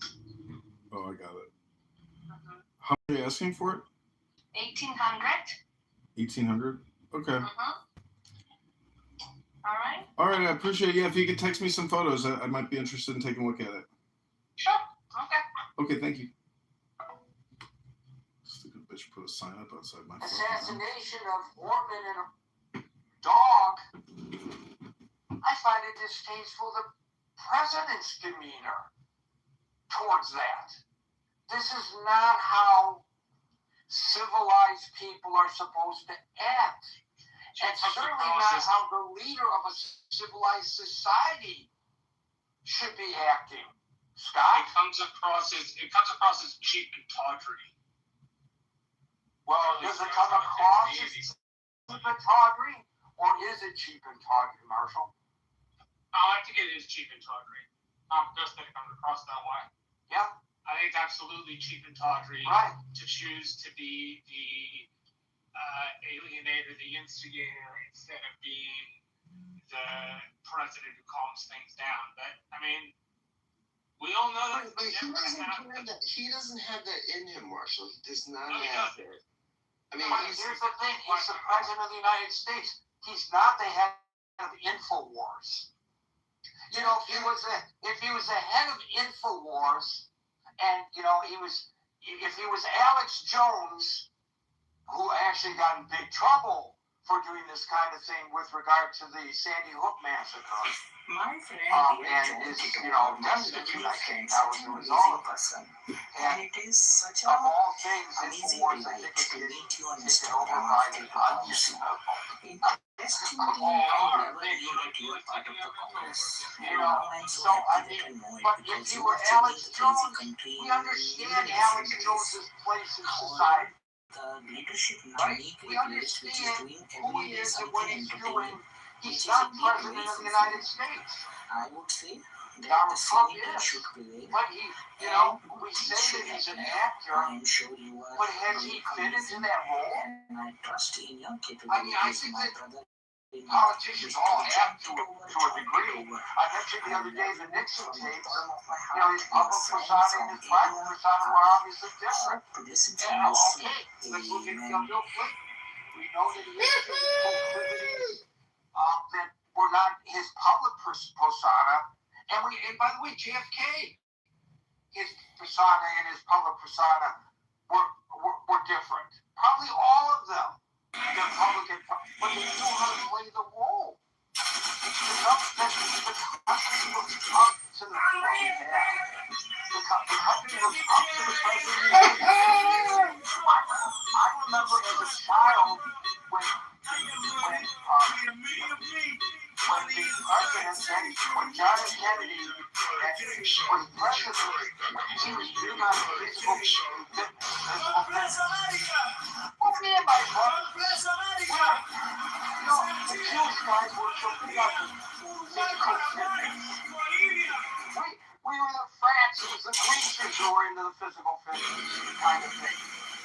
Oh, I got it. Mm-hmm. How much are you asking for it? 1,800. 1,800? Okay. Mm-hmm. All right. All right, I appreciate it. Yeah, if you could text me some photos, I might be interested in taking a look at it. Sure. Okay. Okay, thank you. Stupid bitch put a sign up outside my Assassination of Hortman and a dog. I find it distasteful the president's demeanor towards that. This is not how civilized people are supposed to act. And certainly not how the leader of a civilized society should be acting. Scott? It comes across as cheap and tawdry. Well, does it come across as cheap and tawdry, or is it cheap and tawdry, Marshall? I think it is cheap and tawdry. Just that it comes across that way. Yeah. I think it's absolutely cheap and tawdry to choose to be the alienator, the instigator, instead of being the president who calms things down. But I mean, we all know that. But he doesn't have that in him, Marshall. He does not have it. I mean, here's the thing: he's the president of the United States. He's not the head of InfoWars. If he was the head of InfoWars, and if he was Alex Jones, who actually got in big trouble for doing this kind of thing with regard to the Sandy Hook massacre. My friend, and his, destitute, I think that was the result of it. And it is such of all things, amazing InfoWars, I delight think to it meet you on is taken Instagram over by after the the conversation. Interestingly, I never knew that you were part of the Congress. I'm so happy to know it but because if you you were are truly Alex the crazy Jones, country we in understand many Alex different ways. Jones's place in However, society. the leadership not Right? uniquely We placed, which is understand doing who every he day is and something what he's doing. entertaining, He's which is not a big president way of the for United you. States. I would say that Donald the Trump senator is. should prevail. But he, we say that he's an actor, I am sure you are but has he fit into that role? and I trust in your capabilities, I think my that brother. politicians all act to a degree. I mentioned the other day the Nixon tapes. His public persona and his private persona were obviously different. And okay, let's look at Bill Clinton. We know that he had proclivities that were not his public persona. And by the way, JFK, his persona and his public persona were different. Probably all of them. They're public, but they knew how to play the role. The country was up to the president. The country was up to the president. I would when John F. Kennedy was president, he was big on physical fitness. Well, me and my brother, the Jewish guys were so big on physical fitness. We were the Francis, the Grecians who were into the physical fitness kind of thing.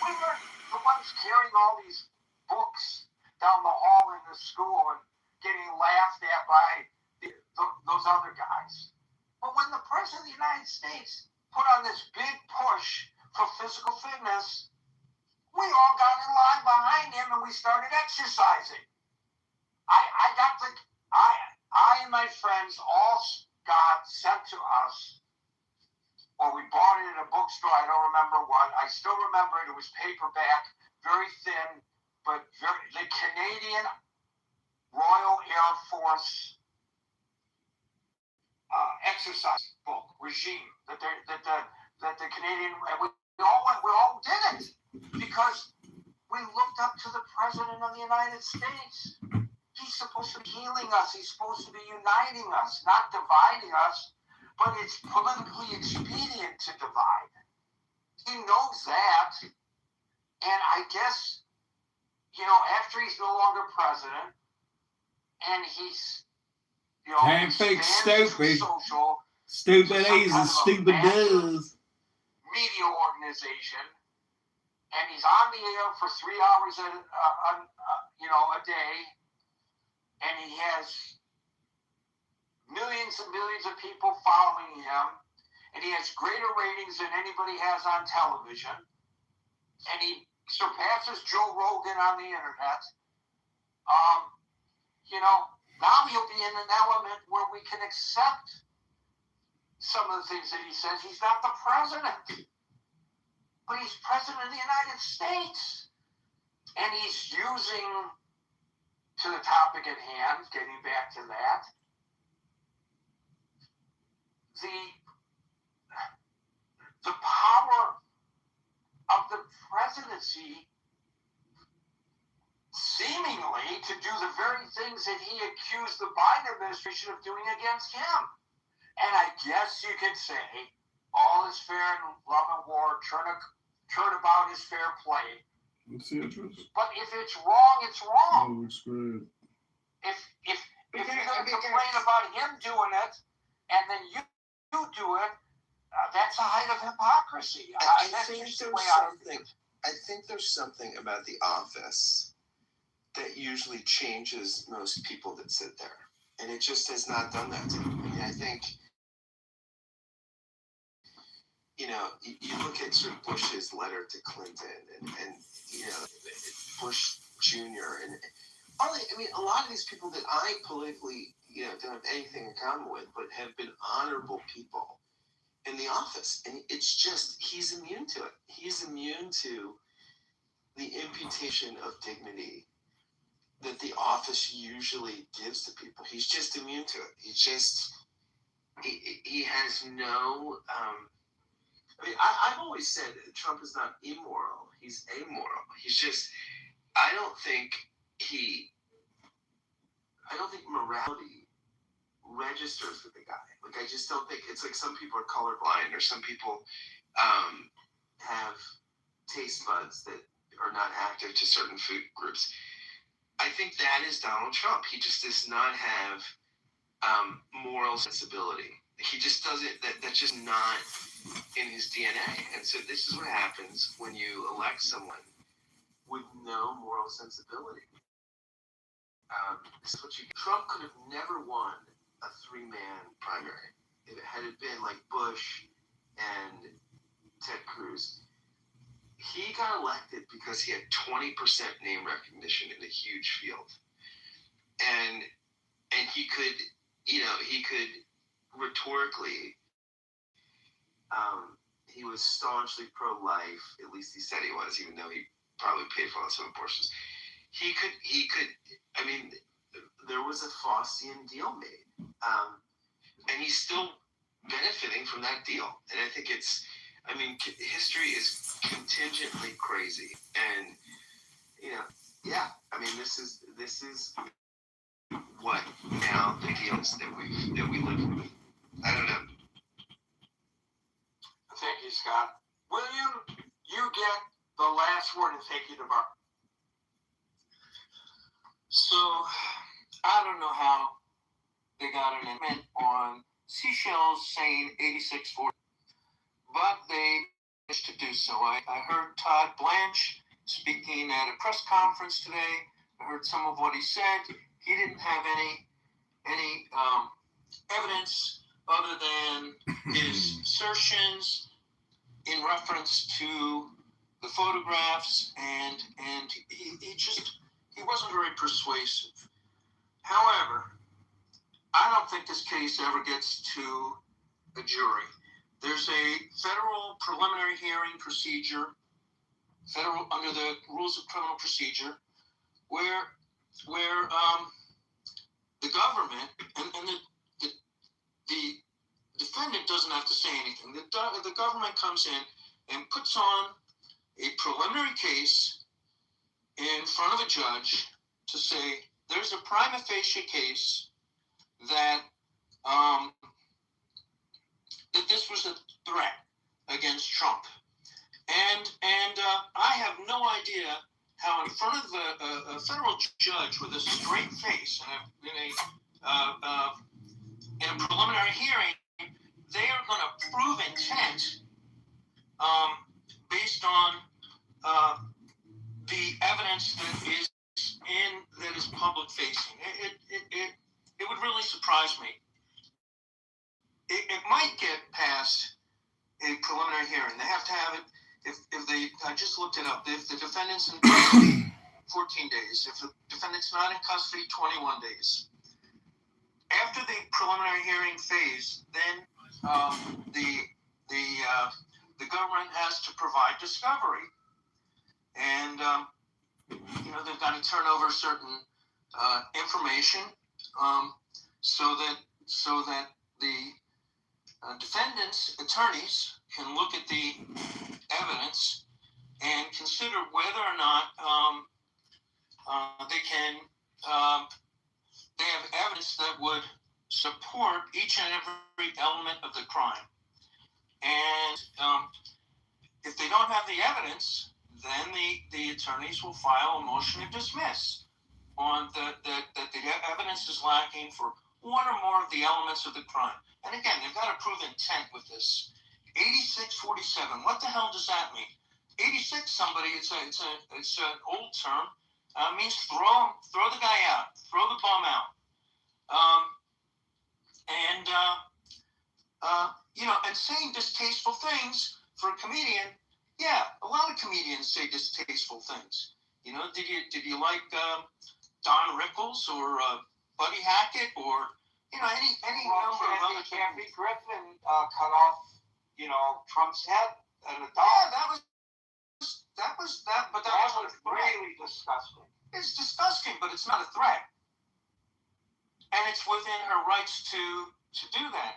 We were the ones carrying all these books down the hall in the school and getting laughed at by those other guys. But when the President of the United States put on this big push for physical fitness, we all got in line behind him and we started exercising. I and my friends all got sent to us, or we bought it at a bookstore, I don't remember what. I still remember it. It was paperback, very thin, but the Canadian Royal Air Force exercise book regime that the Canadian, we all did it because we looked up to the President of the United States. He's supposed to be healing us. He's supposed to be uniting us, not dividing us. But it's politically expedient to divide. He knows that. And I guess, after he's no longer president, and he's, can't fix stupid. Stupid is as stupid does. Media organization, and he's on the air for 3 hours a day, and he has millions and millions of people following him, and he has greater ratings than anybody has on television, and he surpasses Joe Rogan on the internet. Now he'll be in an element where we can accept some of the things that he says. He's not the president, but he's president of the United States, and he's using, to the topic at hand, getting back to that, the power of the presidency seemingly to do the very things that he accused the Biden administration of doing against him. And I guess you could say all is fair in love and war, turnabout is fair play. Let's see it. But if it's wrong, it's wrong. Oh, we're screwed. If you're going to complain about him doing it, and then you do it, that's a height of hypocrisy. I think there's something about the office that usually changes most people that sit there. And it just has not done that to me. I mean, I think, you look at sort of Bush's letter to Clinton and Bush Jr. and a lot of these people that I politically, don't have anything in common with, but have been honorable people in the office. And it's just, he's immune to it. He's immune to the imputation of dignity that the office usually gives to people. He's just immune to it. He has no, I've always said that Trump is not immoral. He's amoral. He's just, I don't think morality registers with the guy. Like, I just don't think, it's like some people are colorblind or some people have taste buds that are not active to certain food groups. I think that is Donald Trump. He just does not have moral sensibility. He just doesn't, that's just not in his DNA. And so this is what happens when you elect someone with no moral sensibility. This is what Trump could have never won a 3-man primary if it had been like Bush and Ted Cruz. He got elected because he had 20% name recognition in a huge field, and he could, he could rhetorically. He was staunchly pro-life. At least he said he was, even though he probably paid for lots of abortions. He could. I mean, there was a Faustian deal made, and he's still benefiting from that deal. And I think history is contingently crazy, and this is what now the deals that we live with. I don't know. Thank you, Scott. William, you get the last word, and thank you to Bart. So, I don't know how they got an amendment on Seychelles saying 8640, but they managed to do so. I heard Todd Blanche speaking at a press conference today. I heard some of what he said. He didn't have any evidence other than his assertions in reference to the photographs, and he wasn't very persuasive. However, I don't think this case ever gets to a jury. There's a federal preliminary hearing procedure, under the rules of criminal procedure, where the government and the defendant doesn't have to say anything. The government comes in and puts on a preliminary case in front of a judge to say there's a prima facie case that that this was a threat against Trump, and I have no idea how in front of a federal judge with a straight face in a preliminary hearing, they are going to prove intent based on the evidence that is public facing. It would really surprise me. It might get past a preliminary hearing. They have to have it I just looked it up. If the defendant's in custody, 14 days. If the defendant's not in custody, 21 days. After the preliminary hearing phase, then the government has to provide discovery, and they've got to turn over certain information so that the defendant's attorneys can look at the evidence and consider whether or not they have evidence that would support each and every element of the crime. And if they don't have the evidence, then the attorneys will file a motion to dismiss on that the evidence is lacking for one or more of the elements of the crime. And again, they've got to prove intent with this. 8647. What the hell does that mean? 86 somebody. It's an old term. Means throw the guy out, throw the bum out. And saying distasteful things for a comedian. Yeah, a lot of comedians say distasteful things. Did you like Don Rickles or Buddy Hackett or any number of other Kathy Griffin cut off Trump's head and a dog. Yeah, that was really disgusting. It's disgusting, but it's not a threat, and it's within her rights to do that.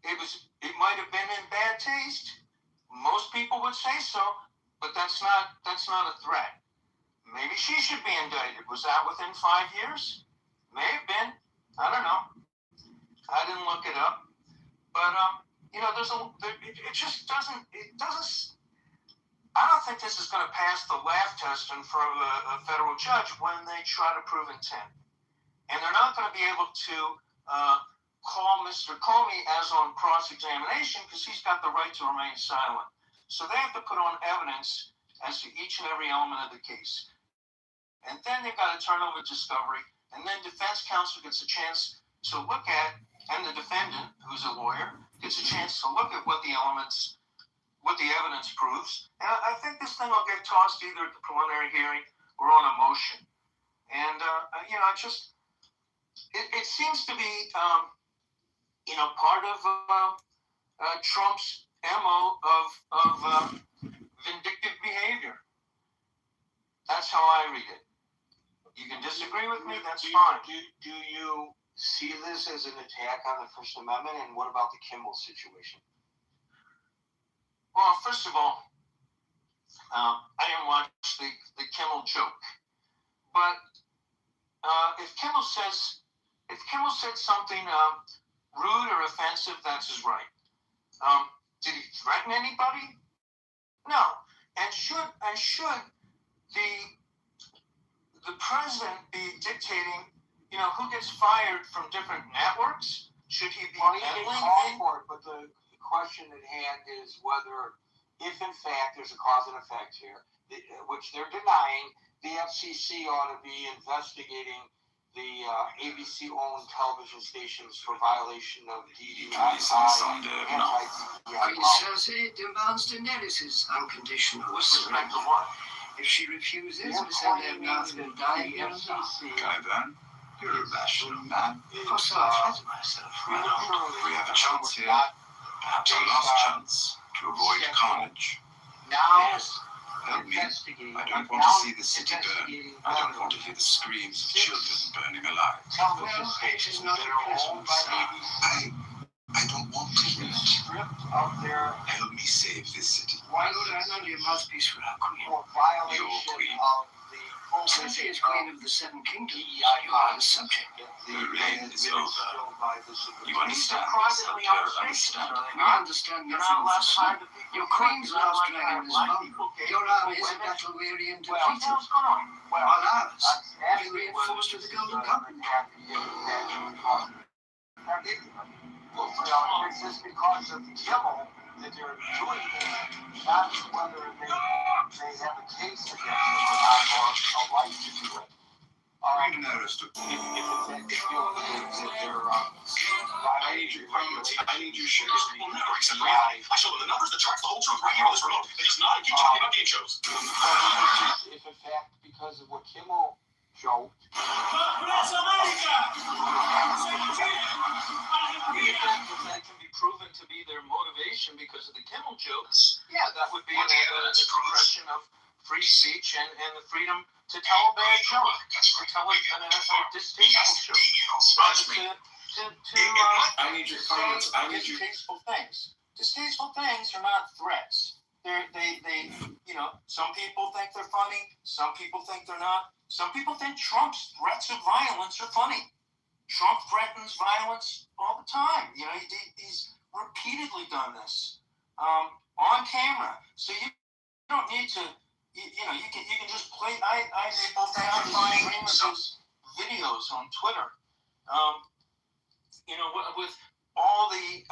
It might have been in bad taste. Most people would say so, but that's not a threat. Maybe she should be indicted. Was that within 5 years? May have been. I don't know. I didn't look it up. But it just doesn't. I don't think this is going to pass the laugh test in front of a federal judge when they try to prove intent. And they're not going to be able to call Mr. Comey as on cross-examination because he's got the right to remain silent. So they have to put on evidence as to each and every element of the case. And then they've got to turn over discovery. And then defense counsel gets a chance to look at, and the defendant, who's a lawyer, gets a chance to look at what the evidence proves. And I think this thing will get tossed either at the preliminary hearing or on a motion. And, it seems to be, part of Trump's MO of vindictive behavior. That's how I read it. You can disagree with me, that's fine. Do you see this as an attack on the First Amendment? And what about the Kimmel situation? Well, first of all, I didn't watch the Kimmel joke, but if Kimmel said something rude or offensive, that's his right. Did he threaten anybody? No. And should the president be dictating, who gets fired from different networks? Should he be calling for it? But the question at hand is whether, if in fact there's a cause and effect here, which they're denying, the FCC ought to be investigating the ABC-owned television stations for violation of DDI. Cersei demands Daenerys' unconditional respect to what? If she refuses, Mr. Leonard will die here and now. Kyvan, you're a rational man. Of course, I flatter myself. We have a chance here, perhaps our last chance, to avoid carnage. Now, Help me. I don't want to see the city burn. I don't want to hear the screams of children burning alive. Well, it is not a pleasant sound. I don't want to hear it. Help me save this city. Why would I not be a mouthpiece for our queen? Your queen. Cersei is queen of the Seven Kingdoms. You are the subject. The reign is over. You understand this, Emperor, understand. I understand nothing of the sort. Your queen's last dragon is vulnerable. Your army is battle-weary and depleted. While ours have been reinforced with the Golden Company. It's just because of Kimmel that they're doing this, not whether they have a case against them or not, or a right to do it. I need your shares. I show them the numbers that tracks the whole truth right here on this remote. It does not keep talking about game shows. If in fact, because of what Kimmel joked, that can be proven to be their motivation because of the Kimmel jokes, yeah, that would be an expression of free speech and the freedom to tell a bad joke, to tell a distasteful joke. I need your comments. I need your distasteful things. Distasteful things are not threats. Some people think they're funny. Some people think they're not. Some people think Trump's threats of violence are funny. Trump threatens violence all the time. He's repeatedly done this on camera. So you don't need to. You can just play. I found Brian Remus' videos on Twitter. With all the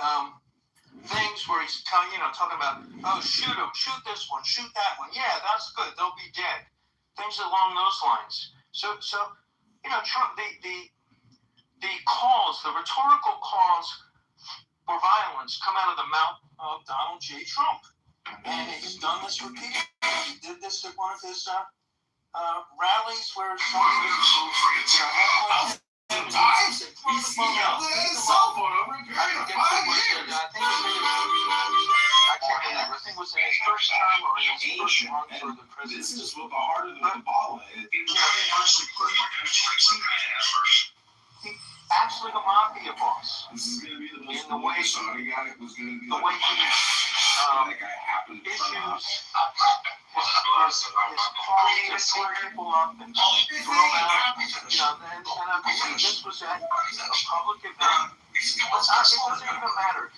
things where he's talking about, oh, shoot him, shoot this one, shoot that one. Yeah, that's good. They'll be dead. Things along those lines. So Trump, the calls, the rhetorical calls for violence come out of the mouth of Donald J. Trump. And he's done this repeatedly. He did this at one of his rallies where somebody was I think it was in his first term or in his first run for the presidency. This is what the heart of the ball is. Acts like a mafia boss. This is going to be the most in the way Saudi guy was going to be the way he issues his quality to sort people up and throw out. And I believe this was at a public event. It doesn't even matter.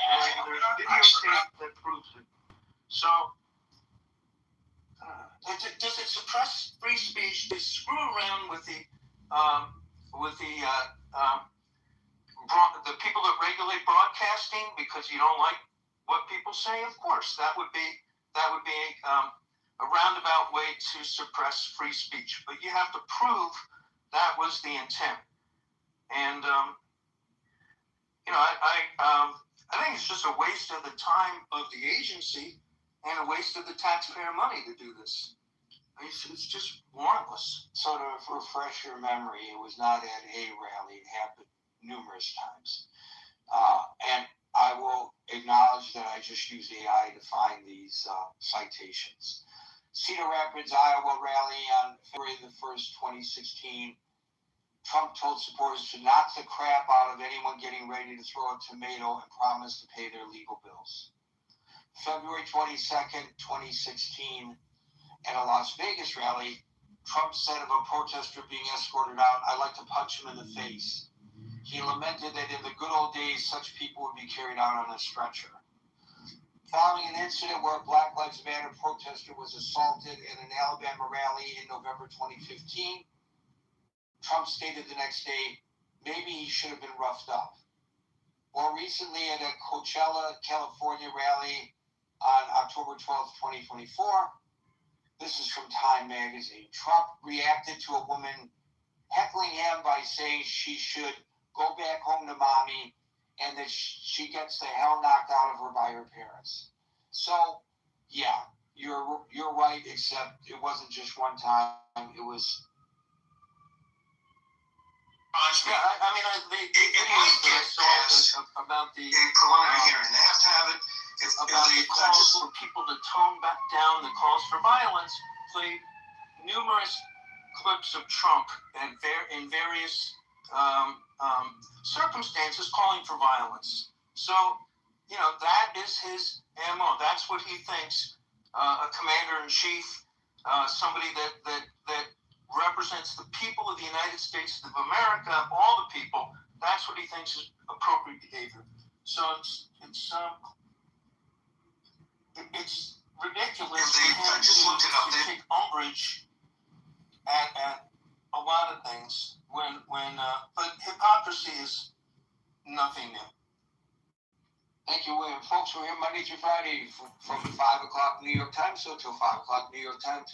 And there's videotape that proves it. So, does it suppress free speech? They screw around with the people that regulate broadcasting because you don't like what people say. Of course, that would be a roundabout way to suppress free speech. But you have to prove that was the intent. And I think it's just a waste of the time of the agency and a waste of the taxpayer money to do this. It's just warrantless. So to refresh your memory, it was not at a rally. It happened numerous times. And I will acknowledge that I just used AI to find these citations. Cedar Rapids, Iowa rally on February the 1st, 2016. Trump told supporters to knock the crap out of anyone getting ready to throw a tomato and promised to pay their legal bills. February 22nd, 2016, at a Las Vegas rally, Trump said of a protester being escorted out, "I'd like to punch him in the face." He lamented that in the good old days, such people would be carried out on a stretcher. Following an incident where a Black Lives Matter protester was assaulted at an Alabama rally in November 2015, Trump stated the next day, maybe he should have been roughed up. More recently, at a Coachella, California rally on October 12, 2024, this is from Time magazine, Trump reacted to a woman heckling him by saying she should go back home to mommy and that she gets the hell knocked out of her by her parents. So, yeah, you're right, except it wasn't just one time. It was... Yeah, I mean, It might get passed about the in preliminary hearing. They have to have it. It's about the calls for people to tone back down the calls for violence. Played numerous clips of Trump and in various circumstances calling for violence. So, you know, that is his MO. That's what he thinks a commander-in-chief, somebody that represents the people of the United States of America, all the people. That's what he thinks is appropriate behavior. So it's ridiculous for him to take umbrage at a lot of things but hypocrisy is nothing new. Thank you, William. Folks, we're here Monday through Friday from 5 o'clock New York time, so till 5 o'clock New York time.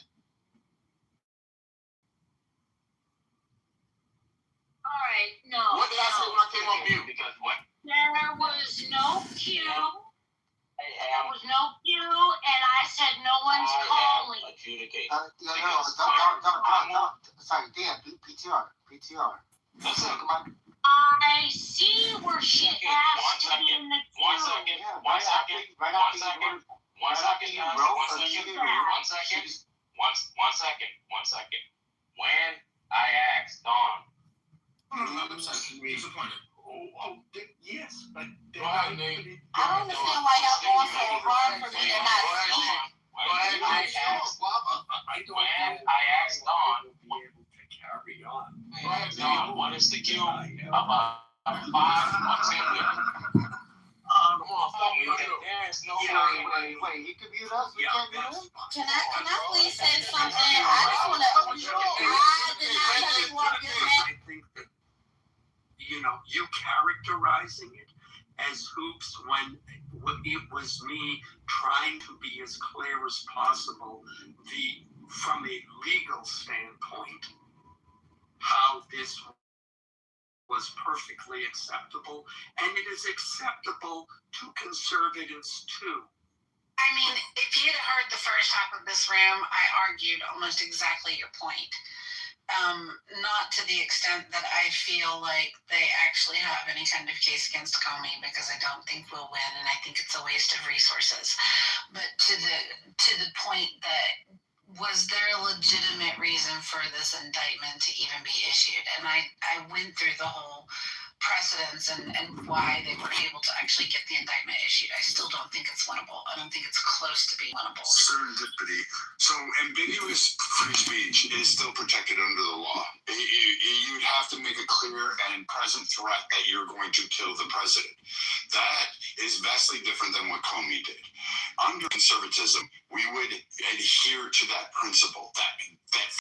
All right, no. What did I say when I came on mute? Because what? There was no cue. There was no cue, and I said no one's calling. Adjudicate. Sorry, Dan, PTR. Listen, I see where she asked to be in the queue. One second. When I asked Dawn, Disappointed. Yes, but Go ahead, Nate. I don't understand why y'all going so hard for me to not speak. when I asked Dawn, carry on. Dawn, what is the cue about 5 or 10 minutes? Come on, fuck me. There is no way. Wait, you can mute us? We can't mute us? Can I please say something? I just want to. I did not tell you what you meant. I think that, you characterizing it as hoops when it was me trying to be as clear as possible from a legal standpoint how this was perfectly acceptable, and it is acceptable to conservatives too. I mean, if you'd heard the first half of this room, I argued almost exactly your point. Not to the extent that I feel like they actually have any kind of case against Comey, because I don't think we'll win, and I think it's a waste of resources. But to the point that, was there a legitimate reason for this indictment to even be issued? And I went through the whole precedents and why they were able to actually get the indictment issued. I still don't think it's winnable. I don't think it's close to being winnable. Serendipity. So ambiguous free speech is still protected under the law. You'd have to make a clear and present threat that you're going to kill the president. That is vastly different than what Comey did. Under conservatism, we would adhere to that principle, that